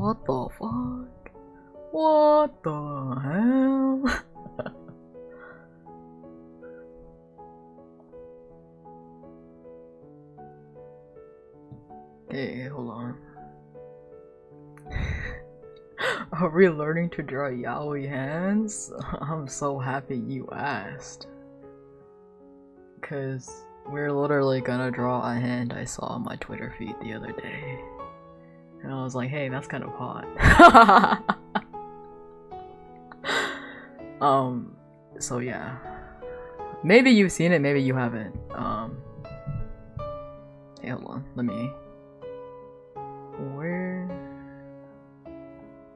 What the fuck? What the hell? Okay, hold on. Are we learning to draw yaoi hands? I'm so happy you asked. Cause we're literally gonna draw a hand I saw on my Twitter feed the other day. And I was like, hey, that's kind of hot. So yeah. Maybe you've seen it, maybe you haven't. Hey, hold on, let me...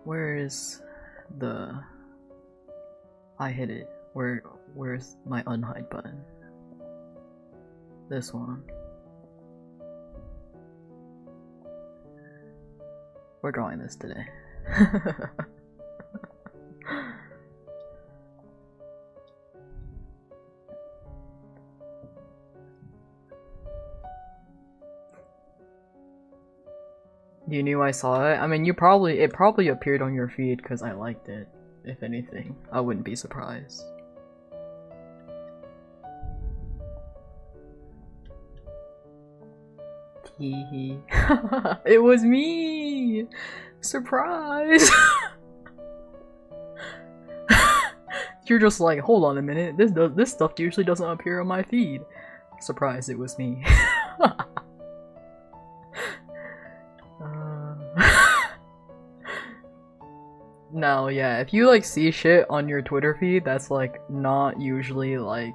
Where is the... I hit it. Where's my unhide button? This one. We're drawing this today. You knew I saw it? I mean, it probably appeared on your feed because I liked it. If anything, I wouldn't be surprised. Teehee. It was me! Surprise! You're just like, hold on a minute, this stuff usually doesn't appear on my feed. Surprise, it was me. No, yeah, if you like see shit on your Twitter feed that's like not usually like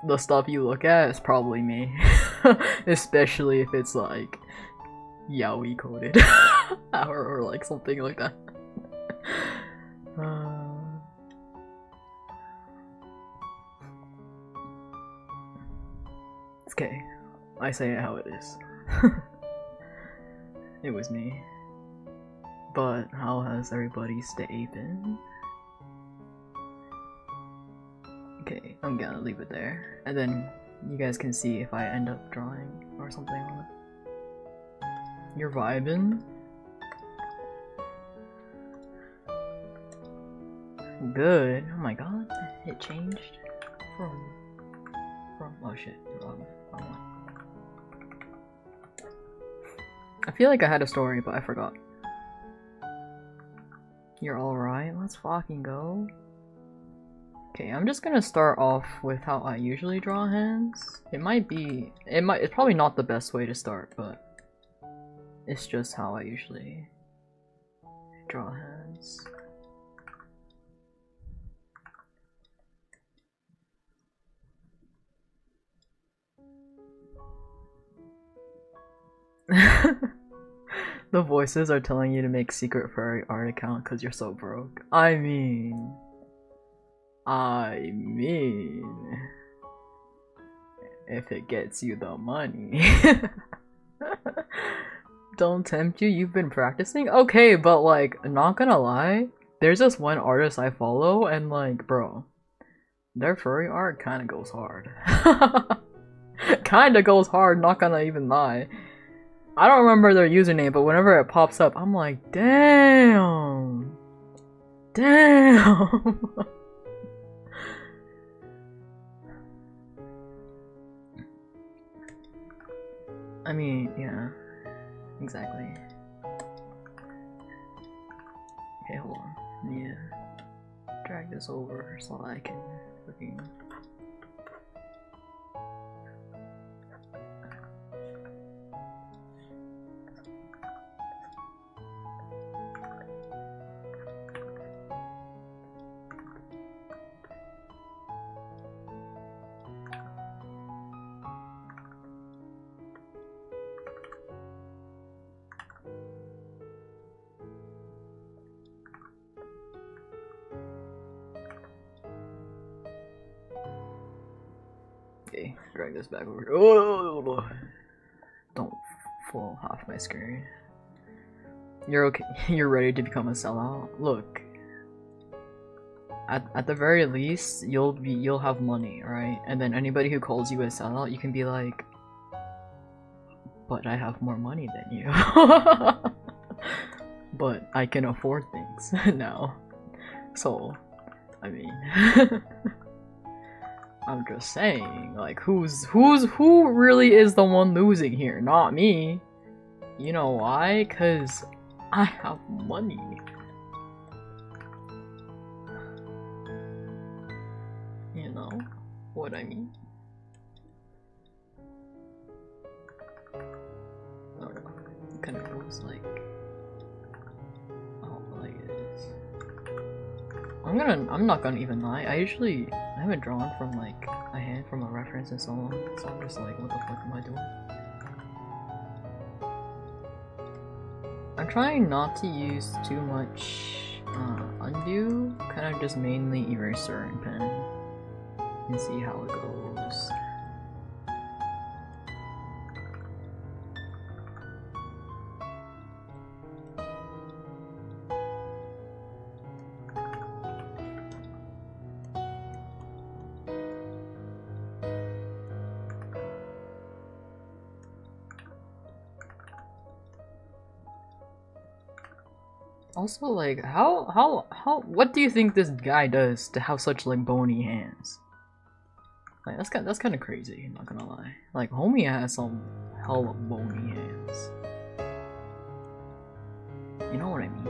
the stuff you look at, it's probably me. Especially if it's like yaoi coded or like something like that. It's okay. I say it how it is. It was me. But how has everybody's day been? Okay, I'm gonna leave it there. And then you guys can see if I end up drawing or something on it. You're vibing? Good. Oh my god, it changed from oh shit, wrong one. I feel like I had a story, but I forgot. You're alright? Let's fucking go. Okay, I'm just gonna start off with how I usually draw hands. It's probably not the best way to start, but it's just how I usually draw hands. The voices are telling you to make secret furry art account because you're so broke. I mean, if it gets you the money. Don't tempt you, you've been practicing? Okay, but like, not gonna lie, there's this one artist I follow and like, bro, their furry art kinda goes hard. Kinda goes hard, not gonna even lie. I don't remember their username, but whenever it pops up, I'm like, damn! Damn! I mean, yeah. Exactly. Okay, hold on. I need to drag this over so I can freaking... Okay, drag this back over. Oh, don't fall off my screen. You're okay. You're ready to become a sellout. Look, at the very least, you'll have money, right? And then anybody who calls you a sellout, you can be like, "But I have more money than you." But I can afford things now. So, I mean, I'm just saying, like, who really is the one losing here? Not me. You know why? 'Cause I have money. You know what I mean? Oh, it kind of looks like. Oh, like it is. I'm not gonna even lie. I haven't drawn from like a hand from a reference in so long, so I'm just like, what the fuck am I doing? I'm trying not to use too much undo, kind of just mainly eraser and pen, and see how it goes. Also, like, what do you think this guy does to have such, like, bony hands? Like, that's kind of crazy, I'm not gonna lie. Like, homie has some hella bony hands. You know what I mean?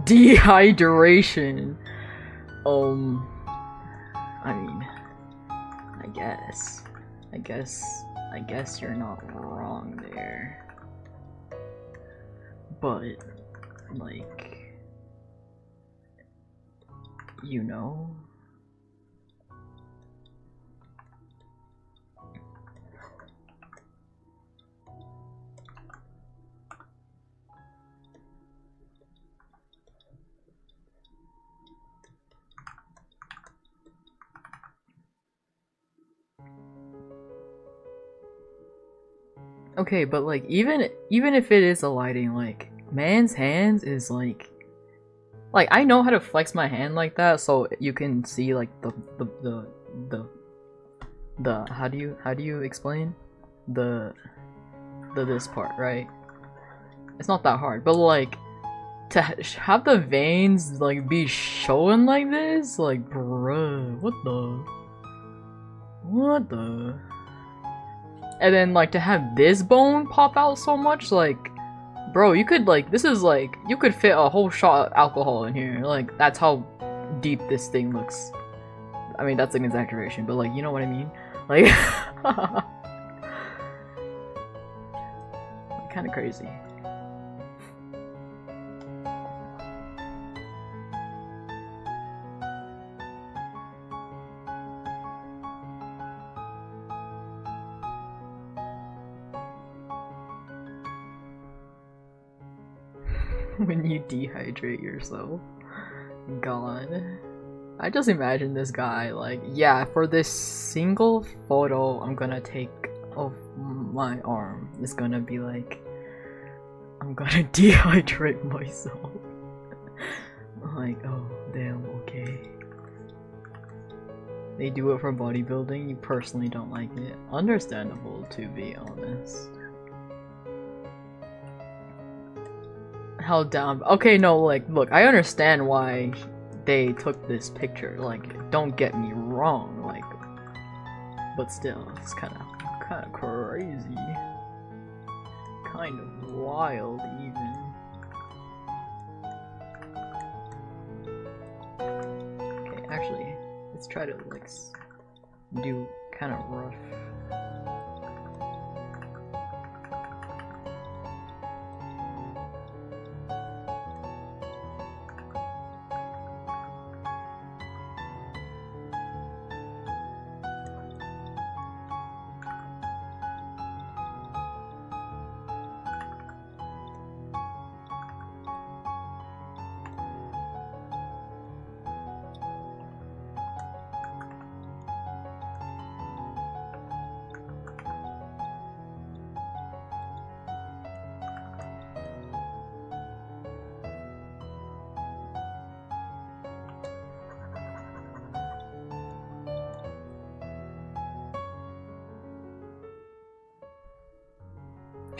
Dehydration. I mean, I guess you're not wrong there. But, like, you know? Okay, but like even if it is a lighting, like man's hands is like I know how to flex my hand like that, so you can see like the how do you explain the this part, right? It's not that hard, but like to have the veins like be showing like this, like bruh, what the. And then like to have this bone pop out so much, like bro, you could like this is like you could fit a whole shot of alcohol in here. Like that's how deep this thing looks. I mean that's an exaggeration, but like you know what I mean? Like kind of crazy. When you dehydrate yourself. God. I just imagine this guy like, yeah, for this single photo I'm gonna take of my arm, it's gonna be like, I'm gonna dehydrate myself. Like, oh, damn, okay. They do it for bodybuilding, you personally don't like it. Understandable, to be honest. How dumb. Okay, no, like, look, I understand why they took this picture. Like, don't get me wrong, like, but still, it's kind of crazy, kind of wild, even. Okay, actually, let's try to like do kind of rough.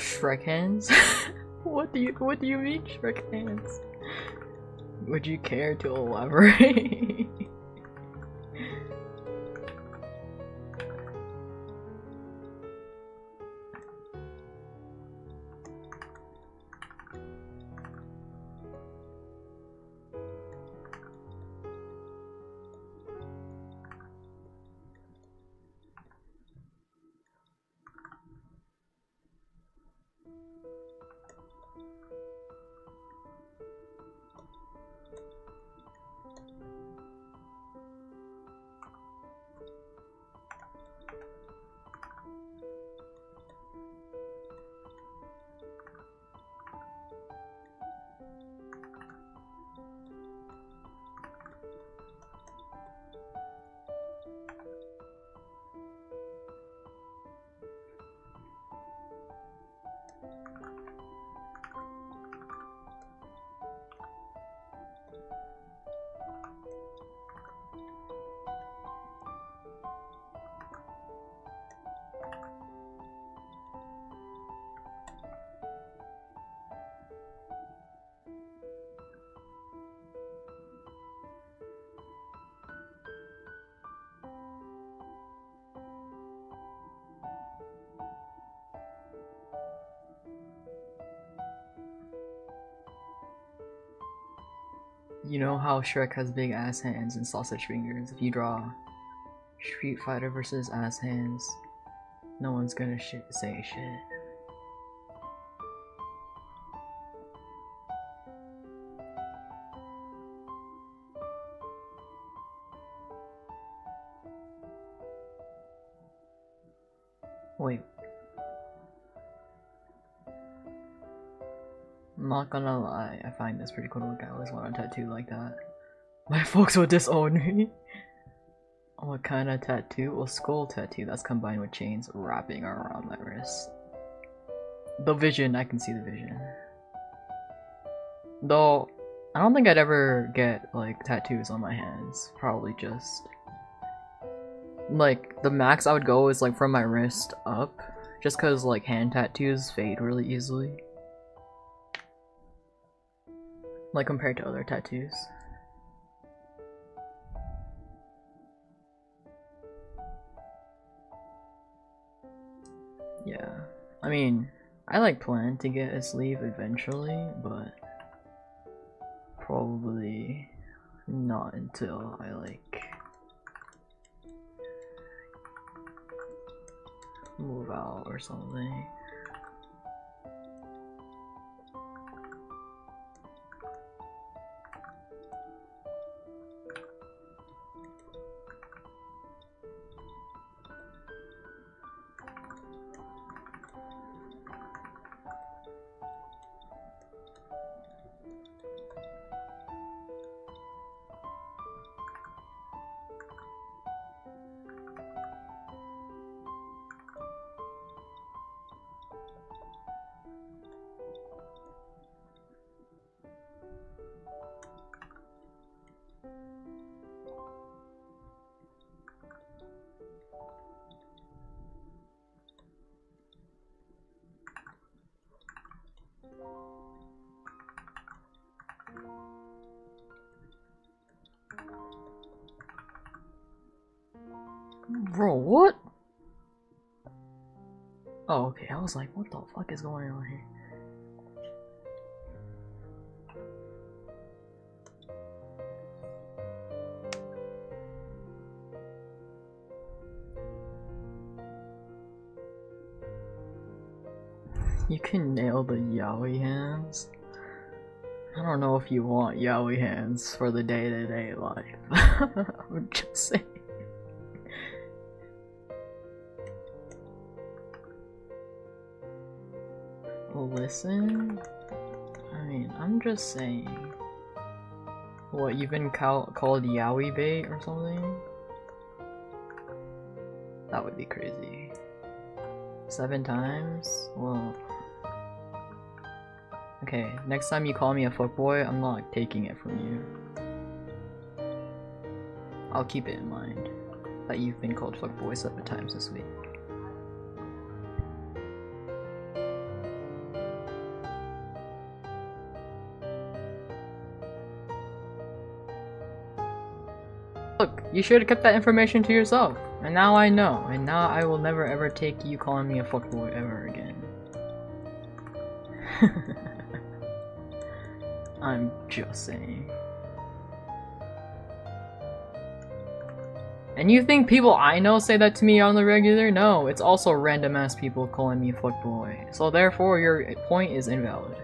Shrek hands? What do you mean Shrek hands? Would you care to elaborate? You know how Shrek has big ass hands and sausage fingers? If you draw Street Fighter versus ass hands, no one's gonna say shit. Wait. I'm not gonna lie, I find this pretty cool to look at. I always want a tattoo like that. My folks will disown me. What kind of tattoo? A skull tattoo that's combined with chains wrapping around my wrist. The vision, I can see the vision. Though, I don't think I'd ever get like tattoos on my hands. Probably just like the max I would go is like from my wrist up, just cause like hand tattoos fade really easily. Like compared to other tattoos. Yeah, I mean, I like plan to get a sleeve eventually, but probably not until I like move out or something. Bro, what? Oh, okay, I was like, what the fuck is going on here? You can nail the yaoi hands. I don't know if you want yaoi hands for the day-to-day life. I'm just saying. Listen? I mean, I'm just saying. What, you've been called yaoi bait or something? That would be crazy. 7 times? Well... Okay, next time you call me a fuckboy, I'm not taking it from you. I'll keep it in mind that you've been called fuckboy 7 times this week. Look, you should have kept that information to yourself. And now I know. And now I will never ever take you calling me a fuckboy ever again. I'm just saying. And you think people I know say that to me on the regular? No, it's also random ass people calling me a fuckboy. So therefore your point is invalid.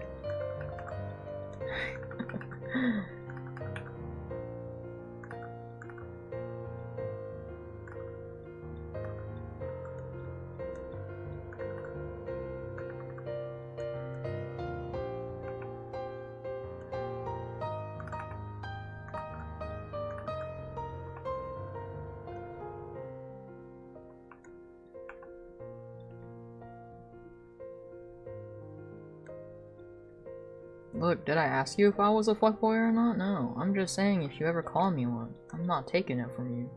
Look, did I ask you if I was a fuckboy or not? No, I'm just saying if you ever call me one, I'm not taking it from you.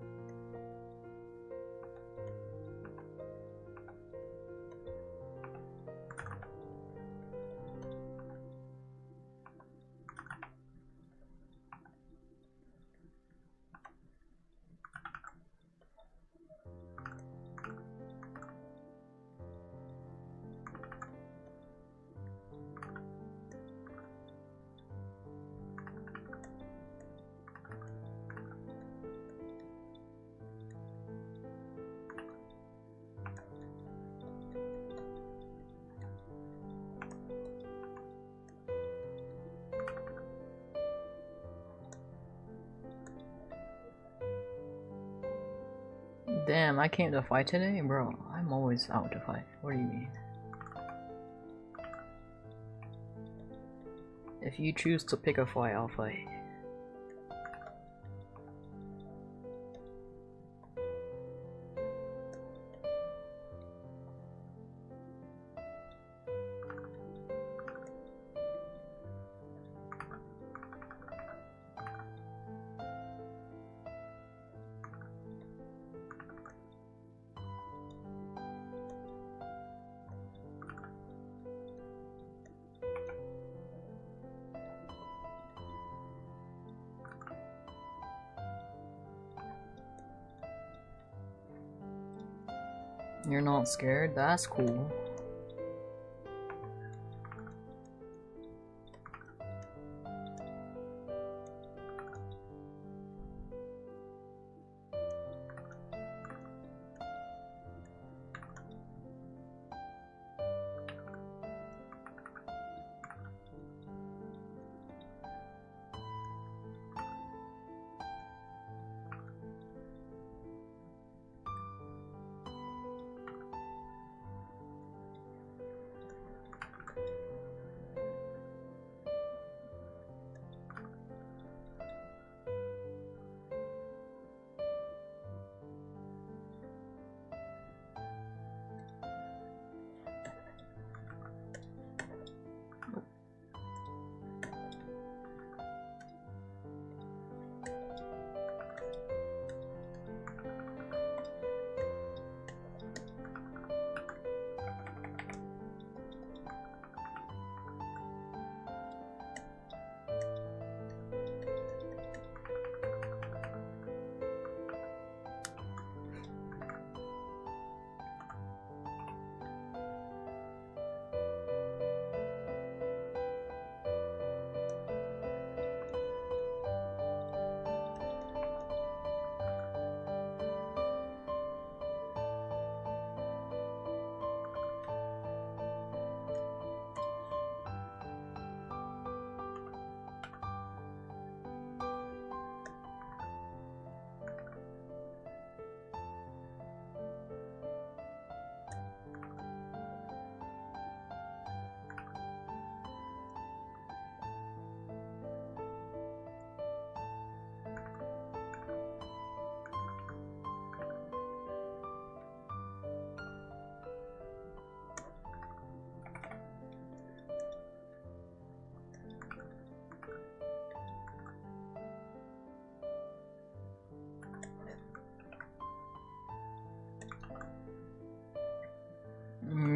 Damn, I came to fight today? Bro, I'm always out to fight. What do you mean? If you choose to pick a fight, I'll fight. You're not scared? That's cool.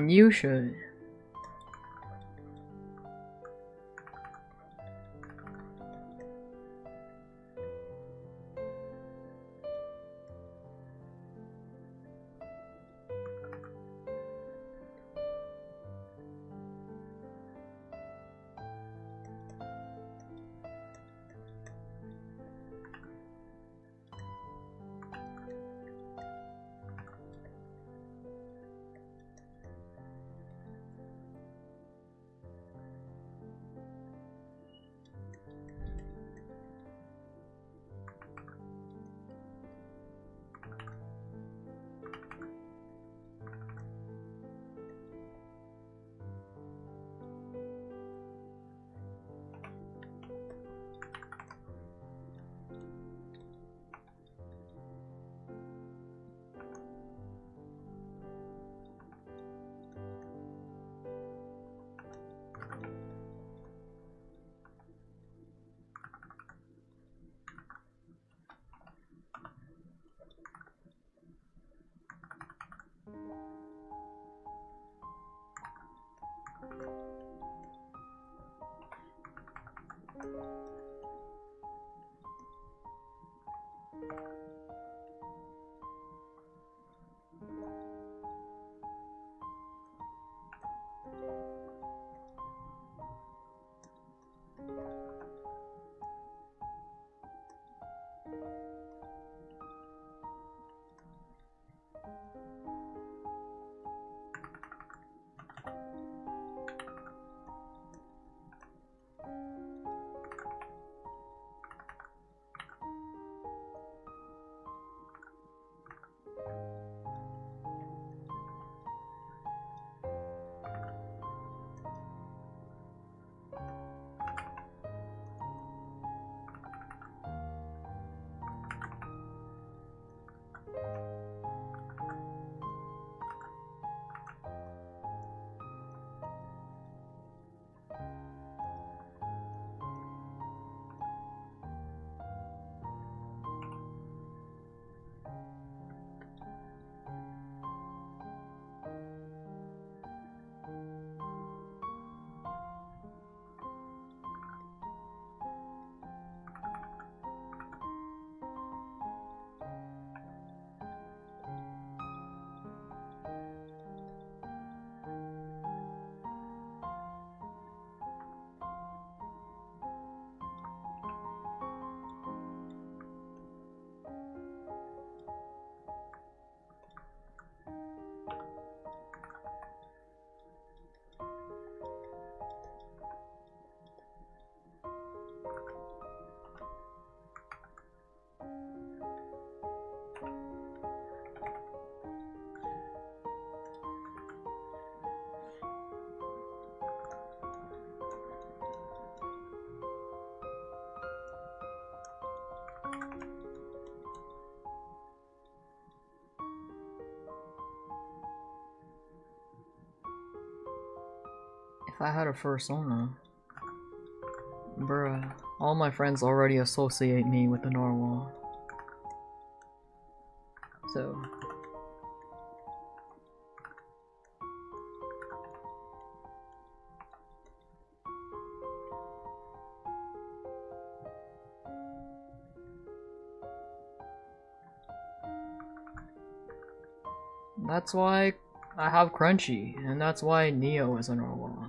You should. If I had a fursona, bruh, all my friends already associate me with the narwhal. So that's why I have Crunchy, and that's why Neo is a narwhal.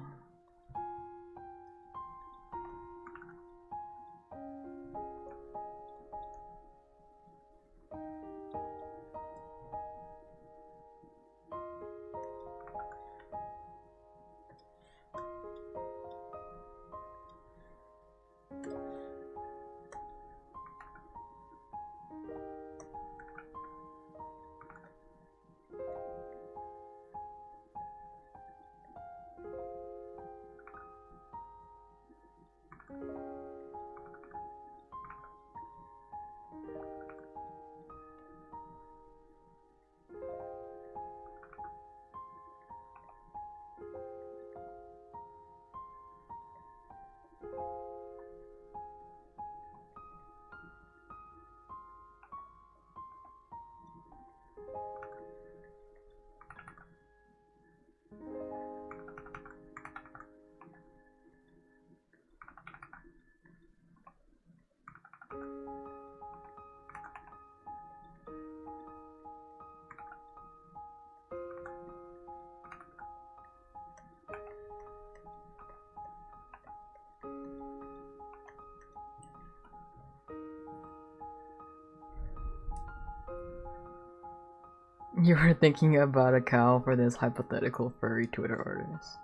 You were thinking about a cow for this hypothetical furry Twitter artist.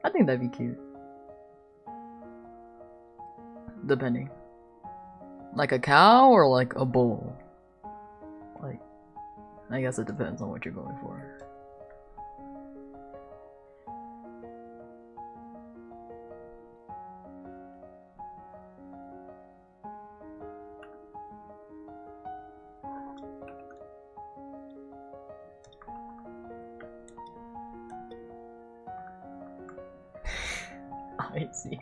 I think that'd be cute. Depending. Like a cow or like a bull? Like, I guess it depends on what you're going for. I see.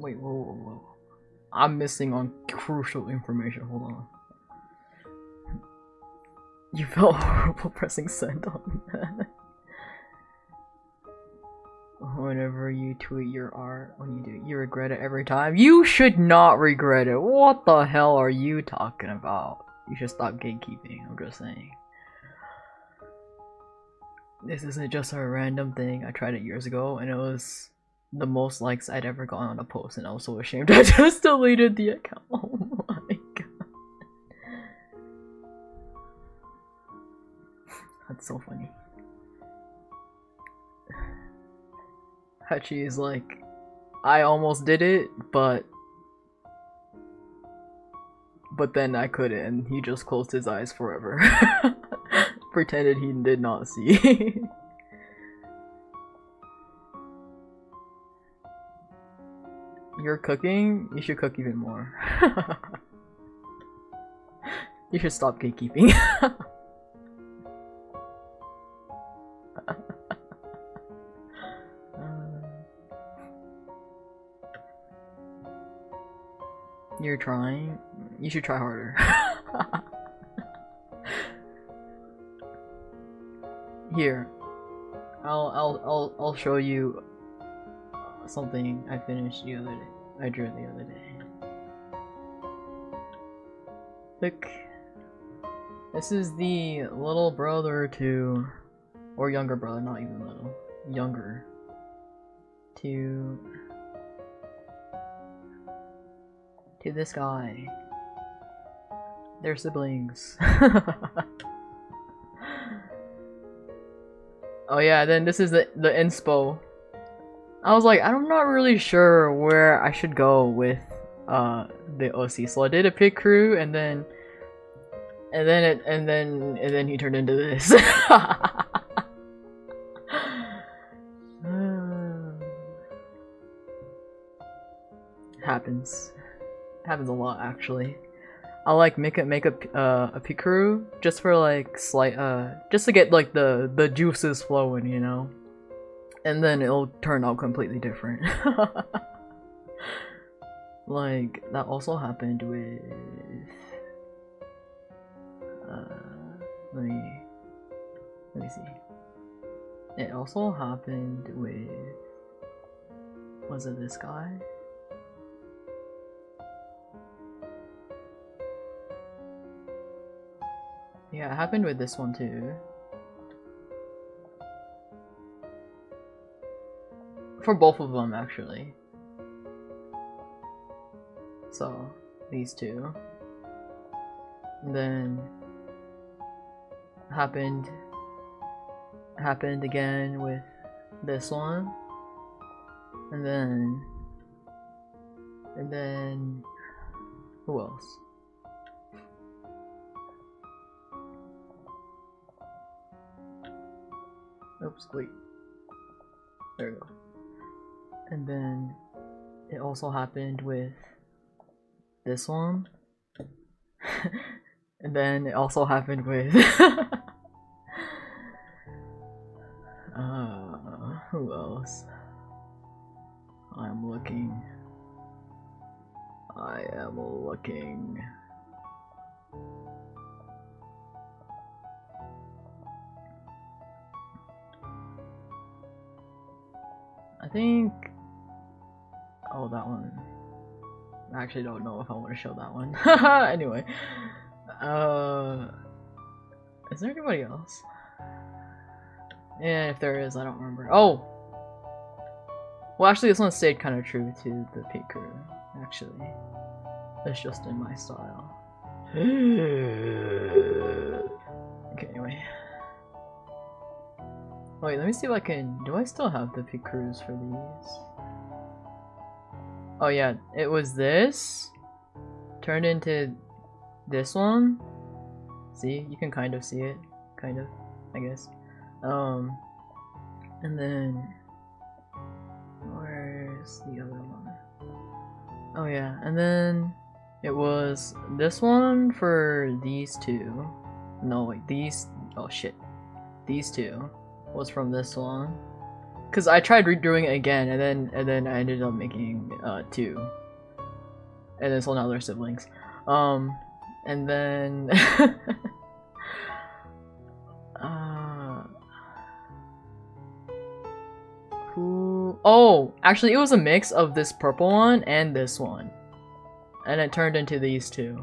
Wait, whoa. I'm missing on crucial information. Hold on. You felt horrible pressing send on that. Whenever you tweet your art, when you do, you regret it every time. You should not regret it. What the hell are you talking about? You should stop gatekeeping. I'm just saying. This isn't just a random thing. I tried it years ago, and it was the most likes I'd ever gotten on a post, and I was so ashamed I just deleted the account. Oh my god. That's so funny. Hachi is like, I almost did it, but then I couldn't, and he just closed his eyes forever. Pretended he did not see. You're cooking? You should cook even more. You should stop gatekeeping. You're trying? You should try harder. Here, I'll show you something I finished the other day. I drew the other day. Look, this is the little brother to, or younger brother, not even little, younger to this guy. They're siblings. Oh yeah, then this is the inspo. I was like, I'm not really sure where I should go with the OC, so I did a pit crew, and then he turned into this. Happens a lot actually. I like make a pit crew just for like slight just to get like the juices flowing, you know. And then it'll turn out completely different. Like, that also happened with... let me see. It also happened with... was it this guy? Yeah, it happened with this one too. For both of them, actually. So, these two. And then happened again with this one. And then who else? Oops, wait. There we go. And then it also happened with this one. And then it also happened with who else? I am looking. I think, oh, that one. I actually don't know if I want to show that one. Anyway, is there anybody else? Yeah, if there is, I don't remember. Oh! Well, actually, this one stayed kind of true to the Pete crew, actually. It's just in my style. Okay, anyway. Wait, let me see if I can... do I still have the Pete crews for these? Oh yeah, it was this turned into this one. See, you can kind of see it, kind of, I guess. And then where's the other one? Oh yeah, and then it was this one for these two. No, wait, these. Oh shit, these two was from this one. Cause I tried redoing it again, and then I ended up making 2, and then so now they're siblings. And then who? Oh, actually, it was a mix of this purple one and this one, and it turned into these two.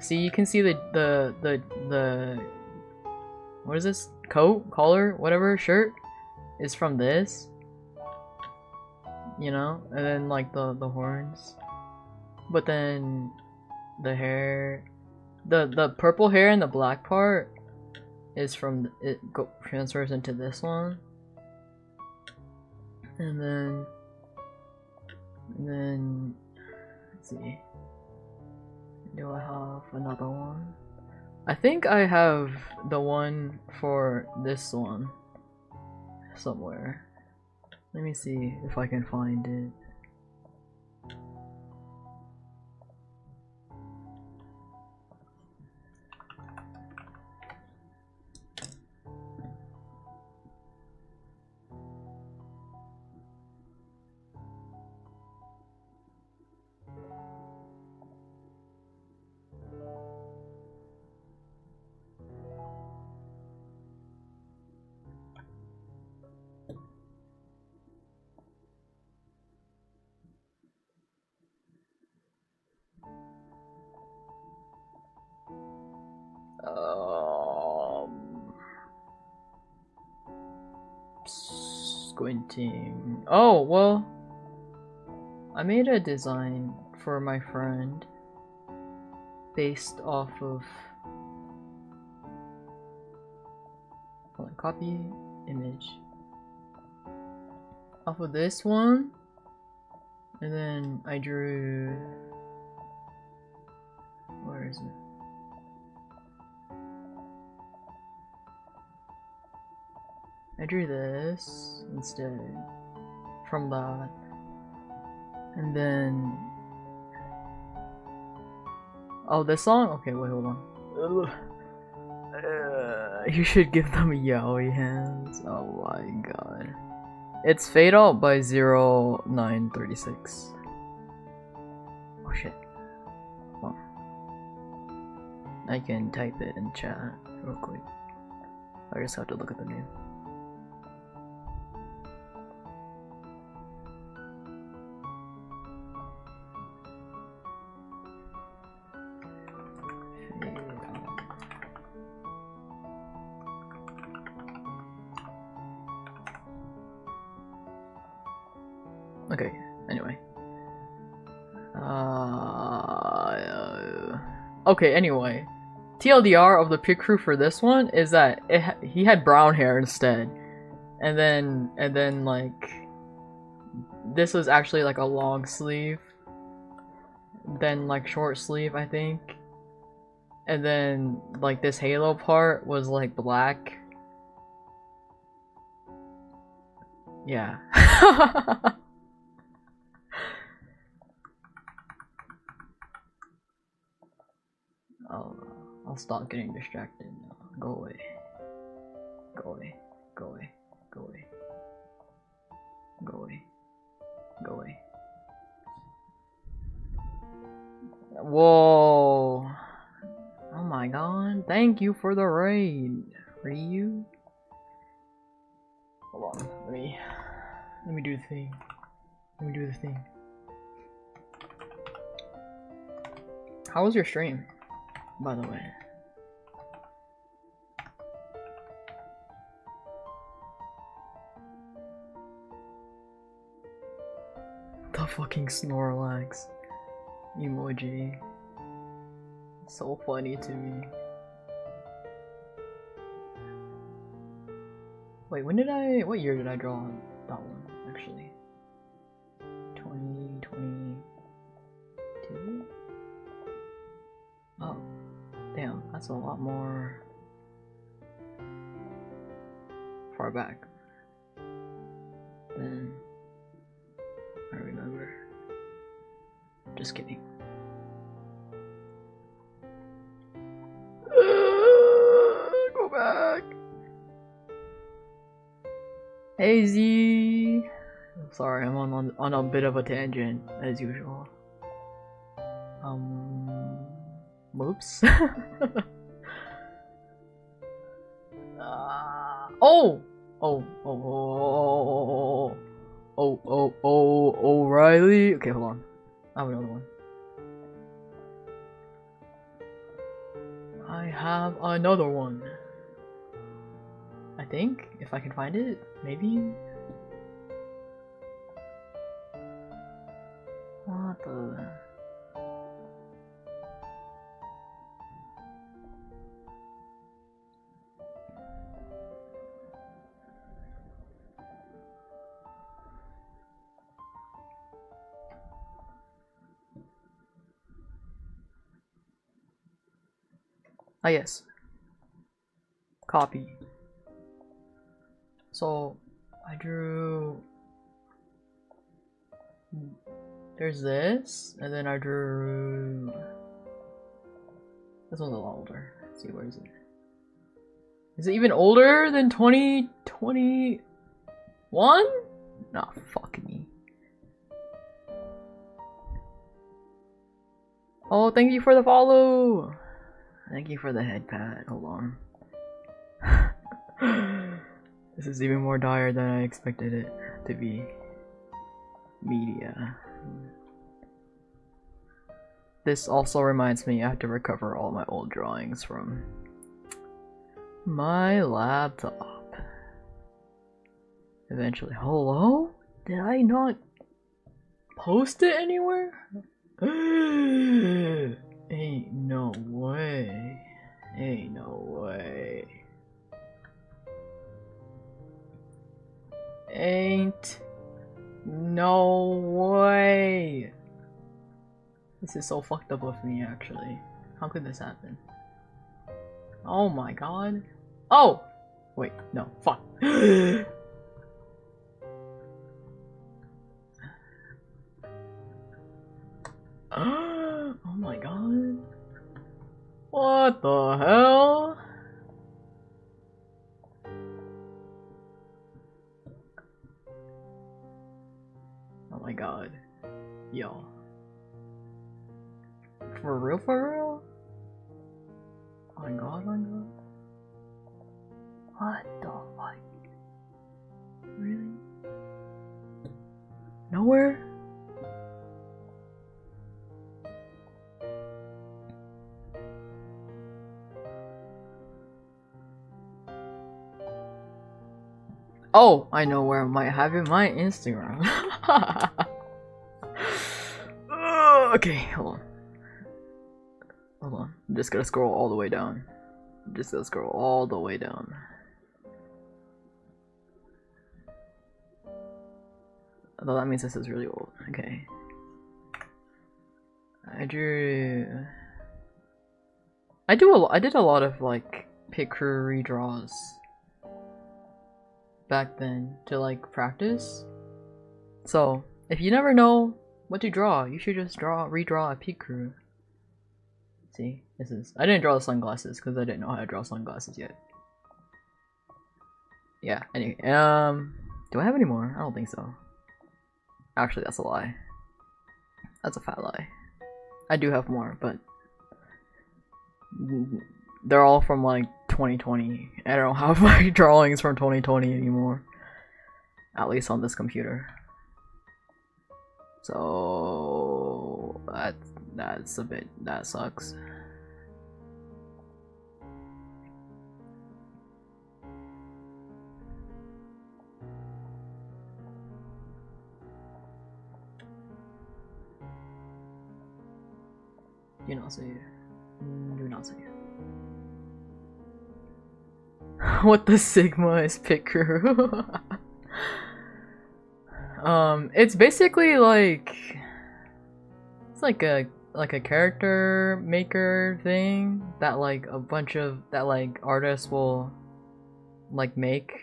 See, you can see the what is this? Coat, collar, whatever, shirt is from this. You know, and then like the horns, but then the hair, the purple hair and the black part is from transfers into this one, and then let's see, do I have another one? I think I have the one for this one somewhere. Let me see if I can find it. Squinting. Oh, well, I made a design for my friend based off of, hold on, copy image off of this one, and then I drew, where is it? I drew this instead from that, and then oh, this song? Okay, wait, hold on. You should give them yaoi hands. Oh my god. It's Fade Out by 0936. Oh shit. Well, I can type it in chat real quick. I just have to look at the name. Okay, anyway. Okay, anyway. TLDR of the pit crew for this one is that he had brown hair instead. And then like this was actually like a long sleeve. Then like short sleeve, I think. And then like this halo part was like black. Yeah. I'll stop getting distracted now. Go away. Go away. Go away. Go away. Go away. Go away. Whoa. Oh my god. Thank you for the raid, Ryu. Hold on. Let me do the thing. Let me do the thing. How was your stream, by the way? The fucking Snorlax emoji. So funny to me. Wait, what year did I draw that one, actually? 2022? Oh, damn, that's a lot more far back than I remember. Just kidding. Go back. Hey Z. Sorry, I'm on a bit of a tangent as usual. Whoops. Oh! Oh, O'Reilly. Okay, hold on. I have another one. I have another one. I think, if I can find it, maybe? What the... Ah, yes. Copy. So, I drew... There's this, and then I drew... This one's a lot older. Let's see, where is it? Is it even older than 2021? Nah, fuck me. Oh, thank you for the follow! Thank you for the head pat. Hold on. This is even more dire than I expected it to be. Media. This also reminds me I have to recover all my old drawings from my laptop. Eventually. Hello? Did I not post it anywhere? Ain't no way. Ain't no way. Ain't no way. This is so fucked up with me, actually. How could this happen? Oh my god. Oh! Wait, no, fuck. Oh my god. What the hell? Oh my god. Yo. For real, for real? Oh my god, oh my god. What the fuck? Really? Nowhere? Oh, I know where I might have it. My Instagram. Okay, hold on. Hold on. I'm just gonna scroll all the way down. I'm just gonna scroll all the way down. Although that means this is really old. Okay. I did a lot of like picture redraws back then to like practice. So if you never know what to draw, you should just redraw a pig crew. See, this is, I didn't draw the sunglasses because I didn't know how to draw sunglasses yet. Yeah, anyway, do I have any more? I don't think so. Actually, that's a lie. That's a fat lie. I do have more, but they're all from like 2020. I don't have my drawings from 2020 anymore. At least on this computer. So that's a bit, that sucks. Do not say it. Do not say it. What the Sigma is pit crew? It's basically like, it's like a character maker thing that like a bunch of like artists will like make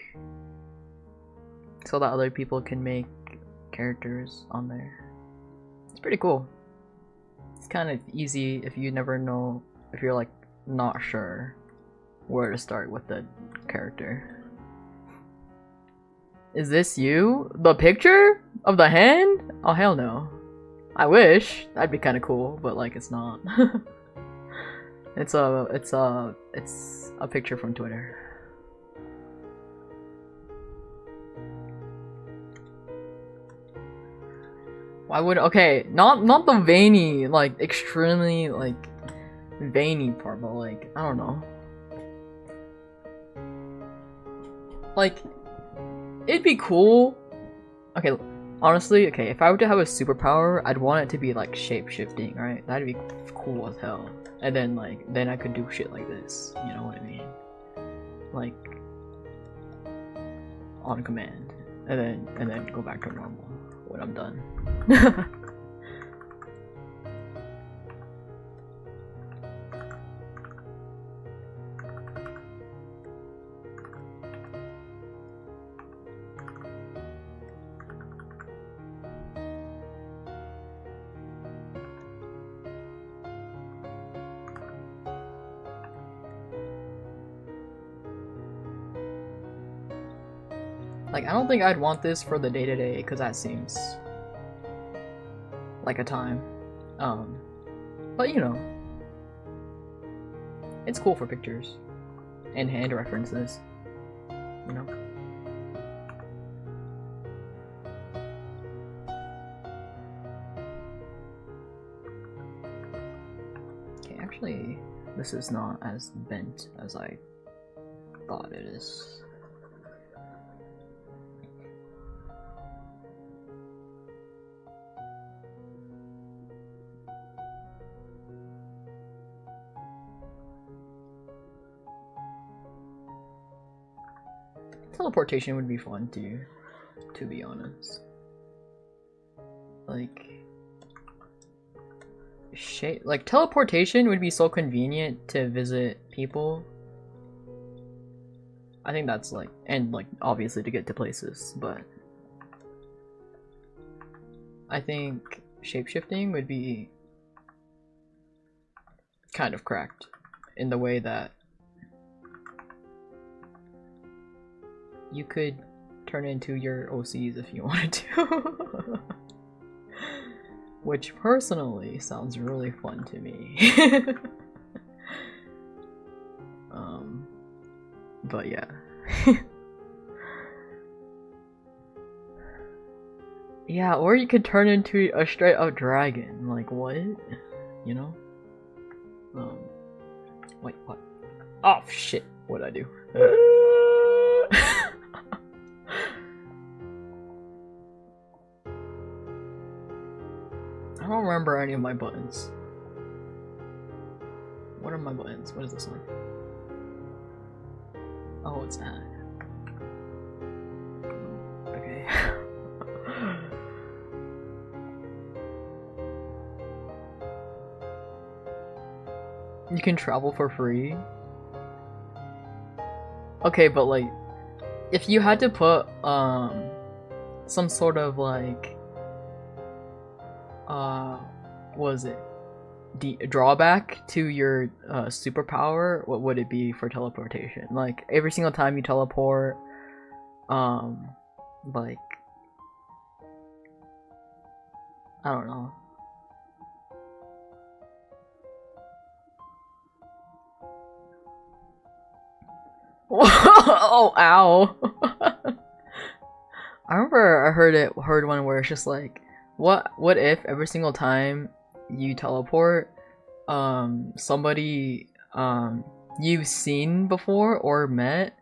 so that other people can make characters on there. It's pretty cool. It's kind of easy if you never know, if you're like not sure where to start with the character. Is this you? The picture of the hand? Oh hell no. I wish. That'd be kind of cool, but like it's not. It's a picture from Twitter. Why would okay? Not the veiny, like extremely like veiny part, but like I don't know. Like it'd be cool. Okay, honestly, okay, if I were to have a superpower, I'd want it to be like shape-shifting, right? That'd be cool as hell. And then like then I could do shit like this, you know what I mean? Like on command. And then go back to normal when I'm done. Like, I don't think I'd want this for the day-to-day, because that seems like a time. But you know, it's cool for pictures and hand references, you know? Okay, actually, this is not as bent as I thought it is. Teleportation would be fun too, to be honest. Like, like teleportation would be so convenient to visit people. I think that's like, and like obviously to get to places, but I think shapeshifting would be kind of cracked in the way that you could turn into your OCs if you wanted to. Which personally sounds really fun to me. But yeah. Yeah, or you could turn into a straight up dragon. Like, what? You know? Wait, what? Oh shit, what'd I do? I don't remember any of my buttons. What are my buttons? What is this one? Oh, it's that. Okay. You can travel for free? Okay, but like, if you had to put, some sort of like, what was it? Drawback to your superpower, what would it be for teleportation? Like every single time you teleport, like I don't know. Oh, ow! I remember I heard one where it's just like, what if every single time you teleport, somebody you've seen before or met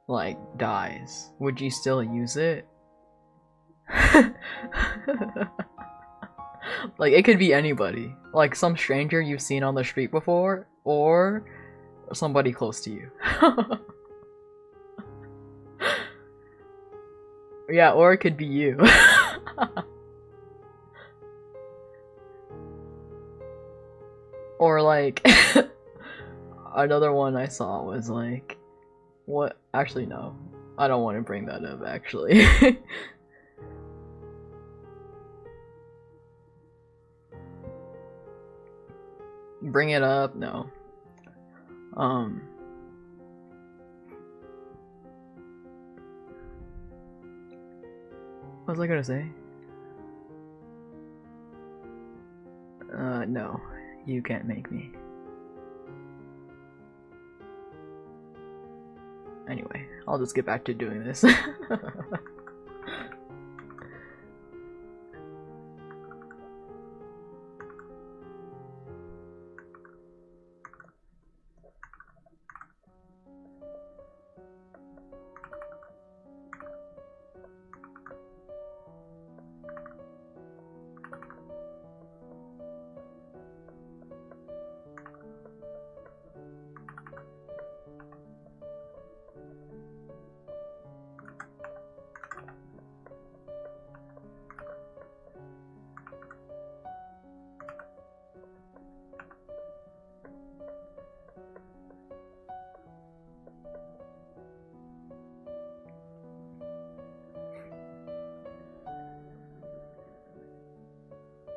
like dies, would you still use it? Like it could be anybody, like some stranger you've seen on the street before or somebody close to you. Yeah, or it could be you. Or like another one I saw was like, what? Actually, no, I don't want to bring that up. Actually, bring it up. No. What was I gonna say? No. You can't make me. Anyway, I'll just get back to doing this.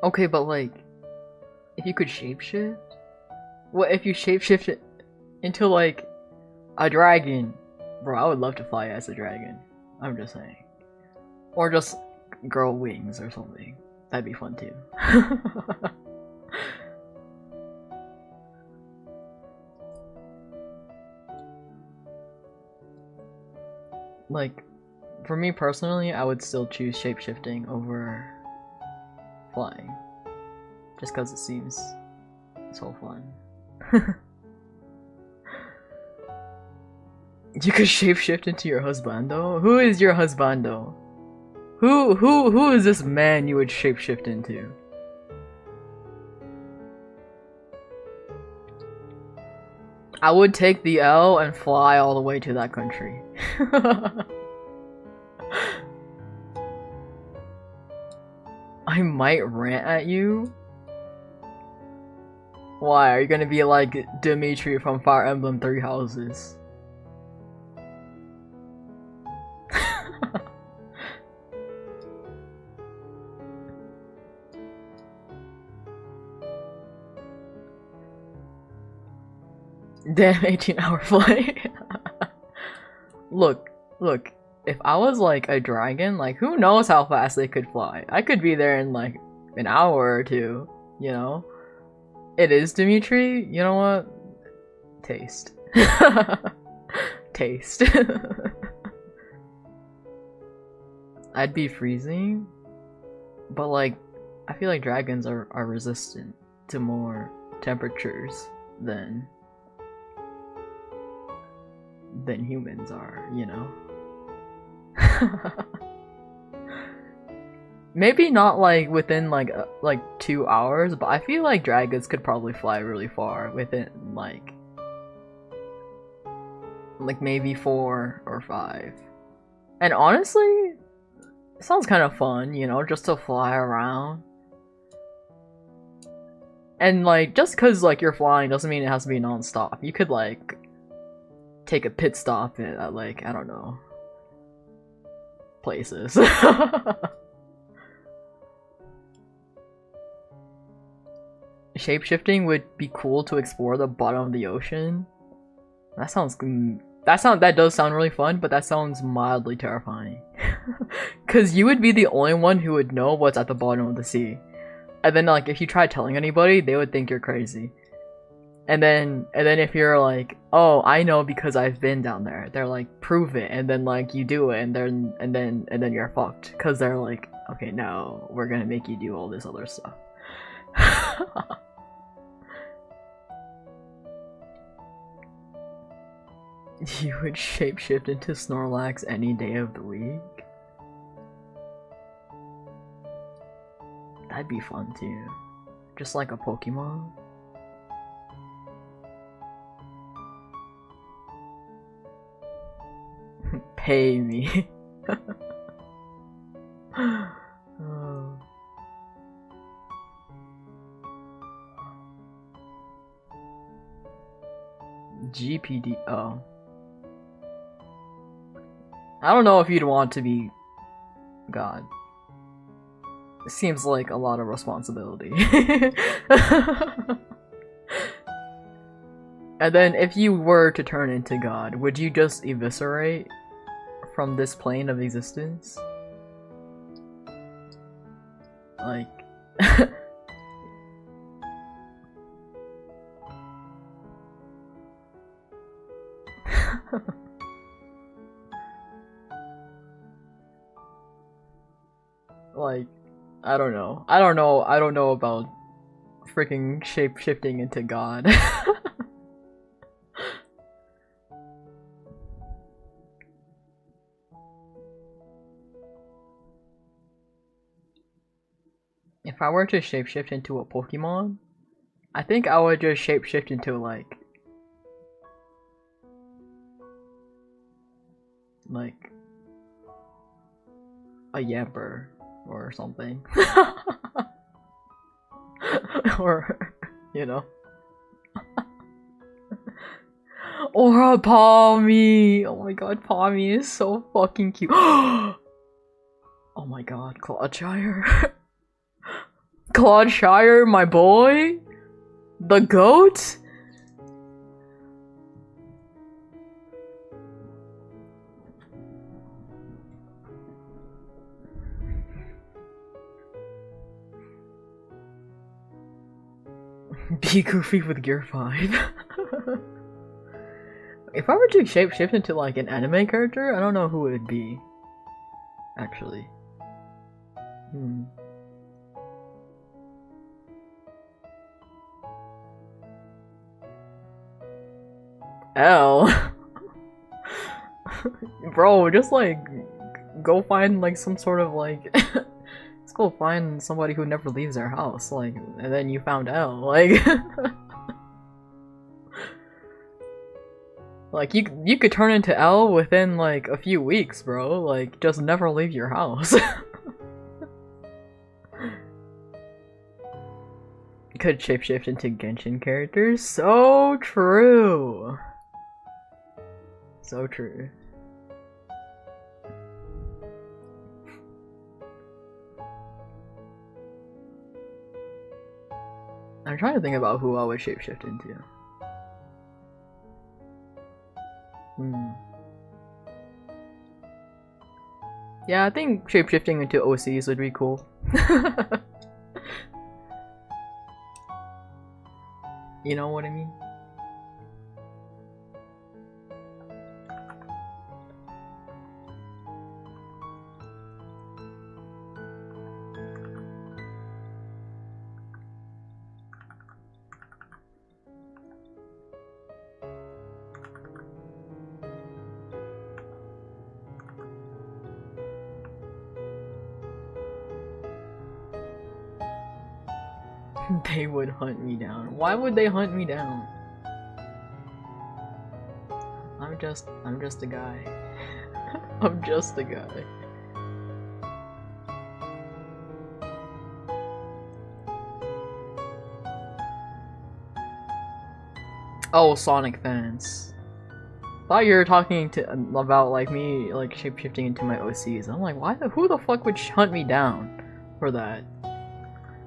Okay, but like, if you could shapeshift? What if you shapeshift it into like a dragon? Bro, I would love to fly as a dragon. I'm just saying. Or just grow wings or something. That'd be fun too. Like, for me personally, I would still choose shapeshifting over flying. Just because it seems so fun. You could shapeshift into your husbando? Who is your husbando? Who is this man you would shapeshift into? I would take the L and fly all the way to that country. I might rant at you. Why? Are you gonna be like Dimitri from Fire Emblem Three Houses? Damn, 18-hour flight. Look, if I was like a dragon, like who knows how fast they could fly? I could be there in like an hour or two, you know? It is Dimitri, you know what? Taste. Taste. I'd be freezing, but like, I feel like dragons are resistant to more temperatures than humans are, you know? Maybe not like within like 2 hours, but I feel like dragons could probably fly really far within like maybe 4 or 5. And honestly, it sounds kind of fun, you know, just to fly around. And like, just cause like you're flying doesn't mean it has to be non-stop. You could like take a pit stop at like, I don't know, places. Shapeshifting would be cool to explore the bottom of the ocean. That does sound really fun, but that sounds mildly terrifying. Cause you would be the only one who would know what's at the bottom of the sea. And then like if you try telling anybody, they would think you're crazy. And then if you're like, oh, I know because I've been down there, they're like, prove it, and then like you do it, and then you're fucked, cause they're like, okay, no, we're gonna make you do all this other stuff. You would shapeshift into Snorlax any day of the week? That'd be fun too. Just like a Pokemon. Pay me. Oh. GPD. Oh. I don't know if you'd want to be God. It seems like a lot of responsibility. And then if you were to turn into God, would you just eviscerate from this plane of existence? Like like I don't know. I don't know about freaking shape shifting into God. If I were to shapeshift into a Pokemon, I think I would just shapeshift into like a Yamper or something. Or, you know. Or a Palmy! Oh my god, Palmy is so fucking cute. Oh my god, Claudshire. Claudshire, my boy? The goat? Be goofy with Gear 5. If I were to shapeshift into like an anime character, I don't know who it would be. Actually. L. Bro, just like go find like some sort of like let's go find somebody who never leaves their house, like, and then you found L, like like you could turn into L within like a few weeks, bro. Like, just never leave your house. Could shapeshift into Genshin characters. So true. So true. I'm trying to think about who I would shapeshift into. Yeah, I think shapeshifting into OCs would be cool. You know what I mean? They would hunt me down. Why would they hunt me down? I'm just a guy. I'm just a guy. Oh, Sonic fans. Thought you were talking about like me like shapeshifting into my OCs. I'm like, who the fuck would hunt me down for that?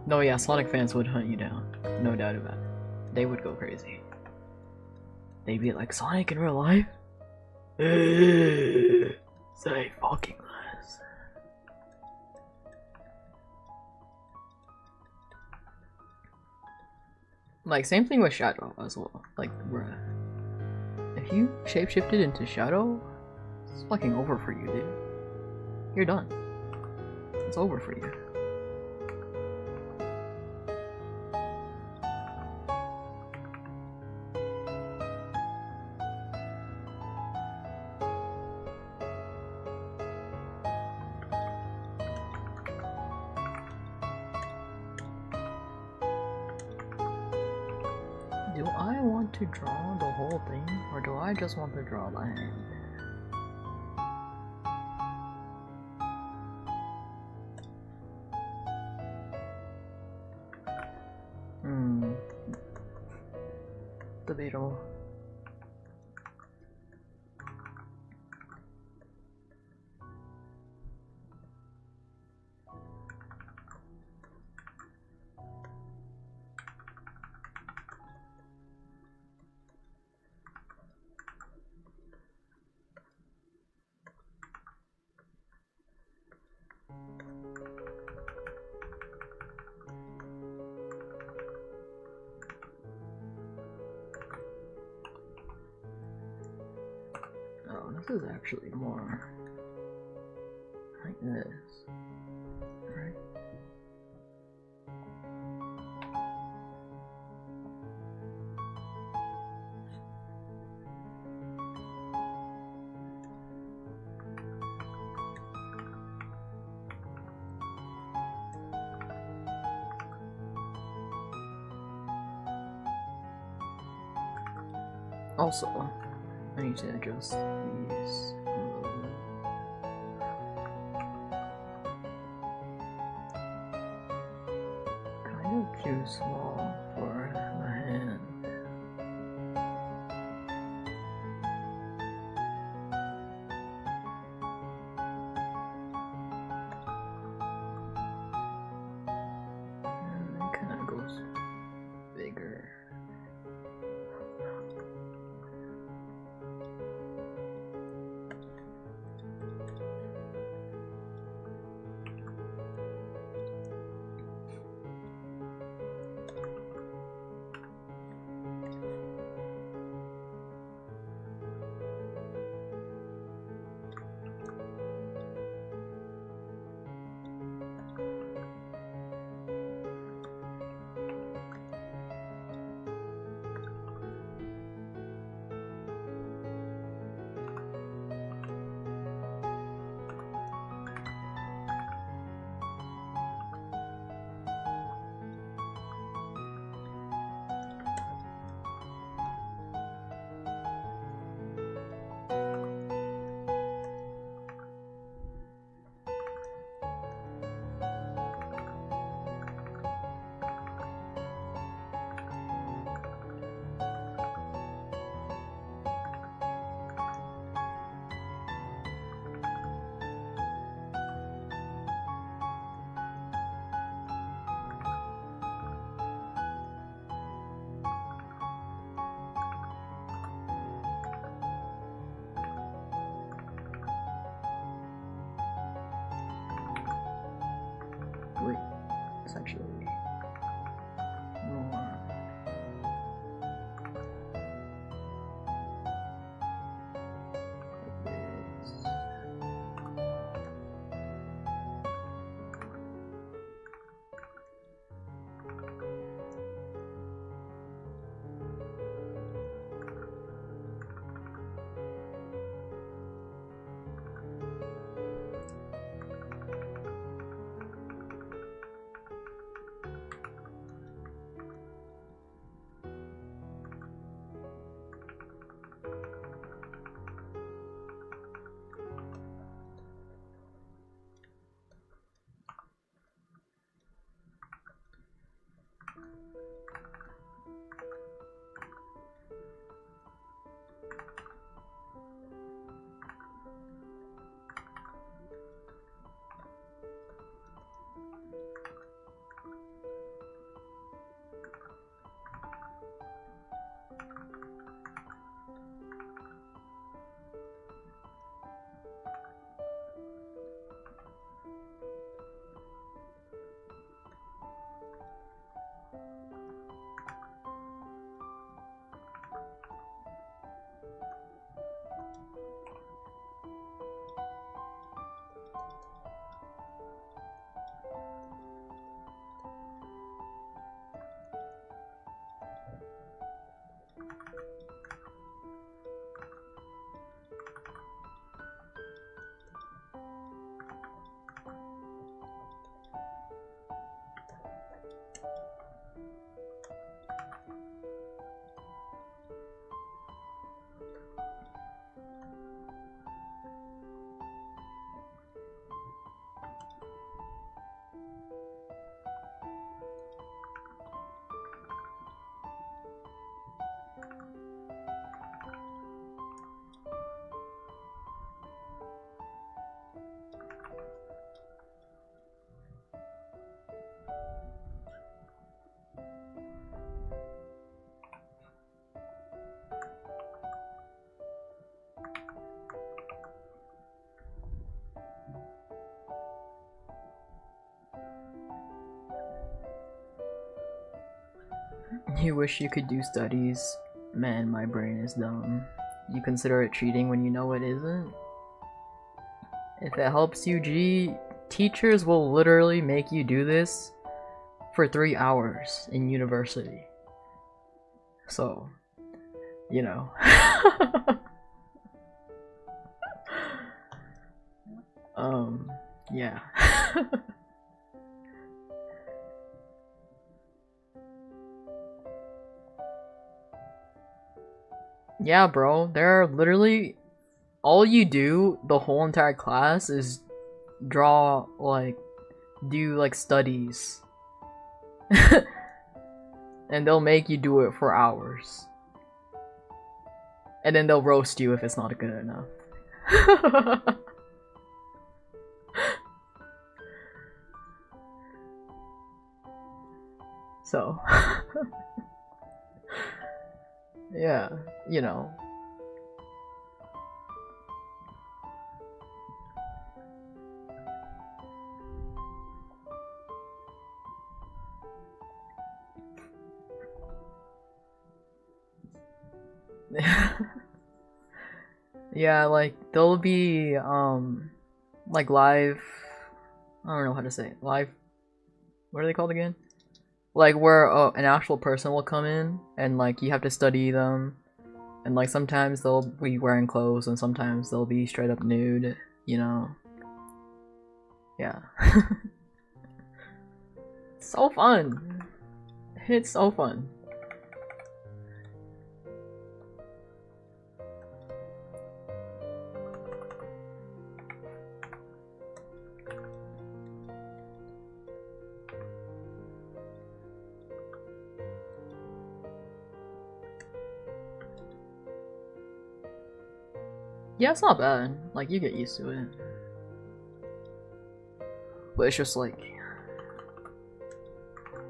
No, yeah, Sonic fans would hunt you down. No doubt about it. They would go crazy. They'd be like, Sonic in real life? Say fucking less. Like, same thing with Shadow as well. Like, bruh. If you shapeshifted into Shadow, it's fucking over for you, dude. You're done. It's over for you. Do I want to draw the whole thing, or do I just want to draw the hand? Debatable. this is actually more like this, right? Also, I need to adjust these a little. Kind of too small for my hand. And it kind of goes bigger. Wait, it's actually more. You wish you could do studies? Man, my brain is dumb. you consider it cheating when you know it isn't. If it helps you, G, teachers will literally make you do this for 3 hours in university. So, you know. Yeah. Yeah, bro, there are literally, all you do the whole entire class is draw, like, do like studies. And they'll make you do it for hours. And then they'll roast you if it's not good enough. So, yeah, you know. Yeah, like, there'll be, like live, I don't know how to say it, live, what are they called again? Like where an actual person will come in and like you have to study them, and like sometimes they'll be wearing clothes and sometimes they'll be straight up nude, you know. Yeah. So fun. It's so fun. Yeah, it's not bad. Like, you get used to it. But it's just like,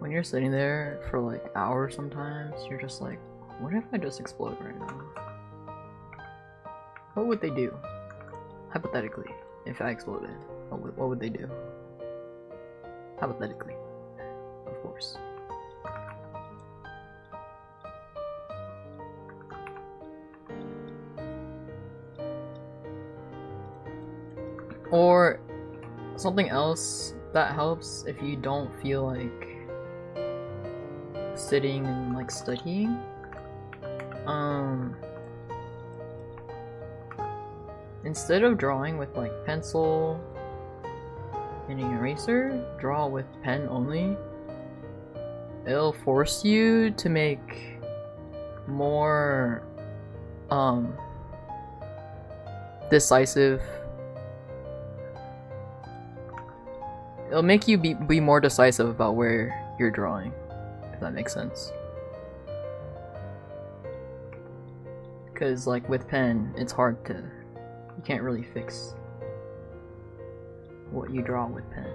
when you're sitting there for like hours sometimes, you're just like, what if I just explode right now? What would they do? Hypothetically, if I exploded, what would they do? Hypothetically, of course. Or something else that helps if you don't feel like sitting and like studying. Instead of drawing with like pencil and an eraser, draw with pen only. It'll force you to make more decisive. It'll make you be more decisive about where you're drawing, if that makes sense. Because like with pen, it's hard to, you can't really fix what you draw with pen.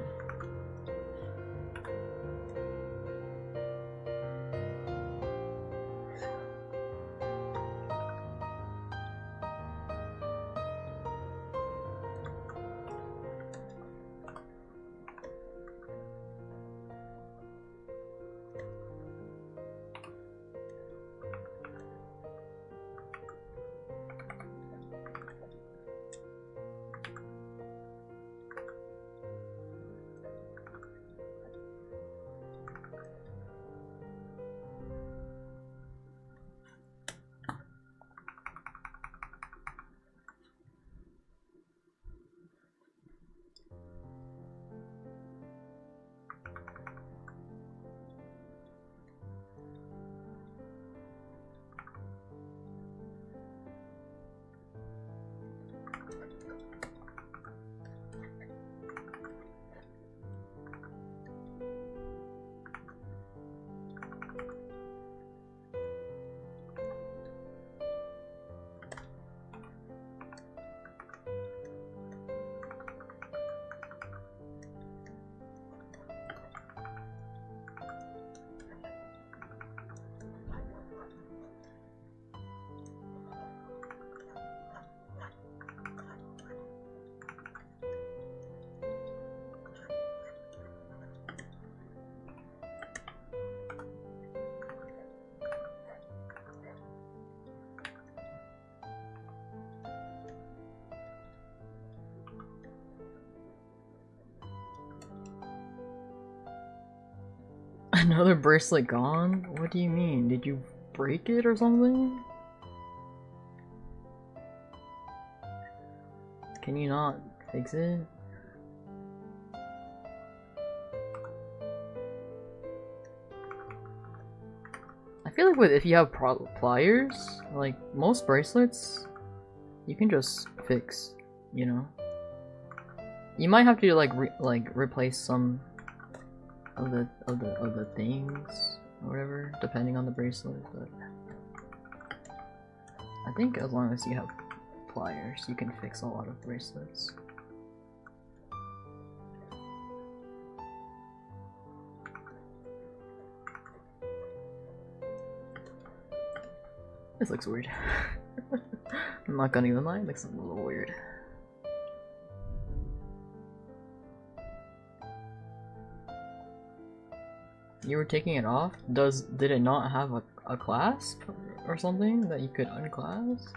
Another bracelet gone? What do you mean? Did you break it or something? Can you not fix it? I feel like if you have pliers, like most bracelets, you can just fix, you know? You might have to like replace some of the things or whatever, depending on the bracelet, but I think as long as you have pliers, you can fix a lot of bracelets. This looks weird. I'm not gonna even lie, it looks a little weird. You were taking it off? Did it not have a clasp or something that you could unclasp?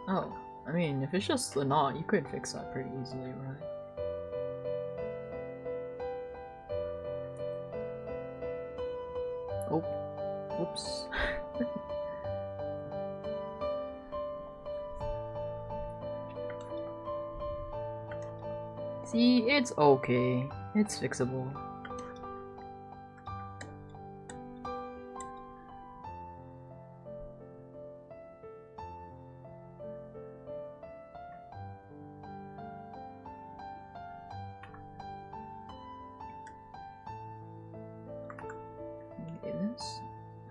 Oh, I mean, if it's just a knot, you could fix that pretty easily, right? Oh, whoops. See, it's okay. It's fixable. This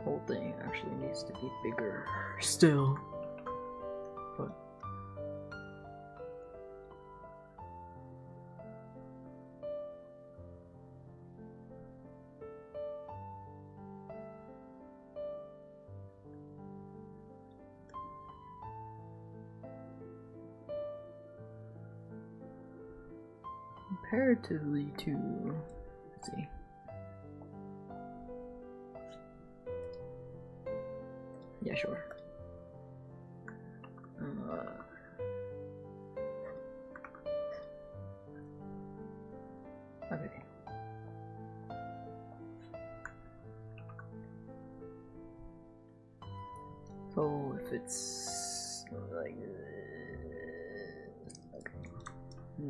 whole thing actually needs to be bigger still, but comparatively to, let's see. Yeah, sure. Okay. So if it's like, okay.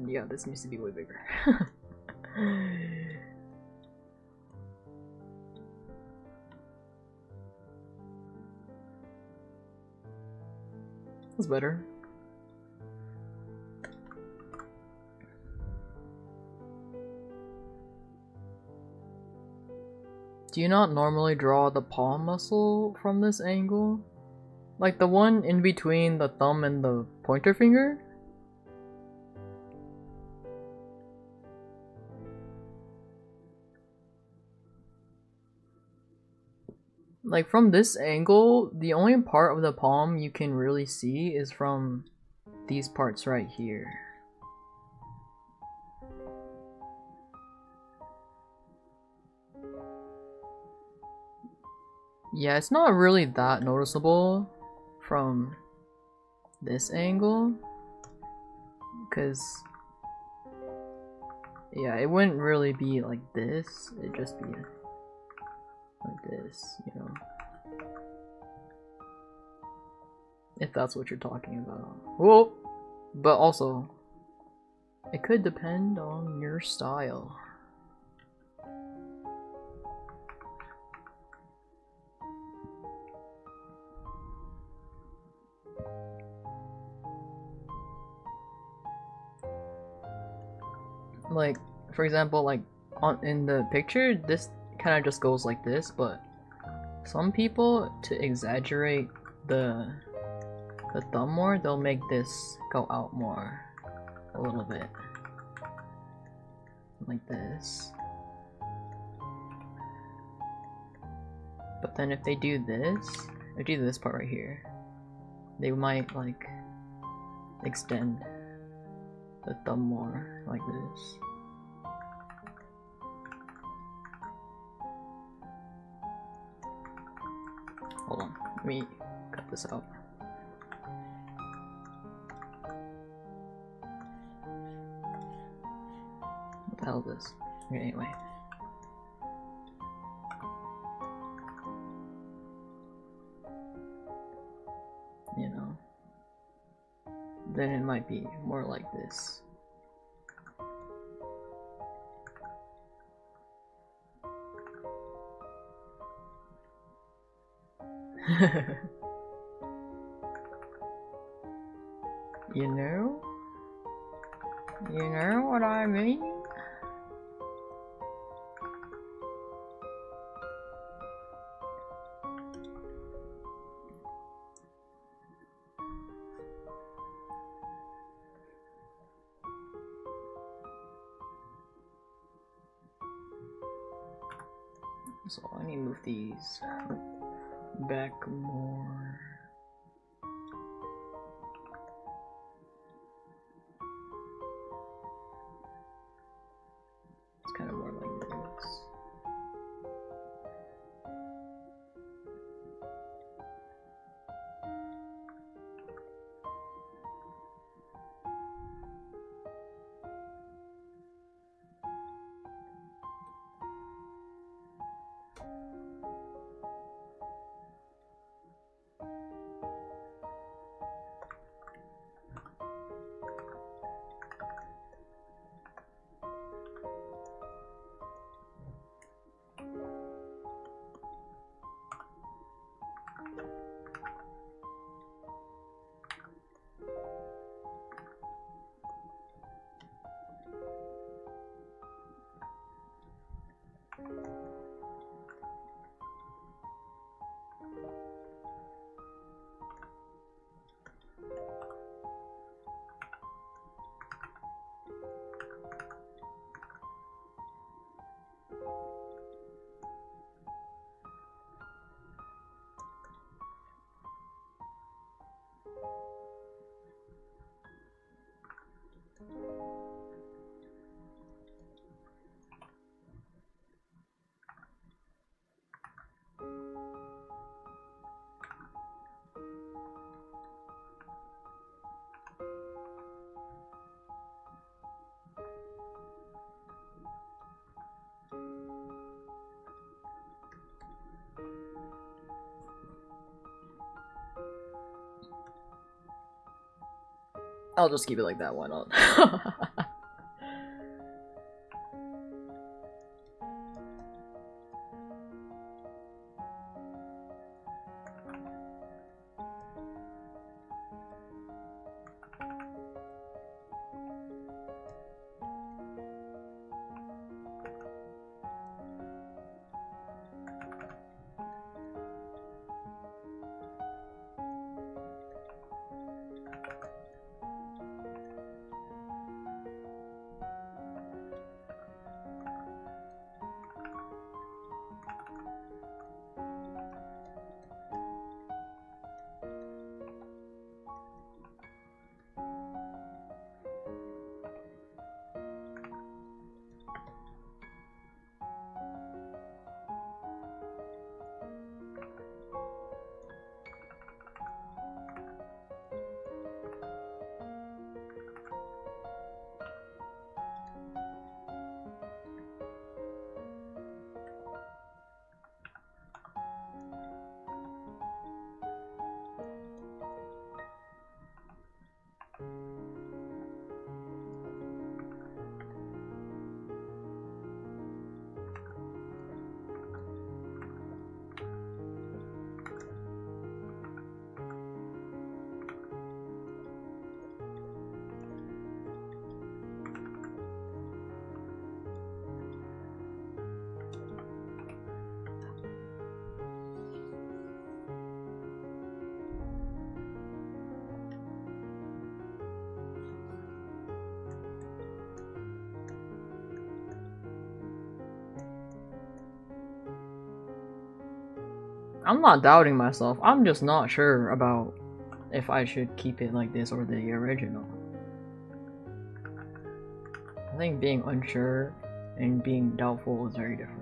Yeah, this needs to be way bigger. That's better. Do you not normally draw the palm muscle from this angle? Like the one in between the thumb and the pointer finger? Like from this angle, the only part of the palm you can really see is from these parts right here. Yeah, it's not really that noticeable from this angle, because yeah, it wouldn't really be like this, it'd just be like this, you know, if that's what you're talking about. Well, but also it could depend on your style. Like, for example, like in the picture, this kind of just goes like this, but some people, to exaggerate the thumb more, they'll make this go out more a little bit, like this. But then if they do this, or do this part right here, they might like extend the thumb more like this. Hold on, let me cut this out. What the hell is this? Okay, anyway. You know, then it might be more like this. You know what I mean? So I need to move these back more. It's kind of more like this. I'll just keep it like that, why not? I'm not doubting myself, I'm just not sure about if I should keep it like this or the original. I think being unsure and being doubtful is very different.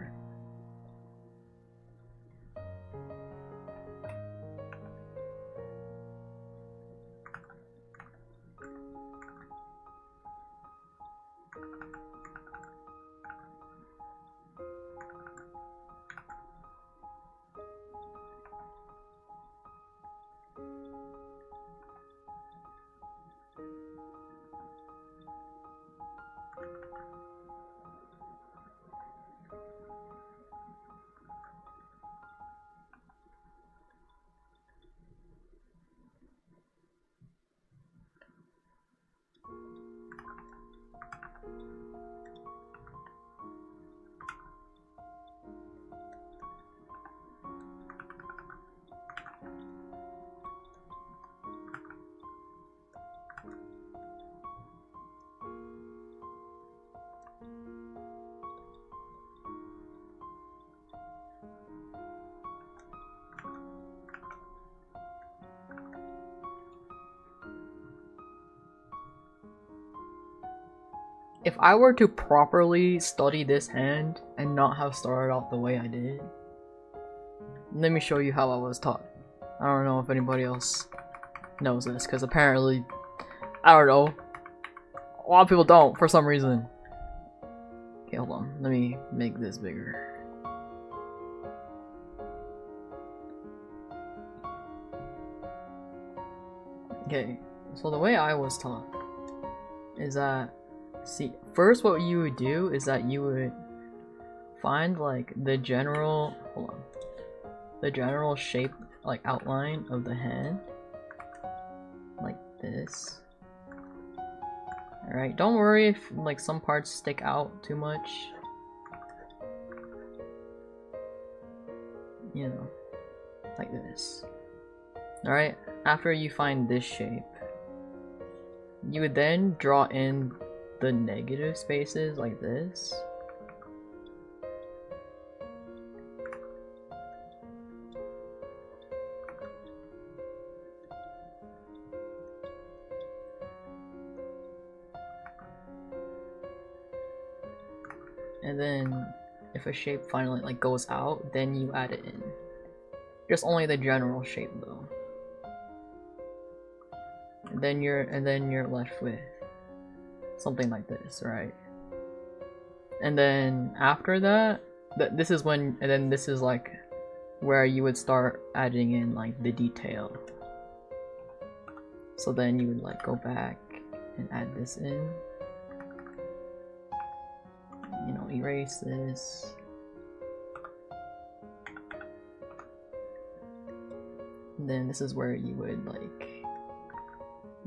If I were to properly study this hand and not have started off the way I did, let me show you how I was taught. I don't know if anybody else knows this, because apparently, I don't know, a lot of people don't for some reason. Okay, hold on, let me make this bigger. Okay, so the way I was taught is that, see, first what you would do is that you would find like the general, hold on, the general shape, like outline of the hand, like this. Alright, don't worry if like some parts stick out too much. You know, like this. Alright, after you find this shape, you would then draw in the negative spaces like this. And then if a shape finally like goes out, then you add it in. Just only the general shape though. And then you're left with something like this, right? And then after that, this is when, and then this is like where you would start adding in like the detail. So then you would like go back and add this in. You know, erase this. And then this is where you would like,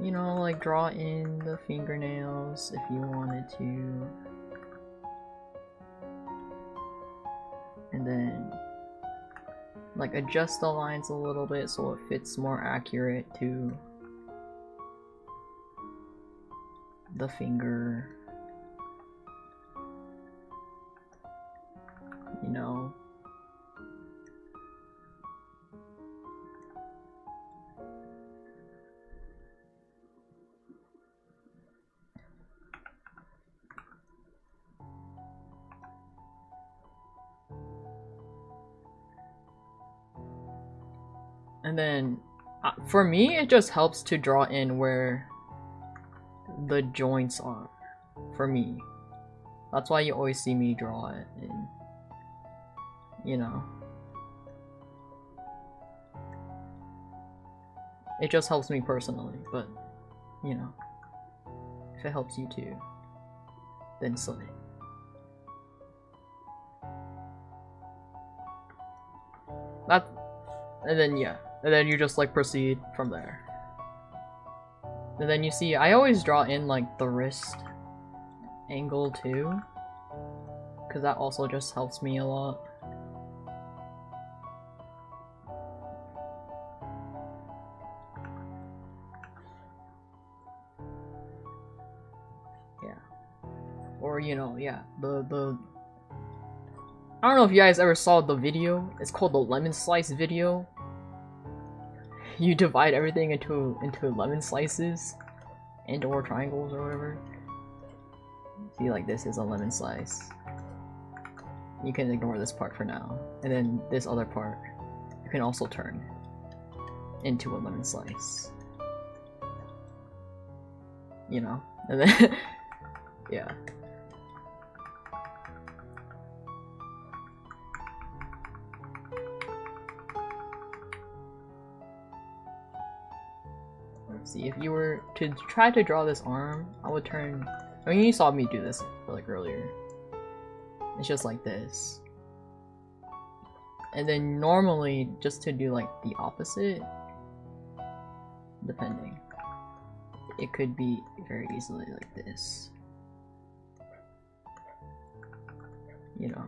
you know, like draw in the fingernails if you wanted to. And then like adjust the lines a little bit so it fits more accurate to the finger. You know. And then, for me, it just helps to draw in where the joints are. For me. That's why you always see me draw it in. You know. It just helps me personally, but, you know. If it helps you too, then slay. That, and then yeah. And then you just like proceed from there. And then you see, I always draw in like the wrist angle too, because that also just helps me a lot. Yeah. Or you know, yeah, the I don't know if you guys ever saw the video. It's called the lemon slice video. You divide everything into lemon slices and or triangles or whatever. See, like this is a lemon slice. You can ignore this part for now. And then this other part, you can also turn into a lemon slice. You know? And then, yeah. See, if you were to try to draw this arm, I would turn. I mean, you saw me do this like earlier. It's just like this. And then normally, just to do like the opposite, depending, it could be very easily like this. You know.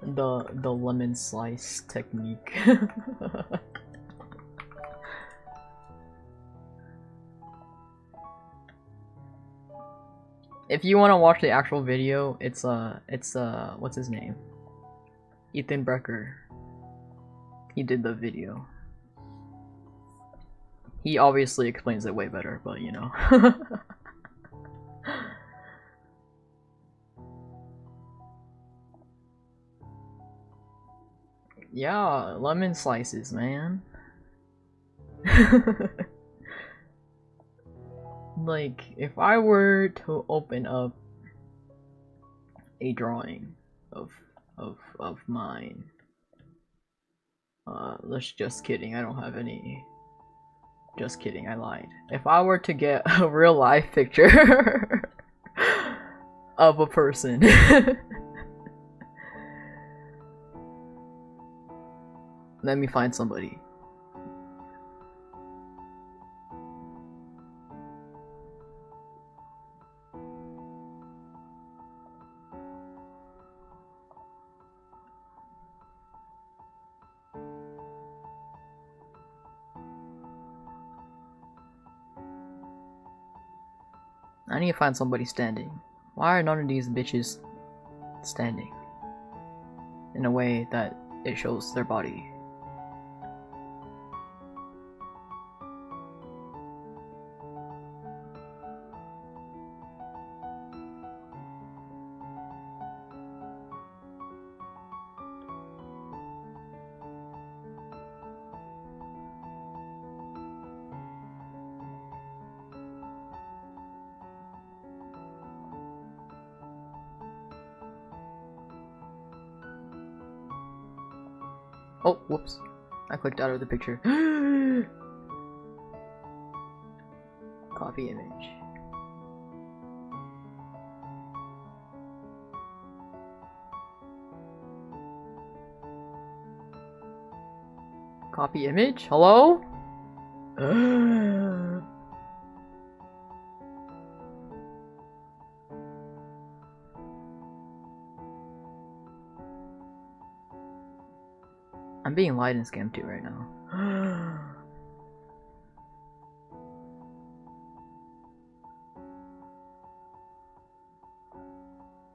The lemon slice technique. If you want to watch the actual video, it's what's his name? Ethan Brecker. He did the video. He obviously explains it way better, but you know. Yeah, lemon slices, man. Like, if I were to open up a drawing of mine, just kidding, I don't have any. Just kidding, I lied. If I were to get a real life picture of a person. Let me find somebody. I need to find somebody standing. Why are none of these bitches standing in a way that it shows their body? Oh, whoops. I clicked out of the picture. Copy image. Copy image? Hello? I'm being lied and scammed too right now.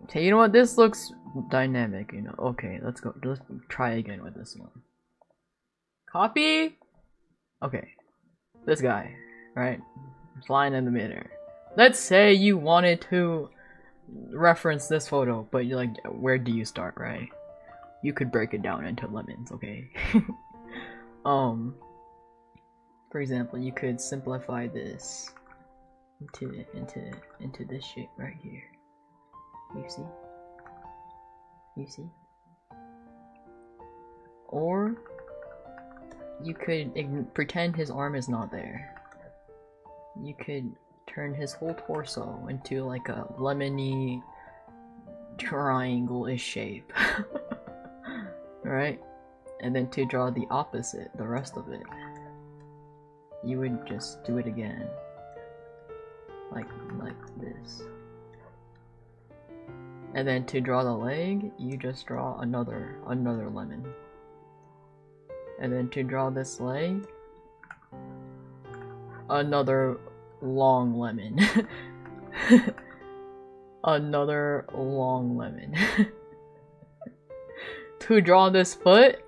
Okay, you know what? This looks dynamic, you know. Okay, let's go. Let's try again with this one. Copy? Okay. This guy, right? Flying in the midair. Let's say you wanted to reference this photo, but you're like, where do you start, right? You could break it down into lemons, okay? For example, you could simplify this into this shape right here. You see? You see? Or you could pretend his arm is not there. You could turn his whole torso into like a lemony triangle-ish shape. Right? And then to draw the opposite, the rest of it, you would just do it again. Like this. And then to draw the leg, you just draw another lemon. And then to draw this leg, another long lemon. Another long lemon. To draw this foot,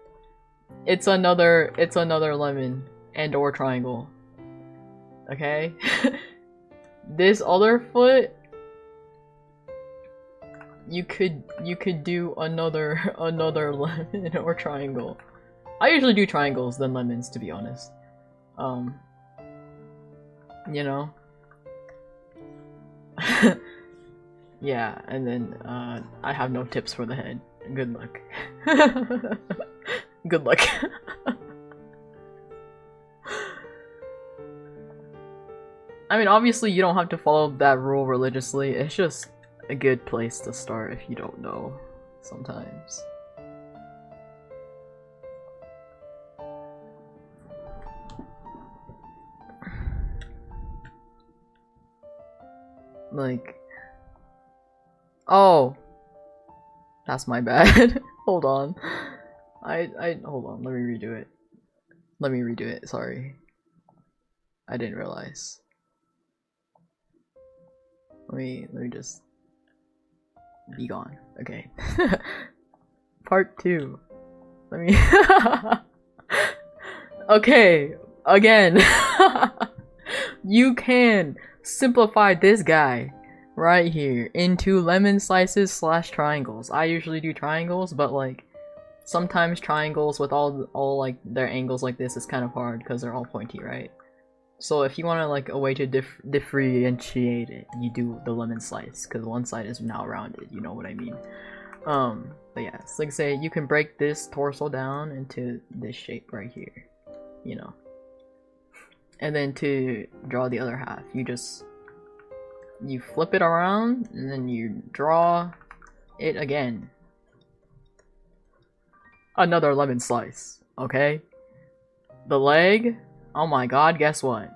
it's another lemon and or triangle. okay? This other foot, you could do another lemon or triangle. I usually do triangles than lemons, to be honest. You know? Yeah, and then I have no tips for the head. Good luck. Good luck. I mean, obviously you don't have to follow that rule religiously, it's just a good place to start if you don't know sometimes. Like, oh, that's my bad. Hold on. Hold on, let me redo it. Let me redo it, sorry. I didn't realize. Let me just be gone. Okay. Part 2. Let me okay, again. You can simplify this guy right here into lemon slices slash triangles. I usually do triangles, but like sometimes triangles with all like their angles like this is kind of hard because they're all pointy, right? So if you want to like a way to differentiate it, you do the lemon slice because one side is now rounded, you know what I mean? But yeah, it's like say you can break this torso down into this shape right here, you know. And then to draw the other half, you flip it around and then you draw it again. Another lemon slice, okay? The leg, oh my god, guess what?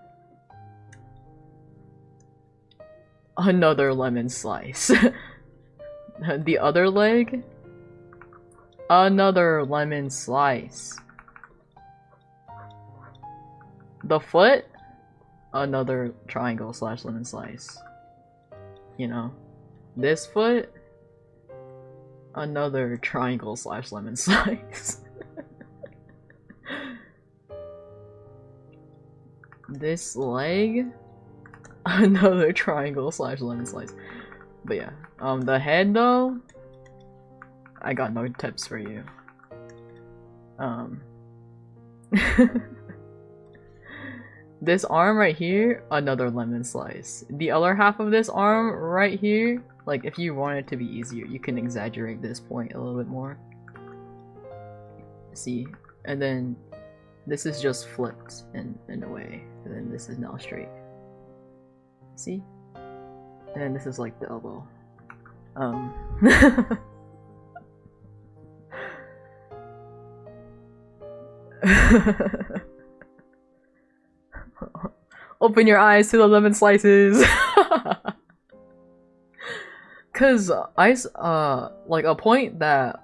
Another lemon slice. The other leg, another lemon slice. The foot, another triangle slash lemon slice. You know, this foot, another triangle slash lemon slice. This leg, another triangle slash lemon slice. But yeah, the head though, I got no tips for you. This arm right here, another lemon slice. The other half of this arm right here, like if you want it to be easier, you can exaggerate this point a little bit more. See? And then this is just flipped in a way. And then this is now straight. See? And then this is like the elbow. Open your eyes to the lemon slices. Cause like a point that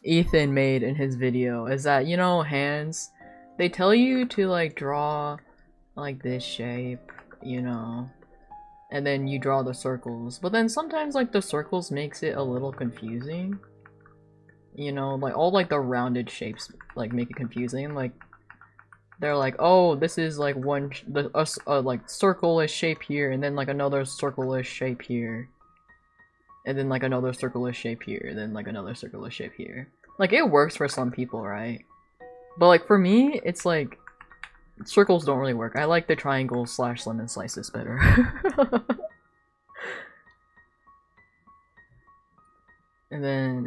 Ethan made in his video is that, you know, hands, they tell you to like draw like this shape, you know, and then you draw the circles, but then sometimes like the circles makes it a little confusing, you know, like all like the rounded shapes like make it confusing. Like they're like, oh, this is like one like circle-ish shape here, and then like another circle-ish shape here, and then like another circle-ish shape here, and then like another circle-ish shape here. Like it works for some people, right? But like for me, it's like circles don't really work. I like the triangle slash lemon slices better. And then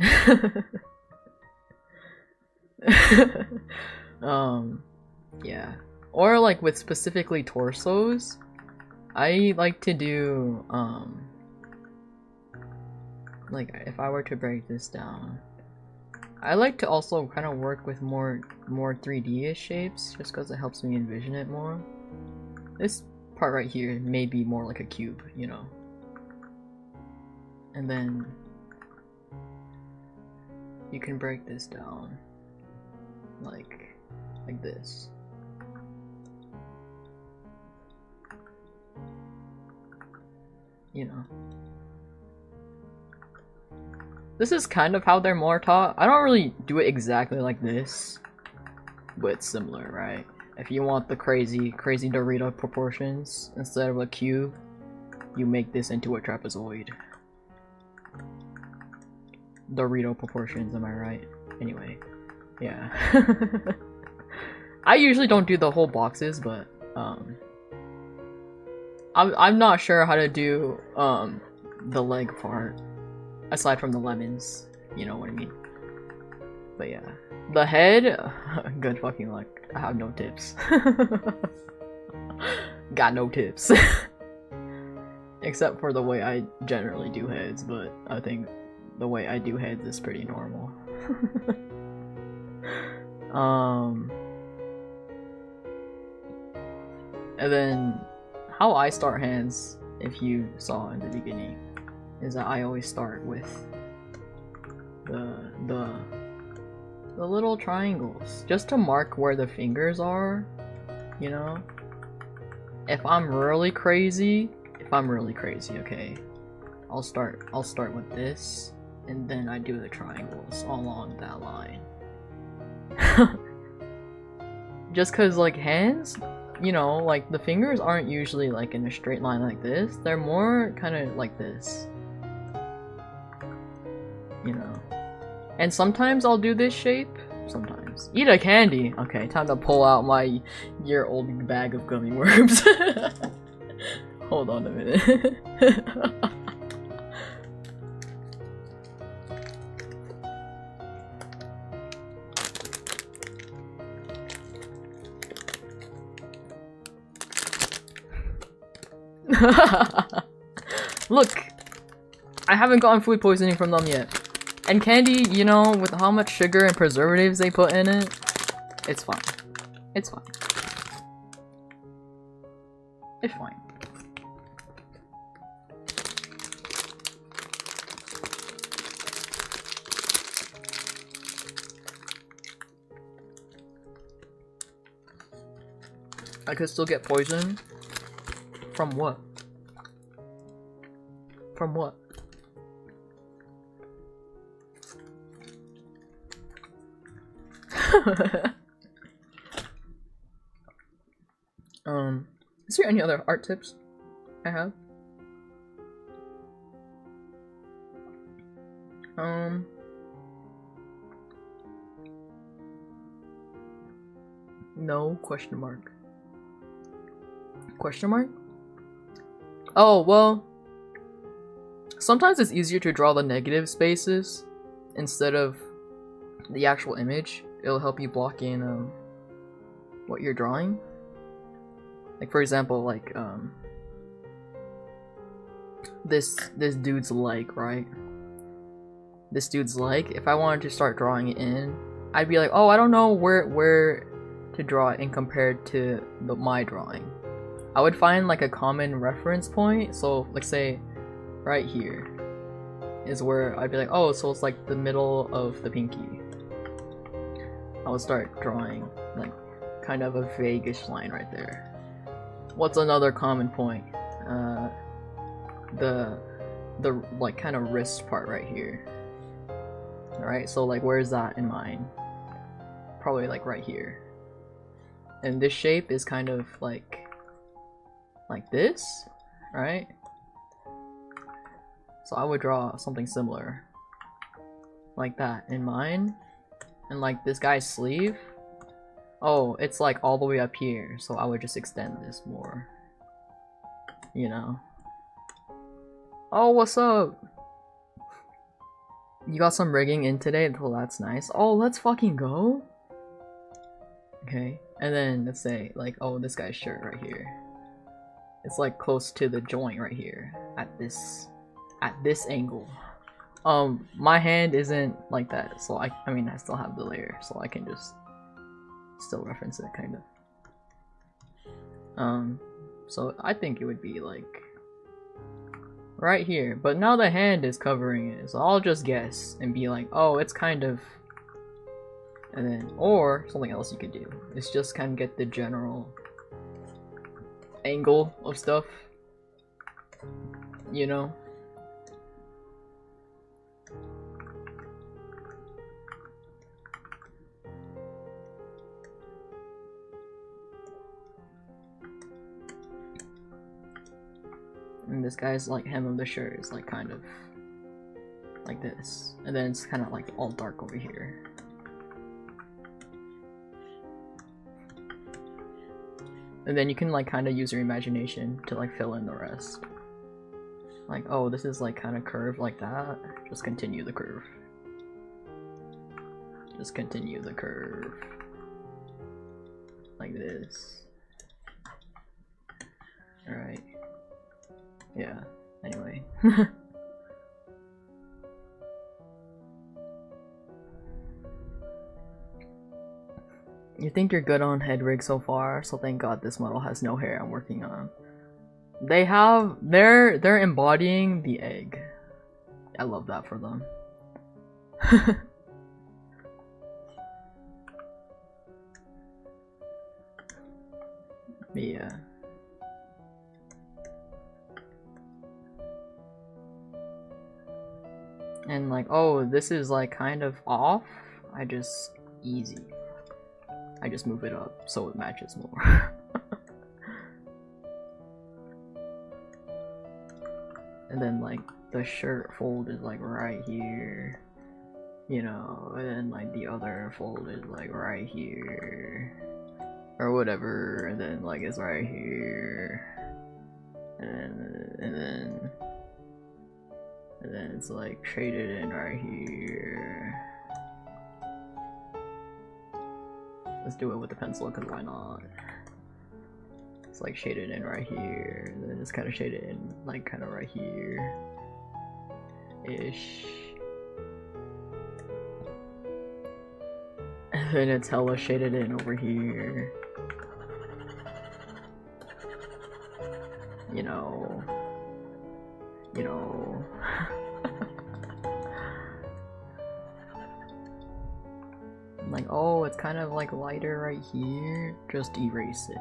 yeah, or like with specifically torsos, I like to do like if I were to break this down, I like to also kind of work with more 3D-ish shapes just because it helps me envision it more. This part right here may be more like a cube, you know. And then you can break this down like this. You know. This is kind of how they're more taught. I don't really do it exactly like this, but it's similar, right? If you want the crazy Dorito proportions, instead of a cube, you make this into a trapezoid. Dorito proportions, am I right? Anyway, yeah. I usually don't do the whole boxes, but I'm not sure how to do the leg part, aside from the lemons. You know what I mean? But yeah, the head, good fucking luck. I have no tips. Got no tips. Except for the way I generally do heads, but I think the way I do heads is pretty normal. And then how I start hands, if you saw in the beginning, is that I always start with the little triangles, just to mark where the fingers are, you know? If I'm really crazy, okay, I'll start with this, and then I do the triangles along that line. Just cause like hands, you know, like the fingers aren't usually like in a straight line like this, they're more kind of like this, you know? And sometimes I'll do this shape, sometimes. Eat a candy! Okay, time to pull out my year-old bag of gummy worms. Hold on a minute. Look! I haven't gotten food poisoning from them yet. And candy, you know, with how much sugar and preservatives they put in it, it's fine. It's fine. It's fine. I could still get poisoned? From what? From what? Is there any other art tips I have? No, question mark. Question mark? Oh, well, sometimes it's easier to draw the negative spaces instead of the actual image. It'll help you block in what you're drawing. Like for example, like this dude's leg, right? This dude's leg, if I wanted to start drawing it in, I'd be like, oh, I don't know where to draw it in compared to my drawing. I would find like a common reference point, so like say right here is where I'd be like, oh, so it's like the middle of the pinky. I would start drawing like kind of a vaguish line right there. What's another common point? The like kind of wrist part right here. Alright, so like where's that in mine? Probably like right here. And this shape is kind of like this, right? So I would draw something similar like that in mine. And like this guy's sleeve, oh, it's like all the way up here, so I would just extend this more, you know? Oh, what's up? You got some rigging in today? Well, that's nice. Oh, let's fucking go. Okay, and then let's say like, oh, this guy's shirt right here, it's like close to the joint right here at this angle. My hand isn't like that, so I mean I still have the layer, so I can just still reference it kind of. So I think it would be like right here, but now the hand is covering it, so I'll just guess and be like, oh, it's kind of, and then, or something else you could do is just kind of get the general angle of stuff, you know? this guy's like hem of the shirt is like kind of like this, and then it's kind of like all dark over here. And then you can like kind of use your imagination to like fill in the rest. Like, oh, this is like kind of curved like that. Just continue the curve. Just continue the curve. Like this. Alright. Yeah, anyway. You think you're good on head rig so far, so thank god this model has no hair I'm working on. They're embodying the egg. I love that for them. Yeah. And like, oh, this is like kind of off. I just move it up so it matches more. And then like the shirt fold is like right here, you know, and then like the other fold is like right here or whatever, and then like it's right here, and then it's like shaded in right here. Let's do it with the pencil, because why not? It's like shaded in right here, and then it's kind of shaded in like kind of right here ish, and then it's hella shaded in over here, you know. I'm like, oh, it's kind of like lighter right here, just erase it.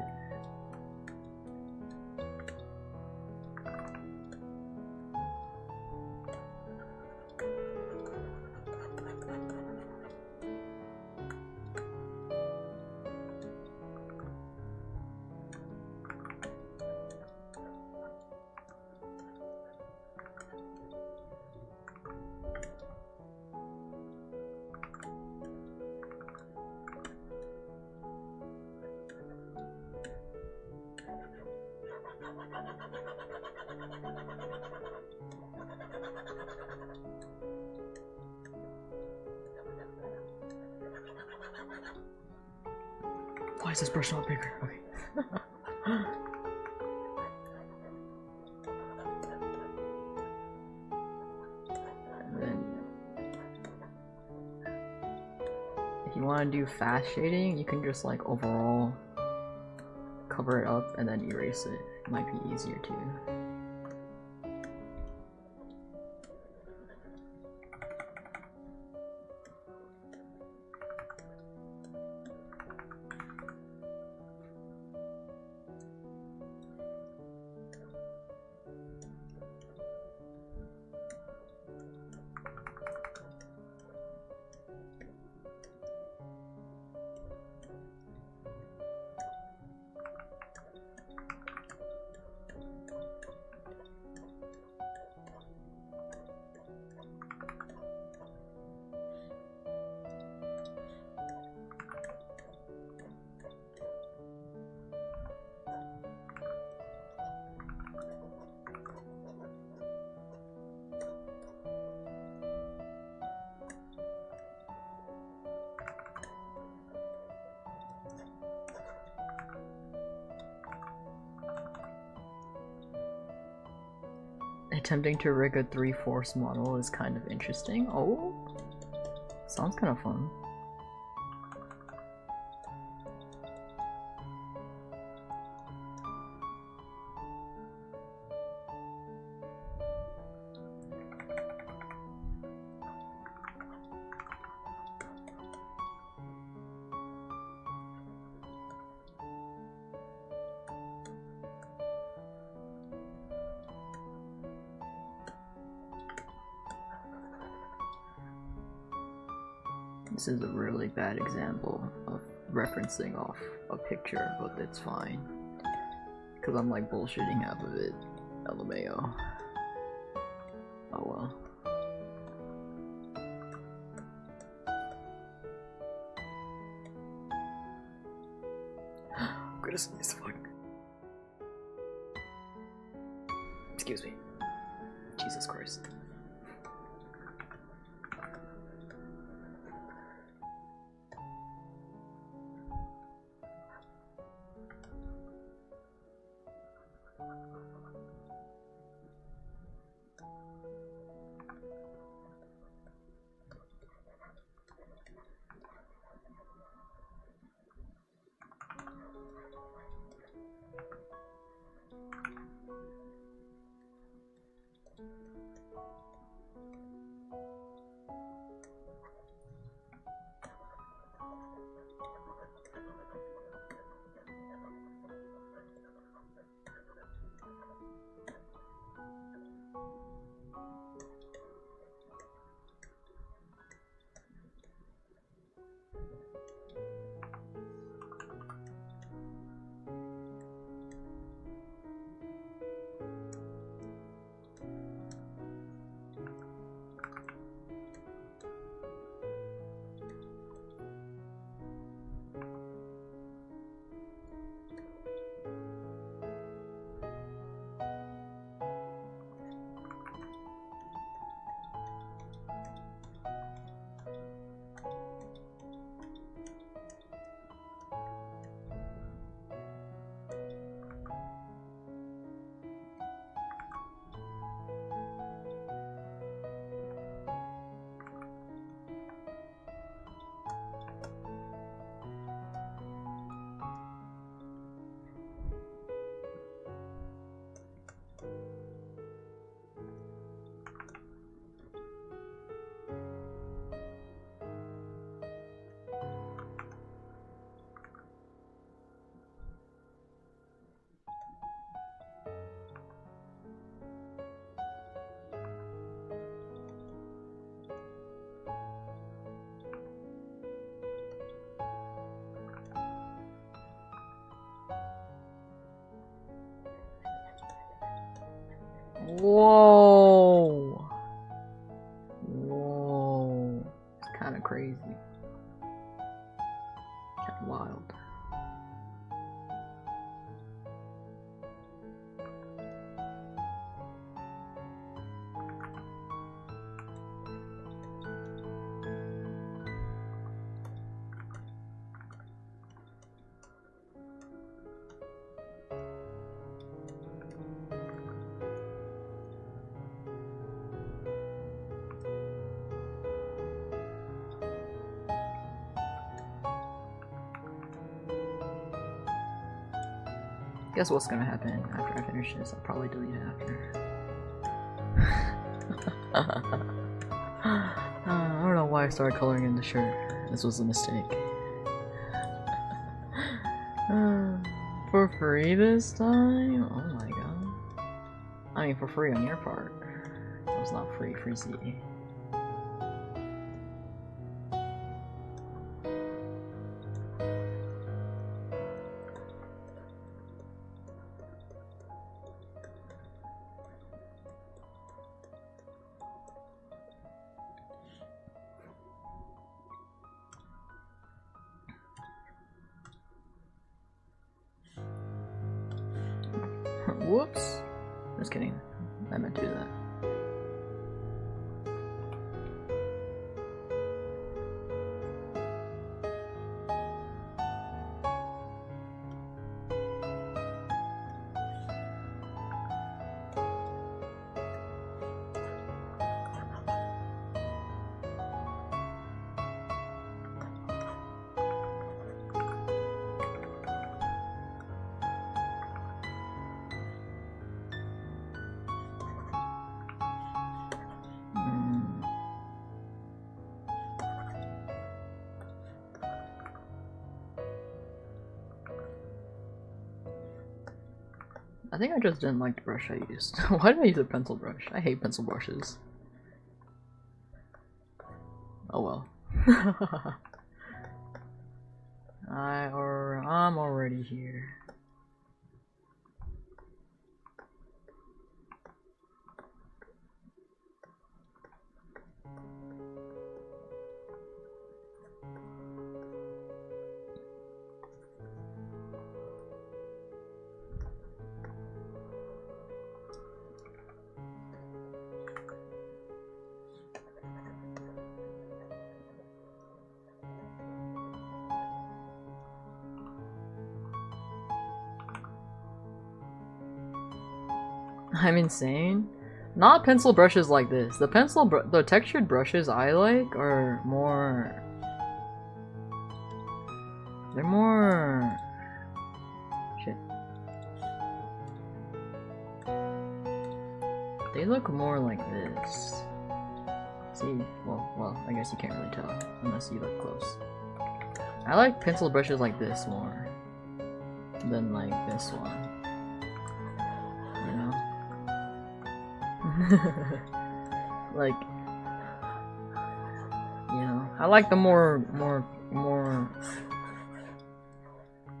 Why is this brush not bigger? Okay. And then, if you want to do fast shading, you can just like overall cover it up and then erase it. It might be easier too. Attempting to rig a 3/4 model is kind of interesting. Oh, sounds kind of fun. This is a really bad example of referencing off a picture, but it's fine. Because I'm like bullshitting half of it. LMAO. Oh well. I'm gonna sneeze. Fuck. Excuse me. Jesus Christ. Whoa! Whoa! It's kind of crazy. Kind of wild. Guess what's gonna happen after I finish this? I'll probably delete it after. I don't know why I started coloring in the shirt. This was a mistake. For free this time? Oh my god. I mean, for free on your part. It was not free, freezy. Whoops. Just kidding. I meant to do that. I think I just didn't like the brush I used. Why did I use a pencil brush? I hate pencil brushes. Oh well. I'm already here. I'm insane? Not pencil brushes like this. The textured brushes I like are more... They're more... Shit. They look more like this. See? Well, I guess you can't really tell unless you look close. I like pencil brushes like this more than like this one. You know? Like, you know, I like the more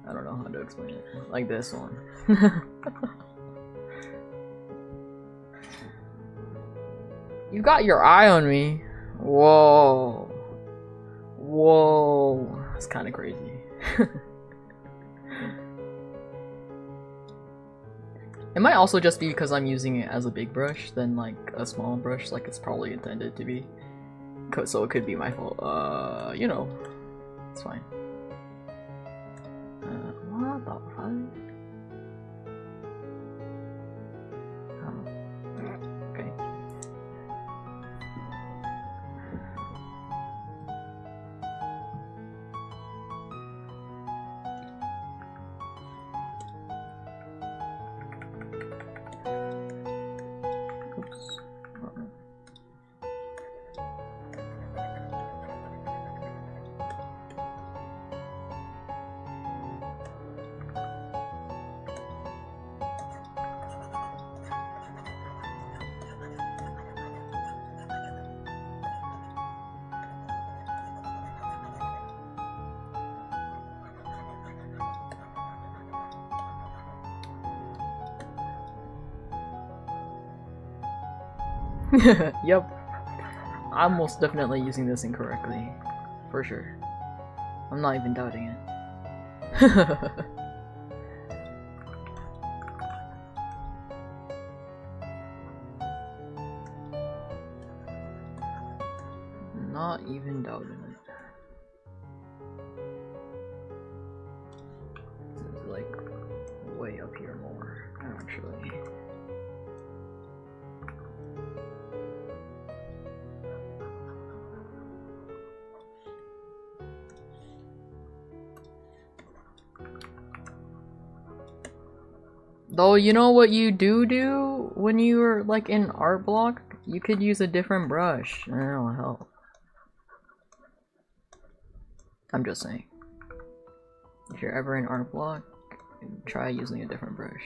I don't know how to explain it. Like this one. You got your eye on me. Whoa. Whoa. That's kind of crazy. It might also just be because I'm using it as a big brush than like a small brush, like it's probably intended to be. So it could be my fault. You know, it's fine. What the fuck? Oh. Okay. Yep. I'm most definitely using this incorrectly. For sure. I'm not even doubting it. Not even doubting it. This is like way up here more, actually. Though, you know what you do when you're like in art block? You could use a different brush and it'll help. I'm just saying. If you're ever in art block, try using a different brush.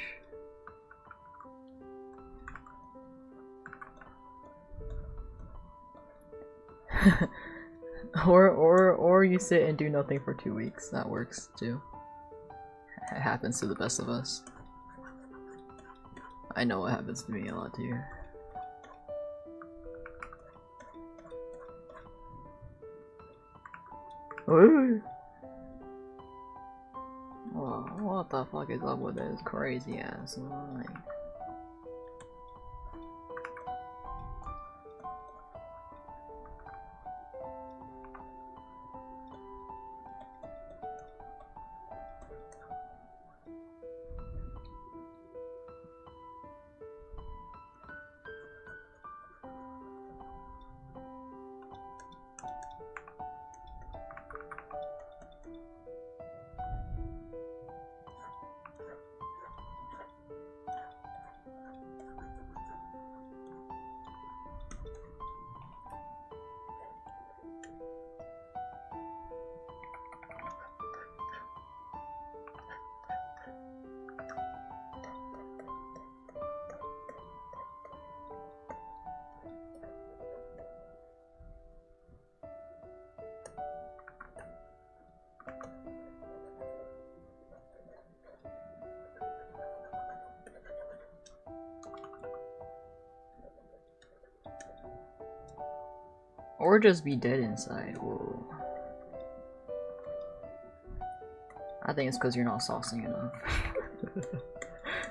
or you sit and do nothing for 2 weeks. That works too. It happens to the best of us. I know it happens to me a lot too. Ooh. Whoa, what the fuck is up with this crazy ass line? Or just be dead inside. Whoa. I think it's because you're not saucing enough.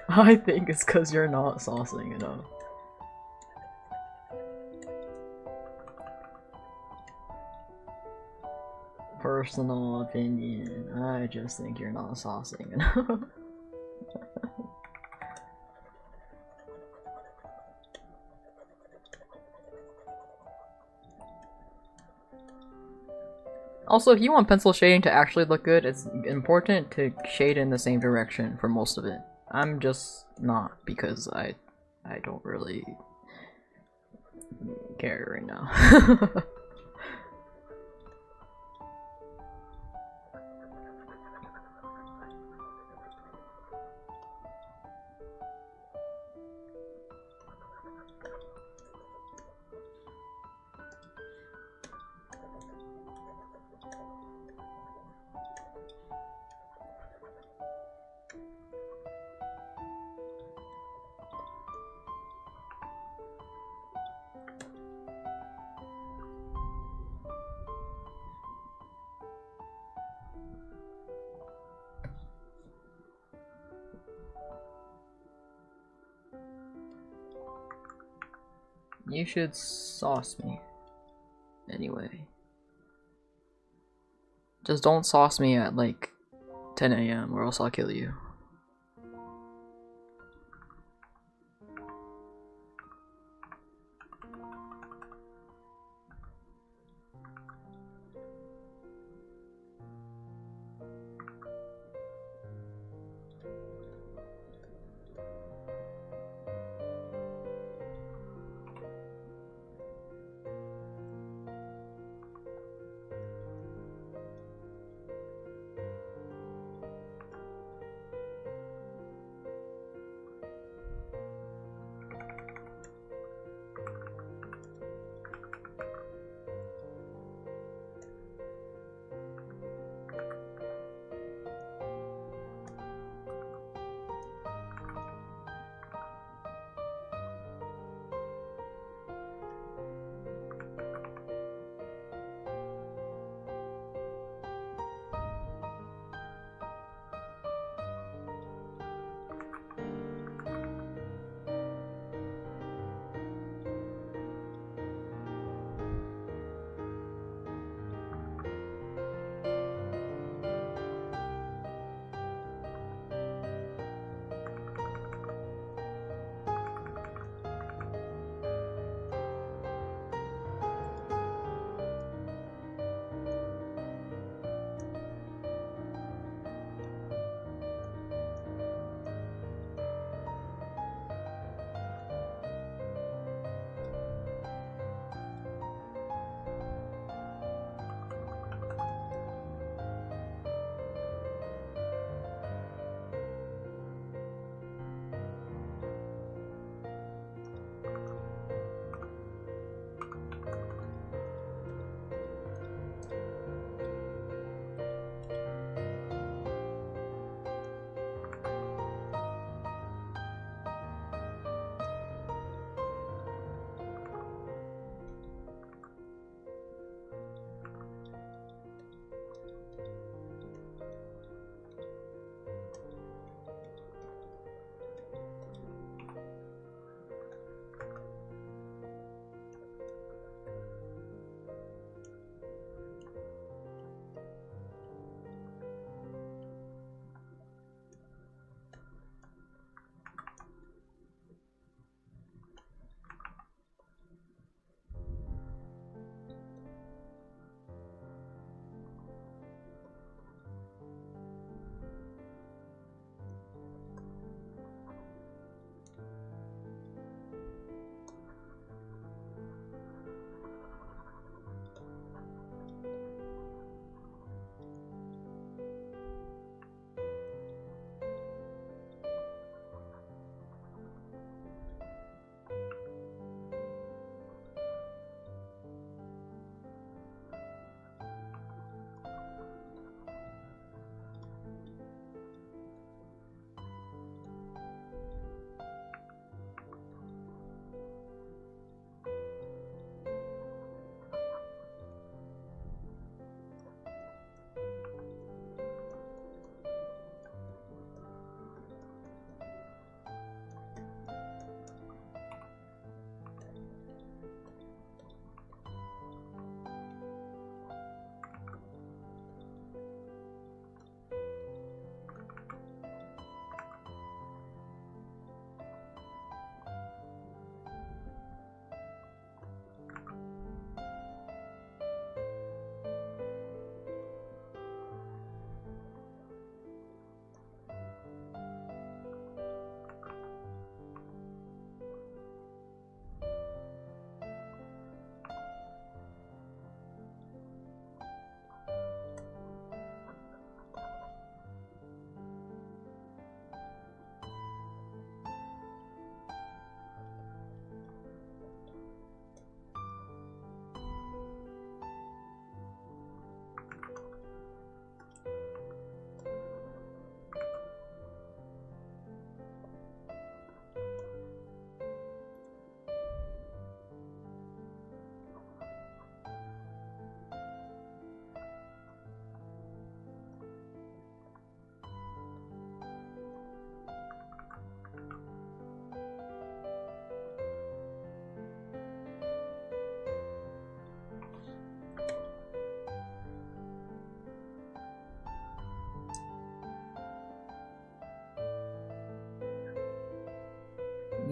I think it's because you're not saucing enough. Personal opinion. I just think you're not saucing enough. Also, if you want pencil shading to actually look good, it's important to shade in the same direction for most of it. I'm just not, because I don't really care right now. You should sauce me. Anyway. Just don't sauce me at like 10 AM or else I'll kill you.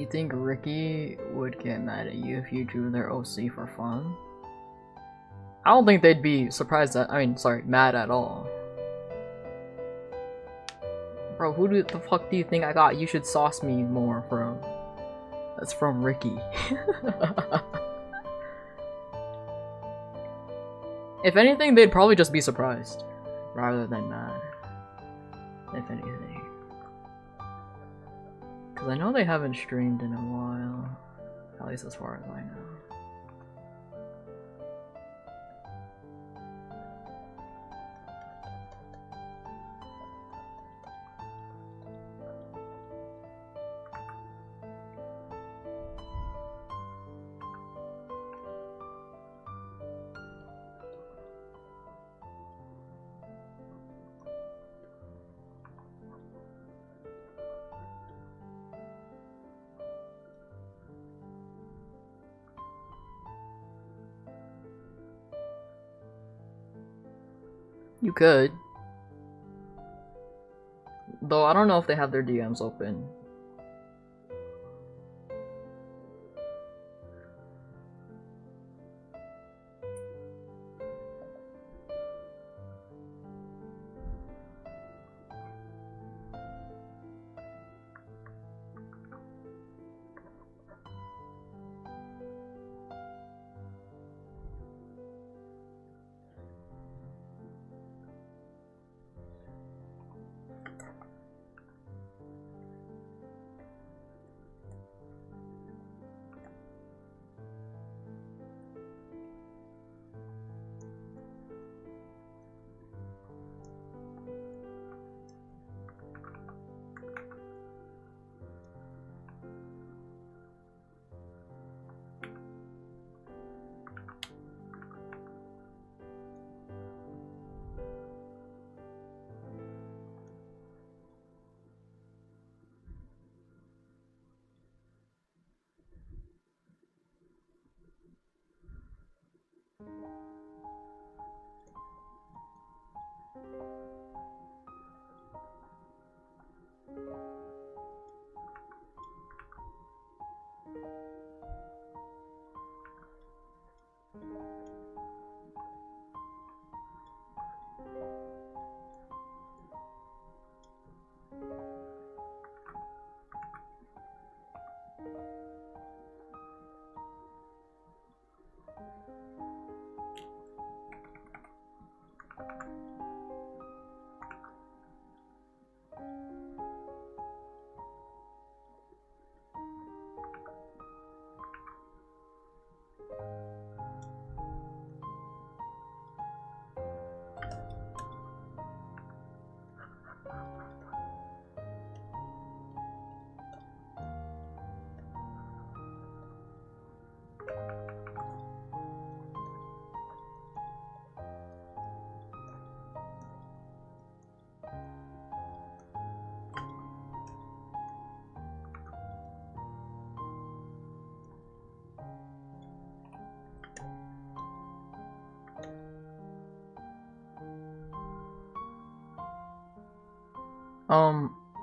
You think Ricky would get mad at you if you drew their OC for fun? I don't think they'd be surprised at- I mean, sorry, mad at all. Bro, who the fuck do you think I got? You should sauce me more from. That's from Ricky. If anything, they'd probably just be surprised rather than mad. If anything. Because I know they haven't streamed in a while. At least as far as I know. You could. Though I don't know if they have their DMs open.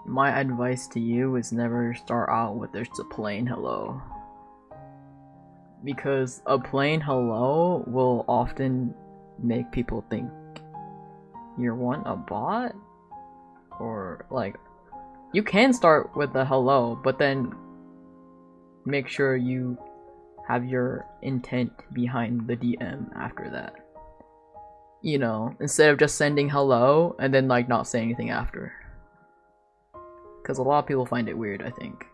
My advice to you is never start out with just a plain hello. Because a plain hello will often make people think you're a bot? Or like, you can start with a hello, but then make sure you have your intent behind the DM after that. You know, instead of just sending hello and then like not saying anything after. Because a lot of people find it weird, I think.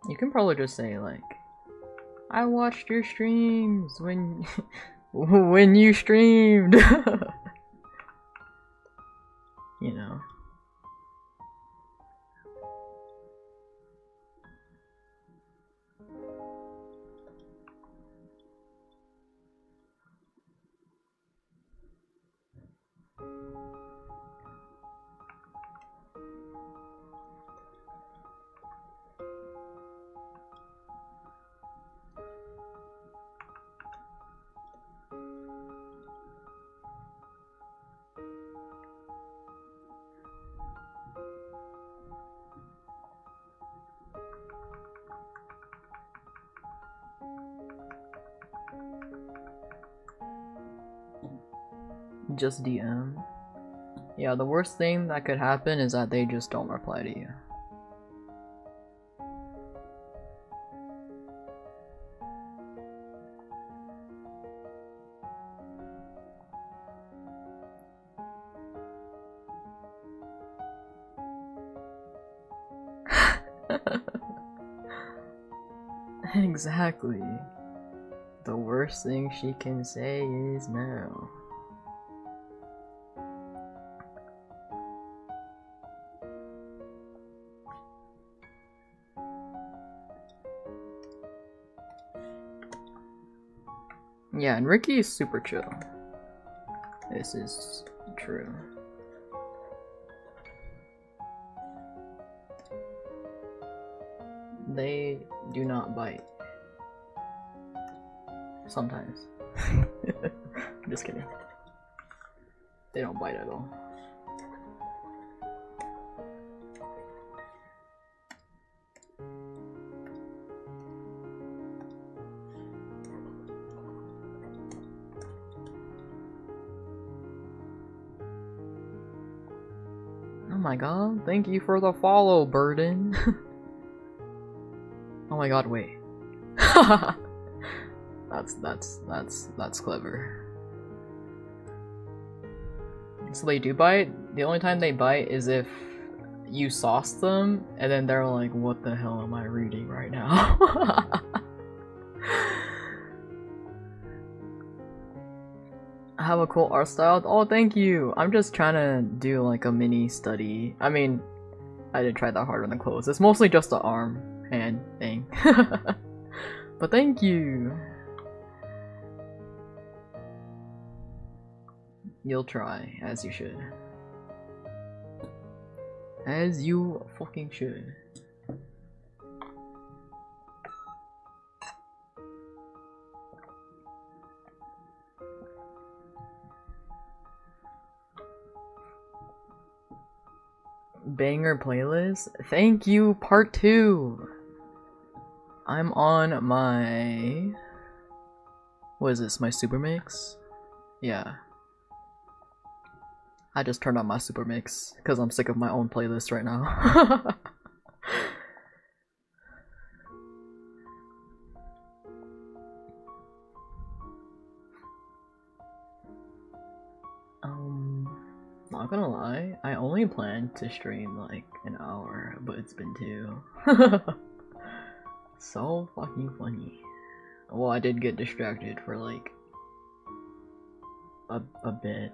You can probably just say like, I watched your streams when when you streamed. You know. Just DM. Yeah, the worst thing that could happen is that they just don't reply to you. Exactly. The worst thing she can say is no. Yeah, and Ricky is super chill. This is true. They do not bite. Sometimes. Just kidding. They don't bite at all. Oh my god, thank you for the follow, Burden. Oh my god, wait. That's clever. So they do bite? The only time they bite is if you sauce them, and then they're like, what the hell am I reading right now? I have a cool art style. Oh, thank you. I'm just trying to do like a mini study. I mean, I didn't try that hard on the clothes. It's mostly just the arm hand thing. But thank you. You'll try, as you should. As you fucking should. Banger playlist? Thank you, part 2! I'm on my... What is this, my super mix? Yeah. I just turned on my super mix, because I'm sick of my own playlist right now. Not gonna lie, I only planned to stream like an hour, but it's been 2. So fucking funny. Well, I did get distracted for like a bit.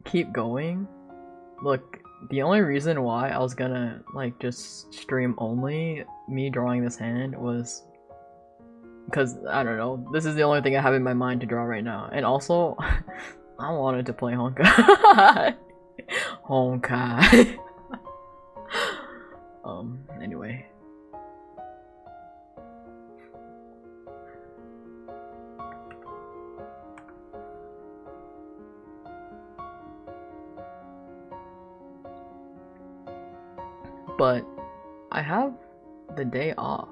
Keep going. Look, the only reason why I was gonna like just stream only me drawing this hand was because, I don't know, this is the only thing I have in my mind to draw right now. And also, I wanted to play Honkai. Honkai. Anyway. But I have the day off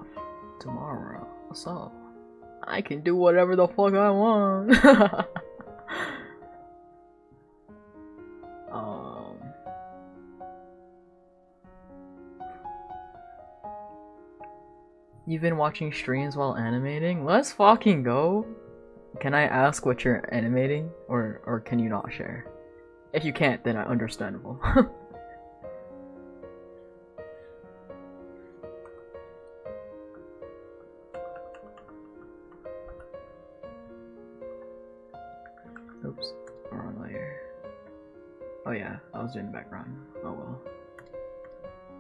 tomorrow, so I can do whatever the fuck I want. You've been watching streams while animating? Let's fucking go! Can I ask what you're animating? Or can you not share? If you can't, then understandable. Oops, wrong layer. Oh yeah, I was doing the background. Oh well.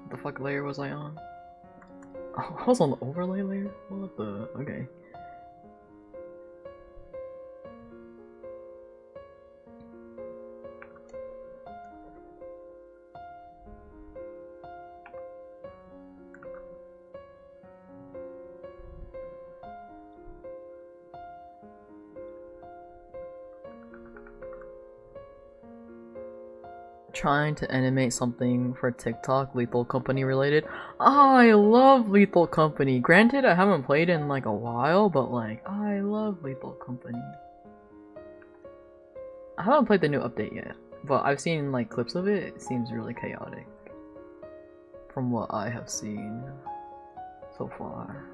What the fuck layer was I on? Oh, I was on the overlay layer? What the? Okay. Trying to animate something for TikTok, Lethal Company related. Oh, I love Lethal Company. Granted, I haven't played in like a while, but like, I love Lethal Company. I haven't played the new update yet, but I've seen like clips of it. It seems really chaotic from what I have seen so far.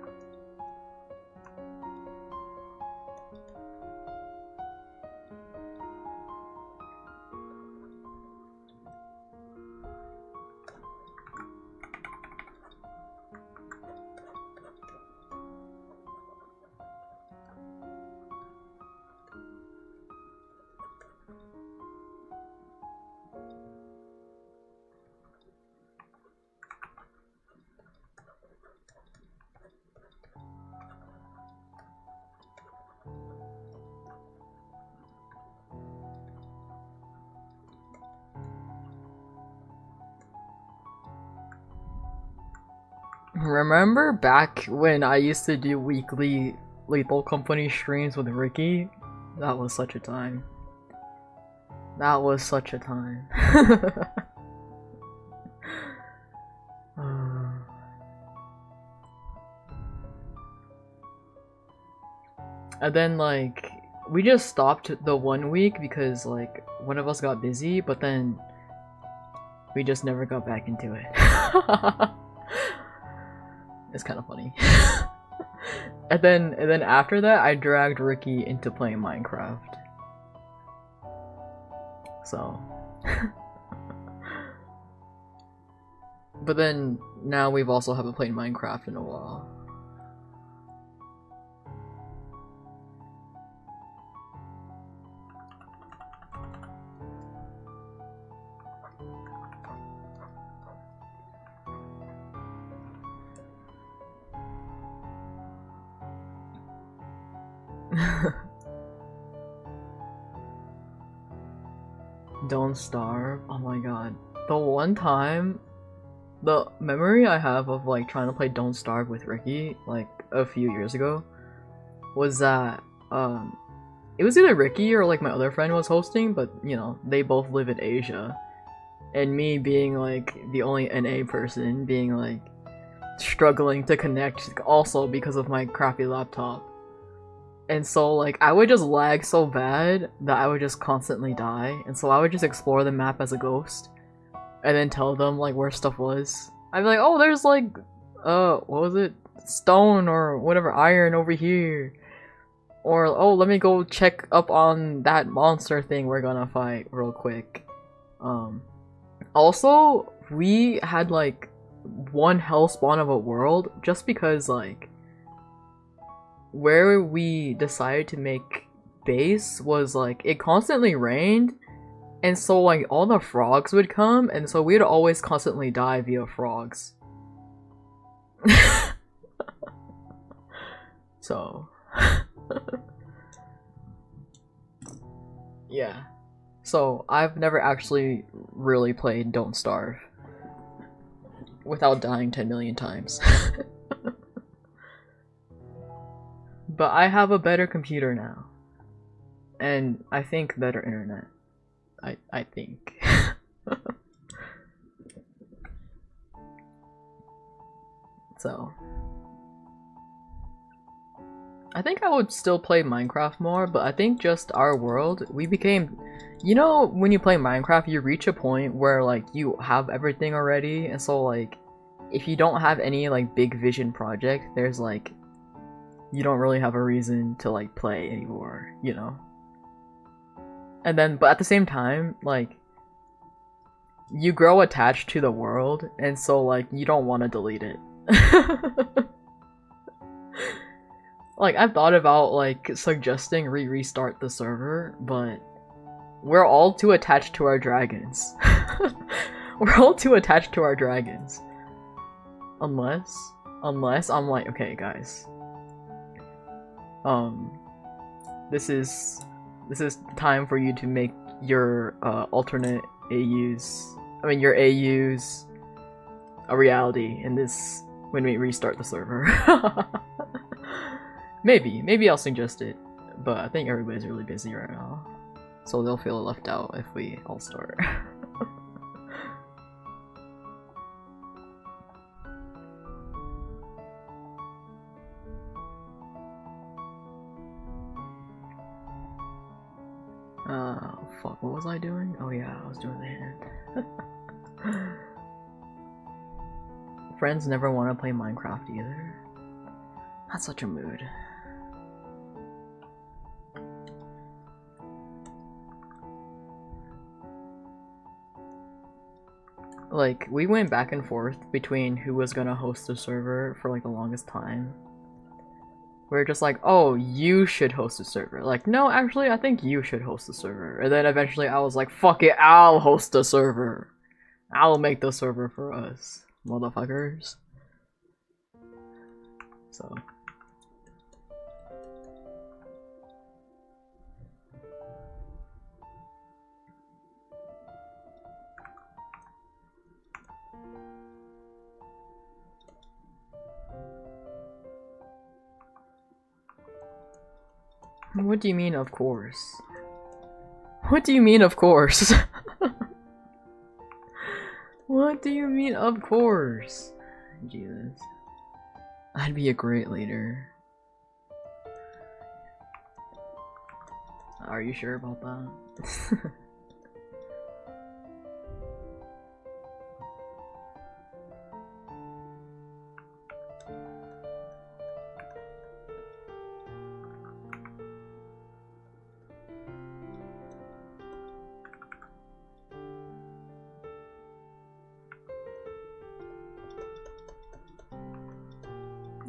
Remember back when I used to do weekly Lethal Company streams with Ricky? That was such a time. That was such a time. And then like, we just stopped the 1 week because like, one of us got busy, but then we just never got back into it. It's kind of funny. and then after that, I dragged Ricky into playing Minecraft. So. But then now we've also haven't played Minecraft in a while. Don't starve. Oh my god. The one time, the memory I have of like trying to play Don't Starve with Ricky like a few years ago was that it was either Ricky or like my other friend was hosting, but you know, they both live in Asia. And me being like the only NA person being like struggling to connect also because of my crappy laptop. And so like I would just lag so bad that I would just constantly die, and so I would just explore the map as a ghost and then tell them like where stuff was. I'd be like, oh, there's like what was it, stone or whatever, iron over here, or oh, let me go check up on that monster thing we're gonna fight real quick. Also, we had like one hell spawn of a world just because like where we decided to make base was like it constantly rained, and so like all the frogs would come, and so we'd always constantly die via frogs. So yeah, so I've never actually really played Don't Starve without dying 10 million times. But I have a better computer now. And I think better internet. I think. So. I think I would still play Minecraft more, but I think just our world, we became... You know, when you play Minecraft, you reach a point where, like, you have everything already, and so, like, if you don't have any, like, big vision project, there's, like, you don't really have a reason to like play anymore, you know? And then, but at the same time, like, you grow attached to the world, and so like, you don't want to delete it. Like, I've thought about like suggesting restart the server, but We're all too attached to our dragons. We're all too attached to our dragons. Unless I'm like, okay guys. This is time for you to make your alternate AUs. I mean your AUs a reality in this when we restart the server. Maybe I'll suggest it, but I think everybody's really busy right now, so they'll feel left out if we all start. Fuck, what was I doing? Oh yeah, I was doing the hand. Friends never want to play Minecraft either. That's such a mood. Like, we went back and forth between who was gonna host the server for like the longest time. We were just like, oh, you should host the server. Like, no, actually, I think you should host the server. And then eventually I was like, fuck it, I'll host the server. I'll make the server for us, motherfuckers. So. What do you mean, of course? What do you mean, of course? What do you mean, of course? Jesus. I'd be a great leader. Are you sure about that?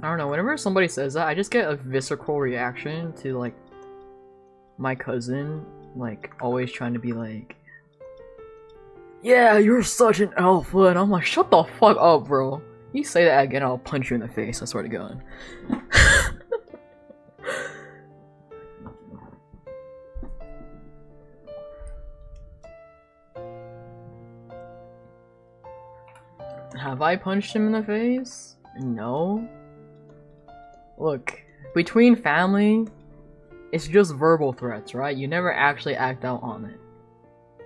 I don't know, whenever somebody says that, I just get a visceral reaction to, like, my cousin, like, always trying to be like, yeah, you're such an alpha, and I'm like, shut the fuck up, bro. You say that again, I'll punch you in the face, I swear to God. Have I punched him in the face? No. Look, between family, it's just verbal threats, right? You never actually act out on it.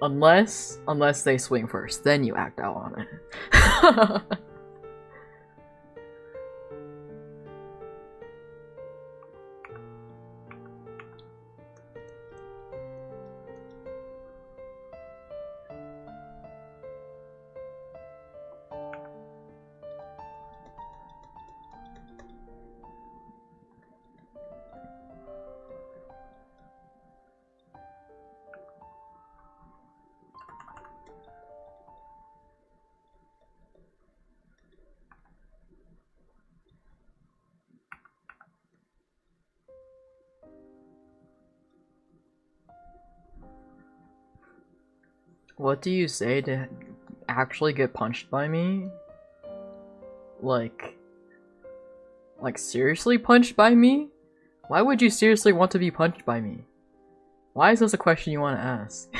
Unless they swing first, then you act out on it. What do you say to actually get punched by me? Like seriously punched by me? Why would you seriously want to be punched by me? Why is this a question you want to ask?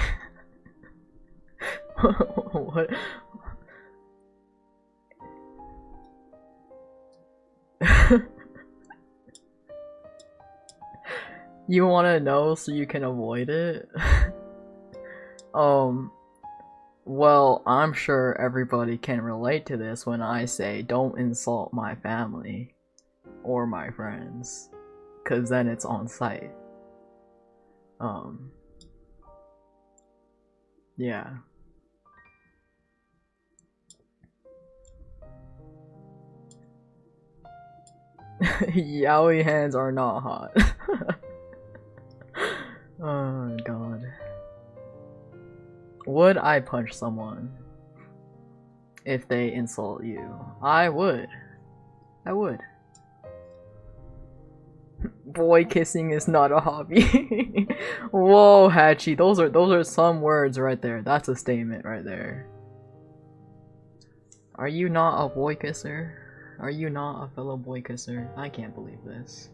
What? You want to know so you can avoid it? Well, I'm sure everybody can relate to this when I say don't insult my family or my friends, cause then it's on site. Yeah. Yaoi hands are not hot. Oh god. Would I punch someone if they insult you? I would. I would. Boy kissing is not a hobby. Whoa, Hachi, those are some words right there. That's a statement right there. Are you not a boy kisser? Are you not a fellow boy kisser? I can't believe this.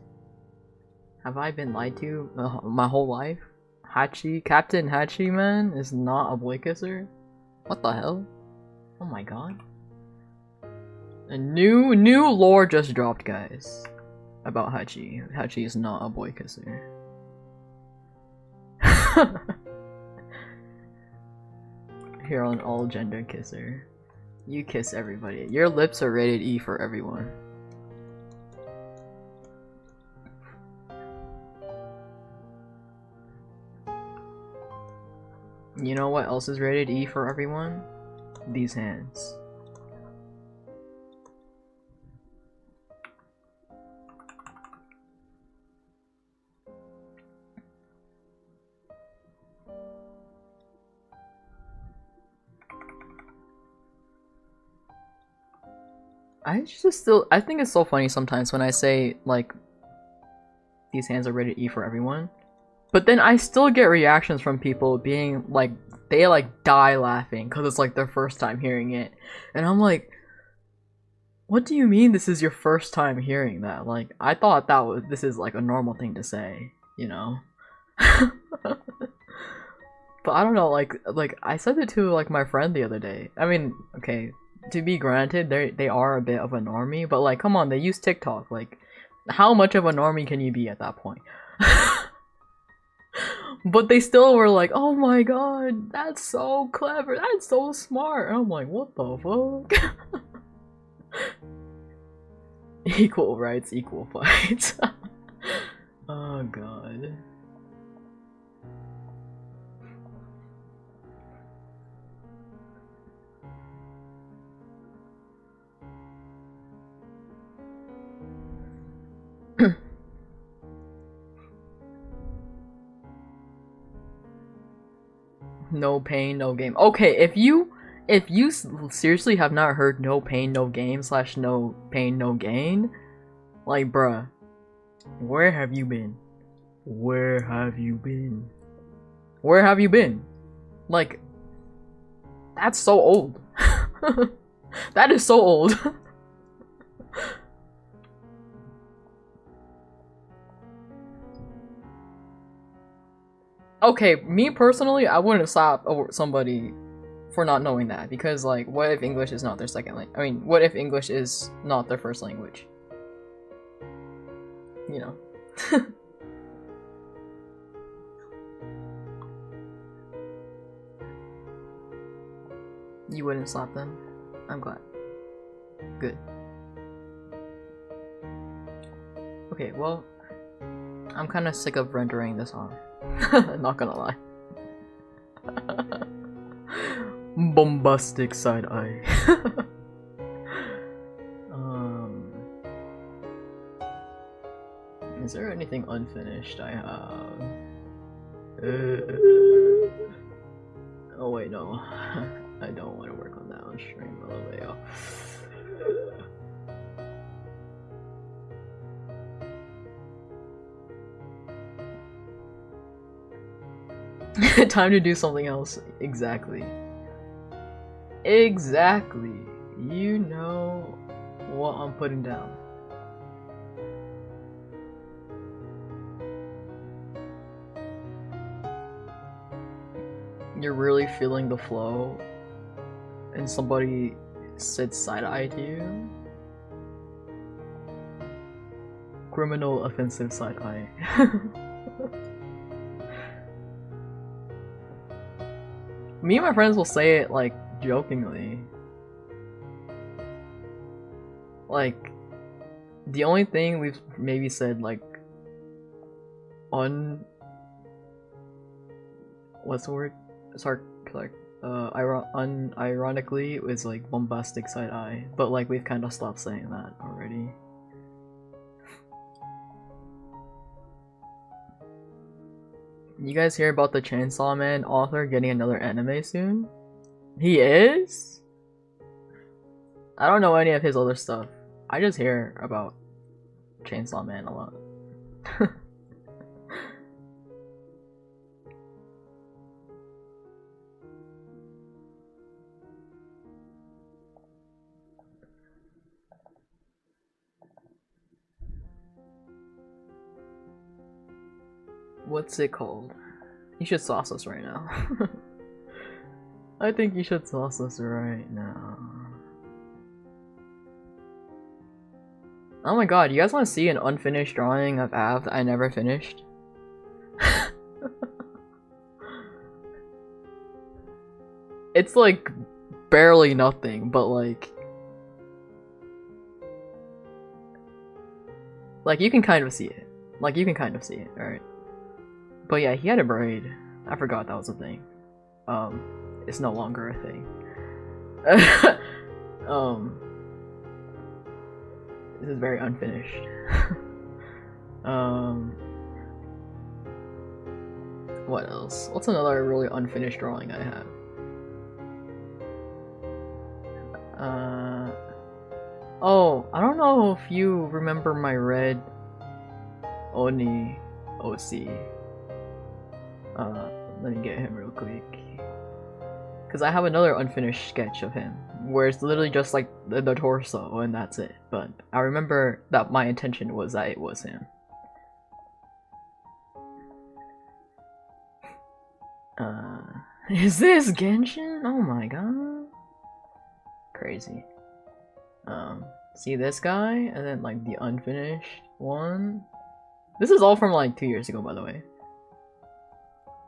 Have I been lied to my whole life? Hachi, Captain Hachi man is not a boy kisser? What the hell? Oh my god. A new lore just dropped, guys. About Hachi. Hachi is not a boy kisser. You're an all gender kisser. You kiss everybody. Your lips are rated E for everyone. You know what else is rated E for everyone? These hands. I think it's so funny sometimes when I say, like, these hands are rated E for everyone. But then I still get reactions from people being, like, they, like, die laughing because it's, like, their first time hearing it. And I'm like, what do you mean this is your first time hearing that? Like, I thought this is, like, a normal thing to say, you know? But I don't know, like, I said it to, like, my friend the other day. I mean, okay, to be granted, they are a bit of a normie, but like, come on, they use TikTok. Like, how much of a normie can you be at that point? But they still were like, oh my god, that's so clever, that's so smart. And I'm like, what the fuck? Equal rights, equal fights. Oh god. No pain, no game. Okay, if you seriously have not heard no pain, no game / no pain, no gain, like, bruh, where have you been? Where have you been? Where have you been? Like, that's so old. That is so old. Okay, me personally, I wouldn't slap somebody for not knowing that, because, like, what if English is not their second language? I mean, what if English is not their first language? You know. You wouldn't slap them? I'm glad. Good. Okay, well, I'm kind of sick of rendering this on. Not gonna lie. Bombastic side eye. Is there anything unfinished I have? Oh wait, no. I don't want to work on that on stream. Time to do something else. Exactly. Exactly. You know what I'm putting down. You're really feeling the flow and somebody sits side-eye to you? Criminal offensive side-eye. Me and my friends will say it, like, jokingly. Like, the only thing we've maybe said, like, what's the word? Unironically is like bombastic side eye, but like we've kind of stopped saying that already. You guys hear about the Chainsaw Man author getting another anime soon? He is? I don't know any of his other stuff. I just hear about Chainsaw Man a lot. What's it called? You should sauce us right now. I think you should sauce us right now. Oh my god, you guys want to see an unfinished drawing of Av that I never finished? It's like barely nothing, but like you can kind of see it. Like you can kind of see it, alright. But yeah, he had a braid. I forgot that was a thing. It's no longer a thing. This is very unfinished. What else? What's another really unfinished drawing I have? Oh, I don't know if you remember my red Oni OC. Let me get him real quick. Because I have another unfinished sketch of him, where it's literally just like the torso and that's it. But I remember that my intention was that it was him. Is this Genshin? Oh my god. Crazy. See this guy, and then like the unfinished one. This is all from like 2 years ago, by the way.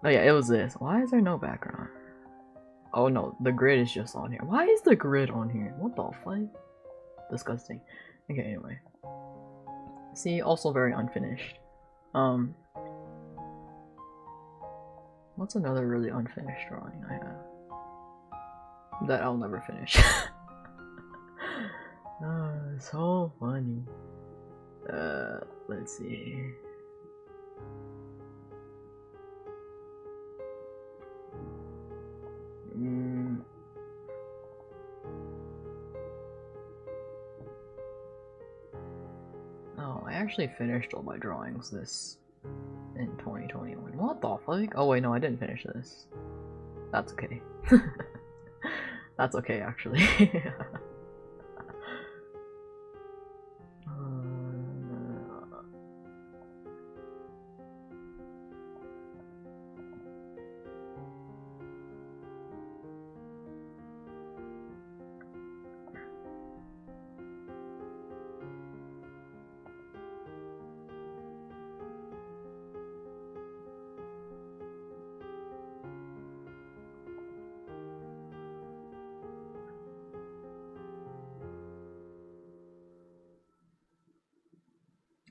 Oh yeah, it was this. Why is there no background? Oh no, the grid is just on here. Why is the grid on here? What the fuck? Disgusting. Okay, anyway. See, also very unfinished. What's another really unfinished drawing I have? That I'll never finish. Oh, so funny. Let's see. Oh, I actually finished all my drawings this in 2021. What the fuck? Oh wait, no, I didn't finish this. That's okay. That's okay, actually.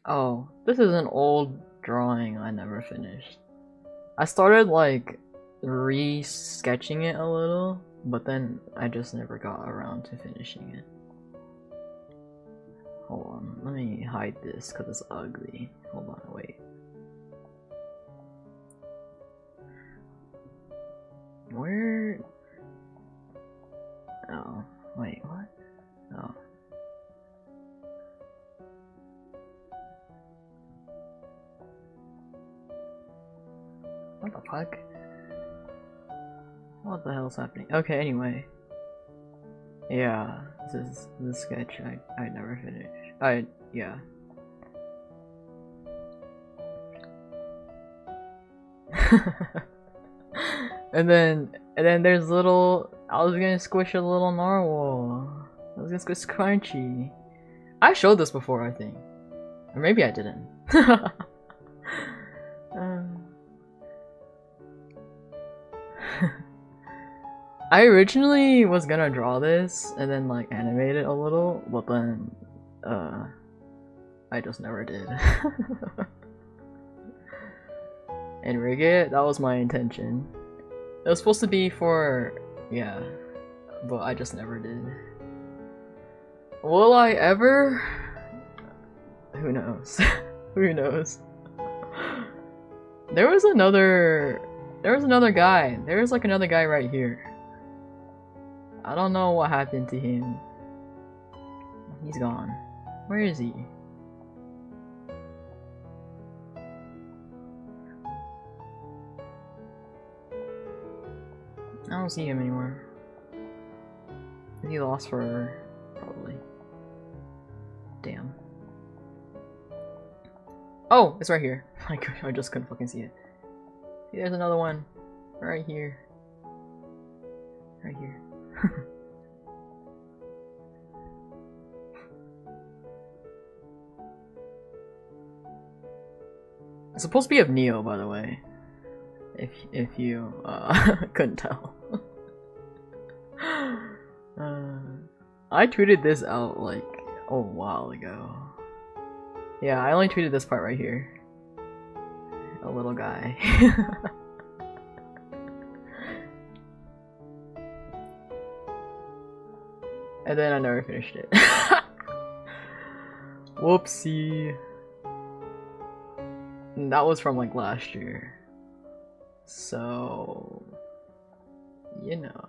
Oh, this is an old drawing I never finished. I started like re-sketching it a little, but then I just never got around to finishing it. Hold on, let me hide this because it's ugly. Hold on, wait. Where? Oh, wait, what? Oh. What the fuck? What the hell's happening? Okay, anyway. Yeah, this is the sketch I never finished. Yeah. and then there's little, I was gonna squish a little narwhal. I was gonna squish Crunchy. I showed this before, I think. Or maybe I didn't. I originally was gonna draw this and then like animate it a little, but then I just never did. And rig it, that was my intention. It was supposed to be for, yeah, but I just never did. Will I ever? Who knows? Who knows? There was another guy. There was like another guy right here. I don't know what happened to him. He's gone. Where is he? I don't see him anymore. Is he lost forever? Probably. Damn. Oh, it's right here. I just couldn't fucking see it. See, there's another one. Right here. Right here. It's supposed to be of Neo, by the way. If you couldn't tell. I tweeted this out like a while ago. Yeah, I only tweeted this part right here. A little guy. And then I never finished it. Whoopsie. And that was from like last year. So, you know.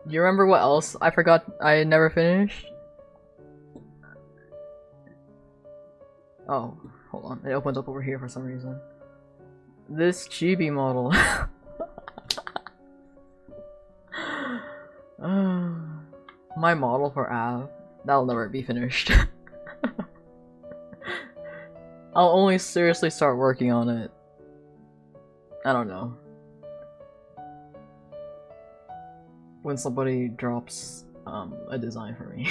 Do you remember what else I forgot I never finished? Oh, hold on. It opens up over here for some reason. This chibi model. My model for Av. That'll never be finished. I'll only seriously start working on it. I don't know. When somebody drops a design for me.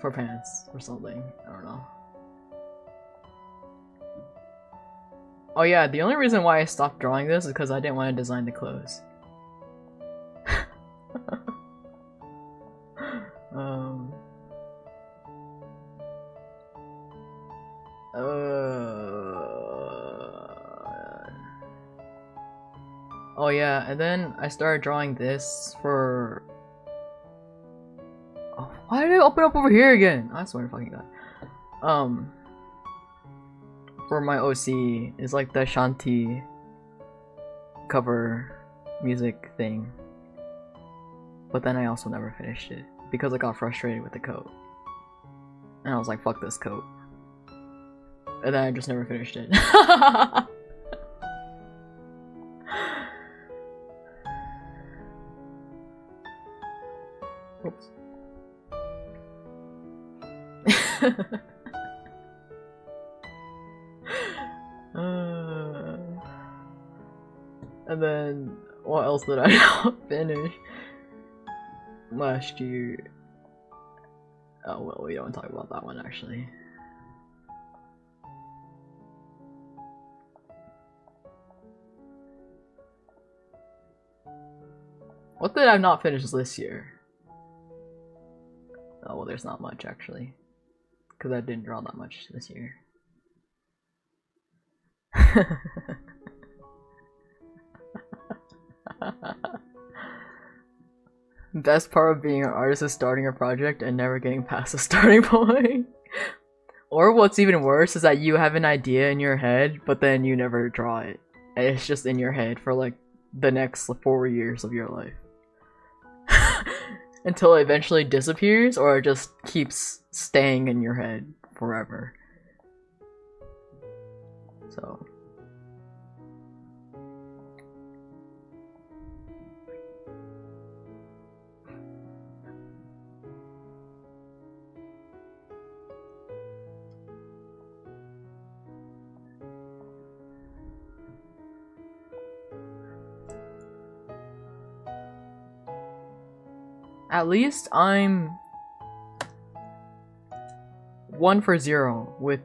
For pants or something. I don't know. Oh yeah, the only reason why I stopped drawing this is because I didn't want to design the clothes. Oh yeah, and then I started drawing this for... Oh, why did it open up over here again? I swear to fucking god. For my OC is like the Shanti cover music thing. But then I also never finished it because I got frustrated with the coat. And I was like, fuck this coat. And then I just never finished it. Oops. And then what else did I not finish last year? Oh well, we don't talk about that one actually. What did I not finish this year? Oh well, there's not much actually, because I didn't draw that much this year. Best part of being an artist is starting a project and never getting past the starting point. Or what's even worse is that you have an idea in your head, but then you never draw it. And it's just in your head for like the next 4 years of your life. Until it eventually disappears, or it just keeps staying in your head forever. So... At least I'm 1 for 0 with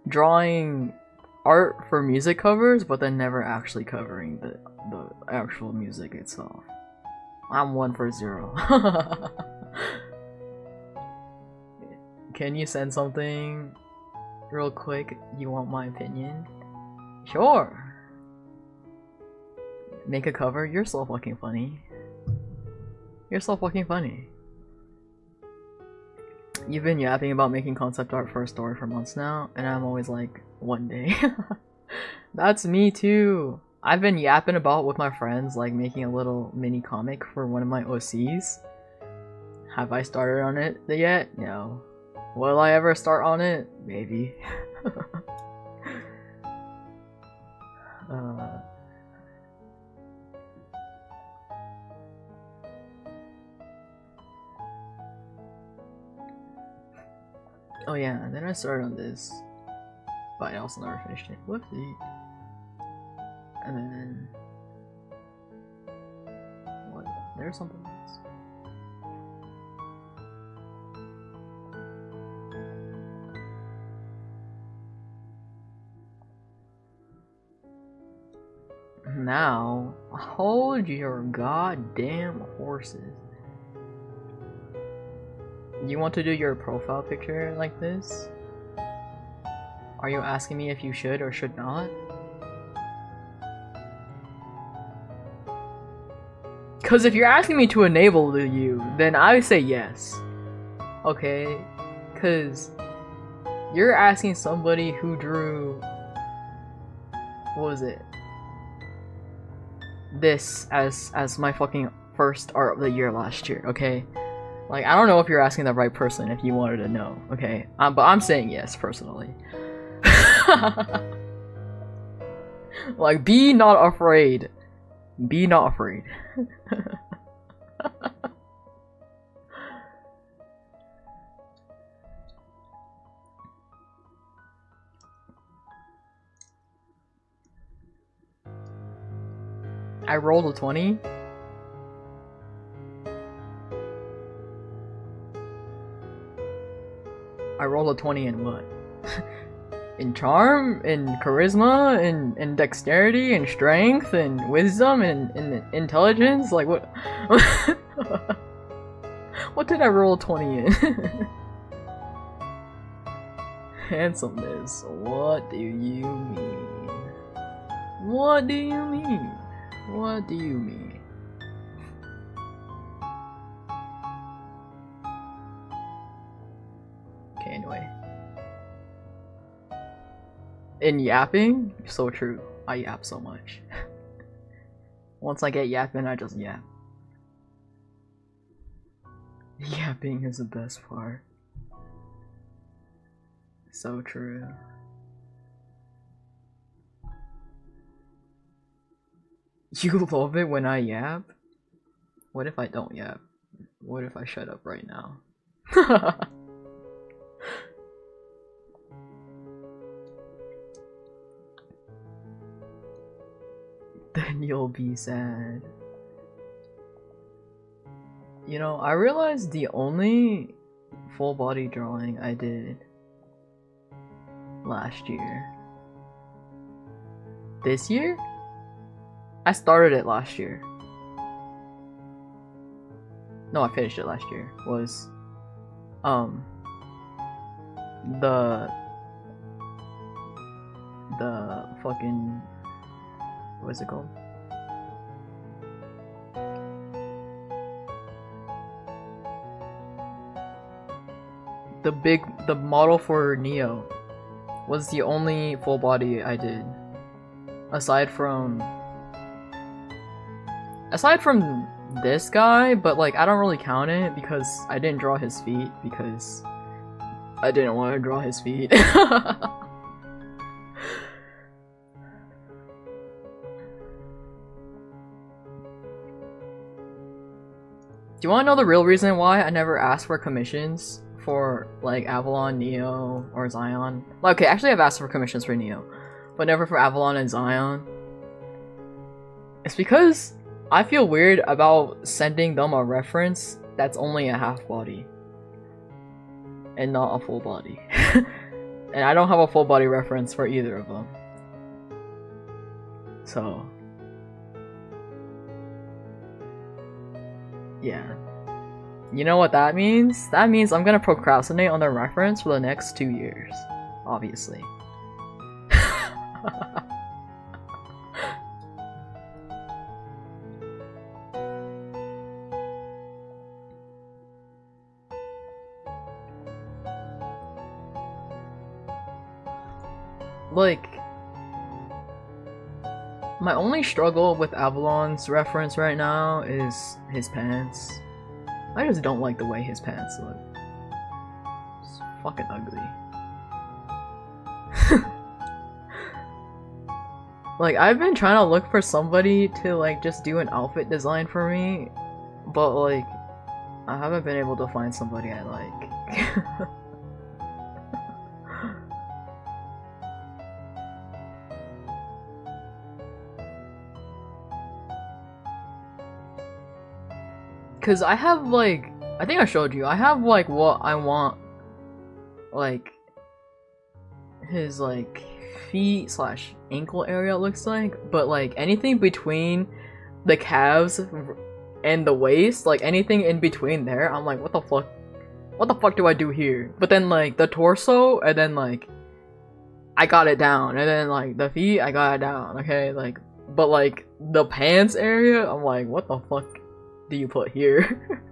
drawing art for music covers, but then never actually covering the actual music itself. I'm 1 for 0. Can you send something real quick? You want my opinion? Sure. Make a cover? You're so fucking funny. You're so fucking funny. You've been yapping about making concept art for a story for months now, and I'm always like, one day. That's me too. I've been yapping about with my friends, like making a little mini comic for one of my OCs. Have I started on it yet? No. Will I ever start on it? Maybe. Oh yeah, then I started on this, but I also never finished it. Whoopsie. And then what? There's something else. Now, hold your goddamn horses. You want to do your profile picture like this? Are you asking me if you should or should not? Because if you're asking me to enable you, then I would say yes. Okay? Because you're asking somebody who drew... what was it? This as my fucking first art of the year last year, okay? Like, I don't know if you're asking the right person if you wanted to know, okay? But I'm saying yes, personally. Like, be not afraid. Be not afraid. I rolled a 20. I rolled a 20 in what? In charm, in charisma, in dexterity, in strength, in wisdom, in intelligence? Like what? What did I roll a 20 in? Handsomeness. What do you mean? What do you mean? What do you mean? Okay, anyway. In yapping? So true. I yap so much. Once I get yapping, I just yap. Yapping is the best part. So true. You love it when I yap? What if I don't yap? What if I shut up right now? Then you'll be sad. You know, I realized the only full body drawing I did last year. This year? I started it last year. No, I finished it last year. Was the fucking, what is it called? The model for Neo was the only full body I did. Aside from this guy, but like I don't really count it because I didn't draw his feet because I didn't want to draw his feet. Do you want to know the real reason why I never asked for commissions for like Avalon, Neo, or Zion? Okay, actually I've asked for commissions for Neo, but never for Avalon and Zion. It's because I feel weird about sending them a reference that's only a half body and not a full body. And I don't have a full body reference for either of them. So yeah. You know what that means? That means I'm gonna procrastinate on the reference for the next 2 years. Obviously. Like, my only struggle with Avalon's reference right now is his pants. I just don't like the way his pants look. It's fucking ugly. Like, I've been trying to look for somebody to like just do an outfit design for me, but like, I haven't been able to find somebody I like. Cause I have like, I think I showed you, I have like what I want, like, his like feet slash ankle area looks like, but like anything between the calves and the waist, like anything in between there, I'm like, what the fuck do I do here? But then like the torso, and then like I got it down, and then like the feet, I got it down, okay, like, but like the pants area, I'm like, what the fuck do you put here?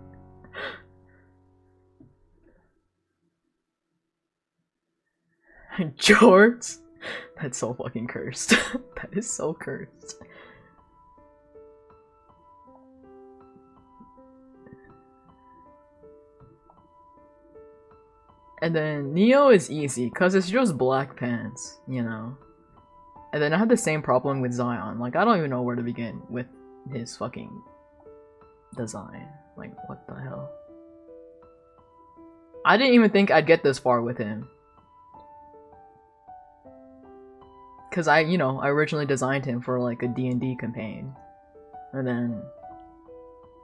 Jorts? That's so fucking cursed. That is so cursed. And then Neo is easy, cause it's just black pants, you know. And then I have the same problem with Zion. Like, I don't even know where to begin with his fucking design. Like, what the hell? I didn't even think I'd get this far with him. Cause I originally designed him for like a D&D campaign. And then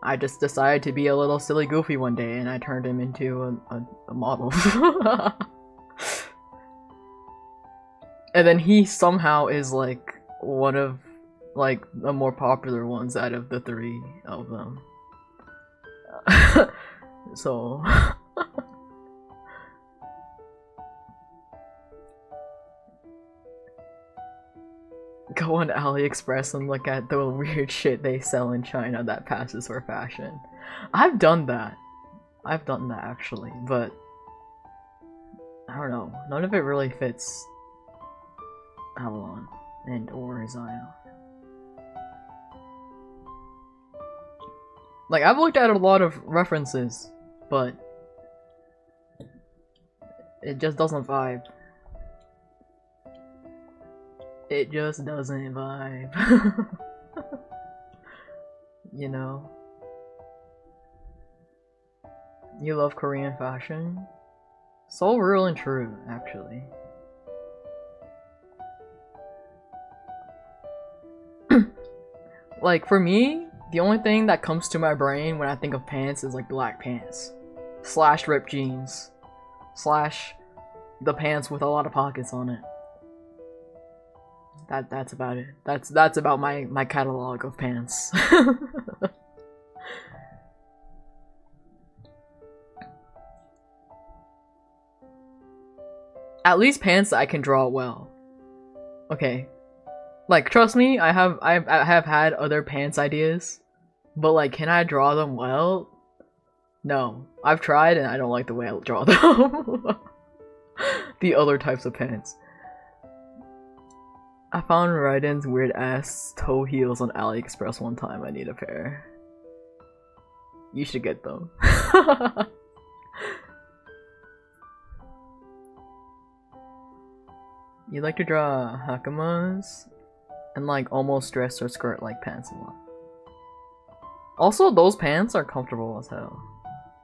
I just decided to be a little silly goofy one day, and I turned him into a model. And then he somehow is like one of like the more popular ones out of the three of them. So go on AliExpress and look at the weird shit they sell in China that passes for fashion. I've done that. I've done that actually, but I don't know. None of it really fits Avalon and or Zion. Like, I've looked at a lot of references, but it just doesn't vibe. It just doesn't vibe. You know? You love Korean fashion? So real and true, actually. Like, for me, the only thing that comes to my brain when I think of pants is like black pants. Slash ripped jeans. Slash the pants with a lot of pockets on it. That's about it. That's about my catalog of pants. At least pants that I can draw well. Okay. Like, trust me, I have had other pants ideas, but like, can I draw them well? No. I've tried and I don't like the way I draw them. The other types of pants. I found Raiden's weird ass toe heels on AliExpress one time. I need a pair. You should get them. You like to draw hakamas and like almost dress or skirt like pants a lot. Also, those pants are comfortable as hell.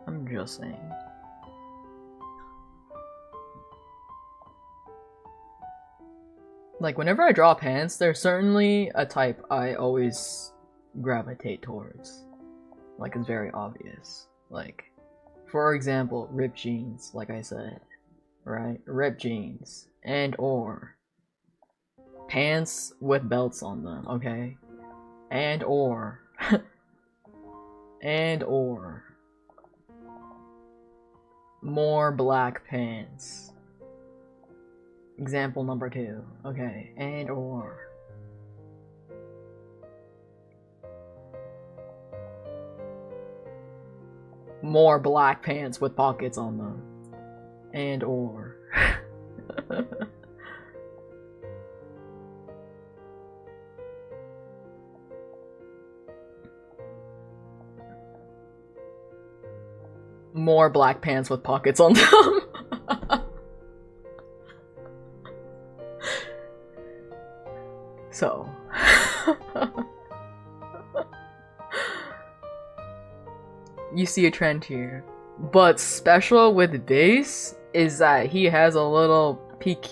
I'm just saying. Like, whenever I draw pants, there's certainly a type I always gravitate towards. Like, it's very obvious. Like, for example, ripped jeans, like I said. Right? Ripped jeans. And or pants with belts on them, okay? And or and or more black pants. Example number 2. Okay, and or more black pants with pockets on them. And or more black pants with pockets on them. So you see a trend here. But special with Dace is that he has a little peak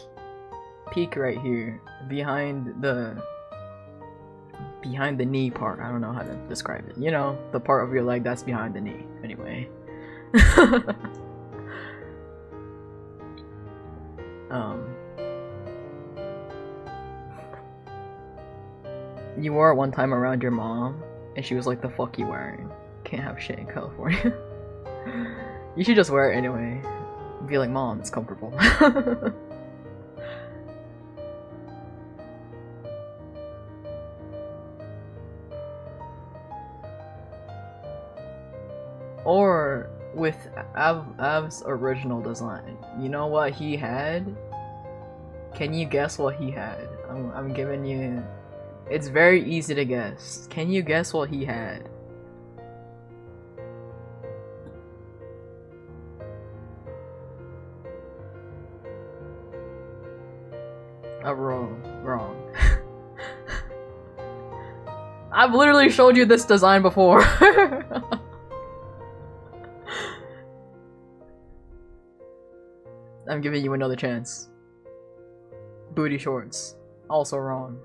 right here behind the behind the knee part. I don't know how to describe it. You know, the part of your leg that's behind the knee. Anyway. You wore it one time around your mom, and she was like, "The fuck you wearing? Can't have shit in California." You should just wear it anyway. Be like, "Mom, it's comfortable." Or with Av's original design, you know what he had? Can you guess what he had? I'm giving you. It's very easy to guess. Can you guess what he had? Wrong. I've literally showed you this design before. I'm giving you another chance. Booty shorts. Also wrong.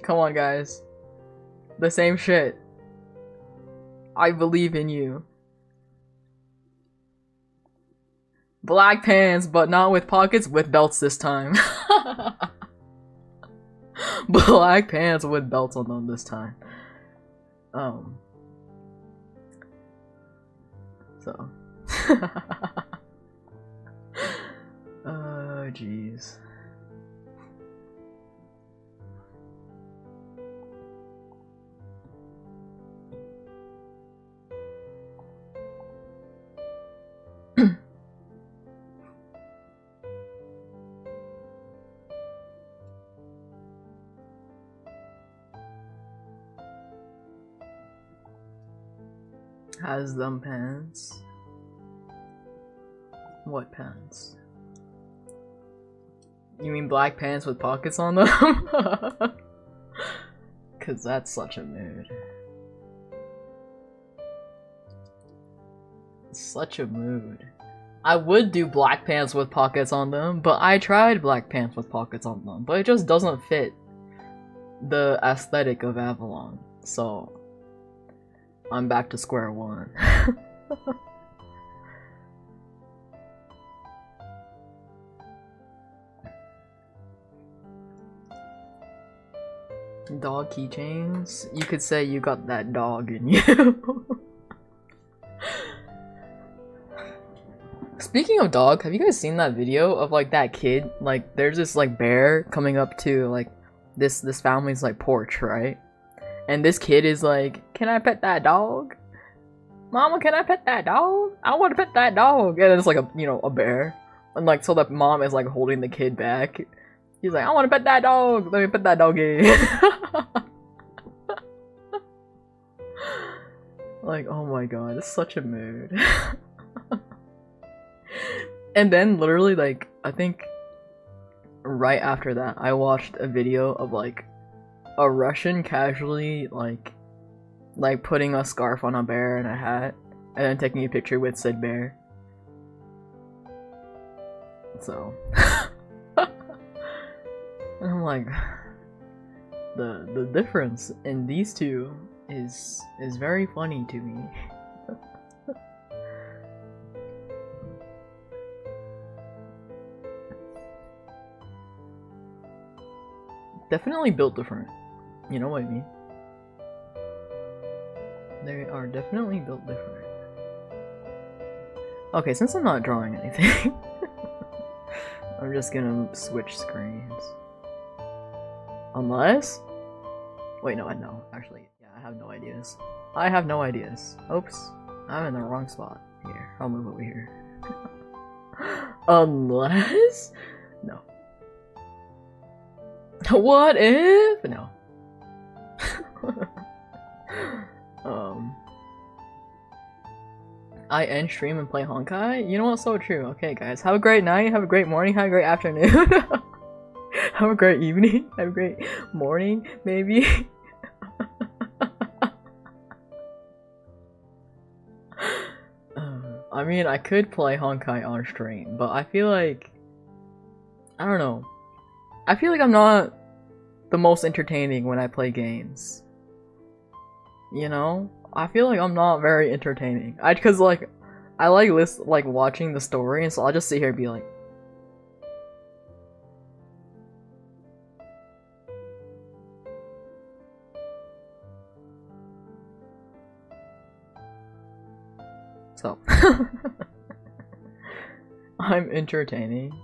Come on, guys. The same shit. I believe in you. Black pants, but not with pockets, with belts this time. Black pants with belts on them this time. So. Oh, jeez. Has them pants? What pants? You mean black pants with pockets on them? Cause that's such a mood. Such a mood. I would do black pants with pockets on them, but I tried black pants with pockets on them, but it just doesn't fit the aesthetic of Avalon, so I'm back to square one. Dog keychains? You could say you got that dog in you. Speaking of dog, have you guys seen that video of like that kid? Like there's this like bear coming up to like this family's like porch, right? And this kid is like, "Can I pet that dog? Mama, can I pet that dog? I want to pet that dog." And it's like a, you know, a bear. And like, so the mom is like holding the kid back. He's like, "I want to pet that dog. Let me pet that doggy." Like, oh my god, it's such a mood. And then literally like, I think right after that, I watched a video of like a Russian casually like putting a scarf on a bear and a hat and then taking a picture with said bear. So and I'm like, the difference in these two is very funny to me. Definitely built different. You know what I mean? They are definitely built different. Okay, since I'm not drawing anything, I'm just gonna switch screens. Unless... Wait, no, actually, yeah, I have no ideas. I have no ideas. Oops, I'm in the wrong spot. Here, I'll move over here. Unless... No. What if? No. I end stream and play Honkai? You know what's so true. Okay guys, have a great night, have a great morning, have a great afternoon. Have a great evening, have a great morning, maybe. mean, I could play Honkai on stream, but I feel like... I don't know. I feel like I'm not the most entertaining when I play games. You know? I feel like I'm not very entertaining. Cause like, I like watching the story, and so I'll just sit here and be like... So... I'm entertaining.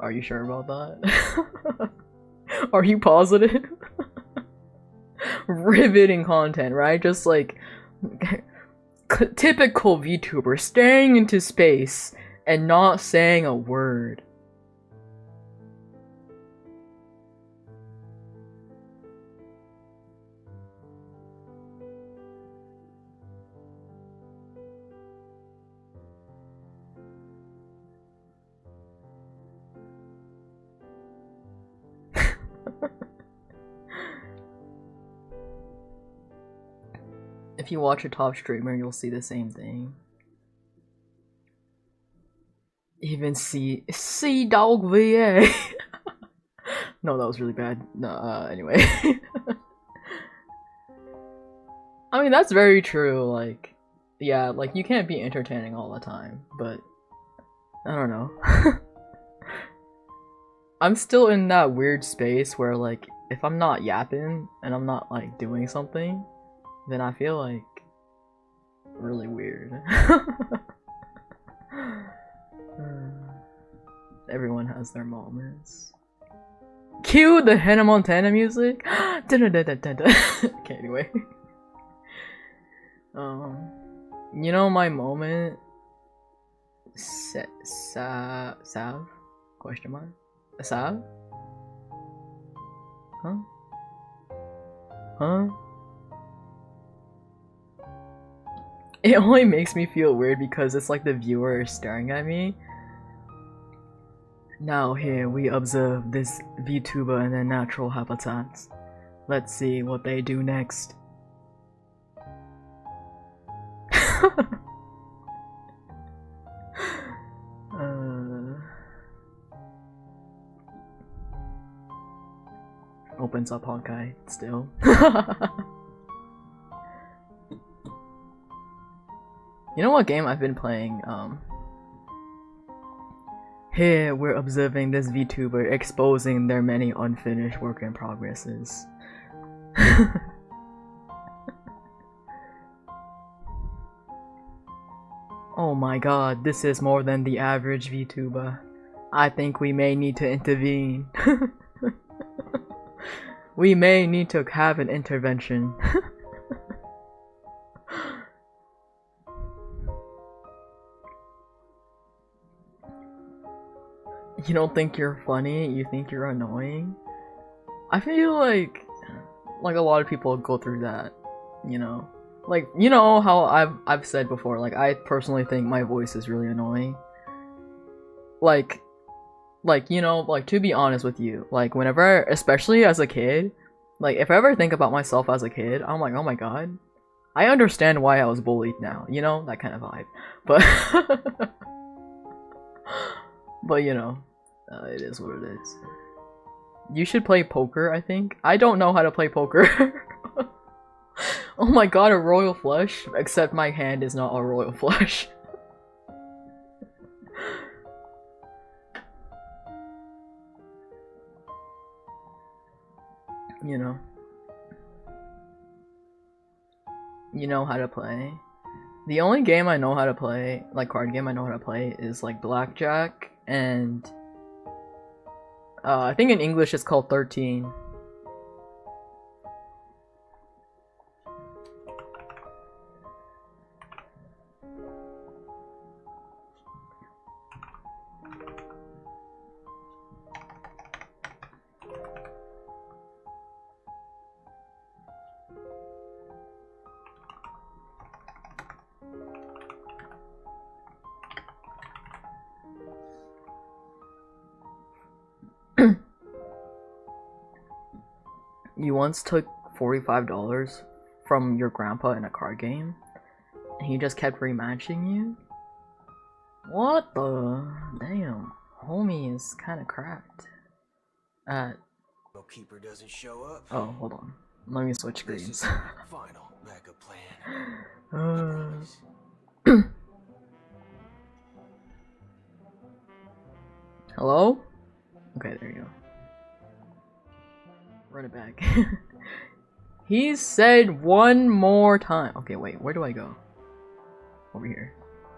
Are you sure about that? Are you positive? Riveting content, right? Just like typical VTuber staring into space and not saying a word. If you watch a top streamer, you'll see the same thing. Even C Dog VA. No, that was really bad. No, anyway. I mean, that's very true. Like, yeah, like you can't be entertaining all the time, but I don't know. I'm still in that weird space where, like, if I'm not yapping and I'm not like doing something, then I feel like really weird. Everyone has their moments. Cue the Hannah Montana music. Okay, anyway. You know my moment. Sav? Question mark. Sav? Huh? Huh? It only makes me feel weird because it's like the viewer is staring at me. Now here we observe this VTuber in their natural habitats. Let's see what they do next. Opens up Honkai still. You know what game I've been playing? Here we're observing this VTuber exposing their many unfinished work in progresses. Oh my god, this is more than the average VTuber. I think we may need to intervene. We may need to have an intervention. You don't think you're funny, you think you're annoying? I feel like a lot of people go through that, you know? Like, you know how I've said before, like, I personally think my voice is really annoying. Like, you know, like, to be honest with you, like, whenever, especially as a kid, like, if I ever think about myself as a kid, I'm like, oh my god, I understand why I was bullied now, you know? That kind of vibe. But, but, you know, it is what it is. You should play poker, I think. I don't know how to play poker. Oh my god, a royal flush? Except my hand is not a royal flush. You know. You know how to play. The only game I know how to play, like card game I know how to play, is like blackjack and I think in English it's called 13. You once took $45 from your grandpa in a card game, He just kept rematching you? What the? Damn. Homie is kinda cracked. Keeper doesn't show up. Oh, hold on. Let me switch screens. Final backup plan. Hello? Okay, there you go. Run it back. He said one more time. Okay, wait, where do I go? Over here.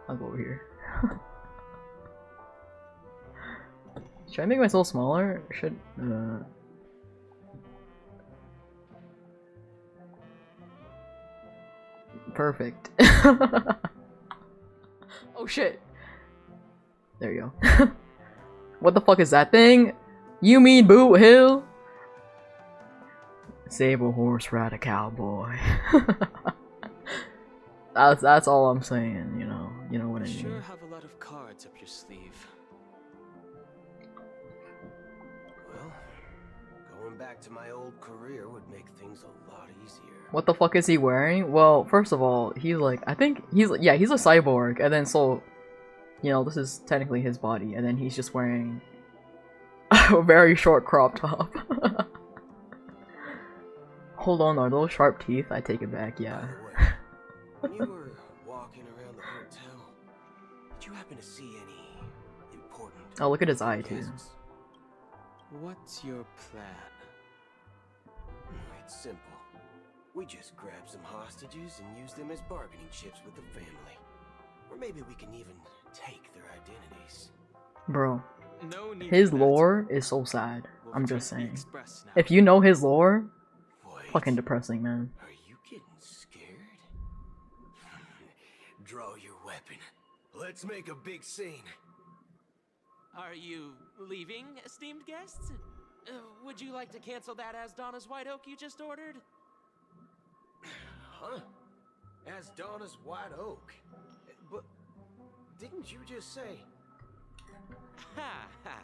I'll go over here. Should I make myself smaller? Or should Perfect. Oh shit. There you go. What the fuck is that thing? You mean Boot Hill? Save a horse, ride a cowboy. That's all I'm saying, you know. You know what I mean. Sure have a lot of cards up your sleeve. Well, going back to my old career would make things a lot easier. What the fuck is he wearing? Well, first of all, he's like, I think he's a cyborg, and then so, you know, this is technically his body, and then he's just wearing a very short crop top. Hold on, are those sharp teeth? I take it back, yeah. When you were walking around the hotel, did you happen to see any important Oh, look at his eye too. guests? What's your plan? It's simple. We just grab some hostages and use them as bargaining chips with the family. Or maybe we can even take their identities. Bro, No need his for that. lore is so sad. We'll I'm return just to the saying. Express now. If you know his lore, Wait, fucking depressing, man. are you getting scared? Draw your weapon. Let's make a big scene. Are you leaving, esteemed guests? Would you like to cancel that as Donna's White Oak you just ordered? Huh? As Donna's White Oak. But didn't you just say? Ha ha.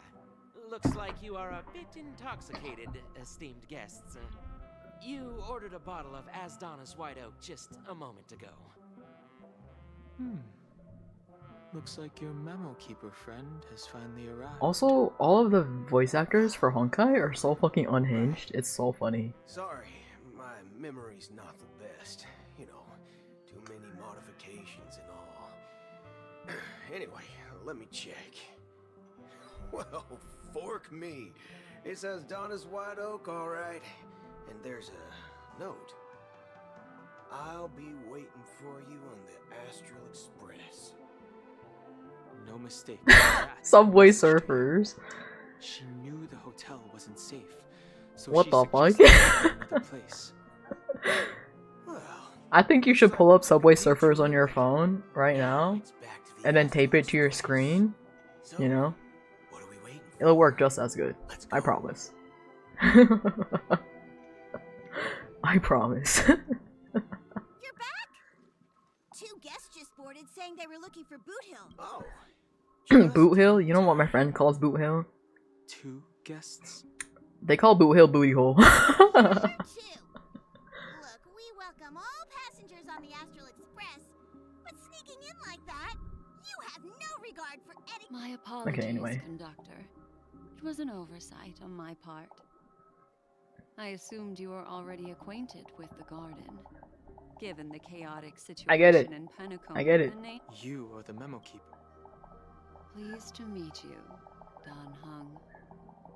Looks like you are a bit intoxicated, esteemed guests. You ordered a bottle of As Donna's White Oak just a moment ago. Looks like your memo keeper friend has finally arrived. Also, all of the voice actors for Honkai are so fucking unhinged. It's so funny. Sorry, my memory's not the best. You know, too many modifications and all. Anyway, let me check. Well, fork me. It says Donna's White Oak, alright. And there's a note. I'll be waiting for you on the Astral Express. No mistake. Subway Surfers. She knew the hotel wasn't safe, so What she the fuck? suggested another place. Well, I think you should pull up Subway Surfers on your phone right now, it's back to the and then Astral tape it to your Express. screen. So, You know, what are we waiting for? it'll work just as good. Let's I go. promise. I promise. You're back? Two guests just boarded saying they were looking for Boot Hill. Oh. Boot Hill? You know what my friend calls Boot Hill? 2 guests? They call Boot Hill Booty Hole. Sure, too. Look, we welcome all passengers on the Astral Express, but sneaking in like that, you have no regard for any. My apologies, anyway. conductor. It was an oversight on my part. I assumed you were already acquainted with the garden. Given the chaotic situation I get it. in Penacoma, I get it. the na- You are the memo keeper. Pleased to meet you, Don Hung.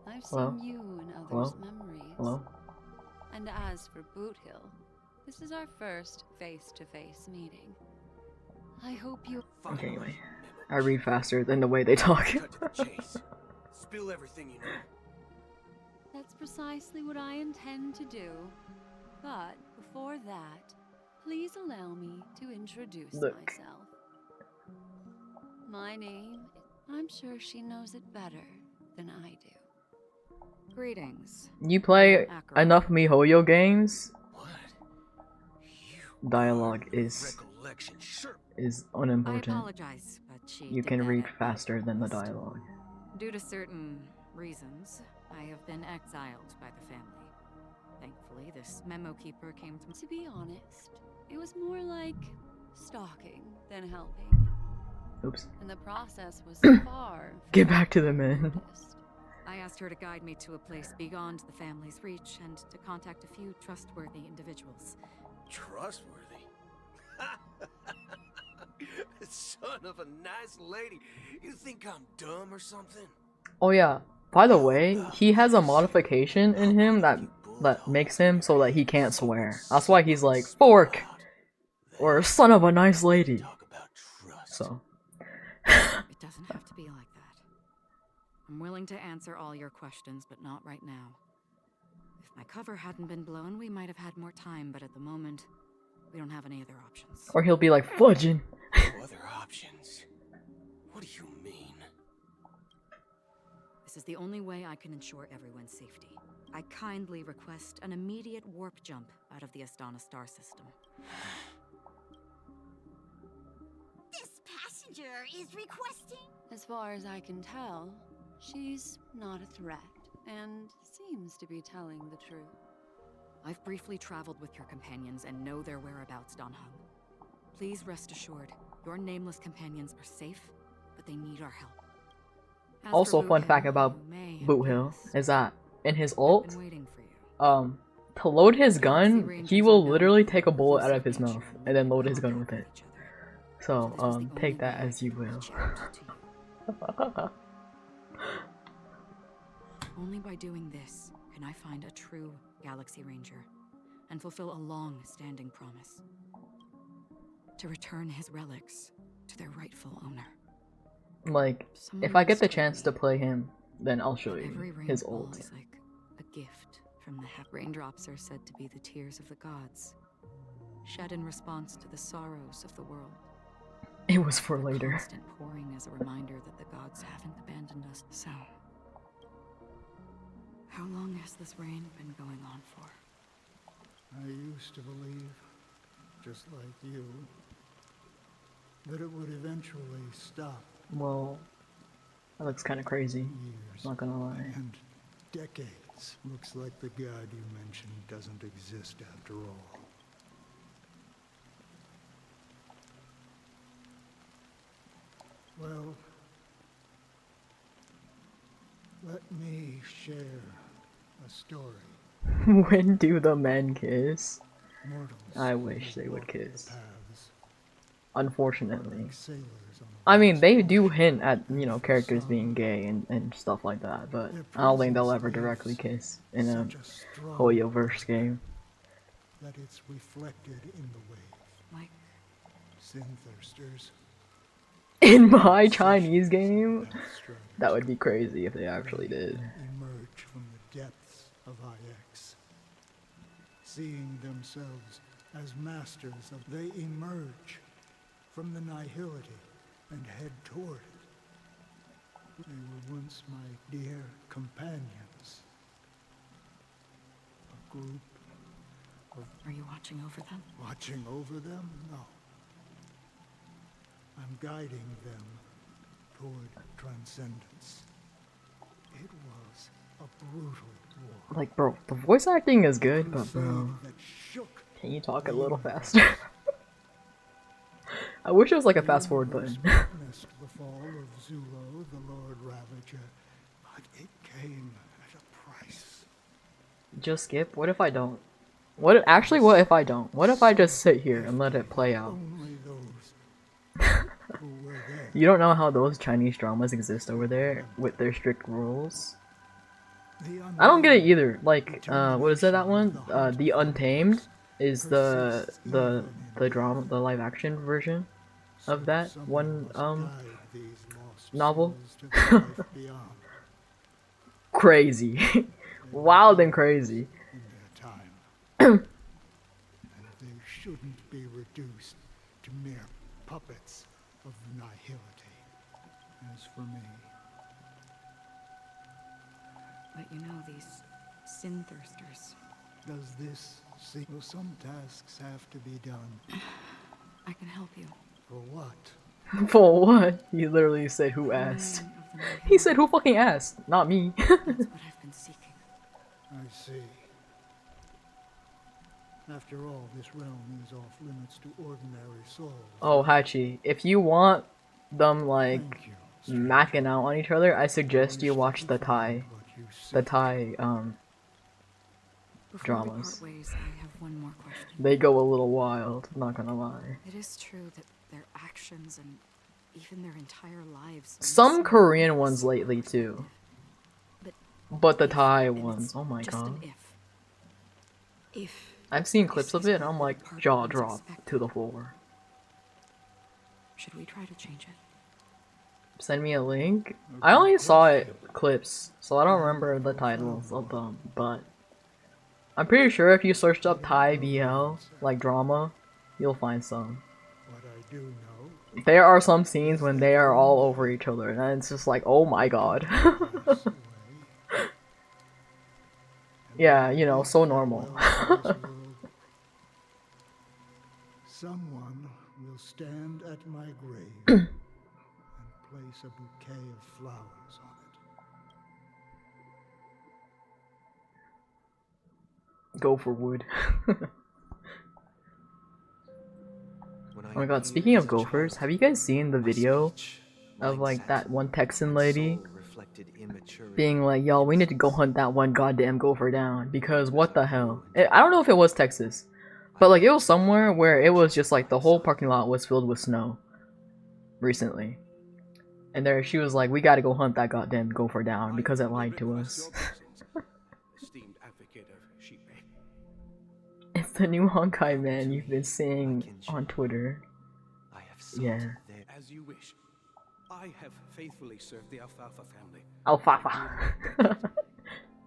I've Hello? seen you in Hello? others' memories. Hello? And as for Boot Hill, this is our first face-to-face meeting. I hope you... Okay, anyway. I read faster than the way they talk. Cut to the chase. Spill everything you know. That's precisely what I intend to do. But before that, please allow me to introduce Look. myself. My name, I'm sure she knows it better than I do. Greetings. You play enough MiHoYo games, What? You dialogue is recollection sure. I unimportant. apologize, but she You did can that read at faster than the request. dialogue. Due to certain reasons, I have been exiled by the family. Thankfully, this memo keeper came to To be honest, it was more like stalking than helping. Oops. And the process was far Get back to the men. fast. I asked her to guide me to a place beyond the family's reach and to contact a few trustworthy individuals. Trustworthy? Son of a nice lady. You think I'm dumb or something? Oh yeah. By the way, he has a modification in him that makes him so that he can't swear. That's why he's like fork or son of a nice lady. Talk about trust. So. It doesn't have to be like that. I'm willing to answer all your questions, but not right now. If my cover hadn't been blown, we might have had more time, but at the moment, we don't have any other options. Or he'll be like fudging. No other options? What do you mean? This is the only way I can ensure everyone's safety. I kindly request an immediate warp jump out of the Astana star system. This passenger is requesting. As far as I can tell, she's not a threat and seems to be telling the truth. I've briefly traveled with your companions and know their whereabouts, Don Hung. Please rest assured, your nameless companions are safe, but they need our help. As for Also, Boot fun Hill, fact about you may have Boot Hill guessed. is that in his I've ult, been waiting for you. to load his gun, he will literally take a bullet out of his mouth and then load his gun with it. So, take that as you will. Only by doing this can I find a true Galaxy Ranger and fulfill a long-standing promise. To return his relics to their rightful owner. Like, Someone if I get once the told chance me to play him, then I'll show every you his rainfall ult. is like a gift from the raindrops are said to be the tears of the gods, shed in response to the sorrows of the world. It was for Their later. constant pouring is a reminder that the gods haven't abandoned us. So, how long has this rain been going on for? I used to believe, just like you, that it would eventually stop. Well, that looks kind of crazy. Years Not gonna lie. and decades. Looks like the god you mentioned doesn't exist after all. Well, let me share a story. When do the men kiss? Mortals I wish they would walk the kiss. paths, Unfortunately. like sailors on the I mean, they vast do ocean. hint at, you know, characters being gay and stuff like that, but I don't think they'll ever directly kiss in a Such a strong Hoyoverse game. that it's reflected in the wave. Like, Sin-thirsters. In my Chinese game? That struggle That would be crazy if they actually did. emerge from the depths of IX. Seeing themselves as masters of, they emerge from the nihility and head toward it. They were once my dear companions. A group are you watching over them? watching over them? No. I'm guiding them toward transcendence. It was a brutal war. Like, bro, the voice acting is good, but Crusade bro, that shook can you talk a little faster? I wish it was like a fast forward button. witnessed the fall of Zulo, the Lord Ravager, but it came at a price. Just skip? What if I don't? What if I don't? What if I just sit here and let it play out? Only those who were there. You don't know how those Chinese dramas exist over there with their strict rules? I don't get it either. Like, what is that one? The Untamed is the drama, the live action version of that one novel. Crazy. Wild and crazy. In their time. And they shouldn't be reduced to mere puppets of nihility. As for me, But you know, these sin-thirsters, does this seem... Well, some tasks have to be done. I can help you. For what? For what? He literally said who asked. Man of the night. He said who fucking asked? Not me. That's what I've been seeking. I see. After all, this realm is off limits to ordinary souls. Oh, Hachi, if you want them like Thank you, stranger. macking out on each other, I suggest you Wish to watch the defend Thai, what you the say. Thai Before we dramas. part ways, I have one more question. They go a little wild, not gonna lie. It is true that their actions and even their entire lives. Some seem Korean ones seem lately too, reflective. but the If, Thai and ones, it's oh my just an god. If I've seen this clips of is it and what I'm the like part jaw ones drop expect, to the floor. should we try to change it? Send me a link? I only saw it clips, so I don't remember the titles of them, but I'm pretty sure if you searched up Thai BL, like drama, you'll find some. What I do know, There are some scenes when they are all over each other, and it's just like, oh my god. pass away. Yeah, you know, so normal. Someone will stand at my grave and place a bouquet of flowers on it. Go for wood. When Oh my god, speaking of gophers, have you guys seen the video of like that one Texan lady being like, yo, we need to go hunt that one goddamn gopher down because what the hell? I don't know if it was Texas, but like it was somewhere where it was just like the whole parking lot was filled with snow recently. And there she was like, we gotta go hunt that goddamn gopher down because it lied to us. It's the new Honkai man you've been seeing on Twitter. Yeah. As you wish. I have faithfully served the Alfalfa family. Alfalfa.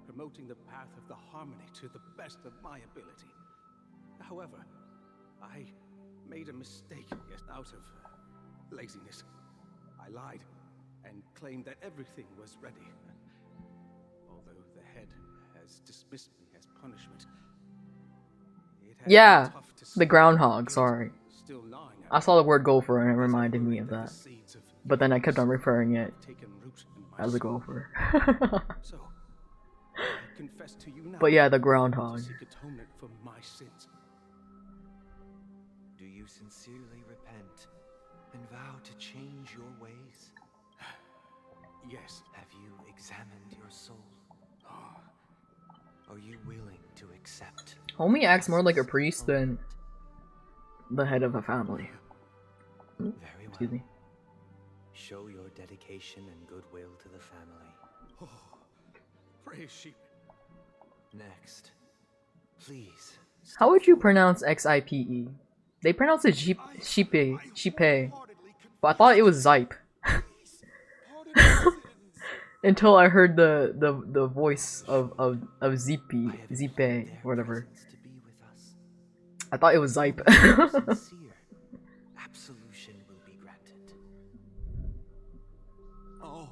Promoting the path of the harmony to the best of my ability. However, I made a mistake out of laziness. I lied and claimed that everything was ready. Although the head has dismissed me as punishment. Yeah, the groundhog, sorry. I saw the word gopher and it reminded me of that. But then I kept on referring it as a gopher. But yeah, the groundhog. Do you sincerely repent and vow to change your ways? Yes. Have you examined your soul? Are you willing to accept? Homie acts more like a priest than the head of a family. Very well. Excuse me. Show your dedication and goodwill to the family. Oh, praise sheep. Next, please. How would you pronounce Xipe? They pronounce it Sheepe, but I thought it was Zipe. Until I heard the voice of Zipe, whatever. I thought it was Zipe. Absolution will be granted. Oh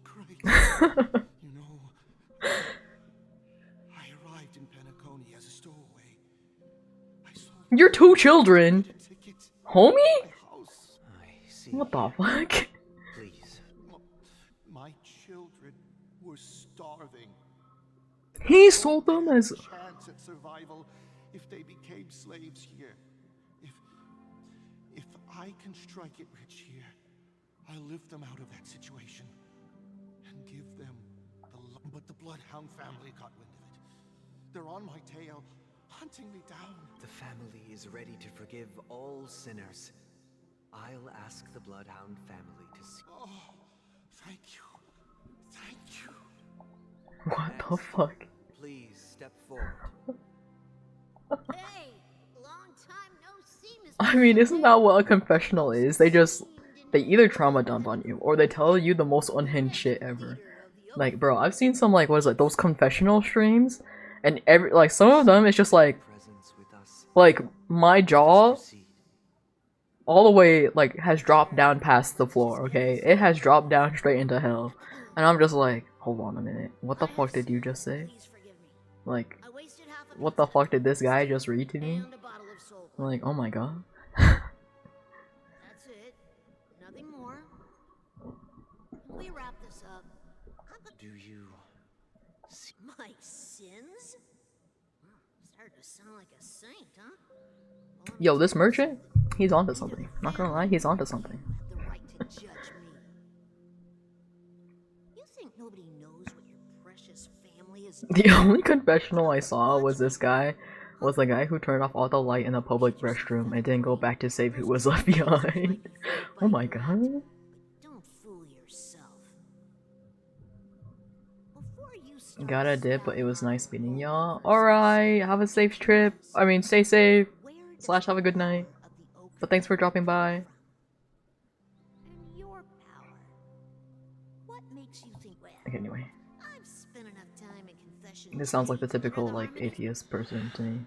great. You know, I arrived in Penacony as a stowaway. I sold Your two children, tickets, homie? house. I see. What the fuck? Please. My children were starving. He sold them as. Chance at survival if they became slaves here. If I can strike it rich here, I'll lift them out of that situation and give them but the Bloodhound family got wind of it. They're on my tail, hunting me down. The family is ready to forgive all sinners. I'll ask the Bloodhound family to see. Oh, thank you. Thank you. What the fuck? Please step forward. Hey, long time no see, Mr. I mean, isn't that what a confessional is? They either trauma dump on you, or they tell you the most unhinged shit ever. Like, bro, I've seen some, like, what is it, those confessional streams, and some of them, it's just like, my jaw, all the way, like, has dropped down past the floor, okay? It has dropped down straight into hell. And I'm just like, hold on a minute, what the fuck did you just say? Like, what the fuck did this guy just read to me? I'm like, oh my god. That's it. Nothing more. We wrap this up. Do you see? My sins? Started to sound like a saint, huh? Yo, this merchant, he's onto something. Not gonna lie, he's onto something. The right to judge me. You think nobody knows what your precious family is? The only confessional I saw was this guy. Was the guy who turned off all the light in the public restroom and didn't go back to save who was left behind. Oh my god. Don't fool yourself. Got a dip, but it was nice meeting y'all. Alright, have a safe trip. I mean, stay safe. / have a good night. But thanks for dropping by. And your power. What makes you think, well, Okay, anyway. I've spent enough time in confession. This sounds like the typical, like, atheist person to me.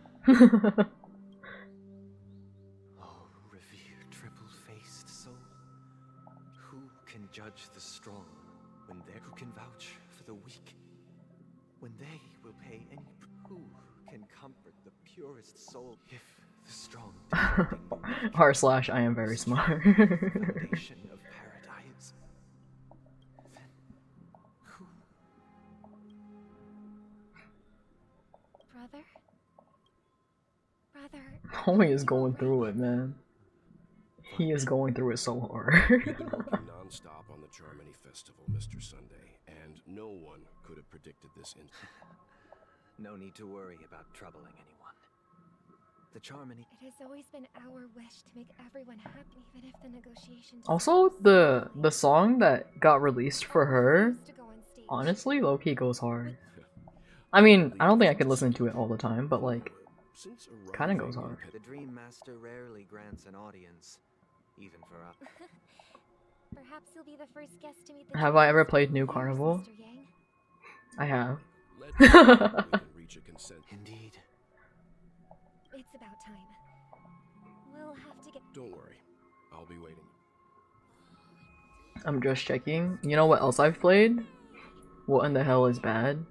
Oh, revered triple-faced soul. Who can judge the strong when there who can vouch for the weak? When they will pay any who can comfort the purest soul if the strong r/ I am very smart. foundation of paradise. Then who? Brother? Homie is going through it, man. He is going through it so hard. You've been working non-stop on the Charmony Festival, Mr. Sunday, and no one could have predicted this in. No need to worry about troubling anyone. The Charmony. It has always been our wish to make everyone happy, even if the negotiations. Also, the song that got released for her, honestly, low-key goes hard. I mean, I don't think I could listen to it all the time, but like, kind of goes hard. The Dream Master rarely grants an audience, even for us. Perhaps you'll be the first guest to meet the Have I ever played New Carnival? Mr. Yang. I have. Reach a consent. Indeed. It's about time. We'll have to get. Don't worry, I'll be waiting. I'm just checking. You know what else I've played? What in the hell is bad?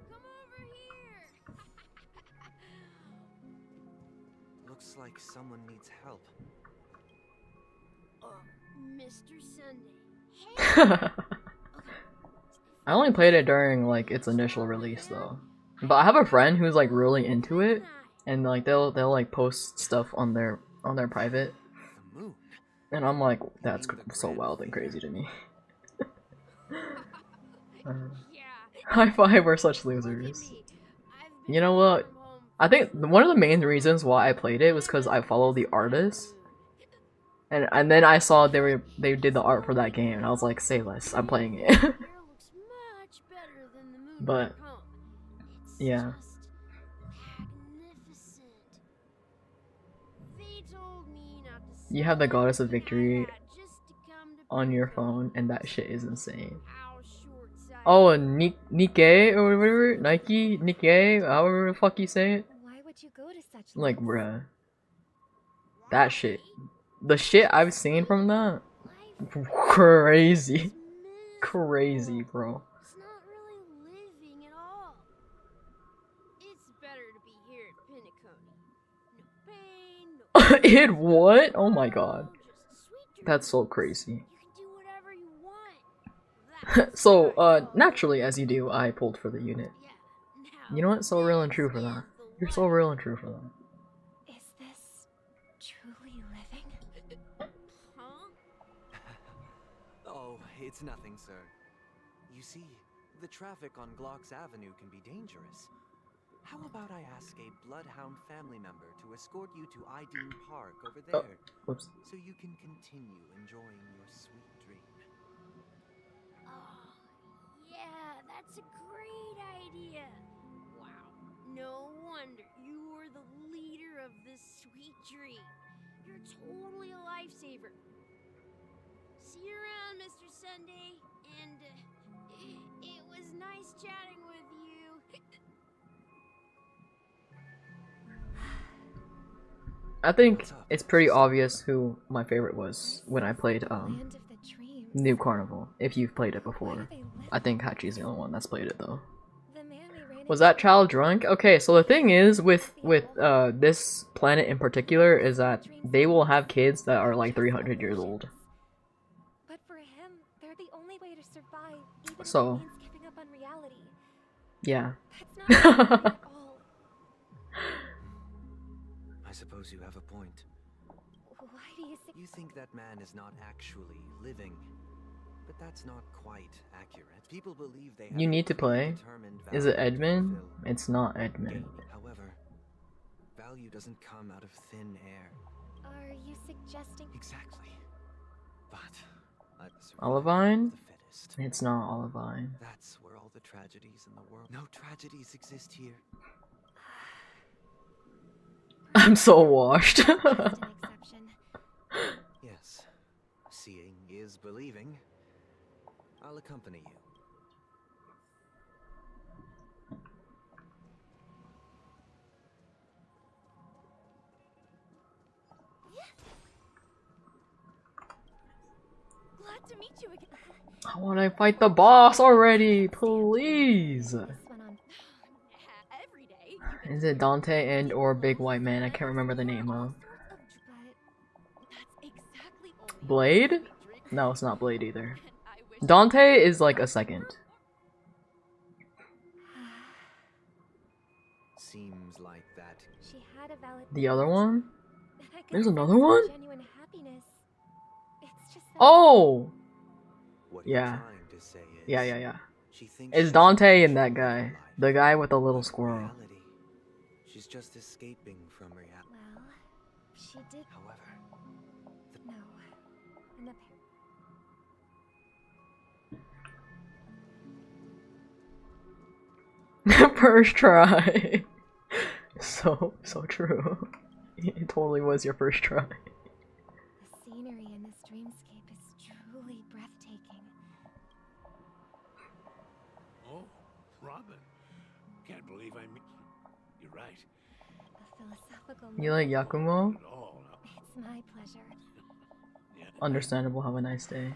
Looks like someone needs help. Mr. Sunday. I only played it during like its initial release though. But I have a friend who's like really into it, and like they'll like post stuff on their private, The moon. and I'm like, that's so wild and crazy to me. High five, we're such losers. You know what? I think one of the main reasons why I played it was because I follow the artist, and then I saw they did the art for that game, and I was like, say less, I'm playing it. But yeah. You have the Goddess of Victory on your phone, and that shit is insane. Oh, Nikkei or whatever, Nike, Nikkei, however the fuck you say it. Why would you go to such Like, bruh, that shit, the shit I've seen from that, crazy, crazy, bro. It's not really living at all. It's better to be here at Pinnaconey. No pain, no It what? Oh my god, just sweet dreams. that's so crazy. You can do whatever you want. So, naturally, as you do, I pulled for the unit. Yeah, now You know what? So real and true for that. You're so real and true for that. Is this truly living? huh? Oh, it's nothing, sir. You see, the traffic on Glocks Avenue can be dangerous. How about I ask a Bloodhound family member to escort you to Ideen Park over there, Whoops. so you can continue enjoying your sweet dream? Oh, yeah, that's a great idea. Wow, no wonder you were the leader of this sweet dream. You're totally a lifesaver. See you around, Mr. Sunday, and it was nice chatting with you. I think it's pretty obvious who my favorite was when I played Land of the dreams. New Carnival. If you've played it Why before, do they live? I think Hachi's the only one that's played it though. The man we ran Was into- that child drunk? Okay, so the thing is with this planet in particular is that they will have kids that are like 300 years old. But for him, they're the only way to survive, even if So- it means giving up on reality. Yeah. That's not reality at all. suppose you have a point. Why do you think? You think that man is not actually living, but that's not quite accurate. People believe they have You need to play. predetermined Is it value to Edmund? fulfill. It's not Edmund. However, value doesn't come out of thin air. Are you suggesting? Exactly. But Olivine? the fittest. It's not Olivine. That's where all the tragedies in the world. No tragedies exist here. I'm so washed. Just an exception. Yes. Seeing is believing. I'll accompany you. Glad to meet you again. I want to fight the boss already, please. This went on every day. Is it Dante and or Big White Man? I can't remember the name of. But that's exactly only Blade? No, it's not Blade either. Dante is like a second. Seems like that. she had a valid. The other one? And I could There's sense another her one? Genuine happiness. It's just that Oh! What Yeah. you're trying to say is Yeah. she thinks It's she's Dante and escaping that guy. from life. The guy with the little But in squirrel. reality, she's just escaping from reality. well, she did. However, No. And the First try. So true. It totally was your first try. The scenery in this dreamscape is truly breathtaking. Oh, Robin. Can't believe I meet. You're right. A philosophical. You like Yakumo? Not at all. It's my pleasure. Yeah, Understandable, have a nice day.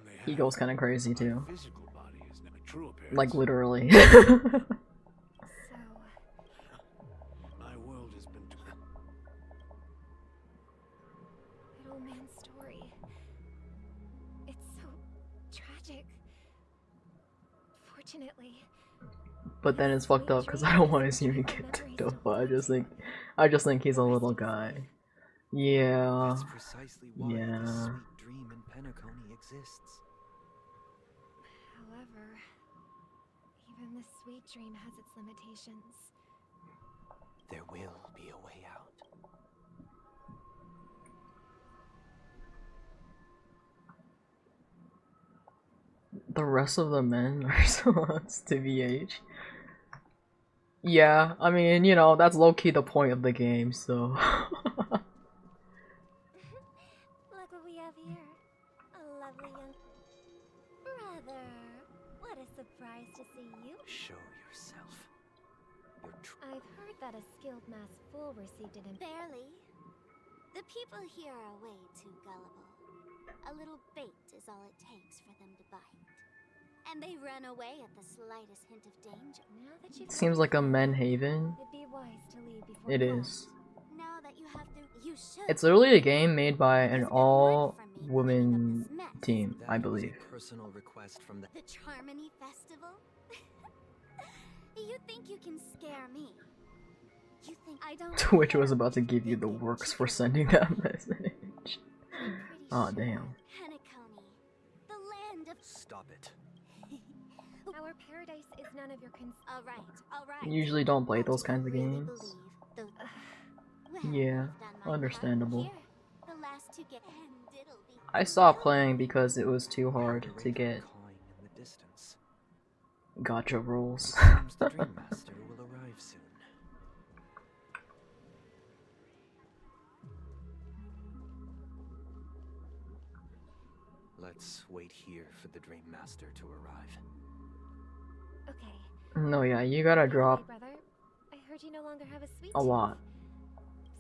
they He have- goes kinda crazy my too. physical body is not my true appearance. Like literally. So, My world has been. that old man's story. It's so tragic. Fortunately, But then it's fucked up because I don't want to see him get ticked up. But I just think he's a little guy. Yeah. that's precisely why yeah. this sweet dream in Penacony exists. however, even the sweet dream has its limitations. There will be a way out. The rest of the men are response to VH. Yeah, I mean, you know, that's low-key the point of the game, so. Look what we have here. A lovely young brother. What a surprise to see you. Show yourself. Your I've heard that a skilled mass fool received it in. Barely. The people here are way too gullible. A little bait is all it takes for them to bite. And they run away at the slightest hint of danger. Now that you've Seems like a men haven. it'd be wise to leave before It dawn. is. Now that you have to, you should. It's literally a game made by an Because it learned from me cleaning all-woman up this mess. team, That I was believe. a personal request from the. The Charmony Festival? You think you can scare me? You think I don't Twitch was care about to what give you the think works you for do. sending that message. I'm pretty Aw, sure damn. Penacony, the land of. Stop it. Our paradise is none of your concern. All right. Usually don't play What those do you kinds of really games. believe, though? Well, Yeah, I've done my part understandable. here. The last to get and it'll be I stopped playing because it was too hard The to raven get cawing in the distance. gotcha rolls. Seems the Dream Master will arrive soon. Let's wait here for the Dream Master to arrive. Okay. No, yeah, you gotta By the way, drop brother, I heard you no longer have a sweet a tooth. lot.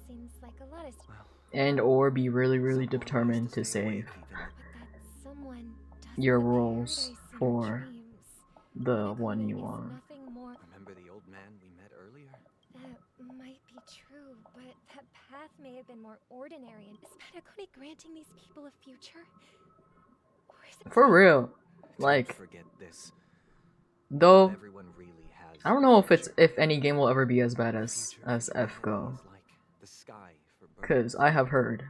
Seems like a lot is. Well, And or be really someone has determined to stay awake save even But that someone doesn't your have roles paradise in for our dreams. the one Penacony you is want. Nothing more. Remember the old man we met earlier? That might be true, but that path may have been more ordinary. And is Penacony granting these people a future? Or is it For real. Don't Like, forget this. though, Everyone really has I don't know if any game will ever be as bad as F Go. Like the sky for birds. Cause I have heard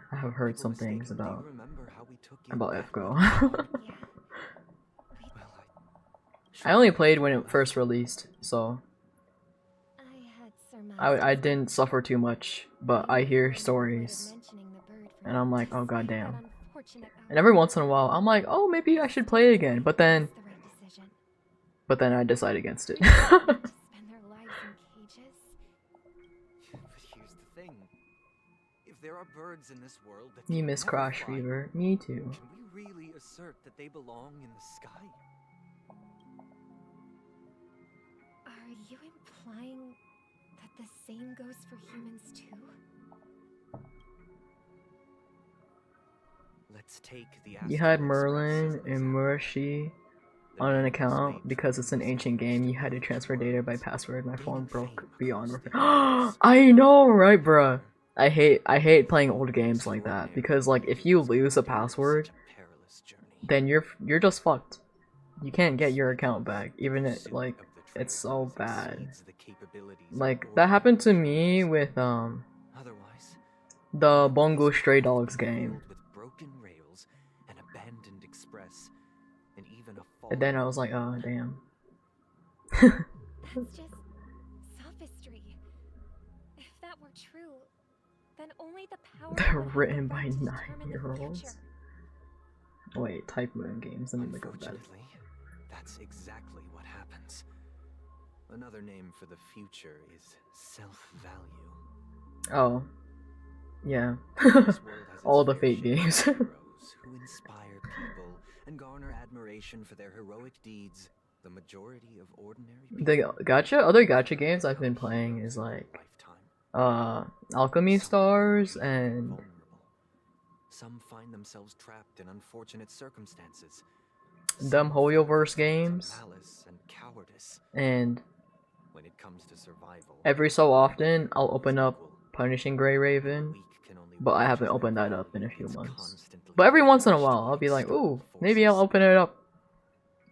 some People things mistakenly about remember how we took you about back FGO. when Yeah. Well, I only played when it first released, so I had surmised I didn't suffer too much, but I hear stories, mentioning the bird for and I'm like, just oh that goddamn. unfortunate And every once in a while, I'm like, oh, maybe I should play it again, but then the right decision. I decide against it. To spend their lives in cages. but here's the thing. If there are birds in this world that You can miss never Crash fly, Fever. Me too. can we really assert that they belong in the sky? Are you implying that the same goes for humans too? Let's take the You had Astral Express as Merlin an and example. Murshi The on an name was account made because from it's an the ancient game. You had to symbolic transfer data by words, password. My phone gaining broke fame beyond across the repair. universe. I know, right, bruh? I hate playing old games like that because like if you lose a password, Such a perilous journey. then you're just fucked. You can't get your account back, even it Pursuit like of the it's so trailblazers bad. exceeds the capabilities of Like that happened to ordinary me humans. with Otherwise, the this Bongo world Stray would be Dogs game, filled with broken rails, an abandoned express, and even a and then I fallen was like, oh moon. damn. That's just sophistry. If that were true, then only the power They're would have written the by right to determine the 9-year-olds. future. Wait, Type Moon Games. Let me look up that. Unfortunately, that's exactly what happens. Another name for the future is self-value. Oh, yeah. This world has its All the fair Fate share of games. heroes who inspire people and garner admiration for their heroic deeds. The majority of ordinary people The other gacha games I've been playing is like Alchemy Stars and vulnerable. Some find themselves trapped in unfortunate circumstances. them Some fall Hoyoverse victim to games, malice and cowardice. and When it comes to survival, every so often I'll open up equal. Punishing Grey The Raven, weak can only but I haven't purchase opened their that up in a value few against months. constantly But every once in a pushed while I'll by be like, external ooh, maybe I'll forces. open it up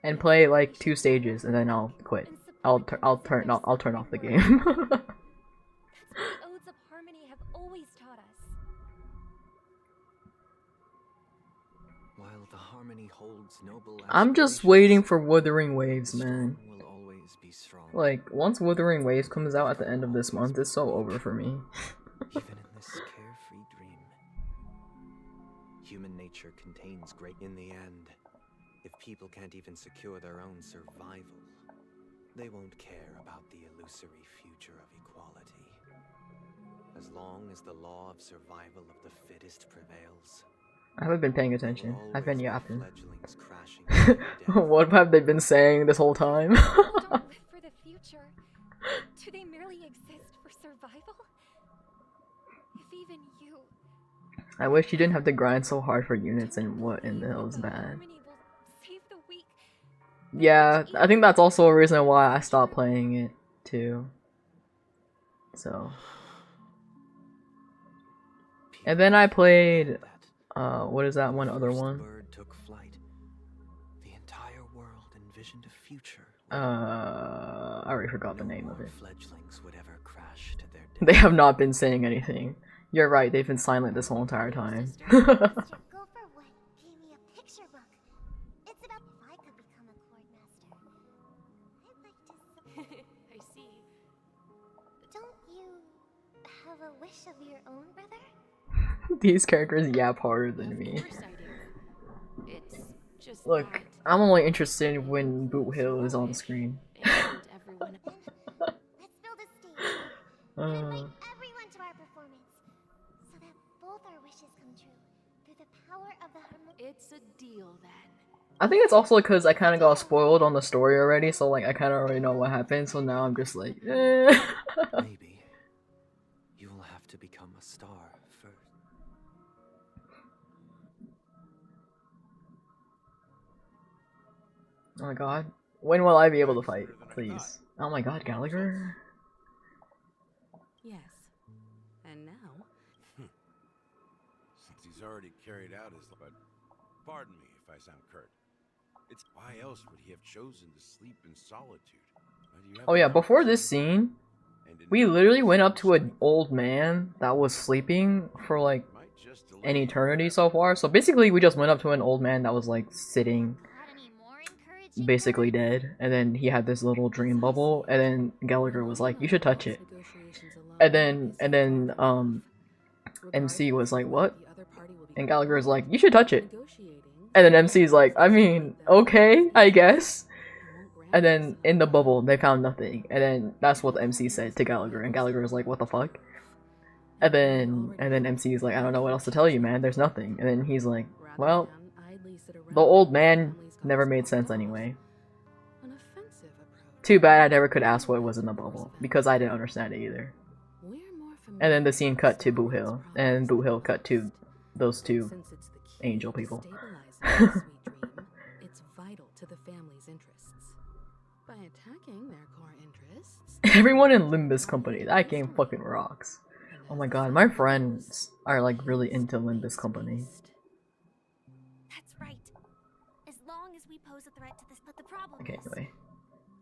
and play like 2 stages and then I'll quit. I'll turn off the game. That's what the Odes of Harmony have always taught us. While the harmony holds noble I'm just aspirations, waiting for Wuthering Waves, the man. strong will always be strong. Like, once Wuthering Waves comes out at the end of this month, it's so over for me. Even in this carefree dream, human nature contains great. In the end, if people can't even secure their own survival, they won't care about the illusory future of equality. As long as the law of survival of the fittest prevails, I haven't been paying there attention. will I've been always be yapping. fledglings crashing to their death. What have they been saying this whole time? People don't live for the future. Do they merely exist for survival? If even you, I wish you didn't have to grind so hard for units and what in the hell is the bad. harmony will save the weak. Yeah, I think that's also a reason why I stopped playing it too. So. And then I played what is that one other First the one? bird took flight. The entire world envisioned a future I already forgot the name of more it. fledglings would ever crash to their They death. have not been saying anything. You're right, they've been silent this whole entire time. Go for what gave me a picture book. It's about if I could become a chord master. I'd like to support. I see. Don't you have a wish of your own, brother? These characters yap harder than me. Of course I do. It's just Look, that I'm only interested when Boot Hill is on the screen. and everyone. Let's build a stage and invite everyone to our performance, so that both our wishes come true through the power of the harmony. It's a deal then. I think it's also because I kind of got spoiled on the story already, so like I kind of already know what happened, so now I'm just like, eh. Maybe you will have to become a star first. Oh my god. When will I be able to fight? Please. Oh my god, Gallagher. Yes. And now? Since he's already carried out his... But pardon me if I sound curt. It's why else would he have chosen to sleep in solitude? Why do you have Oh yeah, the before opportunity? this scene, We literally went up to an old man that was sleeping for like an eternity so far. So basically we just went up to an old man that was like sitting basically dead, and then he had this little dream bubble, and then Gallagher was like, you should touch it. And then MC was like, what? And Gallagher was like, you should touch it. And then MC's like, I mean, okay, I guess. And then in the bubble they found nothing, and then that's what the MC said to Gallagher, and Gallagher was like, what the fuck? And then MC is like, I don't know what else to tell you, man, there's nothing. And then he's like, well, the old man never made sense anyway. Too bad I never could ask what was in the bubble, because I didn't understand it either. And then the scene cut to Boo Hill, and Boo Hill cut to those two angel people. It's vital to the family's interests. By attacking their core interests. Everyone in Limbus Company, that game fucking rocks. Oh my god, my friends are like really into Limbus Company. That's right. As long as we pose a threat to this, but the problem Okay, anyway.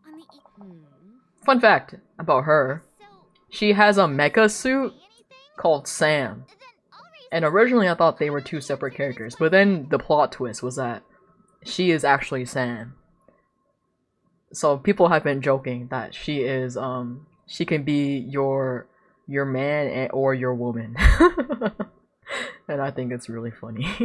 on the Fun fact about her. She has a mecha suit called Sam. And originally I thought they were two separate characters, but then the plot twist was that she is actually Sam. So people have been joking that she is she can be your man or your woman. And I think it's really funny. What's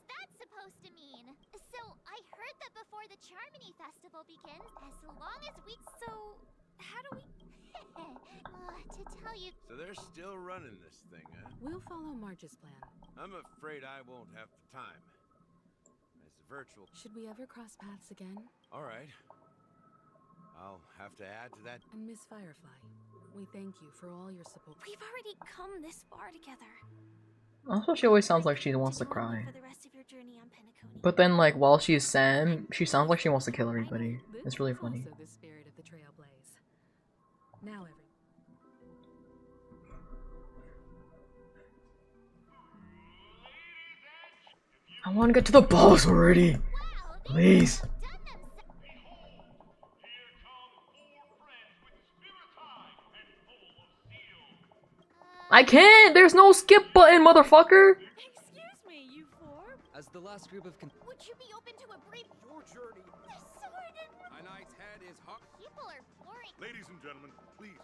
that supposed to mean? So I heard that before the Charmony Festival begins, as long as we how do we to tell you. So they're still running this thing, huh? We'll follow Marge's plan. I'm afraid I won't have the time. Virtual. Should we ever cross paths again? All right. I'll have to add to that. And Miss Firefly, we thank you for all your support. We've already come this far together. Also, she always sounds like she wants to cry. But then, like, while she's Sam, she sounds like she wants to kill everybody. It's really funny. Also the spirit of the Trailblaze. Now, I want to get to the boss already. Please. I can't! There's no skip button, motherfucker! Excuse me, you four? As the last group of Would you be open to a brief Your journey. The sword and A knight's head is hot. people are boring. Ladies and gentlemen, please.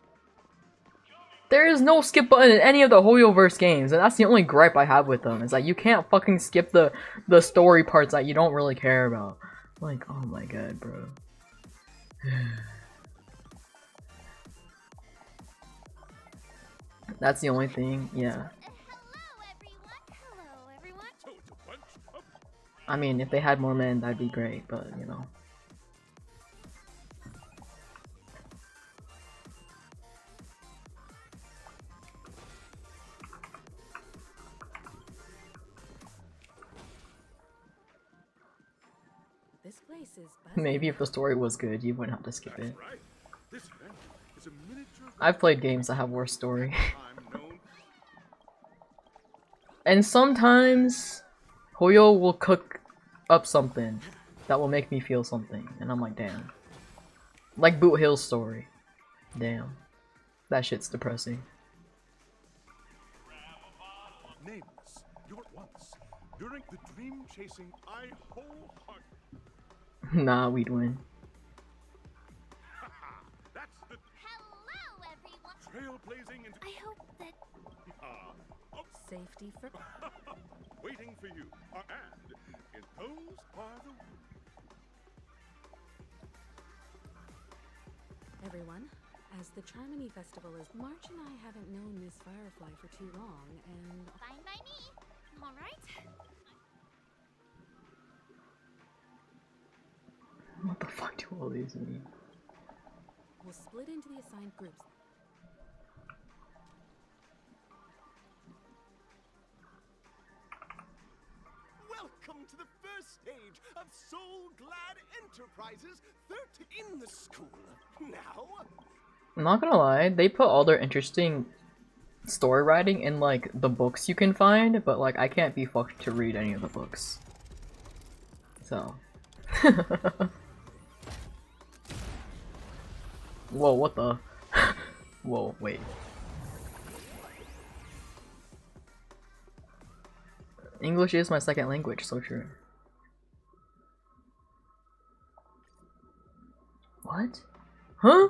There is no skip button in any of the Hoyoverse games, and that's the only gripe I have with them. Is like you can't fucking skip the story parts that you don't really care about. Like, oh my god, bro. That's the only thing, yeah. Hello, everyone. I mean, if they had more men, that'd be great, but you know. this place is Maybe if the story was good, you wouldn't have to skip it. I've played games that have worse story. And sometimes Hoyo will cook up something that will make me feel something, and I'm like, damn. Like Boot Hill's story. Damn. That shit's depressing. Nameless, you at once. During the dream chasing, I wholeheartedly. Nah, we'd win. That's the Hello, everyone. trailblazing and I hope that safety for waiting for you. And in those are the everyone. As the Charmony Festival is, March and I haven't known Miss Firefly for too long, and fine by me. All right. What the fuck do all these mean? we'll split into the assigned groups. Welcome to the first stage of Soul Glad Enterprises 30 in the school. Now, I'm not gonna lie, they put all their interesting story writing in like the books you can find, but like I can't be fucked to read any of the books. So Whoa, what the? Whoa, wait. English is my second language, so true. What? Huh?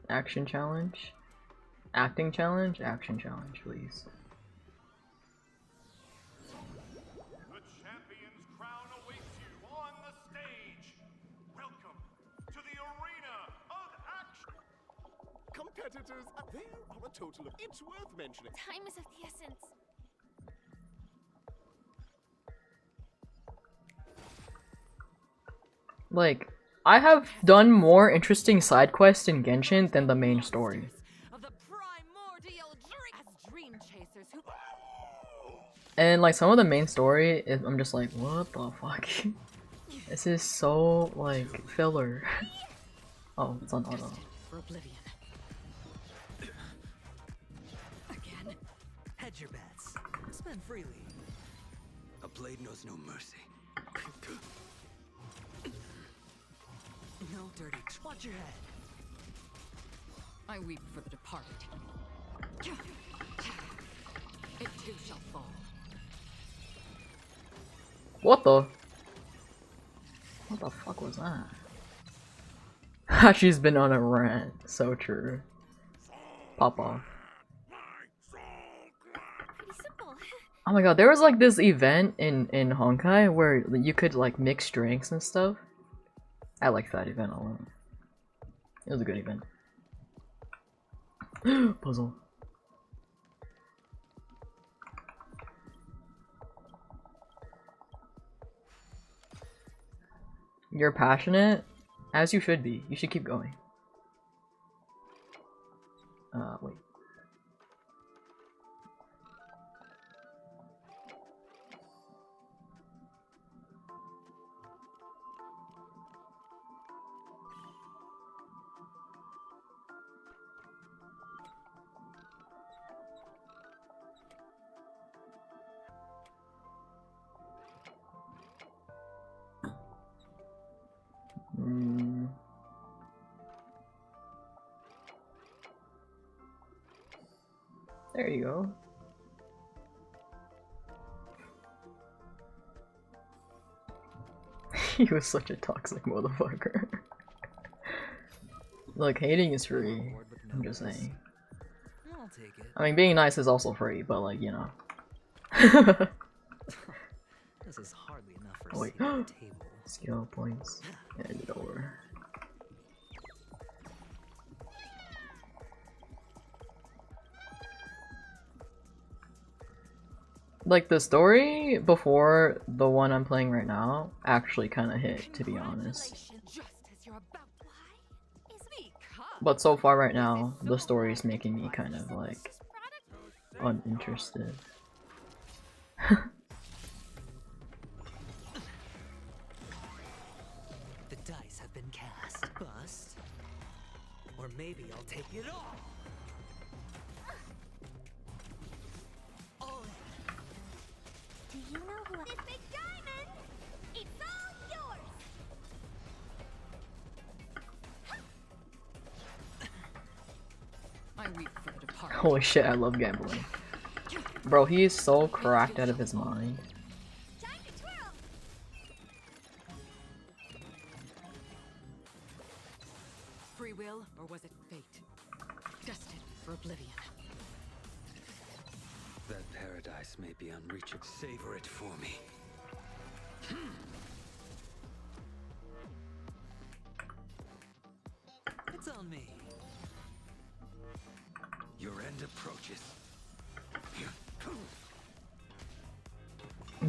Action challenge? Acting challenge? Action challenge, please. The champion's crown awaits you on the stage. Welcome to the arena of action. Competitors, there are a total of... It's worth mentioning. Time is of the essence. Like, I have done more interesting side quests in Genshin than the main story. Of the primordial dream chasers who And like some of the main story, I'm just like, what the fuck? This is so like filler. Oh, it's on auto. For oblivion. Again. Hedge your bets. Spend freely. A blade knows no mercy. No dirty. Watch your head. I weep for the departed. It too shall fall. What the? What the fuck was that? She's been on a rant. So true. Pop off. Pretty simple. Oh my god, there was like this event in Honkai where you could like mix drinks and stuff. I liked that event a lot. It was a good event. Puzzle. You're passionate, as you should be. You should keep going. Wait. There you go. He was such a toxic motherfucker. Look, hating is free. I'm just saying. I'll take it. I mean, being nice is also free, but like, you know. This is hardly enough for Oh, a wait. seat at the table. Skill points. Hand it over. Like, the story before the one I'm playing right now actually kind of hit, to be honest. just as you're about But so far right now, the story is making me kind of like uninterested. The dice have been cast. Bust. Or maybe I'll take it all. Do you know who this big diamond? It's all yours. I weep for the departed. Holy shit, I love gambling. Bro, he is so cracked out of his mind. Time to twirl. Free will, or was it fate? Destined for oblivion. That paradise may be unreachable. Savor it for me. It's on me. Your end approaches.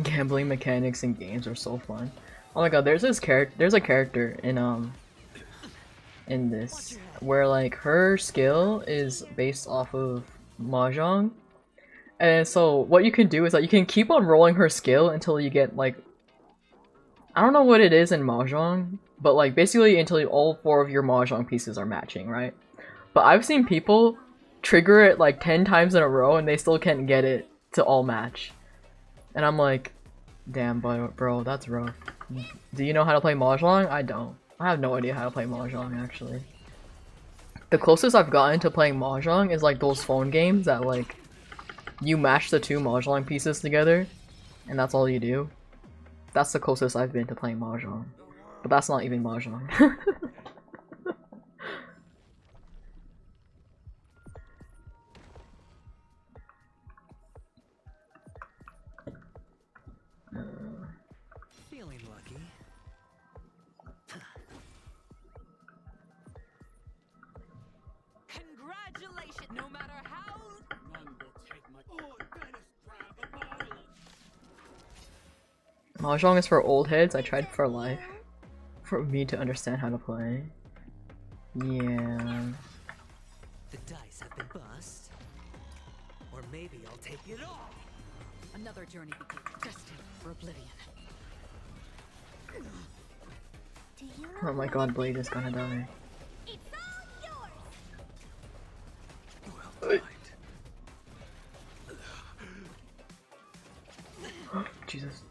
Gambling mechanics in games are so fun. Oh my god, there's a character in this where like her skill is based off of mahjong. And so what you can do is that you can keep on rolling her skill until you get like, I don't know what it is in mahjong, but like basically until all 4 of your mahjong pieces are matching, right? But I've seen people trigger it like 10 times in a row and they still can't get it to all match. And I'm like, damn bro, that's rough. Do you know how to play mahjong? I don't. I have no idea how to play Mahjong actually. The closest I've gotten to playing Mahjong is like those phone games that like you mash the two Mahjong pieces together and that's all you do. That's the closest I've been to playing Mahjong. But that's not even Mahjong. Feeling lucky. Congratulations, no matter how. Mahjong is for old heads. I tried for life. For me to understand how to play. Yeah. The dice have been bust. Or maybe I'll take it all. Another journey begins, destined for oblivion. Oh my god, Blade is gonna die. It's all Well timed. Jesus.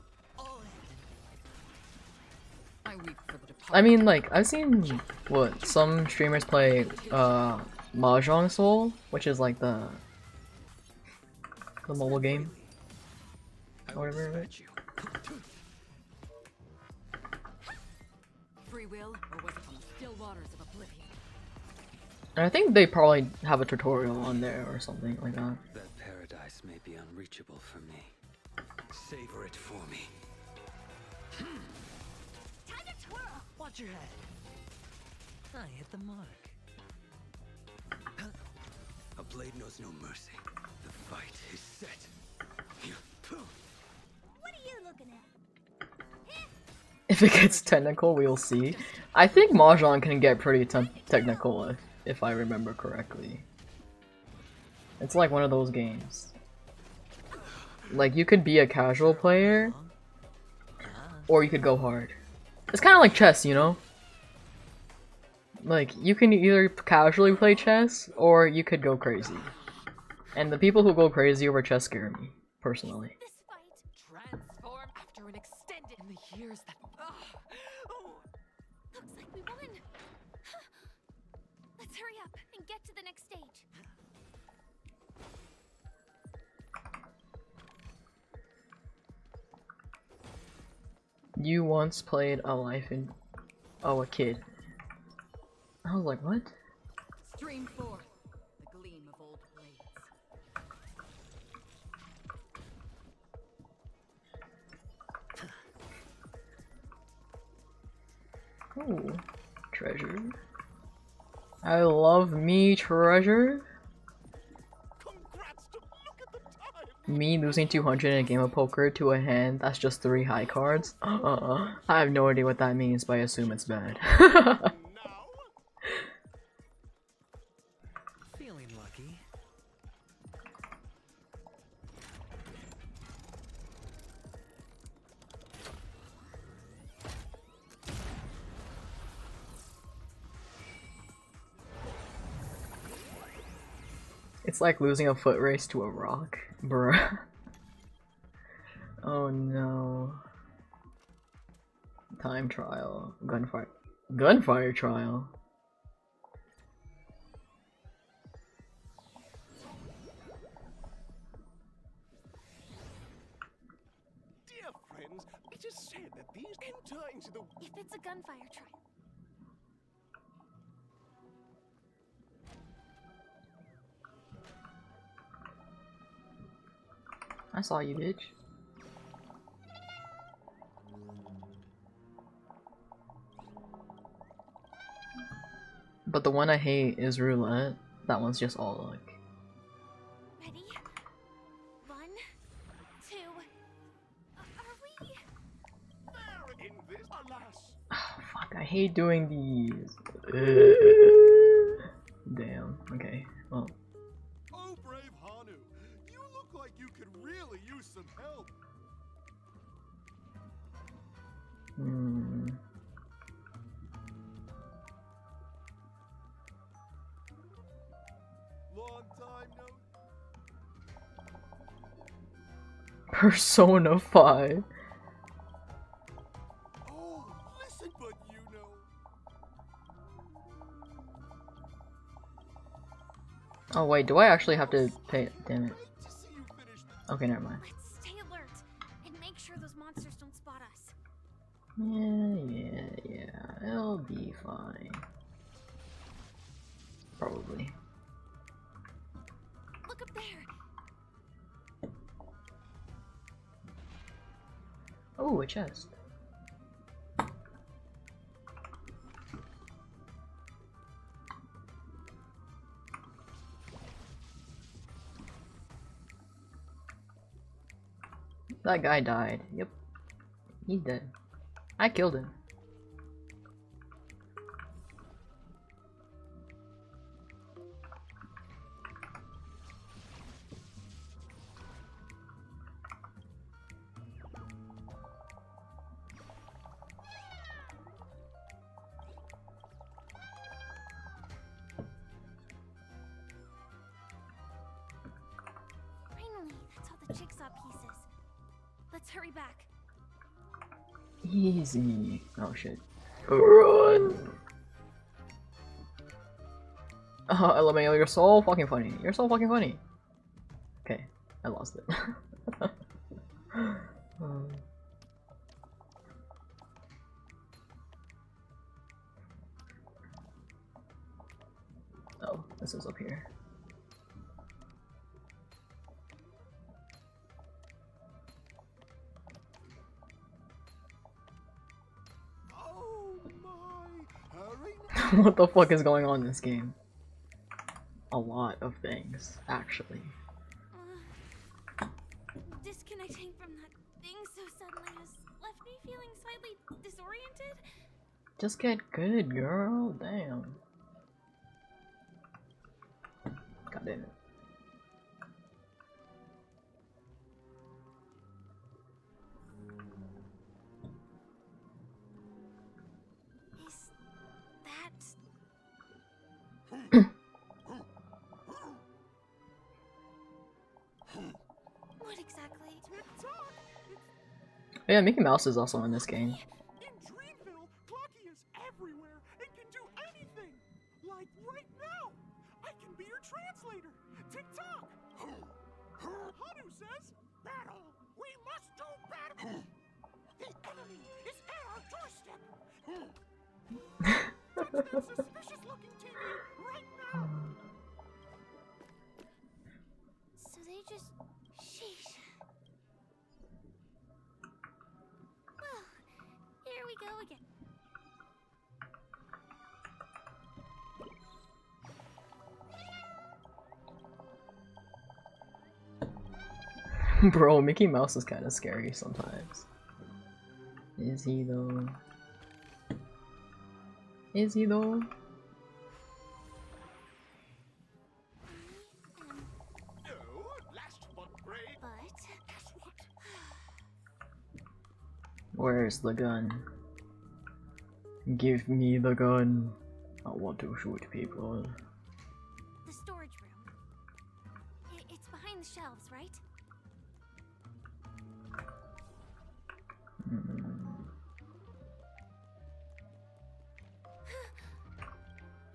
I weep for the departed. I mean, like, I've seen what some streamers play Mahjong Soul, which is like the mobile game. Or whatever. Dispatch you. Free will, or was it from the still waters of oblivion? And I think they probably have a tutorial on there or something like that. That paradise may be unreachable for me. Savor it for me. Time to twirl. Watch your head. I hit the mark. A blade knows no mercy. The fight is set. What are you looking at? If it gets technical, we'll see. I think Mahjong can get pretty technical if I remember correctly. It's like one of those games. Like, you could be a casual player, or you could go hard. It's kind of like chess, you know? Like, you can either casually play chess, or you could go crazy. And the people who go crazy over chess scare me, personally. This fight Transform after an extended in the years that. looks like we won. Let's hurry up and get to the next stage. You once played a life in... Oh, a kid. I was like, what? Stream forth the gleam of old blades. Ooh, treasure. I love me treasure. Me losing 200 in a game of poker to a hand that's just 3 high cards? I have no idea what that means, but I assume it's bad. Feeling lucky. It's like losing a foot race to a rock, bruh. Oh no. Time trial. Gunfire trial. Dear friends, it is said that these enter into the... If it's a gunfire trial. I saw you, bitch. But the one I hate is roulette. That one's just all luck. Ready? 1, 2. Are we? There in this, alas! Oh, fuck, I hate doing these. Damn, okay, well. Oh, brave Hanu, you look like you could really use some help. Long time no... Persona 5. Oh, listen, but you know... Oh wait, do I actually have to pay? Damn it. Okay, never mind. Let's stay alert and make sure those monsters don't spot us. Yeah, it'll be fine. Probably. Look up there. Oh, a chest. That guy died. Yep. He's dead. I killed him. Finally, that's all the jigsaw pieces. Let's hurry back. Easy. Oh shit. Run! Oh, LMAO, you're so fucking funny. You're so fucking funny. Okay, I lost it. Oh, this is up here. What the fuck is going on in this game? A lot of things, actually. Disconnecting from that thing so suddenly has left me feeling slightly disoriented. Just get good, girl. Damn. God damn it. Is that... What exactly? Yeah, Mickey Mouse is also in this game. In Dreamville, Clocky is everywhere and can do anything. Like right now, I can be your translator. Tick-tock. Hanu says, battle. We must do battle. The enemy is at our doorstep. Touch that suspicious-looking TV right now. So they just... Sheesh. Well, here we go again. Bro, Mickey Mouse is kind of scary sometimes. Is he though? Is he though? Where's the gun? Give me the gun. I want to shoot people. The storage room. It's behind the shelves, right?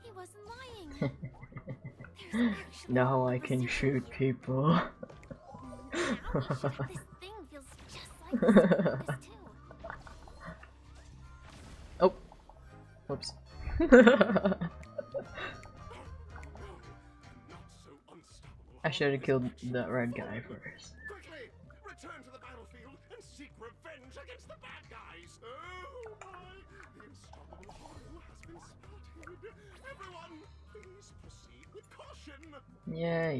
He wasn't lying. There's actually Now I can shoot people. Now this thing feels just like this too. Oh. Whoops. I should have killed that red guy first. Quickly, return to the battlefield and seek revenge against the bad guys. Oh my! The unstoppable horror has been spotted. Everyone, please proceed with caution. Yeah.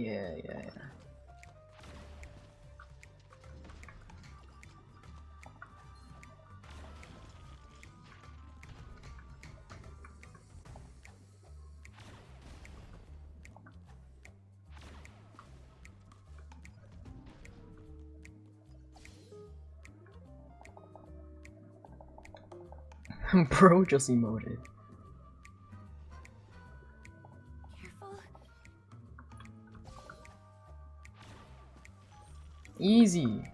Bro just emoted. Careful. Easy.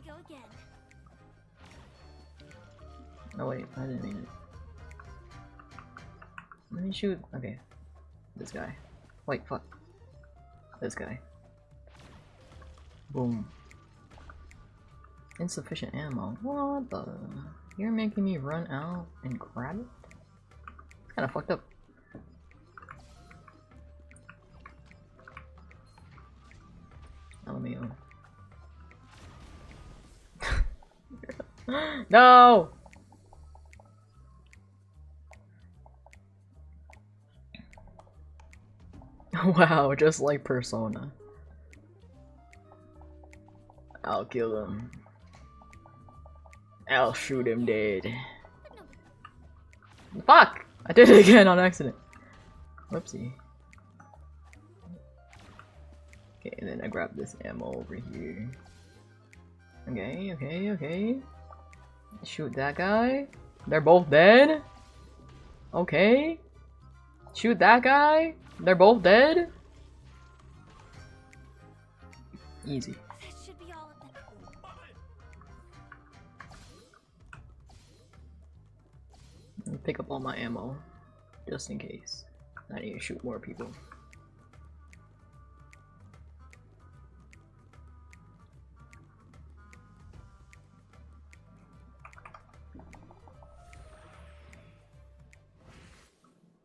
go again. Oh wait, I didn't mean it. Let me shoot. Okay, this guy. Wait, fuck. This guy. Boom. Insufficient ammo. What the? You're making me run out and grab it? It's kinda fucked up. LMAO. No! Wow, just like Persona. I'll kill him. I'll shoot him dead. Fuck! I did it again on accident. Whoopsie. Okay, and then I grab this ammo over here. Okay, okay, okay. Shoot that guy. They're both dead. Okay. Shoot that guy. They're both dead. Easy. That should be all of them. Let me pick up all my ammo, just in case. I need to shoot more people.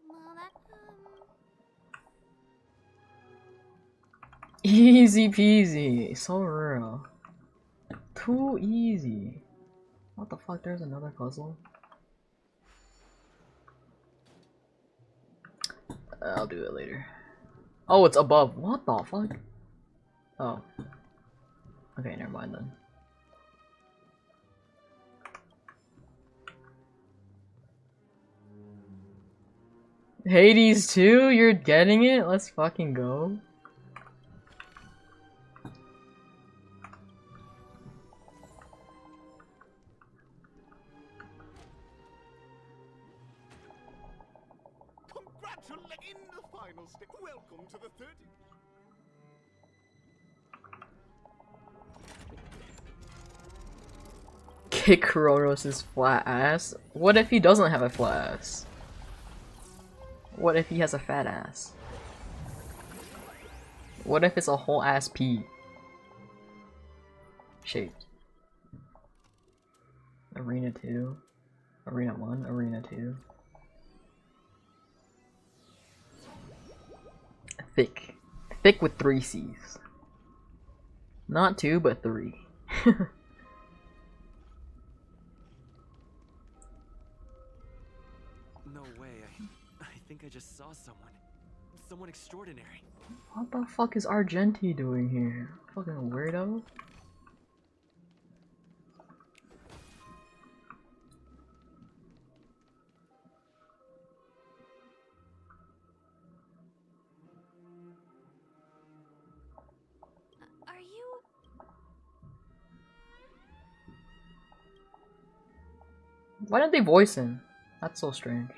Well, that, Easy peasy, so real. Too easy. What the fuck, there's another puzzle? I'll do it later. Oh, it's above. What the fuck? Oh. Okay, never mind then. Hades 2? You're getting it? Let's fucking go. Congratulating the final step. Welcome to the 30. Kick Kronos' flat ass? What if he doesn't have a flat ass? What if he has a fat ass? What if it's a whole ass pea? Shaped. Arena 2. Arena 1. Arena 2. Thick. Thick with 3 C's. Not 2, but 3. No way. I think I just saw someone. Someone extraordinary. What the fuck is Argenti doing here? Fucking weirdo. are you? Why didn't they voice him? That's so strange.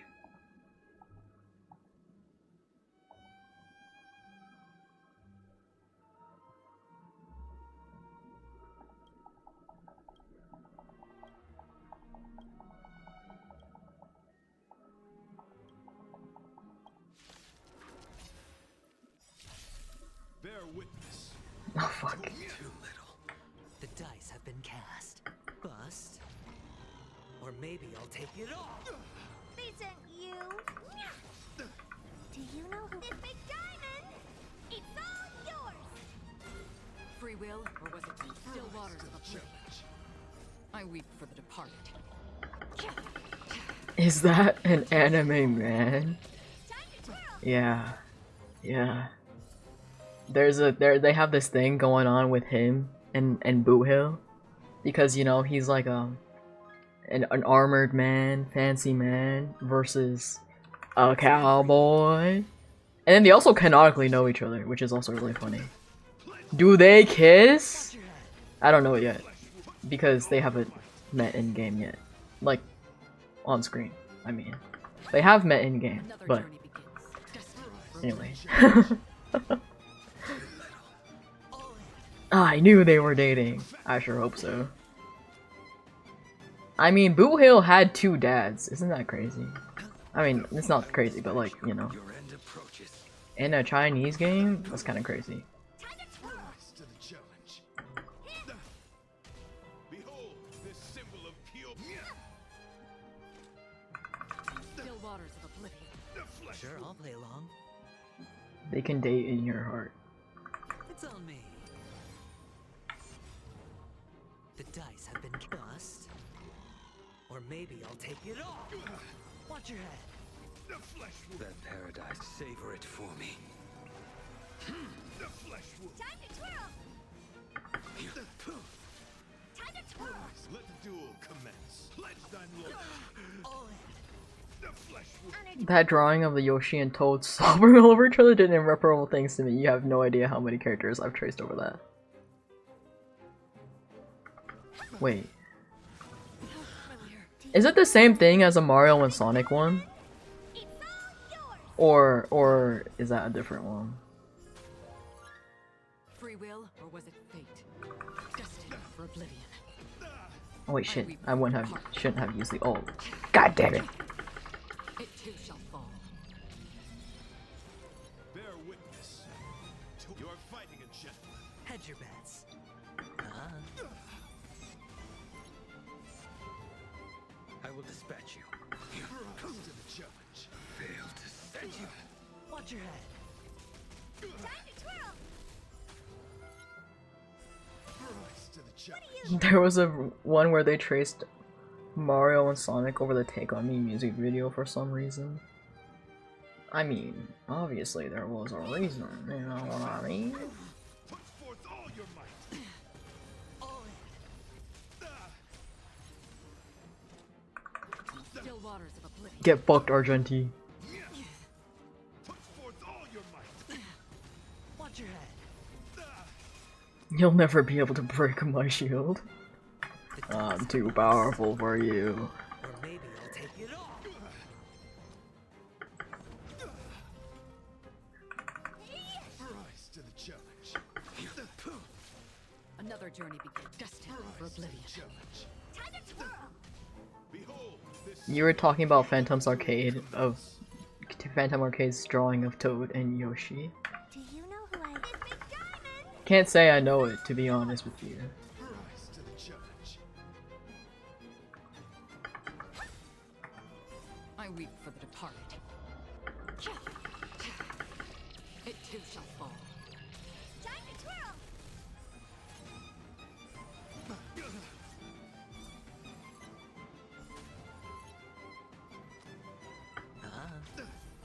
Bear witness. Oh fuck. Too little. The dice have been cast. Bust. Or maybe I'll take it all. They sent you. Do you know who this big diamond? It's all yours. Free will, or was it the still waters of a pool? I weep for the departed. Is that an anime man? Yeah. Yeah. They have this thing going on with him and Boot Hill. Because, you know, he's like an armored man, fancy man, versus a cowboy. And then they also canonically know each other, which is also really funny. Do they kiss? I don't know yet. Because they haven't met in game yet. Like, on screen, I mean. They have met in game, but anyway. I knew they were dating. I sure hope so. I mean, Boot Hill had 2 dads. Isn't that crazy? I mean, it's not crazy, but like, you know. In a Chinese game, that's kind of crazy. Sure, I'll play along. They can date in your heart. It's on me. The dice have been cast. Or maybe I'll take it all. Watch your head. The flesh wound. That paradise, savor it for me. The flesh wound. Time to twirl! Time to twirl! Let the duel commence. Pledge thine loyalty. All in. The flesh wound. That drawing of the Yoshi and Toad slobbering all over each other did irreparable things to me. You have no idea how many characters I've traced over that. Wait. Is it the same thing as a Mario and Sonic one? Or is that a different one? Free will, or was it fate? Destined for oblivion. Oh wait, shit. I shouldn't have used the ult. God damn it. It too shall fall. Bear witness. You're fighting a gentleman. Hedge your bets. I will dispatch you. Rise to the challenge. Fail to set you. Watch your head. Time to twirl! Rise to the challenge. There was a one where they traced Mario and Sonic over the Take On Me music video for some reason. I mean, obviously there was a reason, you know what I mean? Put forth all your might. All in. Still waters of oblivion. Get fucked, Argenti. Put forth all your might. Watch your head. You'll never be able to break my shield. I'm too powerful for you. Or maybe I'll take it all. Rise to the challenge. Another journey begins. Destined for oblivion. Challenge. Time to twirl! Behold this. You were talking about Phantom's Arcade's drawing of Toad and Yoshi. Do you know who I am? It's Big Diamond! Can't say I know it, to be honest with you. Rise to the challenge. I weep for the departed. It too shall fall. Time to twirl!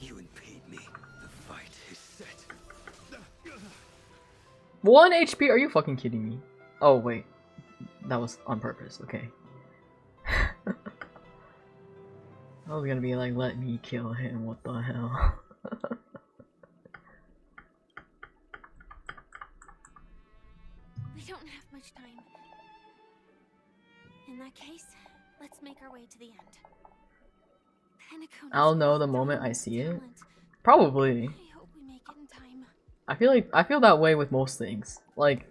You impede me. The fight is set. 1 HP? Are you fucking kidding me? Oh wait, that was on purpose. Okay. I was gonna be like, let me kill him. What the hell? We don't have much time. In that case, let's make our way to the end. Penacone I'll is know worth the moment I tremendous see it. talent. Probably. I hope we make it in time. I feel that way with most things. Like,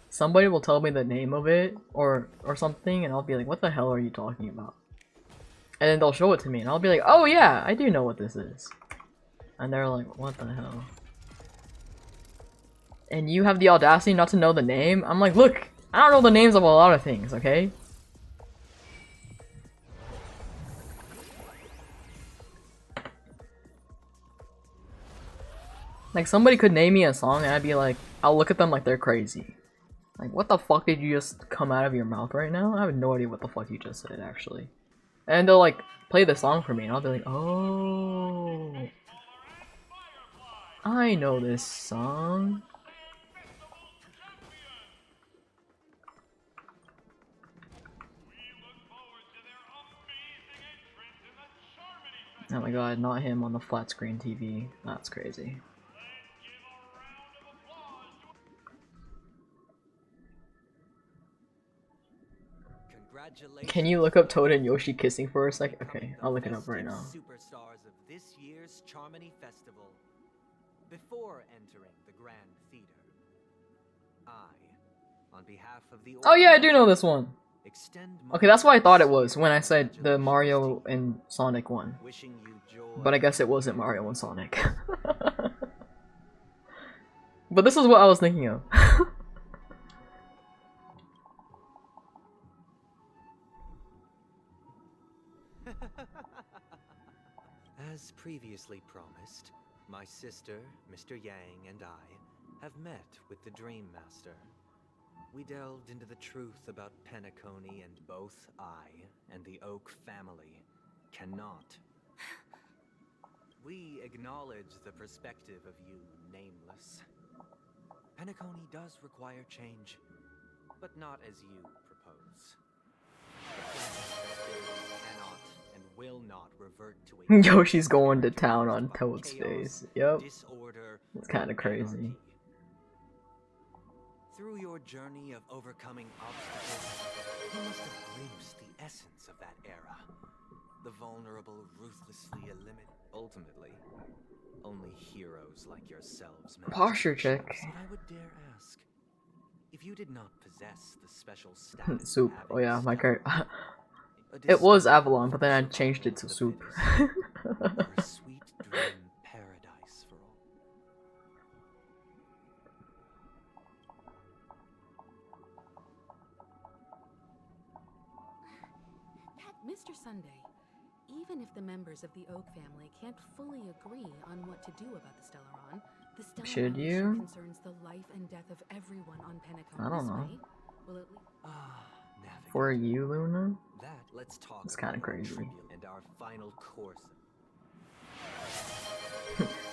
somebody will tell me the name of it or something, and I'll be like, what the hell are you talking about? And then they'll show it to me, and I'll be like, oh yeah, I do know what this is. And they're like, what the hell? And you have the audacity not to know the name? I'm like, look, I don't know the names of a lot of things, okay? Like, somebody could name me a song and I'd be like, I'll look at them like they're crazy. Like, what the fuck did you just come out of your mouth right now? I have no idea what the fuck you just said, actually. And they'll, like, play the song for me and I'll be like, oh, I know this song. Oh my god, not him on the flat screen TV. That's crazy. Can you look up Toad and Yoshi kissing for a second? Okay, I'll look it up right now. Superstars of this year's Charmony Festival. Before entering the Grand Theater, I on behalf of the Oh yeah, I do know this one. extend Okay, that's what I thought it was when I said the Mario and Sonic one. wishing you joy. But I guess it wasn't Mario and Sonic. But this is what I was thinking of. As previously promised, my sister, Mr. Yang, and I have met with the Dream Master. We delved into the truth about Penacony, and both I and the Oak family cannot. We acknowledge the perspective of you, Nameless. Penacony does require change, but not as you propose. Cannot and will not revert to a Yoshi's going to town on Toad's face. Yep. disorder. It's kind of crazy. Through your journey of overcoming obstacles, you must have glimpsed the essence of that era. The vulnerable, ruthlessly eliminate. Ultimately, only heroes like yourselves manage Posture to check. achieve. But I would dare ask, if you did not possess the special status Soup. of Oh yeah, having my stepped character. a It was discovery Avalon, but then I for changed it to the Soup. fittest, or a sweet dream paradise for all. Mr. Sunday, even if the members of the Oak family can't fully agree on what to do about the Stellaron, the Stellaron Should issue you? concerns the life and death of everyone on Penacony. I don't This know. way, will at least For you, Luna? That let's talk It's kinda about our crazy. tribute and our final course.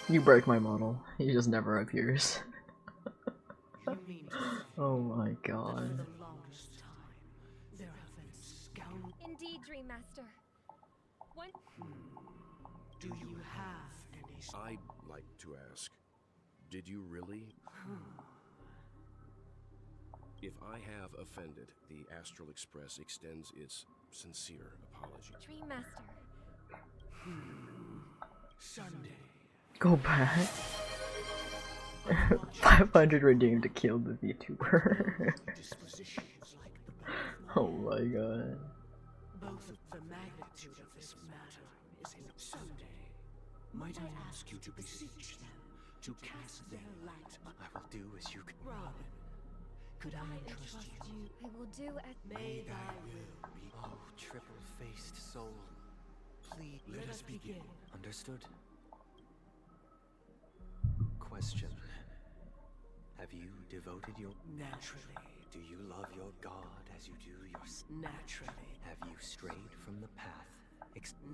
You break my model. He just never appears. You mean to say Oh my that god. for the longest time, there have been scoundrels? Indeed, Dream Master. One. Do you have any? I'd like to ask, did you really? If I have offended, the Astral Express extends its sincere apology. Dream Master. Sunday. Go back. 500 redeemed to kill the VTuber. Dispositions like the birth of Oh my god. both of the magnitude of this matter is in Sunday. Might I ask you to beseech them to cast their light on? I will do as you can. Robin, could I entrust you? I will do as. May thy will be. Oh, triple-faced soul. Please Let us begin. understood. Question. Have you devoted your... Naturally. Do you love your God as you do your... Naturally. Have you strayed from the path?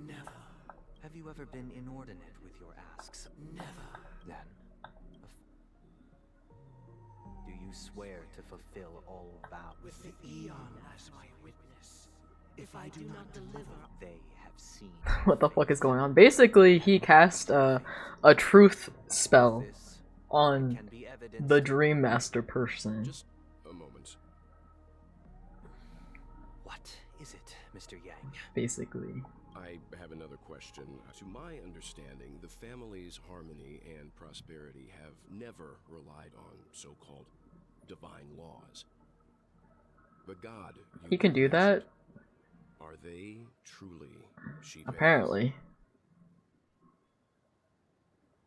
Never. Have you ever been inordinate with your asks? Never. Then... Do you swear to fulfill all vows? With the Eon as my witness, if I do not deliver, They have seen... What the fuck is going on? Basically, he cast a truth spell This on can be evidenced the Dream Master person. Just a moment. What is it, Mr. Yang? Basically. I have another question. To my understanding, the family's harmony and prosperity have never relied on so-called divine laws. The god you He can do that? Are they truly Shiva? Apparently.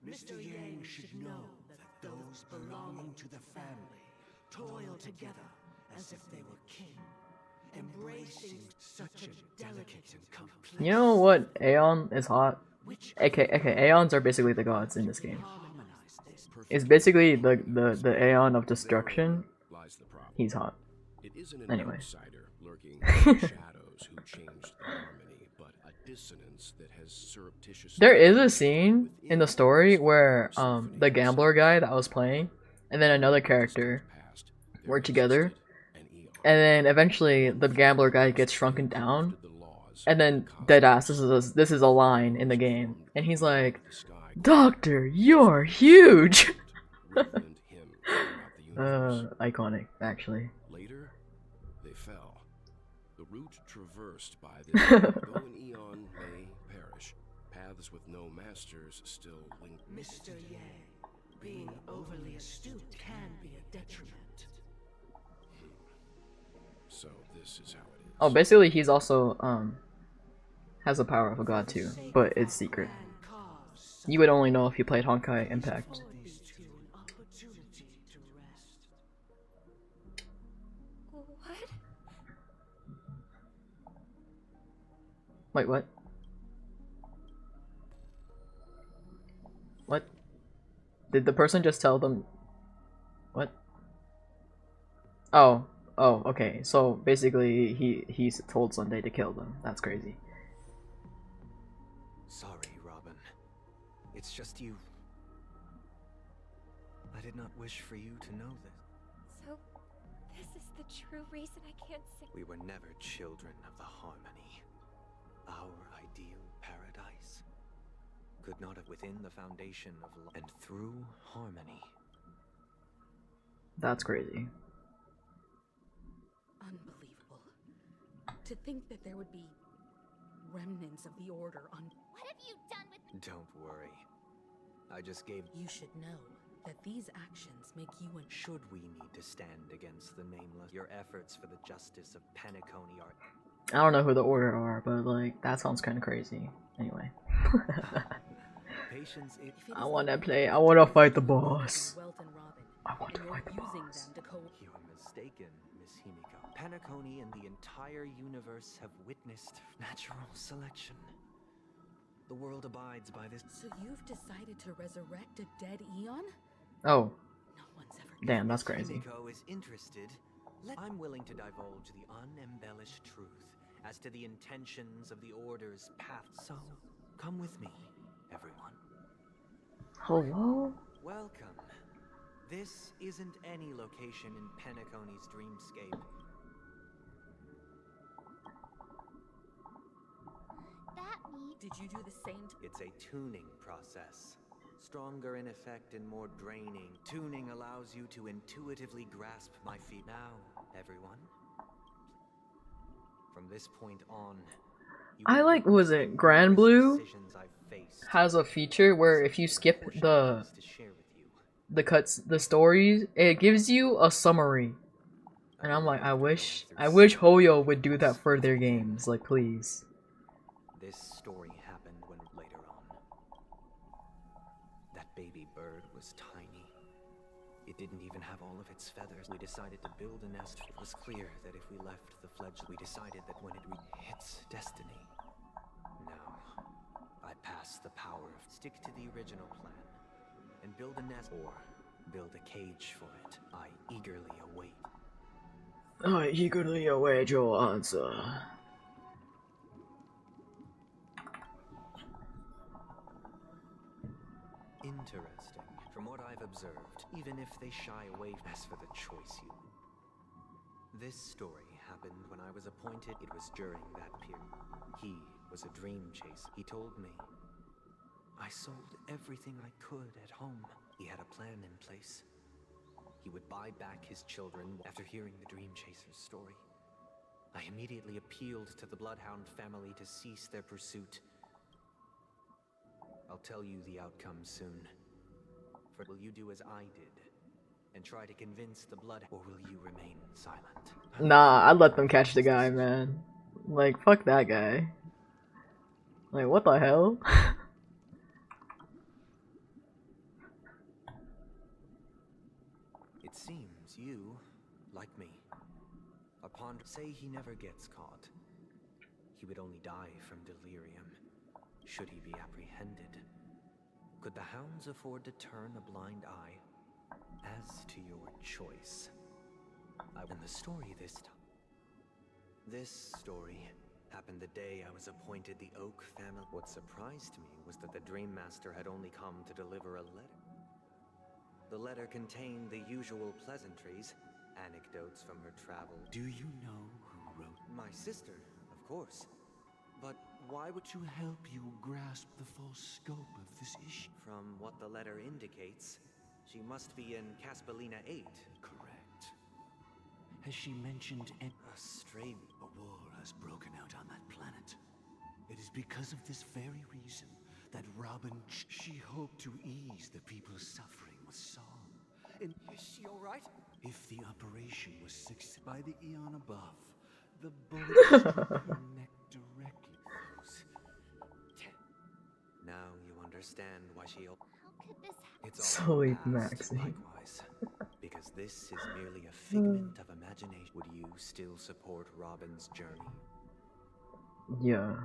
Mr. Yang should know that those belonging to the family toil together as if they were kin, embracing such a delicate and complex. You know what? Aeon is hot. Okay, Aeons are basically the gods in this game. Harmonize this. It's basically the Aeon of destruction. Lies the problem. He's hot. It isn't an Anyway. outsider lurking in the shadows who changed the harmony, but a dissonance that has surreptitiously... There is a scene in the story where the gambler guy that was playing and then another character were together, and then eventually the gambler guy gets shrunken down, and then deadass, this is a line in the game, and he's like, "Doctor, you're huge." Iconic, actually. Later, they fell. The route traversed by this, though an eon may perish, paths with no masters still link. Mr. Yang, being overly astute can be a detriment. So this is how it is. Oh, basically he's also has the power of a god too, but it's secret. You would only know if you played Honkai Impact. What? Wait, what? What? Did the person just tell them? What? Oh, okay. So basically, he told Sunday to kill them. That's crazy. Sorry, Robin. It's just you. I did not wish for you to know this. So, this is the true reason I can't sing. We were never children of the harmony. Our ideal paradise could not have within the foundation of love and through harmony. That's crazy. Unbelievable. To think that there would be remnants of the Order on... What have you done with... Don't worry. I just gave... You should know that these actions make you an... Should we need to stand against the Nameless, your efforts for the justice of Penacony are... I don't know who the Order are, but like that sounds kind of crazy. Anyway. Patience, I wanna play. I wanna fight the boss. I want to fight the boss. You're mistaken, Miss Himiko. Penacony and the entire universe have witnessed natural selection. The world abides by this. So you've decided to resurrect a dead Eon? Oh. No one's ever... Damn, that's crazy. Himiko is interested. I'm willing to divulge the unembellished truth as to the intentions of the Order's path. So, come with me, everyone. Hello? Welcome. This isn't any location in Penacony's dreamscape. That means... Did you do the same? It's a tuning process. Stronger in effect and more draining. Tuning allows you to intuitively grasp my feet. Now, everyone. From this point on, I like, was it Grand Blue has a feature where if you skip the cuts, the stories, it gives you a summary. And I'm like, I wish Hoyo would do that for their games, like please. This story happened when later on. That baby bird was tiny. It didn't even have all of its feathers. We decided to build a nest. It was clear that if we left the fledgling, we decided that when it reached its destiny. Now, I pass the power of stick to the original plan and build a nest or build a cage for it. I eagerly await. I eagerly await your answer. Interesting. From what I've observed, even if they shy away as for the choice you... This story happened when I was appointed. It was during that period. He was a dream chaser. He told me I sold everything I could at home. He had a plan in place. He would buy back his children after hearing the Dream Chaser's story. I immediately appealed to the Bloodhound family to cease their pursuit. I'll tell you the outcome soon. For will you do as I did and try to convince the Blood, or will you remain silent? Nah, I'd let them catch the guy, man. Like, fuck that guy. Like, what the hell? It seems you, like me, upon say he never gets caught. He would only die from delirium, should he be apprehended. Could the hounds afford to turn a blind eye? As to your choice. And the story this time. This story happened the day I was appointed the Oak family. What surprised me was that the Dream Master had only come to deliver a letter. The letter contained the usual pleasantries, anecdotes from her travel. Do you know who wrote? My sister, of course. But why would To help you grasp the full scope of this issue. From what the letter indicates, she must be in Caspelina 8. Correct. Has she mentioned A stray... A war has broken out on that planet. It is because of this very reason that Robin... She hoped to ease the people's suffering with song. Is she alright? If the operation was succeeded by the eon above, the bullet struck your neck directly. Now you understand why she. How could this happen? It's all Sweet past, Maxie. likewise, because this is merely a figment of imagination. Would you still support Robin's journey? Yeah.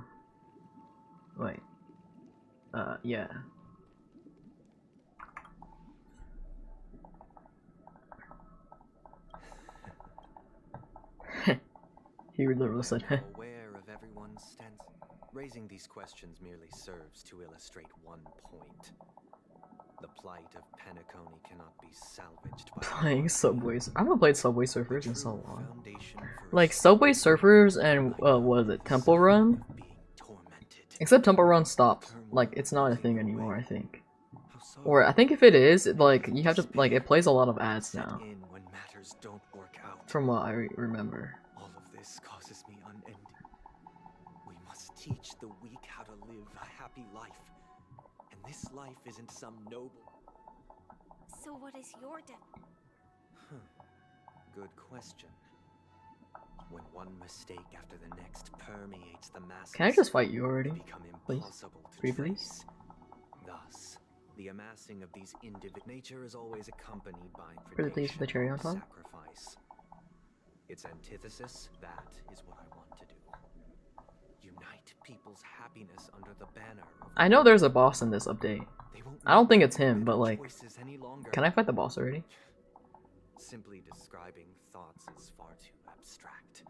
Wait. Yeah. He literally said, I'm aware of everyone's stance. Raising these questions merely serves to illustrate one point. The plight of Penacony cannot be salvaged by playing Subways. I haven't played Subway Surfers in so long. foundation for Like Subway Surfers and what is it, Temple Run? being tormented. Except Temple Run stopped. Like it's not a thing anymore, I think. Or I think if it is, like you have to like it plays a lot of ads now. In when matters don't work out. From what I remember. All of this causes me unending. We must teach the weak how to live a happy life. And this life isn't some noble. So what is your Good question. When one mistake after the next permeates the masses, Can I just fight you already? they become Please? impossible to Free, please? trace. Thus, the amassing of these individuals nature is always accompanied by Pretty please with the cherry on top? sacrifice. Its antithesis, that is what I want to do. Unite people's happiness under the banner of I know there's a boss in this update. they won't I don't make think it's him, but independent like, choices any longer. can I fight the boss already? Simply describing thoughts is far too abstract.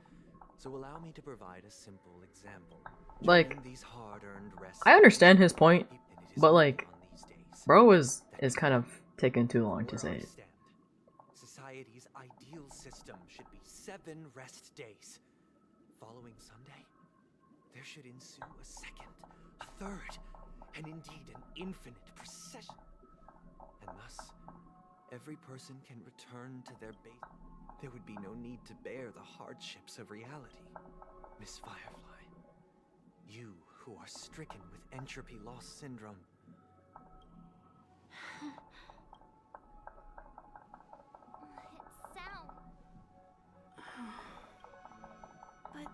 So allow me to provide a simple example. Like, During these hard-earned rest I understand his point, and it is but only like, on these days bro is that kind of taking too long to where say I it. stand. Society's ideal system should be 7 rest days. Following Sunday, there should ensue a second, a third, and indeed an infinite procession. And thus, every person can return to their base. There would be no need to bear the hardships of reality. Miss Firefly, you who are stricken with entropy loss syndrome. It's sound. But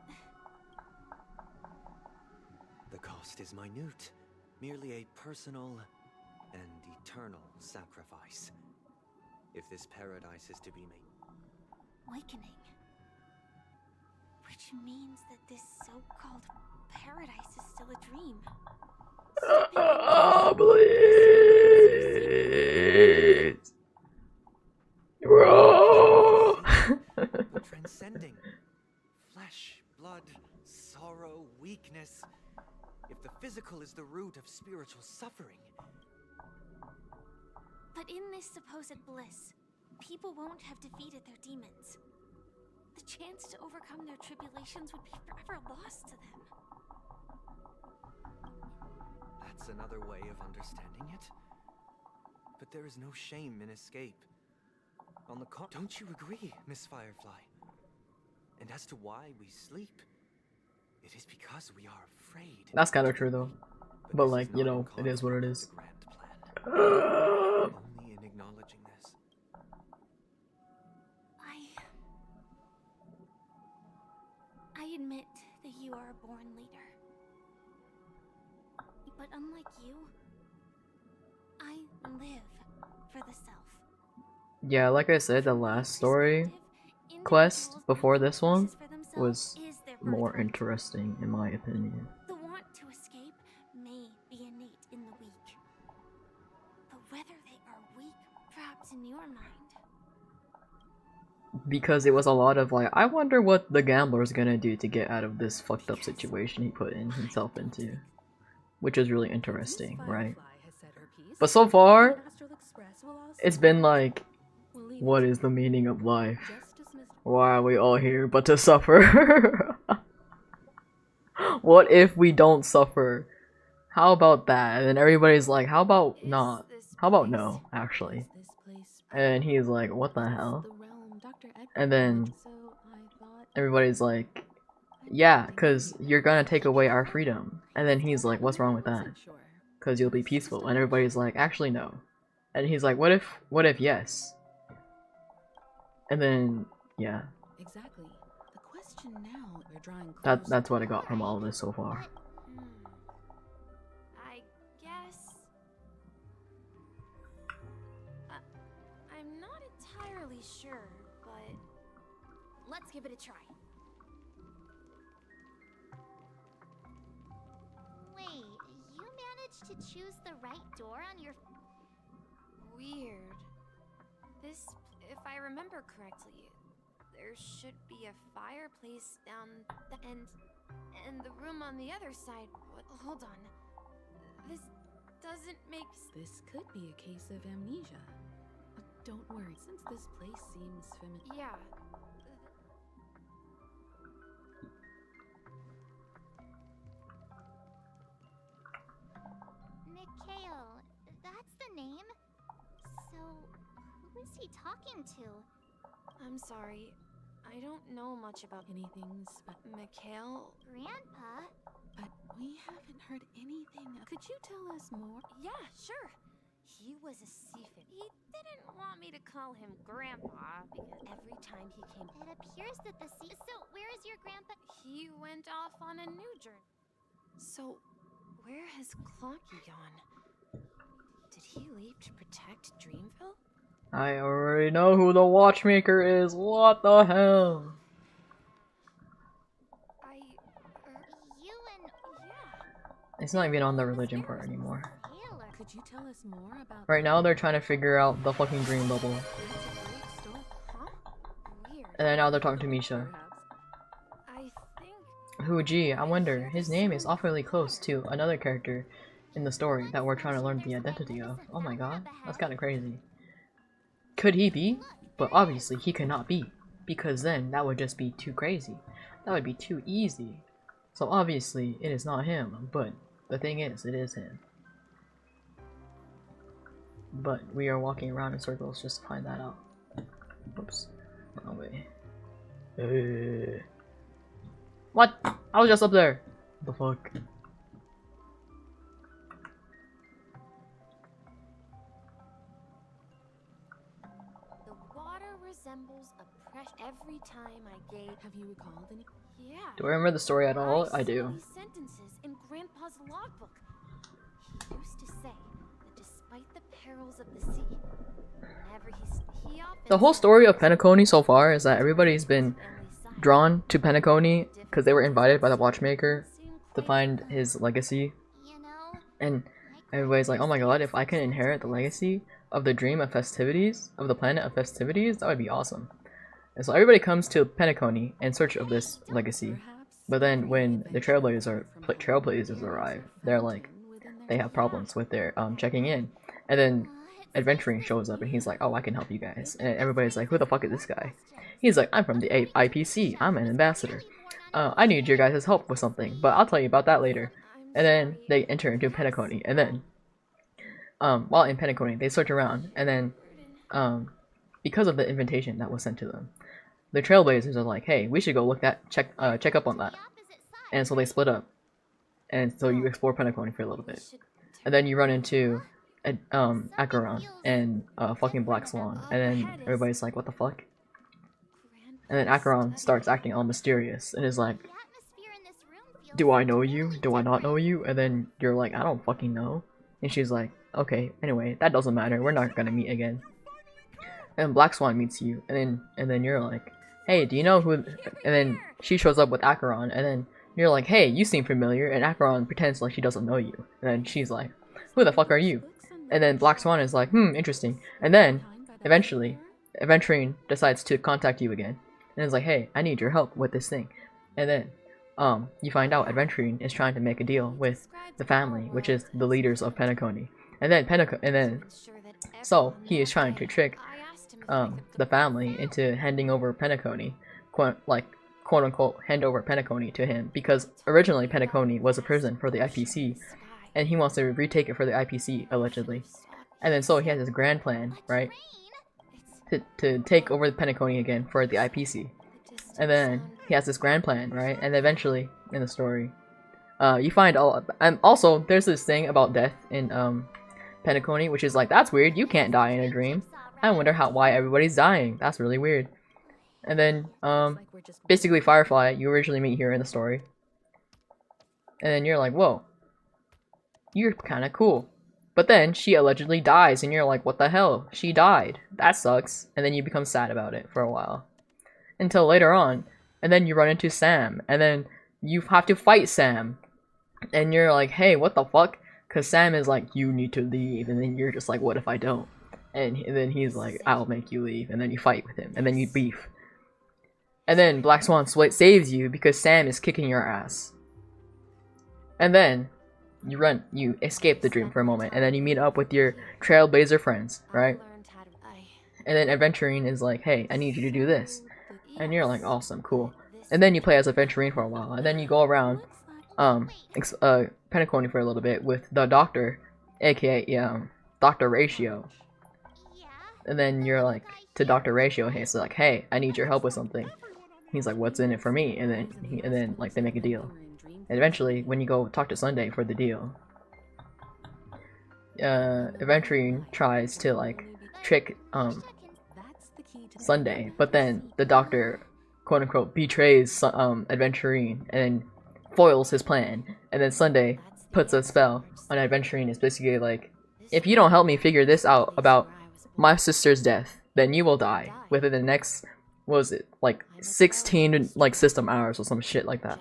The cost is minute, merely a personal and eternal sacrifice. If this paradise is to be made, awakening. Which means that this so-called paradise is still a dream. Oh, please. Bro. transcending flesh, blood, sorrow, weakness. If the physical is the root of spiritual suffering. But in this supposed bliss, people won't have defeated their demons. The chance to overcome their tribulations would be forever lost to them. That's another way of understanding it. But there is no shame in escape. On the don't you agree, Miss Firefly? And as to why we sleep, it is because we are afraid. That's kind of true though. But this like, is you not know, in it is what it conflict is. with the grand plan. Only in acknowledging this. I admit that you are a born leader. But unlike you, I live for the self. Yeah, like I said, the last story quest before this one was more interesting in my opinion. The want to escape may be innate in the weak. But whether they are weak, perhaps in your mind. Because it was a lot of like, I wonder what the gambler's gonna do to get out of this fucked up situation he put in himself into. Which is really interesting, right? But so far, it's been like, what is the meaning of life? Why are we all here but to suffer? What if we don't suffer? How about that? And then everybody's like, how about not? How about no, actually? And he's like, what the hell? And then everybody's like, yeah, cause you're gonna take away our freedom. And then he's like, what's wrong with that? Cause you'll be peaceful. And everybody's like, actually no. And he's like, what if yes? And then, yeah. Exactly. The question now, we're drawing That's what I got from all of this so far. I guess... I'm not entirely sure, but... let's give it a try. Wait, you managed to choose the right door on your... Weird. This, if I remember correctly, there should be a fireplace down and the room on the other side. Hold on. This doesn't make This could be a case of amnesia. But don't worry, since this place seems familiar. Yeah. Mikhail, that's the name? So, who is he talking to? I'm sorry. I don't know much about Anything Mikhail. Grandpa? But we haven't heard anything. Could you tell us more? Yeah, sure. He was a Seafin. He didn't want me to call him Grandpa because every time he came... It appears that the sea... So, where is your grandpa? He went off on a new journey. So, where has Clocky gone? Did he leave to protect Dreamville? I already know who the watchmaker is. What the hell? You and... Yeah. It's not even on the religion part anymore. Could you tell us more about... Right now they're trying to figure out the fucking dream bubble. Huh? Weird. And then now they're talking to Misha. I think... Who, gee, I wonder. His name is awfully close to another character in the story that we're trying to learn the identity of. Oh my god, that's kind of crazy. Could he be? But obviously he cannot be, because then that would just be too crazy. That would be too easy. So obviously it is not him, but the thing is, it is him. But we are walking around in circles just to find that out. Oops. Wrong way. What? I was just up there. What the fuck? The water resembles a fresh every time I gave... Have you recalled any... Yeah. Do I remember the story at all? I do. These sentences in Grandpa's logbook. He used to say that despite the perils of the sea, whenever he often... The whole story of Penacony so far is that everybody's been drawn to Penacony because they were invited by the watchmaker to find his legacy. And everybody's like, oh my god, if I can inherit the legacy of the dream of festivities, of the planet of festivities, that would be awesome. And so everybody comes to Penacony in search of this legacy. But then when the trailblazers arrive, they're like, they have problems with their checking in. And then Adventuring shows up and he's like, oh, I can help you guys. And everybody's like, who the fuck is this guy? He's like, I'm from the IPC, I'm an ambassador. I need your guys' help with something, but I'll tell you about that later. And then they enter into Penacony, and then while in Penacony, they search around, and then because of the invitation that was sent to them, the Trailblazers are like, hey, we should go check up on that. And so they split up, and so you explore Penacony for a little bit, and then you run into Acheron and fucking Black Swan, and then everybody's like, what the fuck? And then Acheron starts acting all mysterious and is like, do I know you? Do I not know you? And then you're like, I don't fucking know. And she's like, okay, anyway, that doesn't matter, we're not gonna meet again. And Black Swan meets you, and then you're like, hey, do you know who? And then she shows up with Acheron, and then you're like, hey, you seem familiar, and Acheron pretends like she doesn't know you. And then she's like, who the fuck are you? And then Black Swan is like, interesting. And then, eventually, Adventuring decides to contact you again. And it's like, hey, I need your help with this thing. And then, you find out Adventuring is trying to make a deal with the family, which is the leaders of Penacony. And then, so he is trying to trick, the family into handing over Penacony, quote unquote, hand over Penacony to him, because originally Penacony was a prison for the IPC, and he wants to retake it for the IPC, allegedly. And then so he has this grand plan, right? To take over the Penacony again for the IPC. And then he has this grand plan, right? And eventually, in the story, you find and also there's this thing about death in Penacony, which is like, that's weird, you can't die in a dream. I wonder why everybody's dying. That's really weird. And then, basically Firefly, you originally meet here in the story. And then you're like, whoa, you're kinda cool. But then, she allegedly dies, and you're like, what the hell? She died. That sucks. And then you become sad about it for a while. Until later on. And then you run into Sam. And then you have to fight Sam. And you're like, hey, what the fuck? Because Sam is like, you need to leave. And then you're just like, what if I don't? And then he's like, I'll make you leave. And then you fight with him. And then you beef. And then Black Swan saves you because Sam is kicking your ass. And then you escape the dream for a moment. And then you meet up with your Trailblazer friends, right? And then Aventurine is like, hey, I need you to do this. And you're like, awesome, cool. And then you play as Aventurine for a while. And then you go around Penacony for a little bit with the Doctor, aka Dr. Ratio. And then you're like to Dr. Ratio, hey, so like, hey, I need your help with something. He's like, what's in it for me? And then like they make a deal. And eventually, when you go talk to Sunday for the deal, Aventurine tries to like trick Sunday, but then the Doctor, quote unquote, betrays Aventurine and foils his plan. And then Sunday puts a spell on Aventurine. It's basically like, if you don't help me figure this out about my sister's death, then you will die within the next, what was it, like 16 like system hours or some shit like that.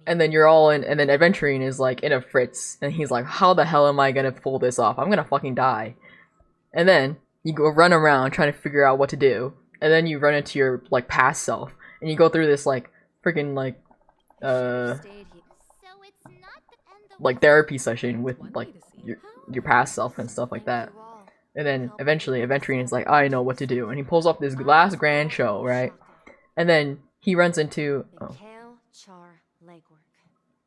And then you're all in, and then Aventurine is like in a fritz, and he's like, how the hell am I gonna pull this off? I'm gonna fucking die. And then you go run around trying to figure out what to do, and then you run into your like past self, and you go through this like freaking like therapy session with like your past self and stuff like that. And then eventually Aventurine is like, I know what to do, and he pulls off this last grand show, right? And then he runs into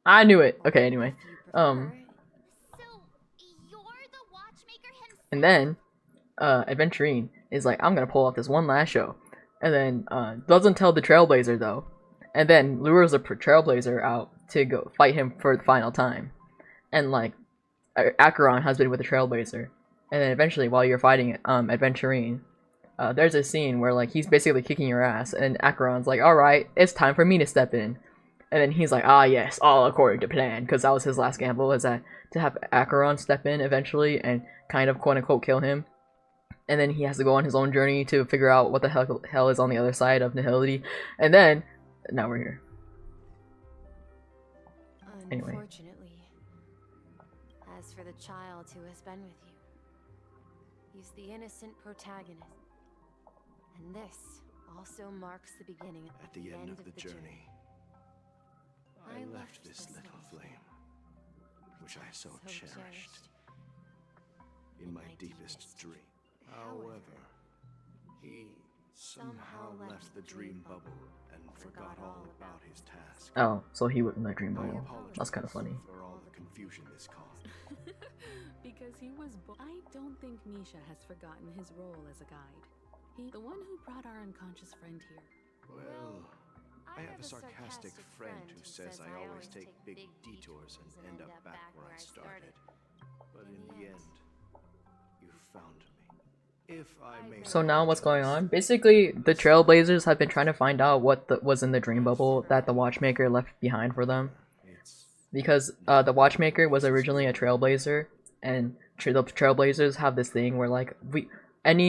I knew it. Okay, anyway. And then Aventurine is like, I'm gonna pull off this one last show. And then doesn't tell the Trailblazer though. And then lures the Trailblazer out to go fight him for the final time. And like Acheron has been with the Trailblazer. And then eventually while you're fighting Aventurine, there's a scene where like he's basically kicking your ass, and Acheron's like, alright, it's time for me to step in. And then he's like, ah yes, all according to plan, because that was his last gamble, is that to have Acheron step in eventually and kind of quote unquote kill him. And then he has to go on his own journey to figure out what the hell is on the other side of nihility. And then, now we're here. Anyway. Unfortunately, as for the child who has been with you, he's the innocent protagonist. And this also marks the beginning at the end of the journey. I left this little flame, which I so cherished, in my deepest dream. However, he somehow left the dream bubble and forgot all about his task. Oh, so he was in that dream bubble. That's kind of funny. For all the confusion this caused. Because he was I don't think Misha has forgotten his role as a guide. He's the one who brought our unconscious friend here. Well, I have a sarcastic friend who says I always take big detours and end up back where I started. But in the end, you found me. If I may. So now what's going on? Basically, the Trailblazers have been trying to find out what was in the dream bubble that the Watchmaker left behind for them. Because the Watchmaker was originally a Trailblazer, and the Trailblazers have this thing where like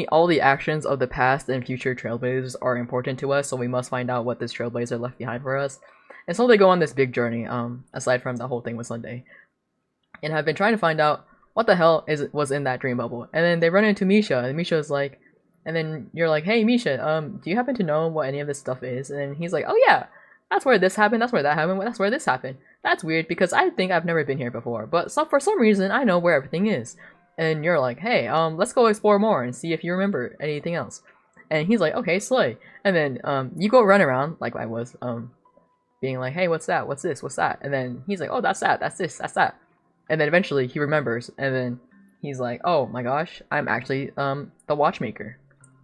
all the actions of the past and future Trailblazers are important to us, so we must find out what this Trailblazer left behind for us. And so they go on this big journey, aside from the whole thing with Sunday. And have been trying to find out what the hell was in that dream bubble. And then they run into Misha, and Misha's like, and then you're like, hey Misha, do you happen to know what any of this stuff is? And then he's like, oh yeah, that's where this happened, that's where that happened, that's where this happened. That's weird, because I think I've never been here before, but for some reason I know where everything is. And you're like, hey, let's go explore more and see if you remember anything else. And he's like, okay, slay. And then you go run around like I was, being like, hey, what's that? What's this? What's that? And then he's like, oh, that's that. That's this. That's that. And then eventually he remembers, and then he's like, oh my gosh, I'm actually the Watchmaker.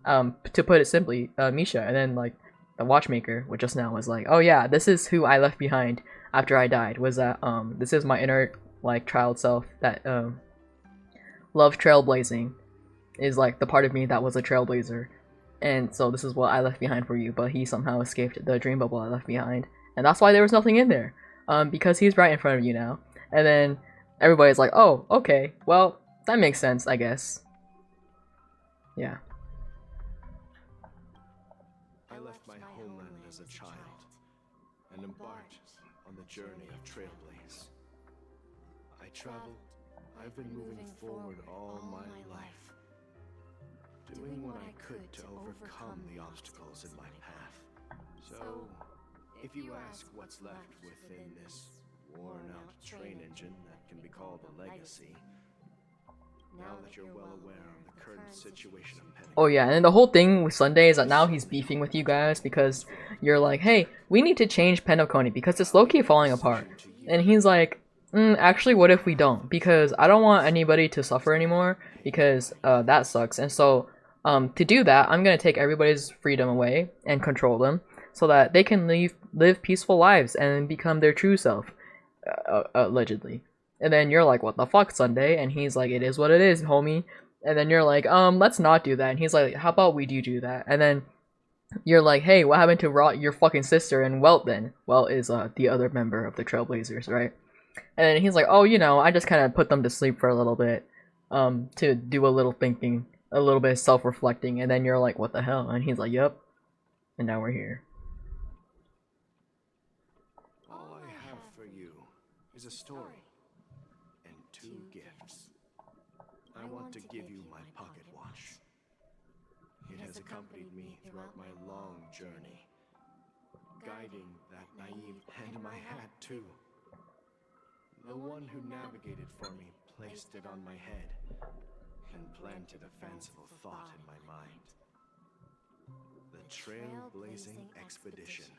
To put it simply, Misha. And then like the Watchmaker, which just now was like, oh yeah, this is who I left behind after I died. Was that this is my inner like child self that loved trailblazing, is like the part of me that was a trailblazer. and so this is what I left behind for you, but he somehow escaped the dream bubble I left behind, and that's why there was nothing in there, because he's right in front of you now. And then everybody's like, oh, okay, well, that makes sense, I guess. Yeah. I left my homeland as a child and embarked on the journey of trailblaze. I traveled, I've been moving forward all my life, doing what I could to overcome the obstacles in my path. So, if you ask what's left within this worn-out train engine that can be called a legacy, now that you're well aware of the current situation of Pentagon. Oh yeah, and the whole thing with Sunday is that now he's beefing with you guys because you're like, hey, we need to change Penacony because it's low-key falling apart. And he's like, actually, what if we don't? Because I don't want anybody to suffer anymore because that sucks. And so to do that, I'm gonna take everybody's freedom away and control them so that they can live peaceful lives and become their true self, allegedly. And then you're like, what the fuck, Sunday? And he's like, it is what it is, homie. And then you're like, let's not do that. And he's like, how about we do that? And then you're like, hey, what happened to your fucking sister and Welt then? Welt is the other member of the Trailblazers, right? And then he's like, oh, you know, I just kind of put them to sleep for a little bit to do a little thinking, a little bit of self-reflecting. And then you're like, what the hell? And he's like, yep. And now we're here. All I have for you is a story. Two gifts. I want to give you my pocket watch. It has accompanied me throughout my long journey, guiding that naive and my hat too. The one who navigated for me placed it on my head and planted a fanciful thought in my mind. The trailblazing expedition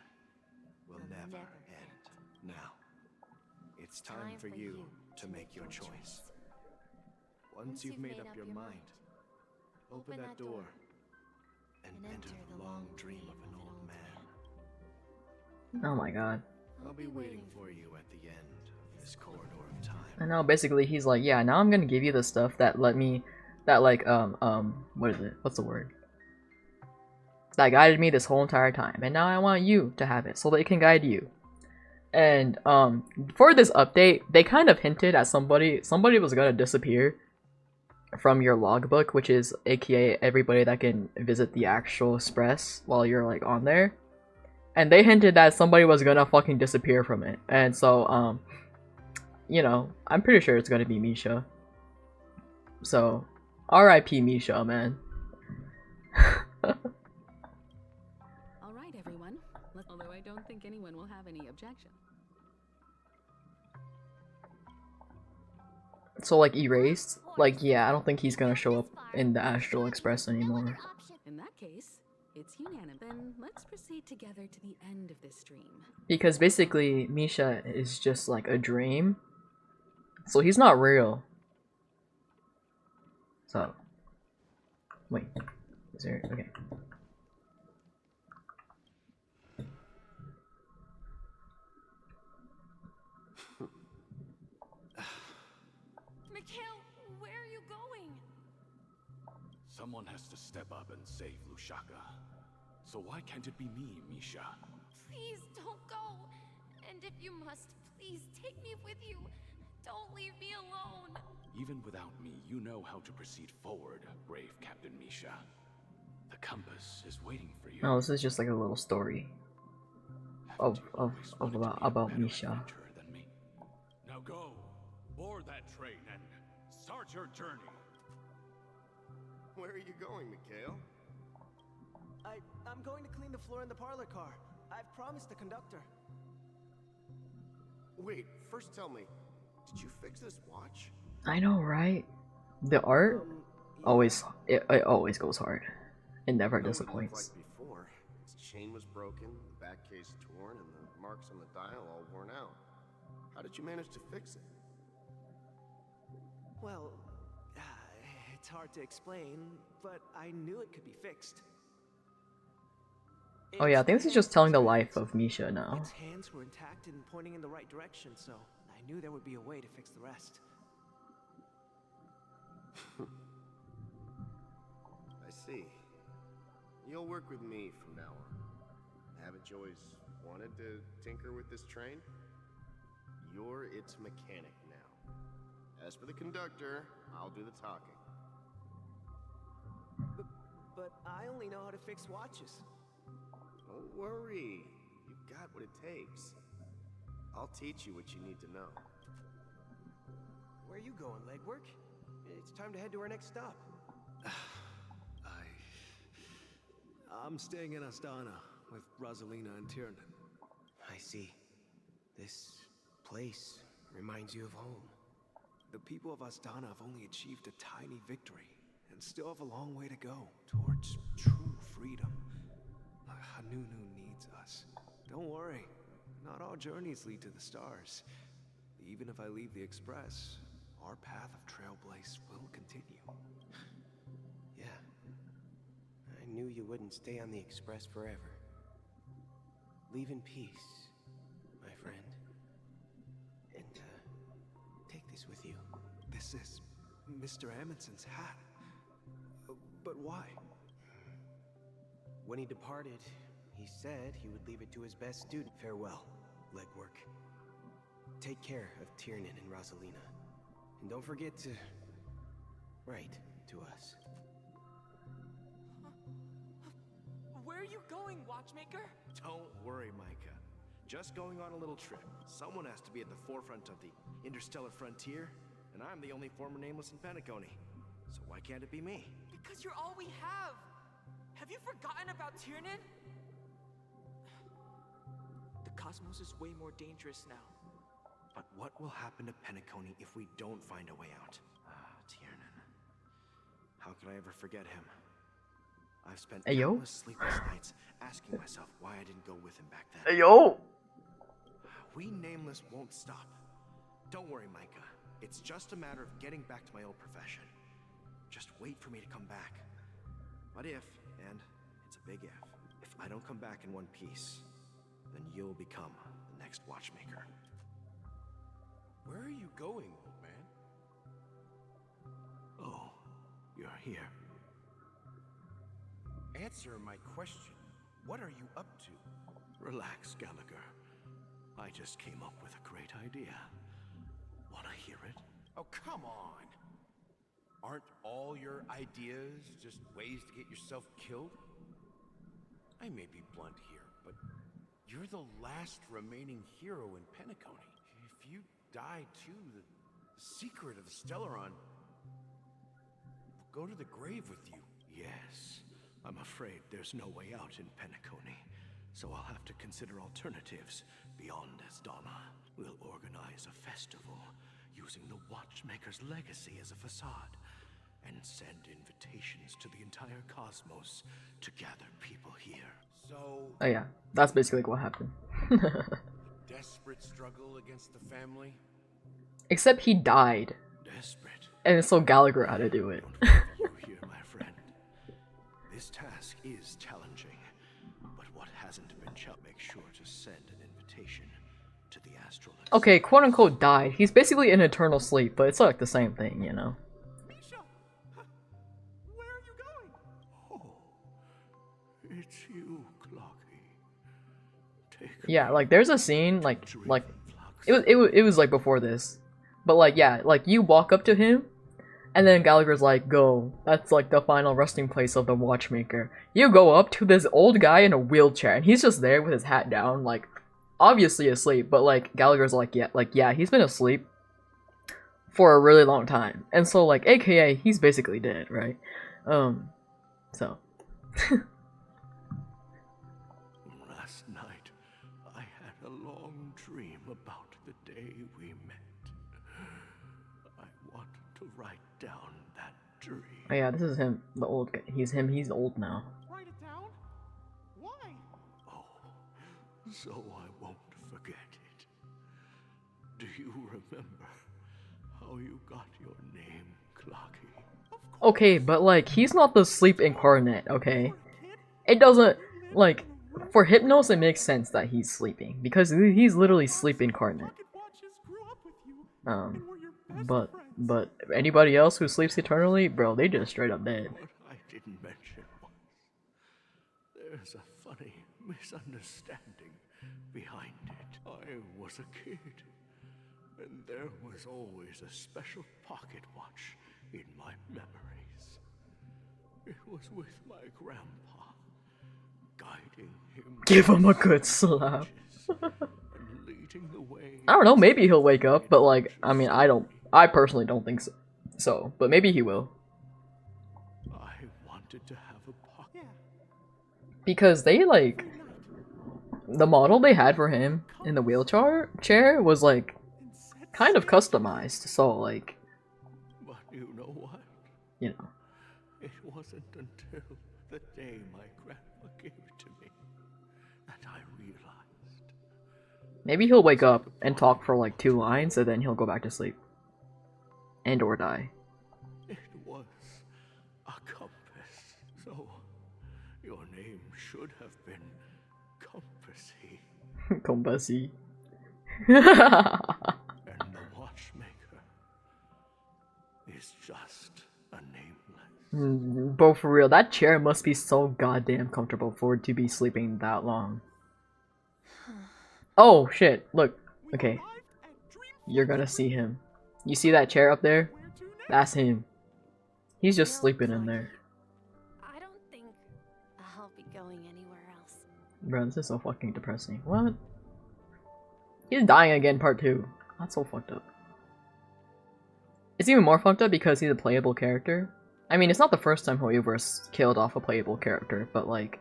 will never end. Now, it's time for you to make your choice. Once you've made up your mind, open that door and enter the long dream of an old man. Oh my god. I'll be waiting for you at the end of this corridor of time. And now basically he's like, yeah, now I'm gonna give you the stuff that what is it? What's the word? That guided me this whole entire time, and now I want you to have it so that it can guide you. And for this update, they kind of hinted at somebody was gonna disappear from your logbook, which is aka everybody that can visit the actual express while you're like on there. And they hinted that somebody was gonna fucking disappear from it. And so you know, I'm pretty sure it's gonna be Misha. So R.I.P. Misha, man. Alright everyone, although I don't think anyone will have any objection. So like erased? Like yeah, I don't think he's gonna show up in the Astral Express anymore. In that case, it's unanimous. Then let's proceed together to the end of this dream. Because basically Misha is just like a dream. So he's not real. So wait. Is there okay. Someone has to step up and save Lushaka. So why can't it be me, Misha? Please don't go. And if you must, please take me with you. Don't leave me alone. Even without me, you know how to proceed forward, brave Captain Misha. The compass is waiting for you. No, this is just like a little story about Misha. Now go, board that train and start your journey. Where are you going, Mikhail? I'm going to clean the floor in the parlor car. I've promised the conductor. Wait, first tell me, did you fix this watch? I know, right? The art always it always goes hard. It never disappoints. Like before. Its chain was broken, the back case torn, and the marks on the dial all worn out. How did you manage to fix it? Well, it's hard to explain, but I knew it could be fixed. Oh yeah, I think this is just telling the life of Misha now. Its hands were intact and pointing in the right direction, so I knew there would be a way to fix the rest. I see. You'll work with me from now on. Haven't you always wanted to tinker with this train? You're its mechanic now. As for the conductor, I'll do the talking. But I only know how to fix watches. Don't worry. You've got what it takes. I'll teach you what you need to know. Where are you going, legwork? It's time to head to our next stop. I'm staying in Astana with Rosalina and Tiernan. I see. This place reminds you of home. The people of Astana have only achieved a tiny victory and still have a long way to go towards true freedom. Hanunu needs us. Don't worry, not all journeys lead to the stars. Even if I leave the Express, our path of Trailblaze will continue. Yeah. I knew you wouldn't stay on the Express forever. Leave in peace, my friend. And, take this with you. This is Mr. Amundsen's hat. But why? When he departed, he said he would leave it to his best student. Farewell, legwork. Take care of Tiernan and Rosalina. And don't forget to write to us. Where are you going, watchmaker? Don't worry, Micah. Just going on a little trip. Someone has to be at the forefront of the interstellar frontier, and I'm the only former nameless in Penacony. So why can't it be me? Because you're all we have. Have you forgotten about Tiernan? The cosmos is way more dangerous now. But what will happen to Penacony if we don't find a way out? Ah, Tiernan. How could I ever forget him? I've spent countless sleepless nights asking myself why I didn't go with him back then. We Nameless won't stop. Don't worry, Micah. It's just a matter of getting back to my old profession. Just wait for me to come back. But if, and it's a big if I don't come back in one piece, then you'll become the next watchmaker. Where are you going, old man? Oh, you're here. Answer my question. What are you up to? Relax, Gallagher. I just came up with a great idea. Wanna hear it? Oh, come on. Aren't all your ideas just ways to get yourself killed? I may be blunt here, but you're the last remaining hero in Penacony. If you die too, the secret of the Stellaron will go to the grave with you. Yes. I'm afraid there's no way out in Penacony, so I'll have to consider alternatives beyond Asdana. We'll organize a festival using the Watchmaker's legacy as a facade, and send invitations to the entire cosmos to gather people here. So... Oh yeah, that's basically what happened. Desperate struggle against the family? Except he died. Desperate. And so Gallagher had to do it. You hear, my friend? This task is challenging, but what hasn't been challenged, make sure to send an invitation to the astral. Okay, quote unquote died. He's basically in eternal sleep, but it's like the same thing, you know? It's you, Clocky. Yeah, like there's a scene like it was like before this, but like yeah, like you walk up to him, and then Gallagher's like, "Go." That's like the final resting place of the Watchmaker. You go up to this old guy in a wheelchair, and he's just there with his hat down, like obviously asleep. But like Gallagher's like, yeah, he's been asleep for a really long time, and so like AKA he's basically dead, right? So. Last night, I had a long dream about the day we met. I want to write down that dream. Oh yeah, this is him, the old guy. He's old now. Write it down? Why? Oh, so I won't forget it. Do you remember how you got your name, Clocky? Okay, but like, he's not the sleep incarnate, okay? It doesn't, like, for Hypnos it makes sense that he's sleeping, because he's literally sleep incarnate. But anybody else who sleeps eternally, bro, they just straight up dead. What I didn't mention was There's a funny misunderstanding behind it. I was a kid, and there was always a special pocket watch in my memories. It was with my grandpa, guiding him. Give him a good slap. and leading the way. I don't know, maybe he'll wake up, but like, I mean, I personally don't think so, but maybe he will. I wanted to have a pocket. Because they like, the model they had for him in the wheelchair was like, kind of customized, so like, But you know what? you know. It wasn't until the day my grandpa gave it to me that I realized. Maybe he'll wake up and talk for like 2 lines and then he'll go back to sleep. And or die. It was a compass, so your name should have been Compassy. Compassy. And the watchmaker is just a nameless. Bro, for real, that chair must be so goddamn comfortable for it to be sleeping that long. Oh shit, look. Okay. You're gonna see him. You see that chair up there? That's him. He's just sleeping in there. I don't think I'll be going anywhere else. Bro, this is so fucking depressing. What? He's dying again, part 2. That's so fucked up. It's even more fucked up because he's a playable character. I mean, it's not the first time Hoyoverse killed off a playable character, but like,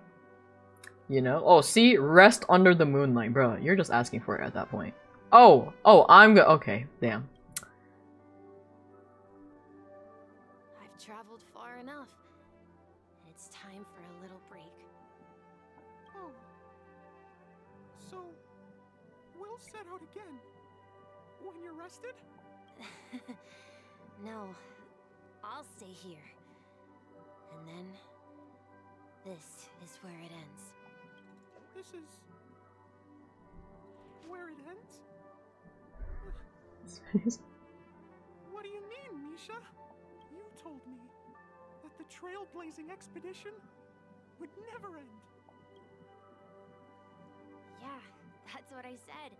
you know? Oh, see? Rest under the moonlight, bro. You're just asking for it at that point. Oh, okay, damn. I've traveled far enough. And it's time for a little break. Oh. So, we'll set out again. When you're rested? No, I'll stay here. And then, this is where it ends. This is where it ends? What do you mean, Misha? You told me that the trailblazing expedition would never end. Yeah, that's what I said.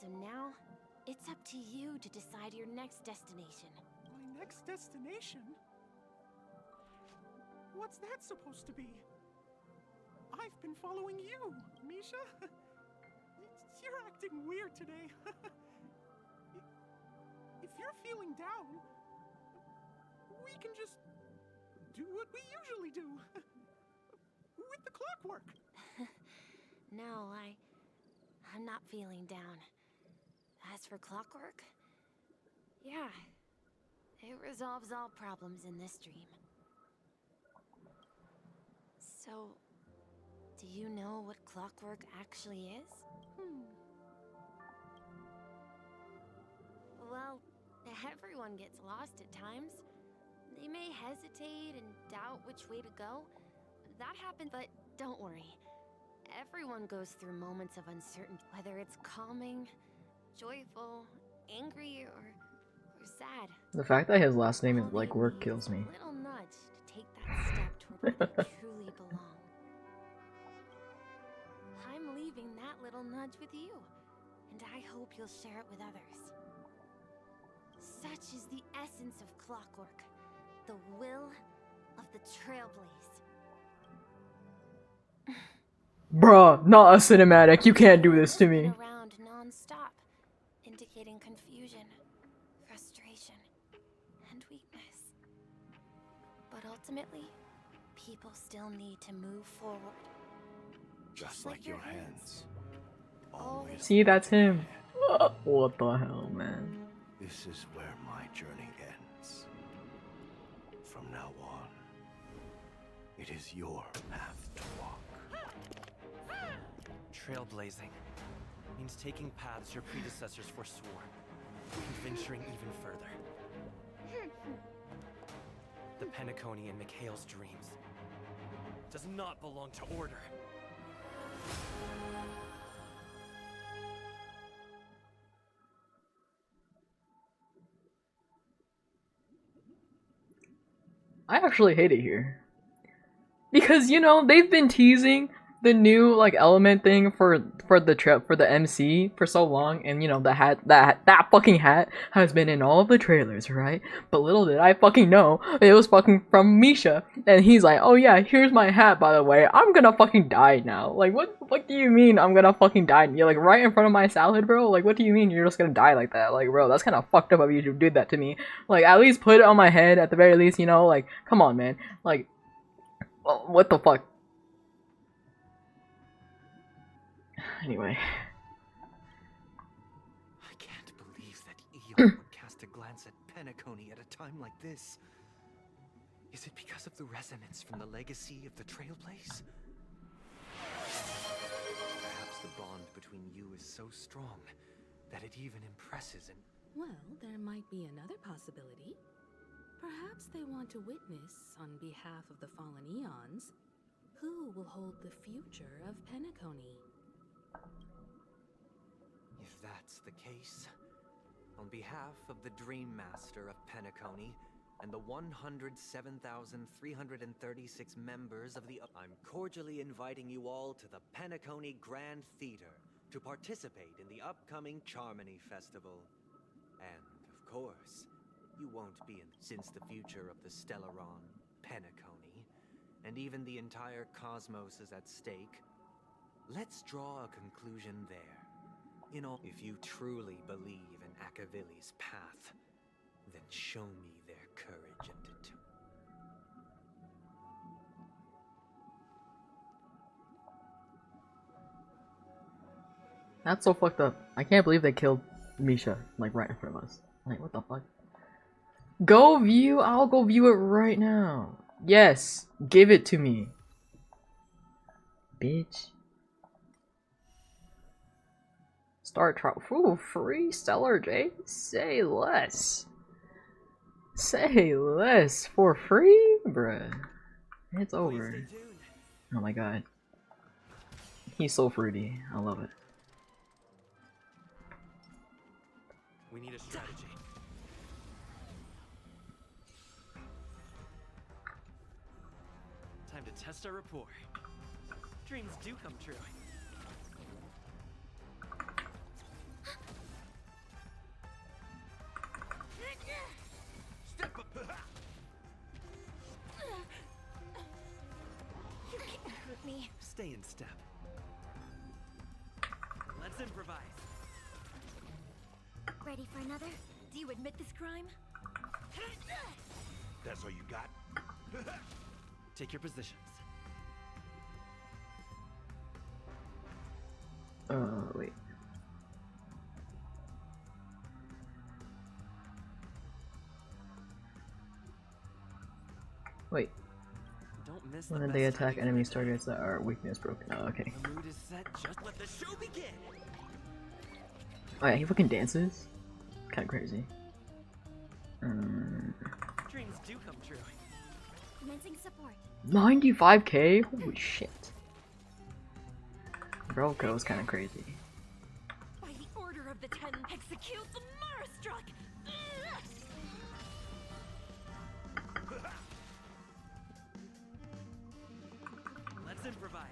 So now, it's up to you to decide your next destination. My next destination? What's that supposed to be? I've been following you, Misha. You're acting weird today. If you're feeling down, we can just do what we usually do. With the clockwork. No, I'm not feeling down. As for clockwork, yeah, it resolves all problems in this dream. So, do you know what clockwork actually is? Well, everyone gets lost at times. They may hesitate and doubt which way to go. That happens, but don't worry. Everyone goes through moments of uncertainty, whether it's calming, joyful, angry, or sad. The fact that his last name is like work kills me. A little nudge to take that step toward where they truly belong. I'm leaving that little nudge with you, and I hope you'll share it with others. Such is the essence of clockwork, the will of the trailblaze. Bruh, not a cinematic. You can't do this to me. Around non-stop, indicating confusion, frustration, and weakness. But ultimately, people still need to move forward. Just like your hands. Always. See, that's him. What the hell, man? This is where my journey ends. From now on, it is your path to walk. Trailblazing means taking paths your predecessors forswore, and venturing even further. The Penacony in Mikhail's dreams does not belong to Order. I actually hate it here. Because, you know, they've been teasing the new like element thing for the MC for so long, and you know the hat that fucking hat has been in all of the trailers, right? But little did I fucking know it was fucking from Misha, and he's like, oh yeah, here's my hat, by the way, I'm gonna fucking die now. Like, what do you mean I'm gonna fucking die? You're like right in front of my salad, bro. Like, what do you mean you're just gonna die like that? Like, bro, that's kind of fucked up of you to do that to me. Like, at least put it on my head at the very least, you know? Like, come on, man. Like, what the fuck? Anyway. I can't believe that Eon would cast a glance at Penacony at a time like this. Is it because of the resonance from the legacy of the Trailblaze? Perhaps the bond between you is so strong that it even impresses and... Well, there might be another possibility. Perhaps they want to witness, on behalf of the fallen Eons, who will hold the future of Penacony. If that's the case, on behalf of the Dream Master of Penacony and the 107,336 members of the... I'm cordially inviting you all to the Penacony Grand Theater to participate in the upcoming Charmony Festival. And, of course, you won't be in... Since the future of the Stellaron, Penacony, and even the entire cosmos is at stake, let's draw a conclusion there. You know, if you truly believe in Akavili's path, then show me their courage and determination. That's so fucked up. I can't believe they killed Misha, like, right in front of us. Like, what the fuck? Go view? I'll go view it right now. Yes, give it to me. Bitch. Start trial. Ooh, free Stellar J? Say less. Say less. For free? Bruh. It's over. Oh my god. He's so fruity. I love it. We need a strategy. Time to test our rapport. Dreams do come true. Step up. You can't hurt me. Stay in step. Let's improvise. Ready for another? Do you admit this crime? That's all you got? Take your positions. Wait. Wait. Don't miss When they attack enemy targets that are weakness broken. Oh, okay. The mood is set. Just let the show begin. Oh yeah, he fucking dances. Kind of crazy. Dreams do come true. Commencing support. 95k? Holy shit. Bro goes kind of crazy. By the order of the Ten, execute the Marastruck! Let's improvise.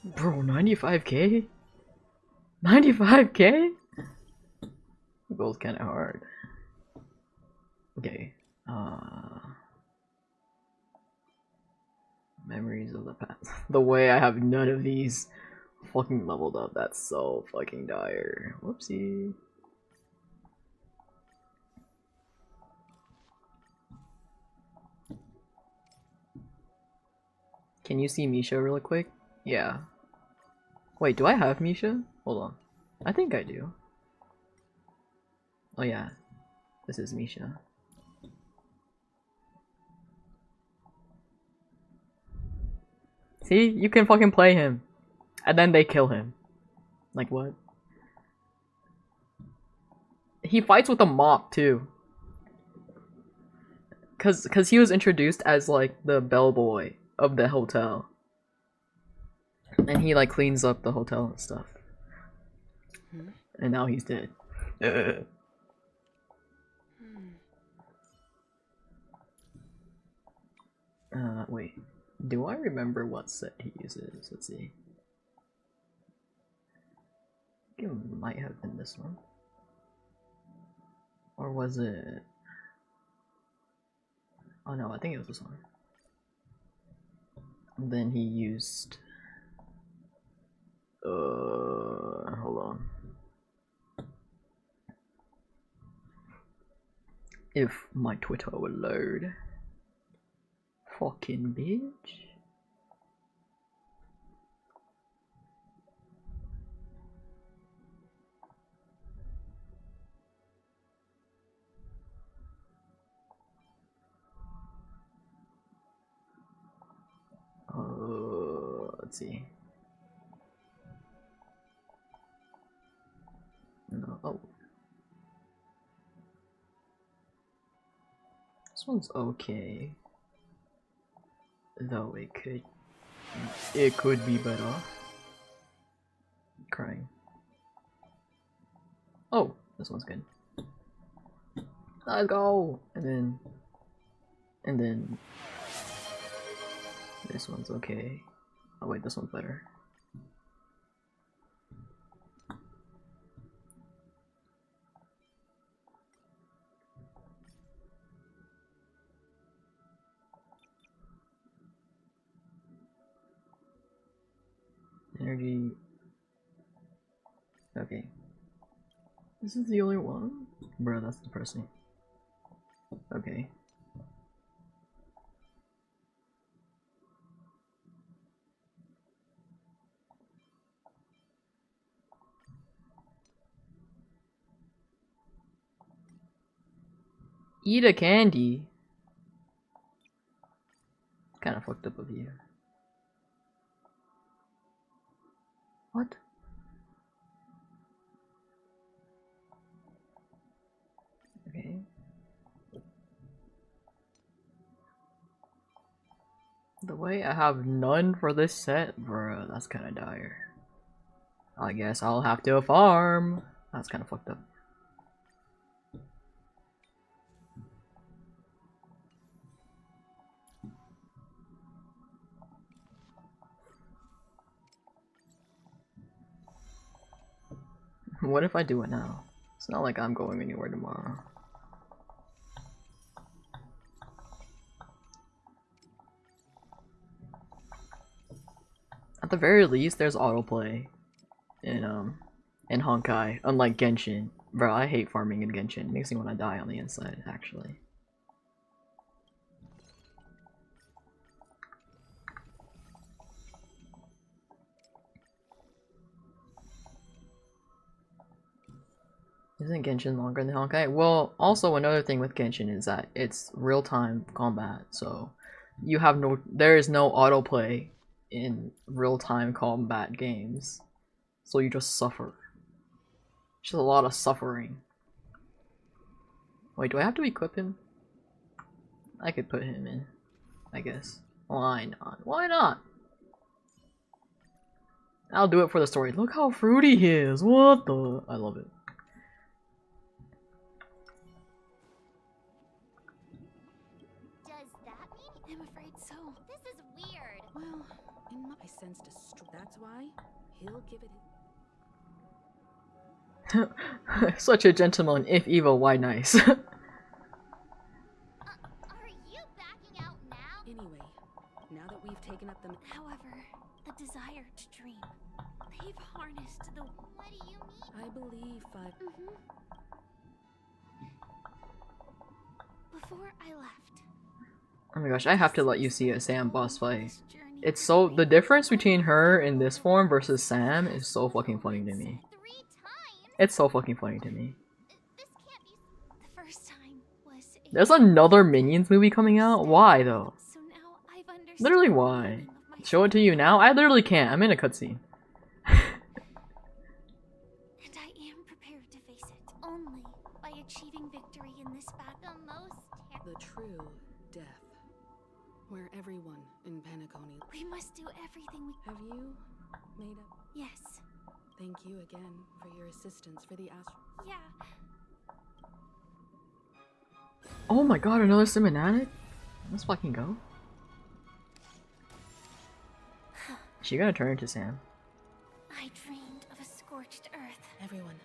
Bro, 95k? 95k? Goes kind of hard. Okay. Memories of the past. The way I have none of these fucking leveled up. That's so fucking dire. Whoopsie. Can you see Misha real quick? Yeah. Wait, do I have Misha? Hold on. I think I do. Oh yeah. This is Misha. See? You can fucking play him. And then they kill him. Like what? He fights with a mop too. Cause he was introduced as like the bellboy of the hotel. And he like cleans up the hotel and stuff. And now he's dead. Wait. Do I remember what set he uses? Let's see. I think it might have been this one. Or was it... Oh no, I think it was this one. And then he used... hold on. If my Twitter will load. Fucking bitch. Let's see. No, oh. This one's okay. Though it could be better. Crying. Oh, this one's good. Let's go! And then this one's okay. Oh wait, this one's better. Energy. Okay. This is the only one? Bro, that's depressing. Okay. Eat a candy? Kinda fucked up of you. What? Okay. The way I have none for this set, bro, that's kinda dire. I guess I'll have to farm. That's kinda fucked up. What if I do it now? It's not like I'm going anywhere tomorrow. At the very least, there's autoplay in Honkai, unlike Genshin. Bro, I hate farming in Genshin. It makes me want to die on the inside, actually. Isn't Genshin longer than Honkai? Well, also another thing with Genshin is that it's real-time combat, so you have there is no autoplay in real-time combat games, so you just suffer. Just a lot of suffering. Wait, do I have to equip him? I could put him in, I guess. Why not? Why not? I'll do it for the story. Look how fruity he is. What the? I love it. I'm afraid so. This is weird. Well, I sensed a that's why he'll give it. Such a gentleman, if evil, why nice? Are you backing out now? Anyway, now that we've taken up the... However, the desire to dream, they've harnessed the... What do you mean? I believe Before I left, Oh my gosh, I have to let you see a Sam boss fight. It's so... The difference between her in this form versus Sam is so fucking funny to me. It's so fucking funny to me. the first time was There's another Minions movie coming out? Why though? so now I've understood. Literally why? Show it to you now? I literally can't. I'm in a cutscene. And I am prepared to face it only by achieving victory in this battle. the true death. Where everyone in Penacony... We must do everything we... Have you made up? Yes. Thank you again for your assistance for the Yeah. Oh my god, another cinematic? Let's fucking go. She gonna turn into Sam. I dreamed of a scorched earth. Everyone,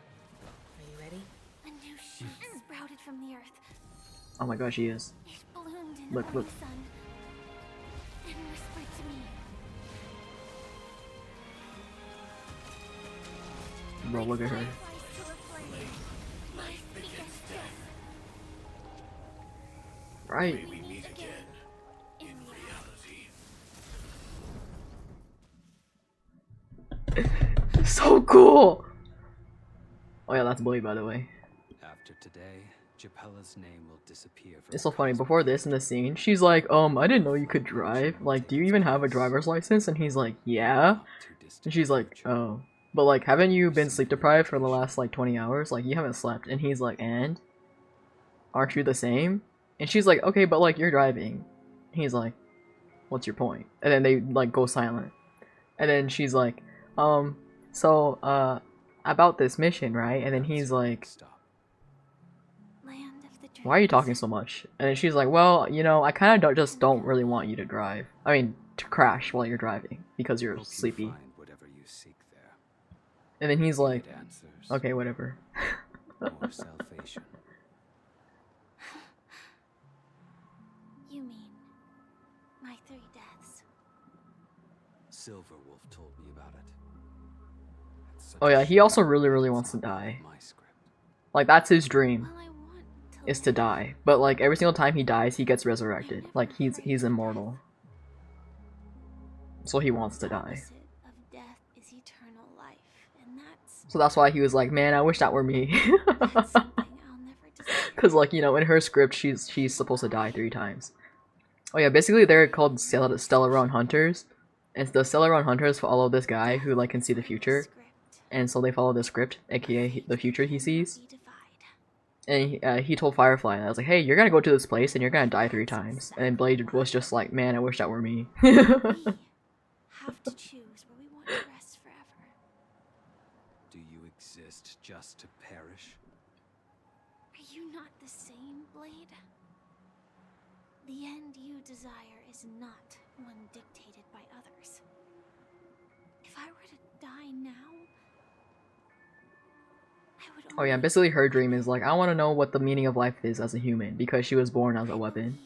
are you ready? A new shoot sprouted from the earth. Oh my gosh, she is. It bloomed in Look, the look. morning sun and whispered to me. Bro, look at her. Fireflies to a flame. My biggest death. Right. May we meet again in reality. So cool! Oh yeah, that's Bully, by the way. After today, Japella's name will disappear from It's so funny, before this in the scene, she's like, I didn't know you could drive. Like, do you even have a driver's license? And he's like, yeah. And she's like, oh. But like, haven't you been sleep deprived for the last like 20 hours? Like, you haven't slept. And he's like, and? Aren't you the same? And she's like, okay, but like, you're driving. And he's like, what's your point? And then they like go silent. And then she's like, about this mission, right? And then he's like, why are you talking so much? And then she's like, well, you know, I kind of just don't really want you to drive. I mean, to crash while you're driving because you're sleepy. And then he's like, okay, whatever. You mean my 3 deaths? Silverwolf told me about it. Oh yeah, he also really wants to die. Like, that's his dream. Is to die. But like, every single time he dies, he gets resurrected. Like, he's immortal. So he wants to die. Of death is eternal life, and that's So that's why he was like, man, I wish that were me. Cause like, you know, in her script, she's supposed to die 3 times. Oh yeah, basically they're called Stellaron Hunters. And the Stellaron Hunters follow this guy who like can see the future. And so they follow the script, aka the future he sees. And he told Firefly, and I was like, hey, you're gonna go to this place and you're gonna die 3 times. And Blade was just like, man, I wish that were me. have to choose where we want to rest forever. Do you exist just to perish? Are you not the same, Blade? The end you desire is not one dictated by others. If I were to die now, Oh yeah, basically her dream is like, I want to know what the meaning of life is as a human, because she was born as a weapon.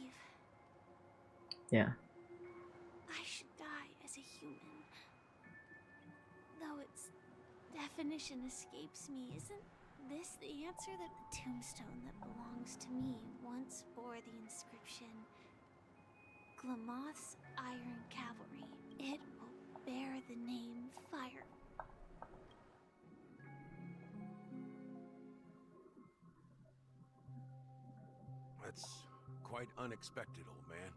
Yeah. I should die as a human. Though its definition escapes me, isn't this the answer? That the tombstone that belongs to me once bore the inscription, Glamoth's Iron Cavalry. It will bear the name Fire. That's quite unexpected, old man.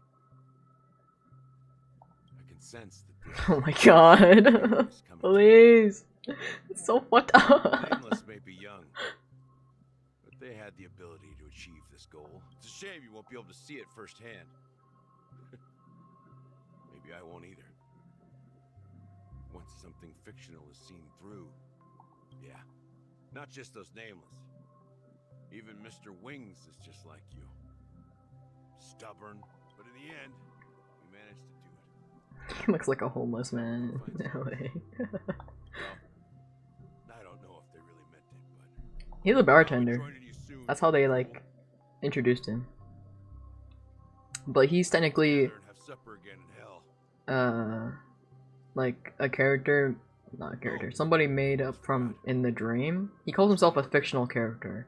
I can sense that. Oh my god. Please. It's so fucked up. Nameless may be young, but they had the ability to achieve this goal. It's a shame you won't be able to see it firsthand. Maybe I won't either. Once something fictional is seen through, yeah, not just those nameless. Even Mr. Wings is just like you. Stubborn, but in the end, he managed to do it. He looks like a homeless man in LA. I don't know if they really meant it, but He's a bartender. That's how they like introduced him. But he's technically like a character, not a character, somebody made up from in the dream. He calls himself a fictional character.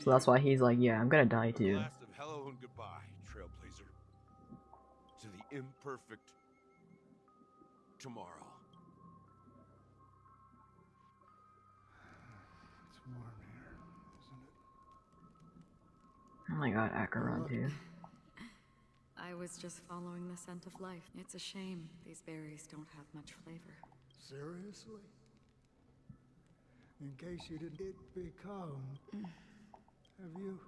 So that's why he's like, yeah, I'm gonna die too. last of hello and goodbye, Trailblazer. To the imperfect tomorrow. It's warm here, isn't it? Oh my god, Acheron too. I was just following the scent of life. It's a shame these berries don't have much flavor. Seriously? In case you didn't become, have you?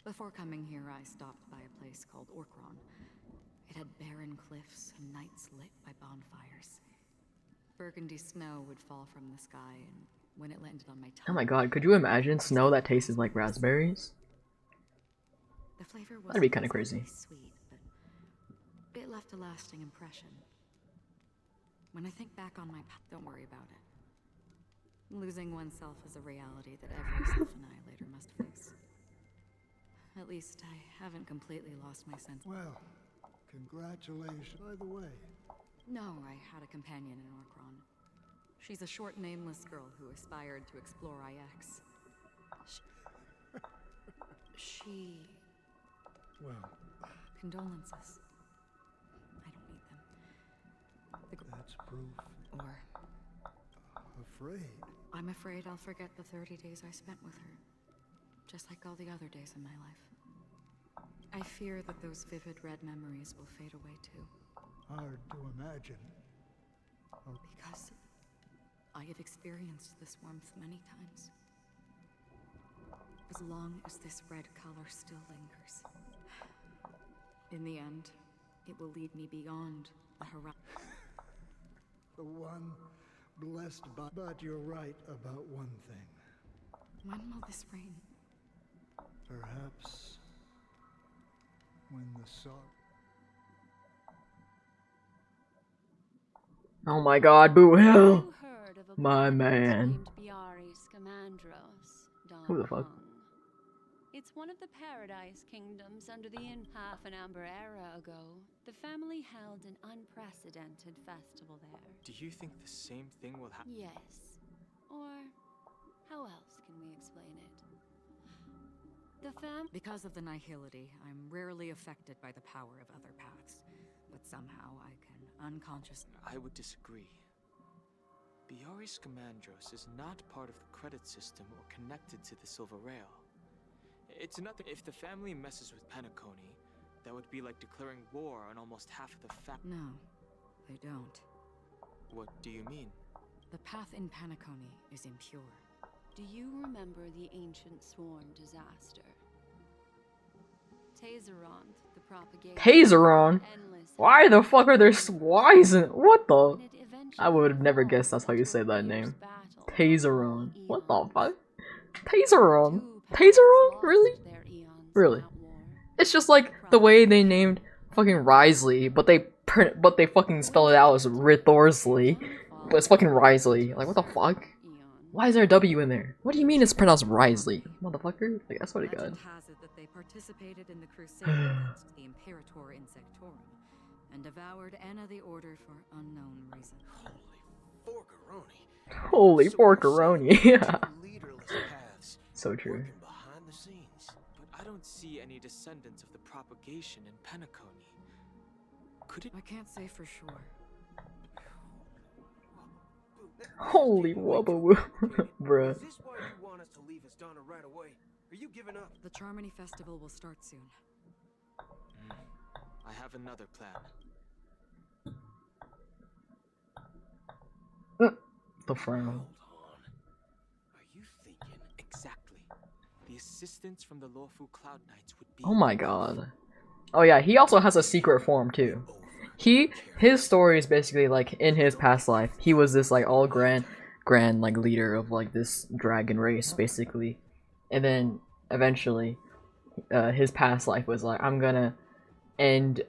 Before coming here, I stopped by a place called Orkron. It had barren cliffs and nights lit by bonfires. Burgundy snow would fall from the sky, and when it landed on my tongue... Oh my god, could you imagine snow that tasted like raspberries? The flavor That'd be kind of crazy. Sweet, but It left a lasting impression. When I think back on my past, don't worry about it. Losing oneself is a reality that every self-annihilator must face. At least I haven't completely lost my sense. Well, congratulations. By the way, No, I had a companion in Orkron. She's a short, nameless girl who aspired to explore IX. She... well, Condolences. I don't need them. That's proof. Or... Afraid? I'm afraid I'll forget the 30 days I spent with her. Just like all the other days in my life. I fear that those vivid red memories will fade away too. Hard to imagine. Because I have experienced this warmth many times. As long as this red color still lingers. In the end, it will lead me beyond the horizon. The one blessed by... But you're right about one thing. When will this rain? Perhaps... when the sorrow... Oh my god, Boo Hill! My man. Who the fuck? It's one of the Paradise Kingdoms under the half an amber era ago. The family held an unprecedented festival there. Do you think the same thing will happen? Yes. Or how else can we explain it? Because of the nihility, I'm rarely affected by the power of other paths. But somehow I can unconsciously... I would disagree. Biaris Commandros is not part of the credit system or connected to the Silver Rail. It's nothing. If the family messes with Penacony, that would be like declaring war on almost half of the No, they don't. What do you mean? The path in Penacony is impure. Do you remember the ancient Sworn disaster? Tazeron, the propagation... Tazeron? Why the fuck are there whys in... What the... I would have never guessed that's how you say that name. Tazeron. What the fuck? Tazeron? Tazeron? Really? Really? It's just like the way they named fucking Risley, but they fucking spell it out as Rithorsley, but it's fucking Risley. Like, what the fuck? Why is there a W in there? What do you mean it's pronounced Risley, motherfucker? Like, I swear to God. Legend has it that they participated in the crusade against the Imperator Insectorum and devoured Anna the Order for unknown reason. Holy forkaroni. Yeah. So true. But I don't see any descendants of the propagation in Penacony. Could it? I can't say for sure. Holy wubba bruh. Is this why you want us to leave Asdana right away? Are you giving up? The Charmony Festival will start soon. I have another plan. The frown. Exactly. The assistance from the lawful Cloud Knights would be... Oh my god. Oh yeah, he also has a secret form too. His story is basically like in his past life, he was this like all grand like leader of like this dragon race basically. And then eventually his past life was like, I'm gonna end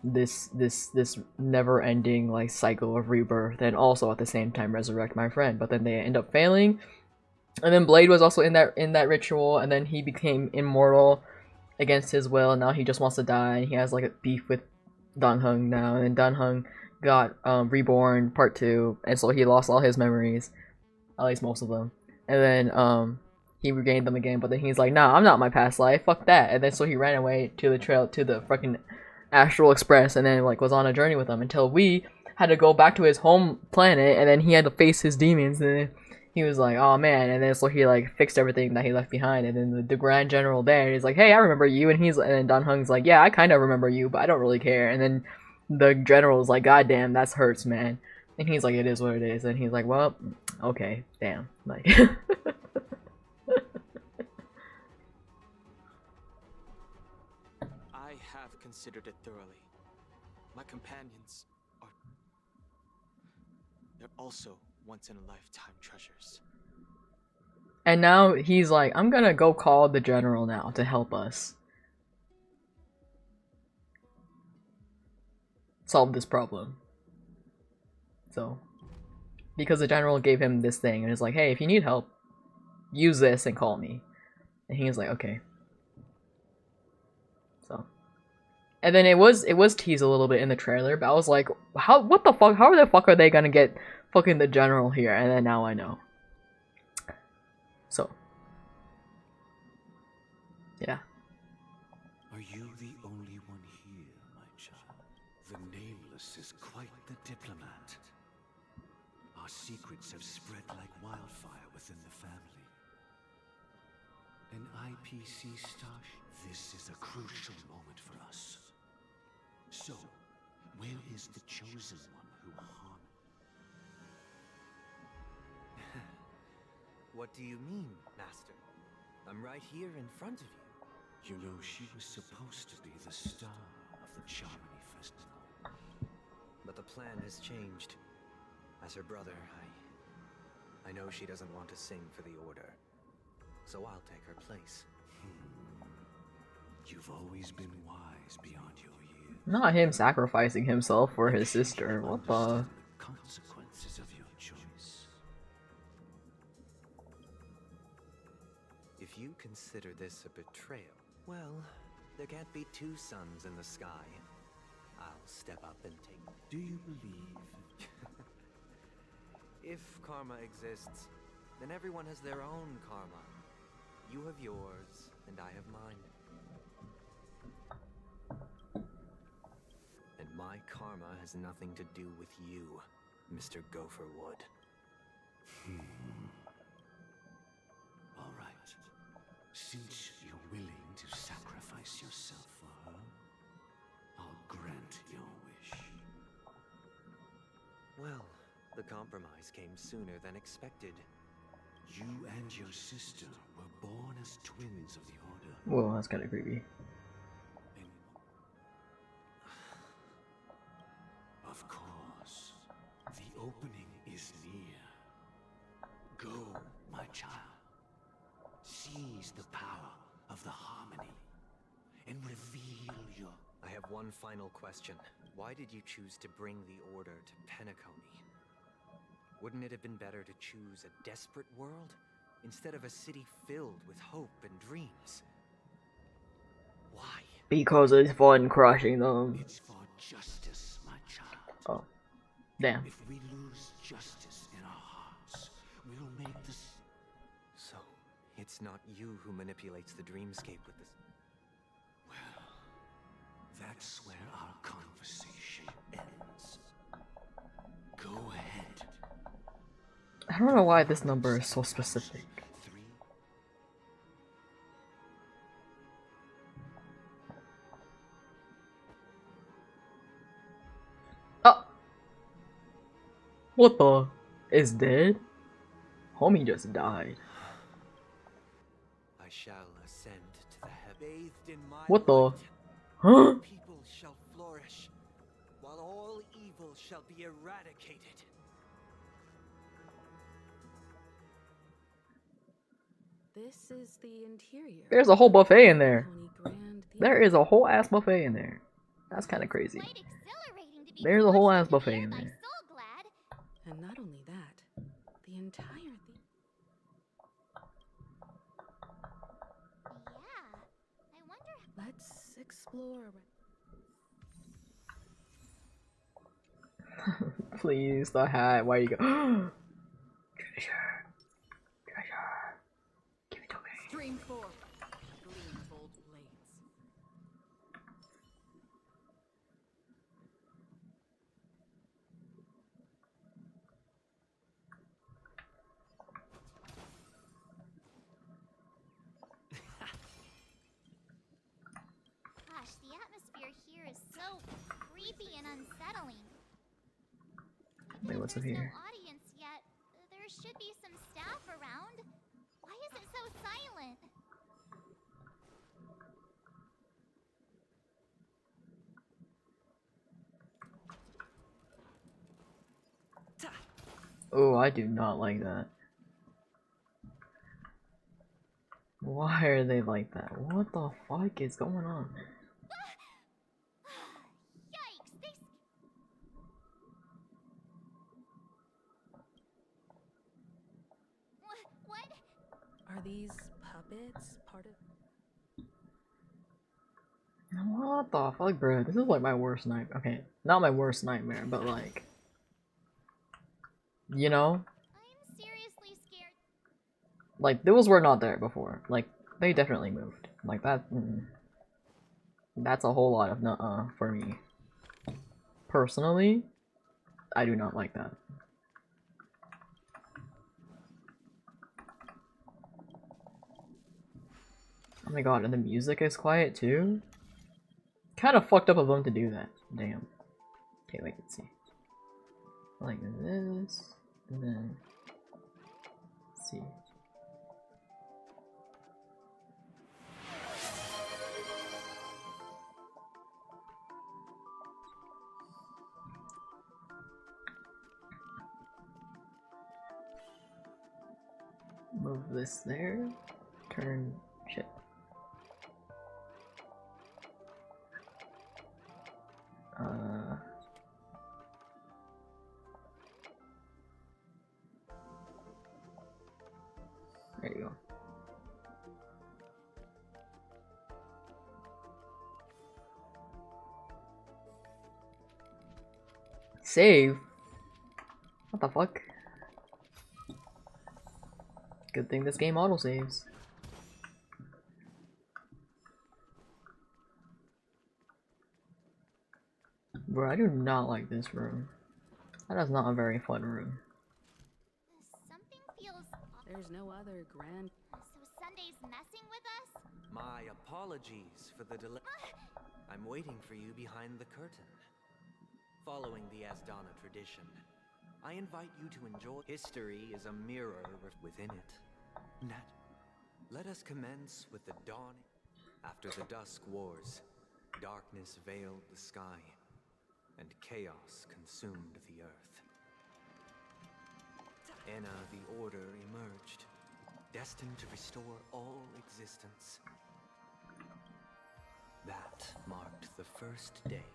this never-ending like cycle of rebirth and also at the same time resurrect my friend. But then they end up failing. And then Blade was also in that ritual, and then he became immortal against his will, and now he just wants to die. He has like a beef with Dan Heng now, and Dan Heng got reborn part 2, and so he lost all his memories, at least most of them. And then he regained them again, but then he's like, nah, I'm not my past life, fuck that. And then so he ran away to the trail, to the fucking Astral Express, and then like was on a journey with them until we had to go back to his home planet, and then he had to face his demons, and then he was like, oh man, and then so he like fixed everything that he left behind, and then the Grand General there is like, hey, I remember you, and then Dan Heng's like, yeah, I kind of remember you, but I don't really care. And then the General's like, god damn, that hurts, man. And he's like, it is what it is. And he's like, well, okay, damn, like. I have considered it thoroughly. My companions are... they're also once-in-a-lifetime treasures. And now he's like, I'm gonna go call the General now to help us. solve this problem. So, because the general gave him this thing and is like, hey, if you need help, use this and call me. And he was like, okay. So, and then it was teased a little bit in the trailer, but I was like, what the fuck, how the fuck are they gonna get fucking the general here? And then now I know. So, yeah. Are you the only one here, my child? The Nameless is quite the diplomat. Our secrets have spread like wildfire within the family. An IPC stash? This is a crucial moment for us. So, where is the chosen one who harmed? What do you mean, Master? I'm right here in front of you. You know, she was supposed to be the star of the Charmony Festival. But the plan has changed. As her brother, I know she doesn't want to sing for the Order. So I'll take her place. You've always been wise beyond your years. Not him sacrificing himself for his sister. What the? Consequences of your choice. If you consider this a betrayal, well, there can't be two suns in the sky. I'll step up and take... Do you believe? If karma exists, then everyone has their own karma. You have yours, and I have mine. And my karma has nothing to do with you, Mr. Gopherwood. All right. Since you're willing to sacrifice yourself for her, I'll grant your wish. Well, the compromise came sooner than expected. You and your sister were born as twins of the Order. Whoa, that's kind of creepy. Of course, the opening is near. Go, my child. Seize the power of the Harmony and reveal your... I have one final question. Why did you choose to bring the Order to Penacony? Wouldn't it have been better to choose a desperate world instead of a city filled with hope and dreams? Why? Because it's fun crushing them. It's for justice, my child. Oh, damn. If we lose justice in our hearts, we'll make this... So, it's not you who manipulates the dreamscape with this... Well, that's where our conversation ends. Go ahead. I don't know why this number is so specific. Oh! What the? Is dead? Homie just died. I shall ascend to the heavens. Bathed in my What the? light, Huh? people shall flourish, while all evil shall be eradicated. This is the interior. There's a whole buffet in there. Grand There is a whole ass buffet in there. That's kind of crazy. There's a whole ass buffet in there. And not only that, the entire Let's explore. Please, the hat. Why you go? Treasure. Treasure. Give it to me. Stream 4. Gleam bold blades. Gosh, the atmosphere here is so creepy and unsettling. Wait, what's up There's here? no audience yet. There should be some staff around. Why is it so silent? Oh, I do not like that. Why are they like that? What the fuck is going on? Yikes! these puppets part of... What the fuck, bro? This is like my worst nightmare. Okay, not my worst nightmare, but like, you know? I'm seriously scared. Like, those were not there before. Like, they definitely moved. Like, that. That's a whole lot of nuh-uh for me. Personally, I do not like that. Oh my god, and the music is quiet too? Kind of fucked up of them to do that. Damn. Okay, wait, let's see. Like this, and then... Let's see. Move this there. Turn... shit. There you go. Save? What the fuck? Good thing this game autosaves. Bro, I do not like this room. That is not a very fun room. Something feels off. There's no other grand... So Sunday's messing with us? My apologies for the delay. I'm waiting for you behind the curtain. Following the Asdana tradition, I invite you to enjoy. History is a mirror within it. Nat, let us commence with the dawn. After the Dusk Wars, darkness veiled the sky, and chaos consumed the earth. Enna the Order emerged, destined to restore all existence. That marked the first day.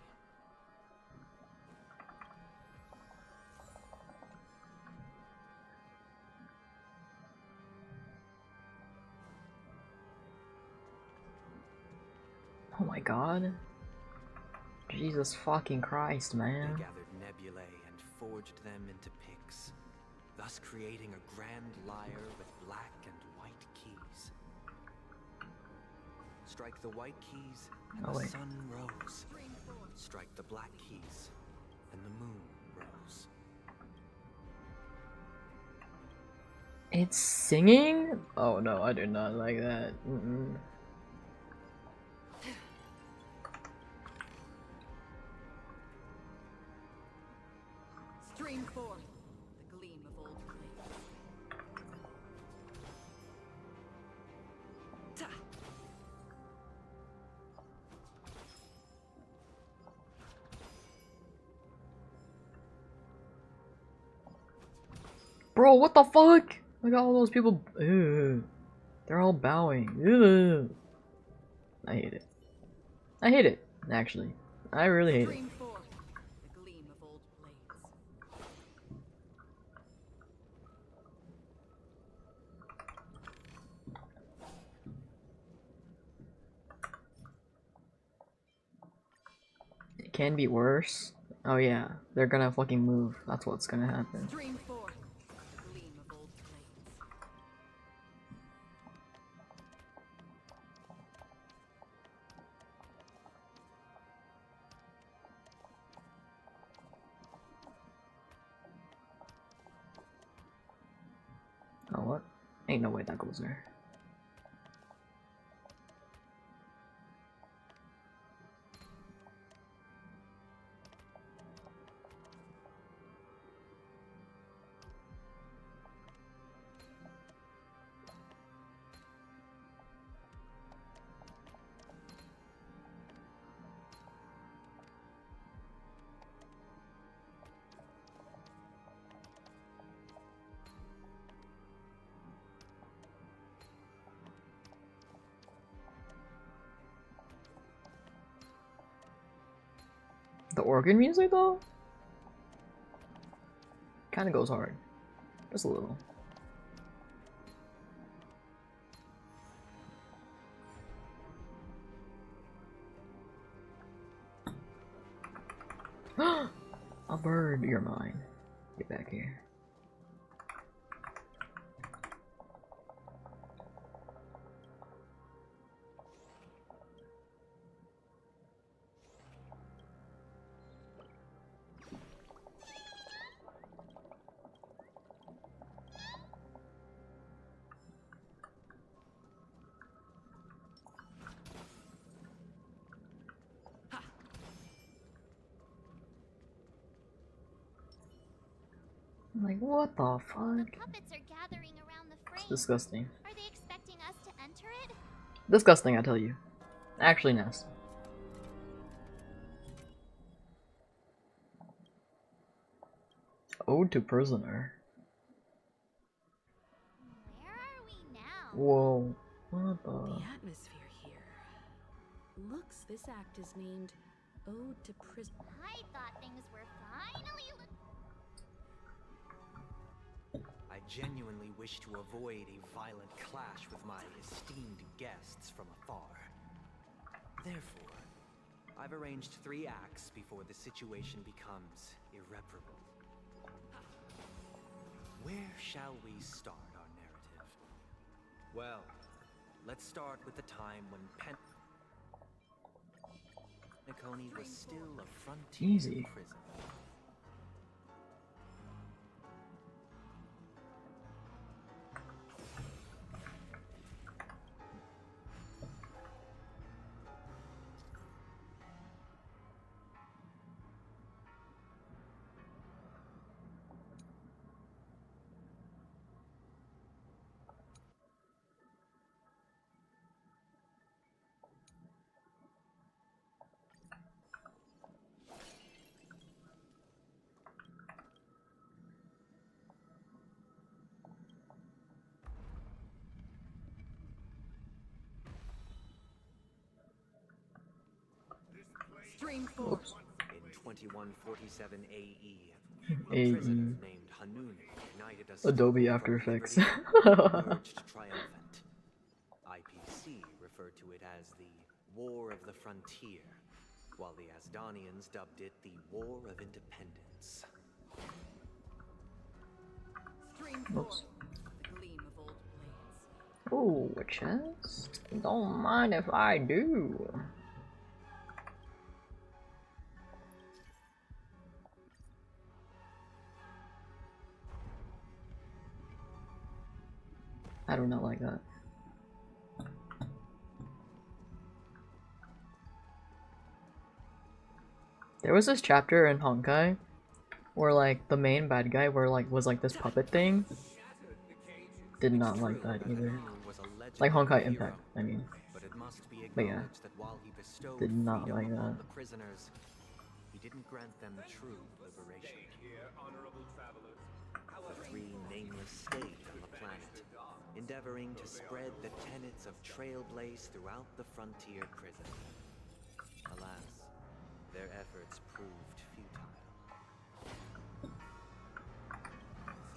Oh my god. Jesus fucking Christ, man. They gathered nebulae and forged them into picks, thus creating a grand lyre with black and white keys. Strike the white keys, and the sun rose. Strike the black keys, and the moon rose. It's singing? Oh no, I do not like that. Stream forth the gleam of old blades. Ta! Bro, what the fuck? Look at all those people. Ugh. They're all bowing. Ugh. I hate it. I hate it, actually. I really hate it. It can be worse. Oh yeah, they're gonna fucking move. That's what's gonna happen. Stream forth the gleam of old blades. Oh what? Ain't no way that goes there. The organ music though? Kinda goes hard. Just a little. A bird, you're mine. Get back here. I'm like, what the fuck? The puppets are gathering around the frame. It's disgusting. Are they expecting us to enter it? Disgusting, I tell you. Actually, nasty. Ode to Prisoner. Where are we now? Whoa. What the? The atmosphere here. Looks, this act is named Ode to Prison. I thought things were finally I genuinely wish to avoid a violent clash with my esteemed guests from afar. Therefore, I've arranged 3 acts before the situation becomes irreparable. Where shall we start our narrative? Well, let's start with the time when Penacony was still a frontier prison. Oops. In 2147 AE, AE. a prisoner named Hanun ignited a Adobe After Effects. emerged triumphant. IPC referred to it as the War of the Frontier, while the Asdanians dubbed it the War of Independence. Oops. Ooh, a chest? Don't mind if I do. I do not like that. There was this chapter in Honkai where like the main bad guy was like this puppet thing. Did not like that either. Like Honkai Impact, I mean. But yeah. Did not like that. He didn't grant them true liberation. The 3 nameless stayed on the planet, endeavoring to spread the tenets of Trailblaze throughout the frontier prison. Alas, their efforts proved futile.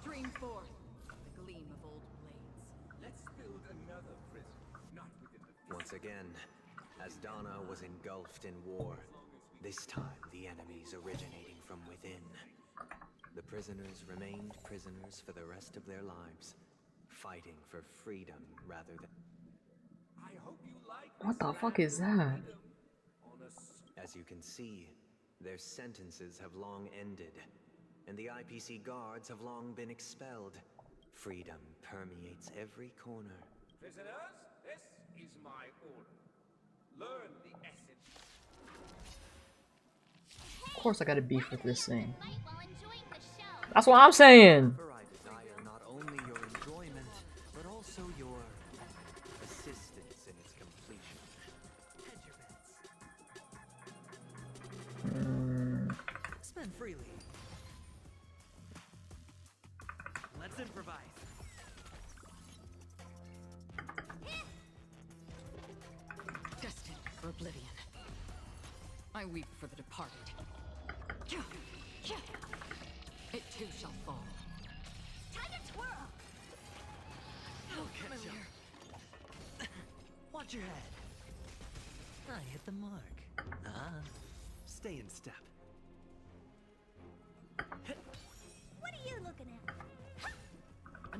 Stream forth the gleam of old blades. Let's build another prison, not within the... Once again, Asdana was engulfed in war. This time, the enemies originating from within. The prisoners remained prisoners for the rest of their lives, fighting for freedom rather than... I hope you like What the fuck is that? As you can see, their sentences have long ended, and the IPC guards have long been expelled. Freedom permeates every corner. Prisoners, this is my order. Learn the essence. Of course I gotta beef with this thing. That's what I'm saying! For I desire not only your enjoyment, but also your assistance in its completion. Spend freely. Let's improvise. Destined for oblivion. I weep for the departed. It too shall fall. Time to twirl. How familiar. Watch your head. I hit the mark. Stay in step.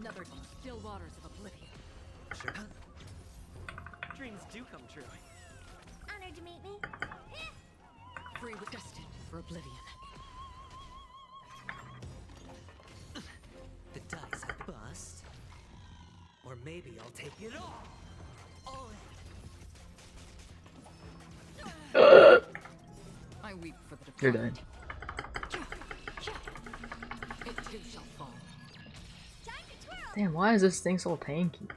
Another still waters of oblivion. Sure. Dreams do come true. Honored to meet me. Free with destined for oblivion. The dice have bust. Or maybe I'll take it all. All in. I weep for the You're departed. dead. It too shall fall. Damn, why is this thing so tanky?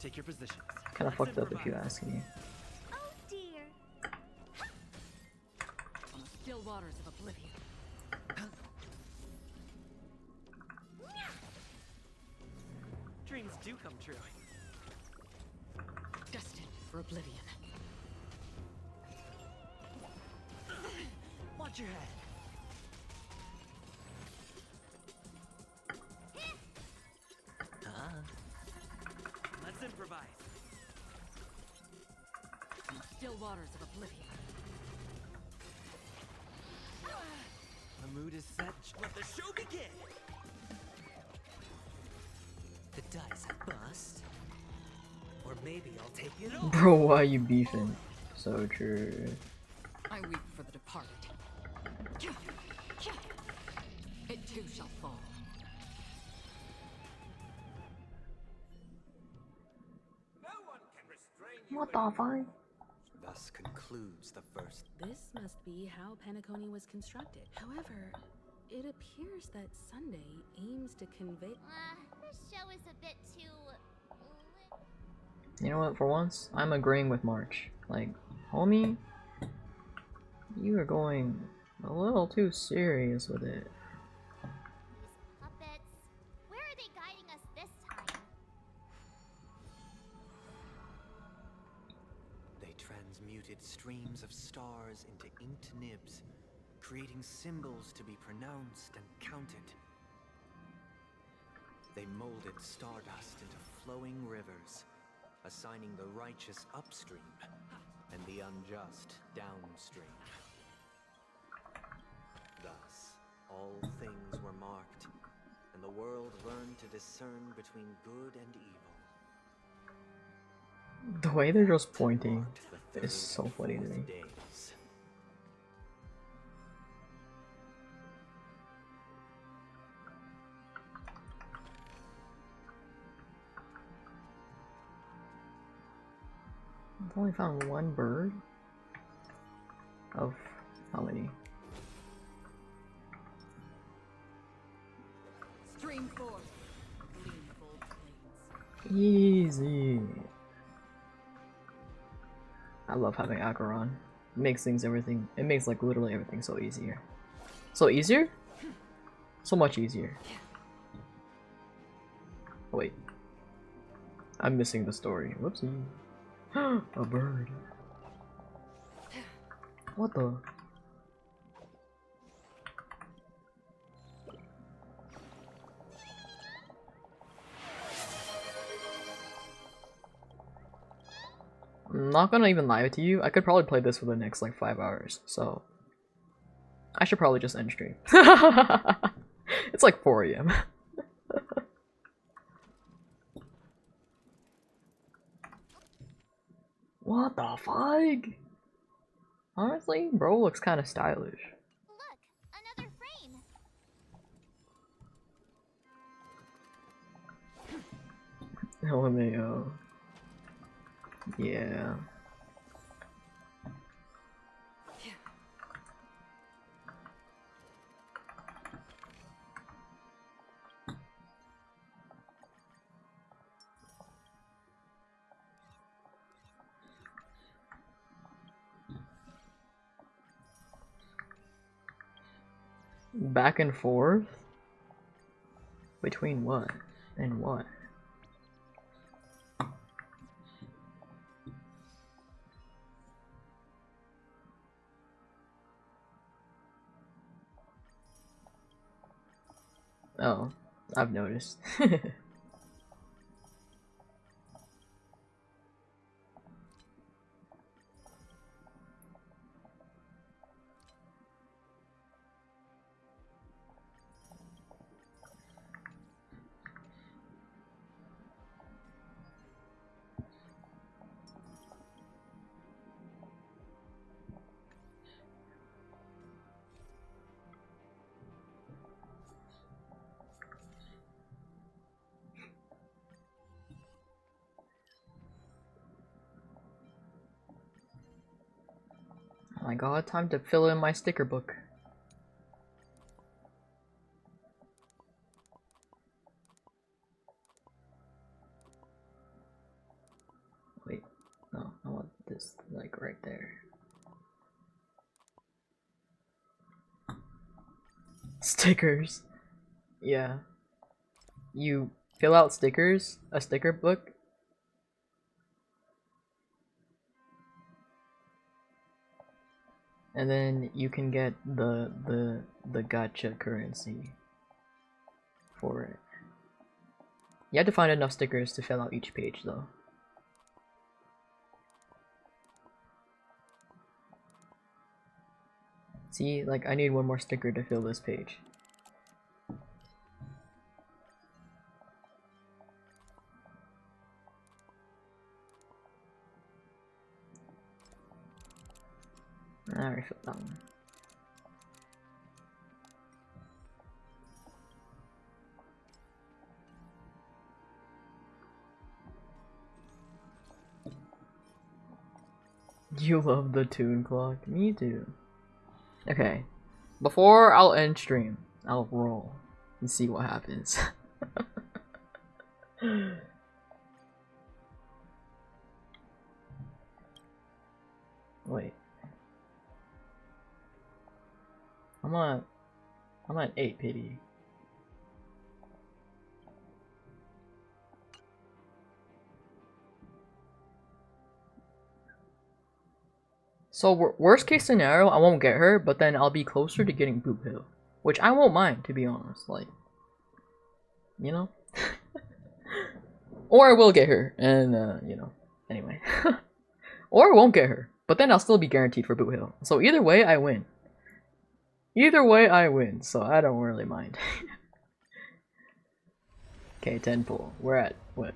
Take your position. Kinda fucked up if you ask me. Oh dear. On the still waters of oblivion. Dreams do come true. Destined for oblivion. Watch your head. Let's improvise. On the still waters of oblivion. The mood is set. Let the show begin. The dice have bust. Or maybe I'll take it all. Bro, why you beefing? So true. I weep for the departed. It too shall fall. What the fuck? Thus concludes the first. This must be how Penacony was constructed. However, it appears that Sunday aims to convey. This show is a bit too. You know what, for once, I'm agreeing with March. Like, homie, you are going a little too serious with it. These puppets. Where are they guiding us this time? They transmuted streams of stars into inked nibs, creating symbols to be pronounced and counted. They molded stardust into flowing rivers, assigning the righteous upstream and the unjust downstream. Thus, all things were marked, and the world learned to discern between good and evil. The way they're just pointing is so funny to me. Days. I've only found one bird. Of how many? Stream forth. Gleam of old plains. Easy. I love having Acheron. It makes it makes like literally everything so easier. So easier? So much easier. Oh, wait. I'm missing the story. Whoopsie. A bird. What the? I'm not gonna even lie to you, I could probably play this for the next like 5 hours, so I should probably just end stream. It's like 4 AM. What the fuck? Honestly, bro looks kind of stylish. Look, another frame. LMAO. Yeah. Back and forth? Between what and what? Oh, I've noticed. I got time to fill in my sticker book. Wait, no, I want this like right there. Stickers. Yeah. You fill out stickers, a sticker book. And then you can get the gacha currency for it. You have to find enough stickers to fill out each page though. See, like I need one more sticker to fill this page. I already filled that one. You love the tune clock? Me too. Okay. Before I'll end stream, I'll roll and see what happens. Wait. I'm at 8 pity. So worst case scenario, I won't get her, but then I'll be closer to getting Boop Hill, which I won't mind, to be honest. Like, you know, or I will get her, and you know, anyway, or I won't get her, but then I'll still be guaranteed for Boot Hill. So either way, I win. Either way, I win, so I don't really mind. Okay, 10 pull. We're at what?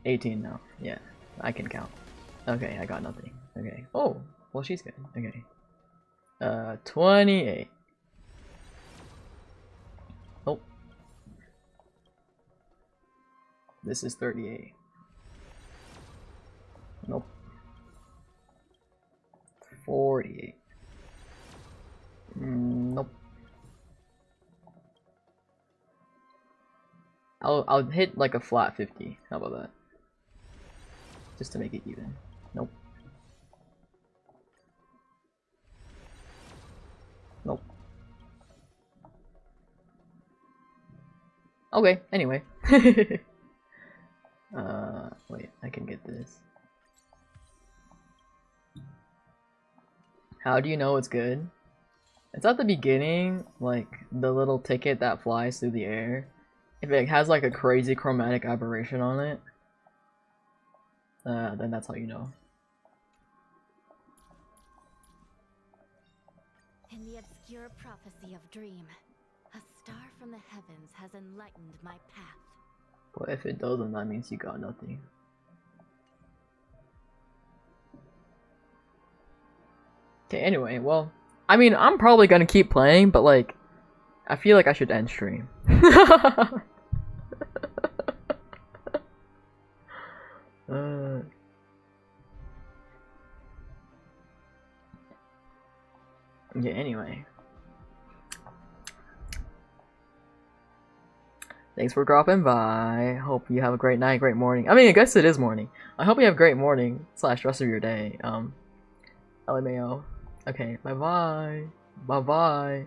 18 now. Yeah, I can count. Okay, I got nothing. Okay. Oh. Well, she's good. Okay. 28. Oh. This is 38. Nope. 48. Nope. I'll hit like a flat 50. How about that? Just to make it even. Nope. Nope. Okay, anyway. Wait, I can get this. How do you know it's good? It's at the beginning, like the little ticket that flies through the air. If it has like a crazy chromatic aberration on it, then that's how you know. In the obscure prophecy of Dream, a star from the heavens has enlightened my path. But if it doesn't, that means you got nothing. Okay, anyway, well, I mean, I'm probably gonna keep playing, but like, I feel like I should end stream. Yeah, anyway. Thanks for dropping by. Hope you have a great night, great morning. I mean, I guess it is morning. I hope you have a great morning / rest of your day. LMAO. Okay, bye-bye. Bye-bye.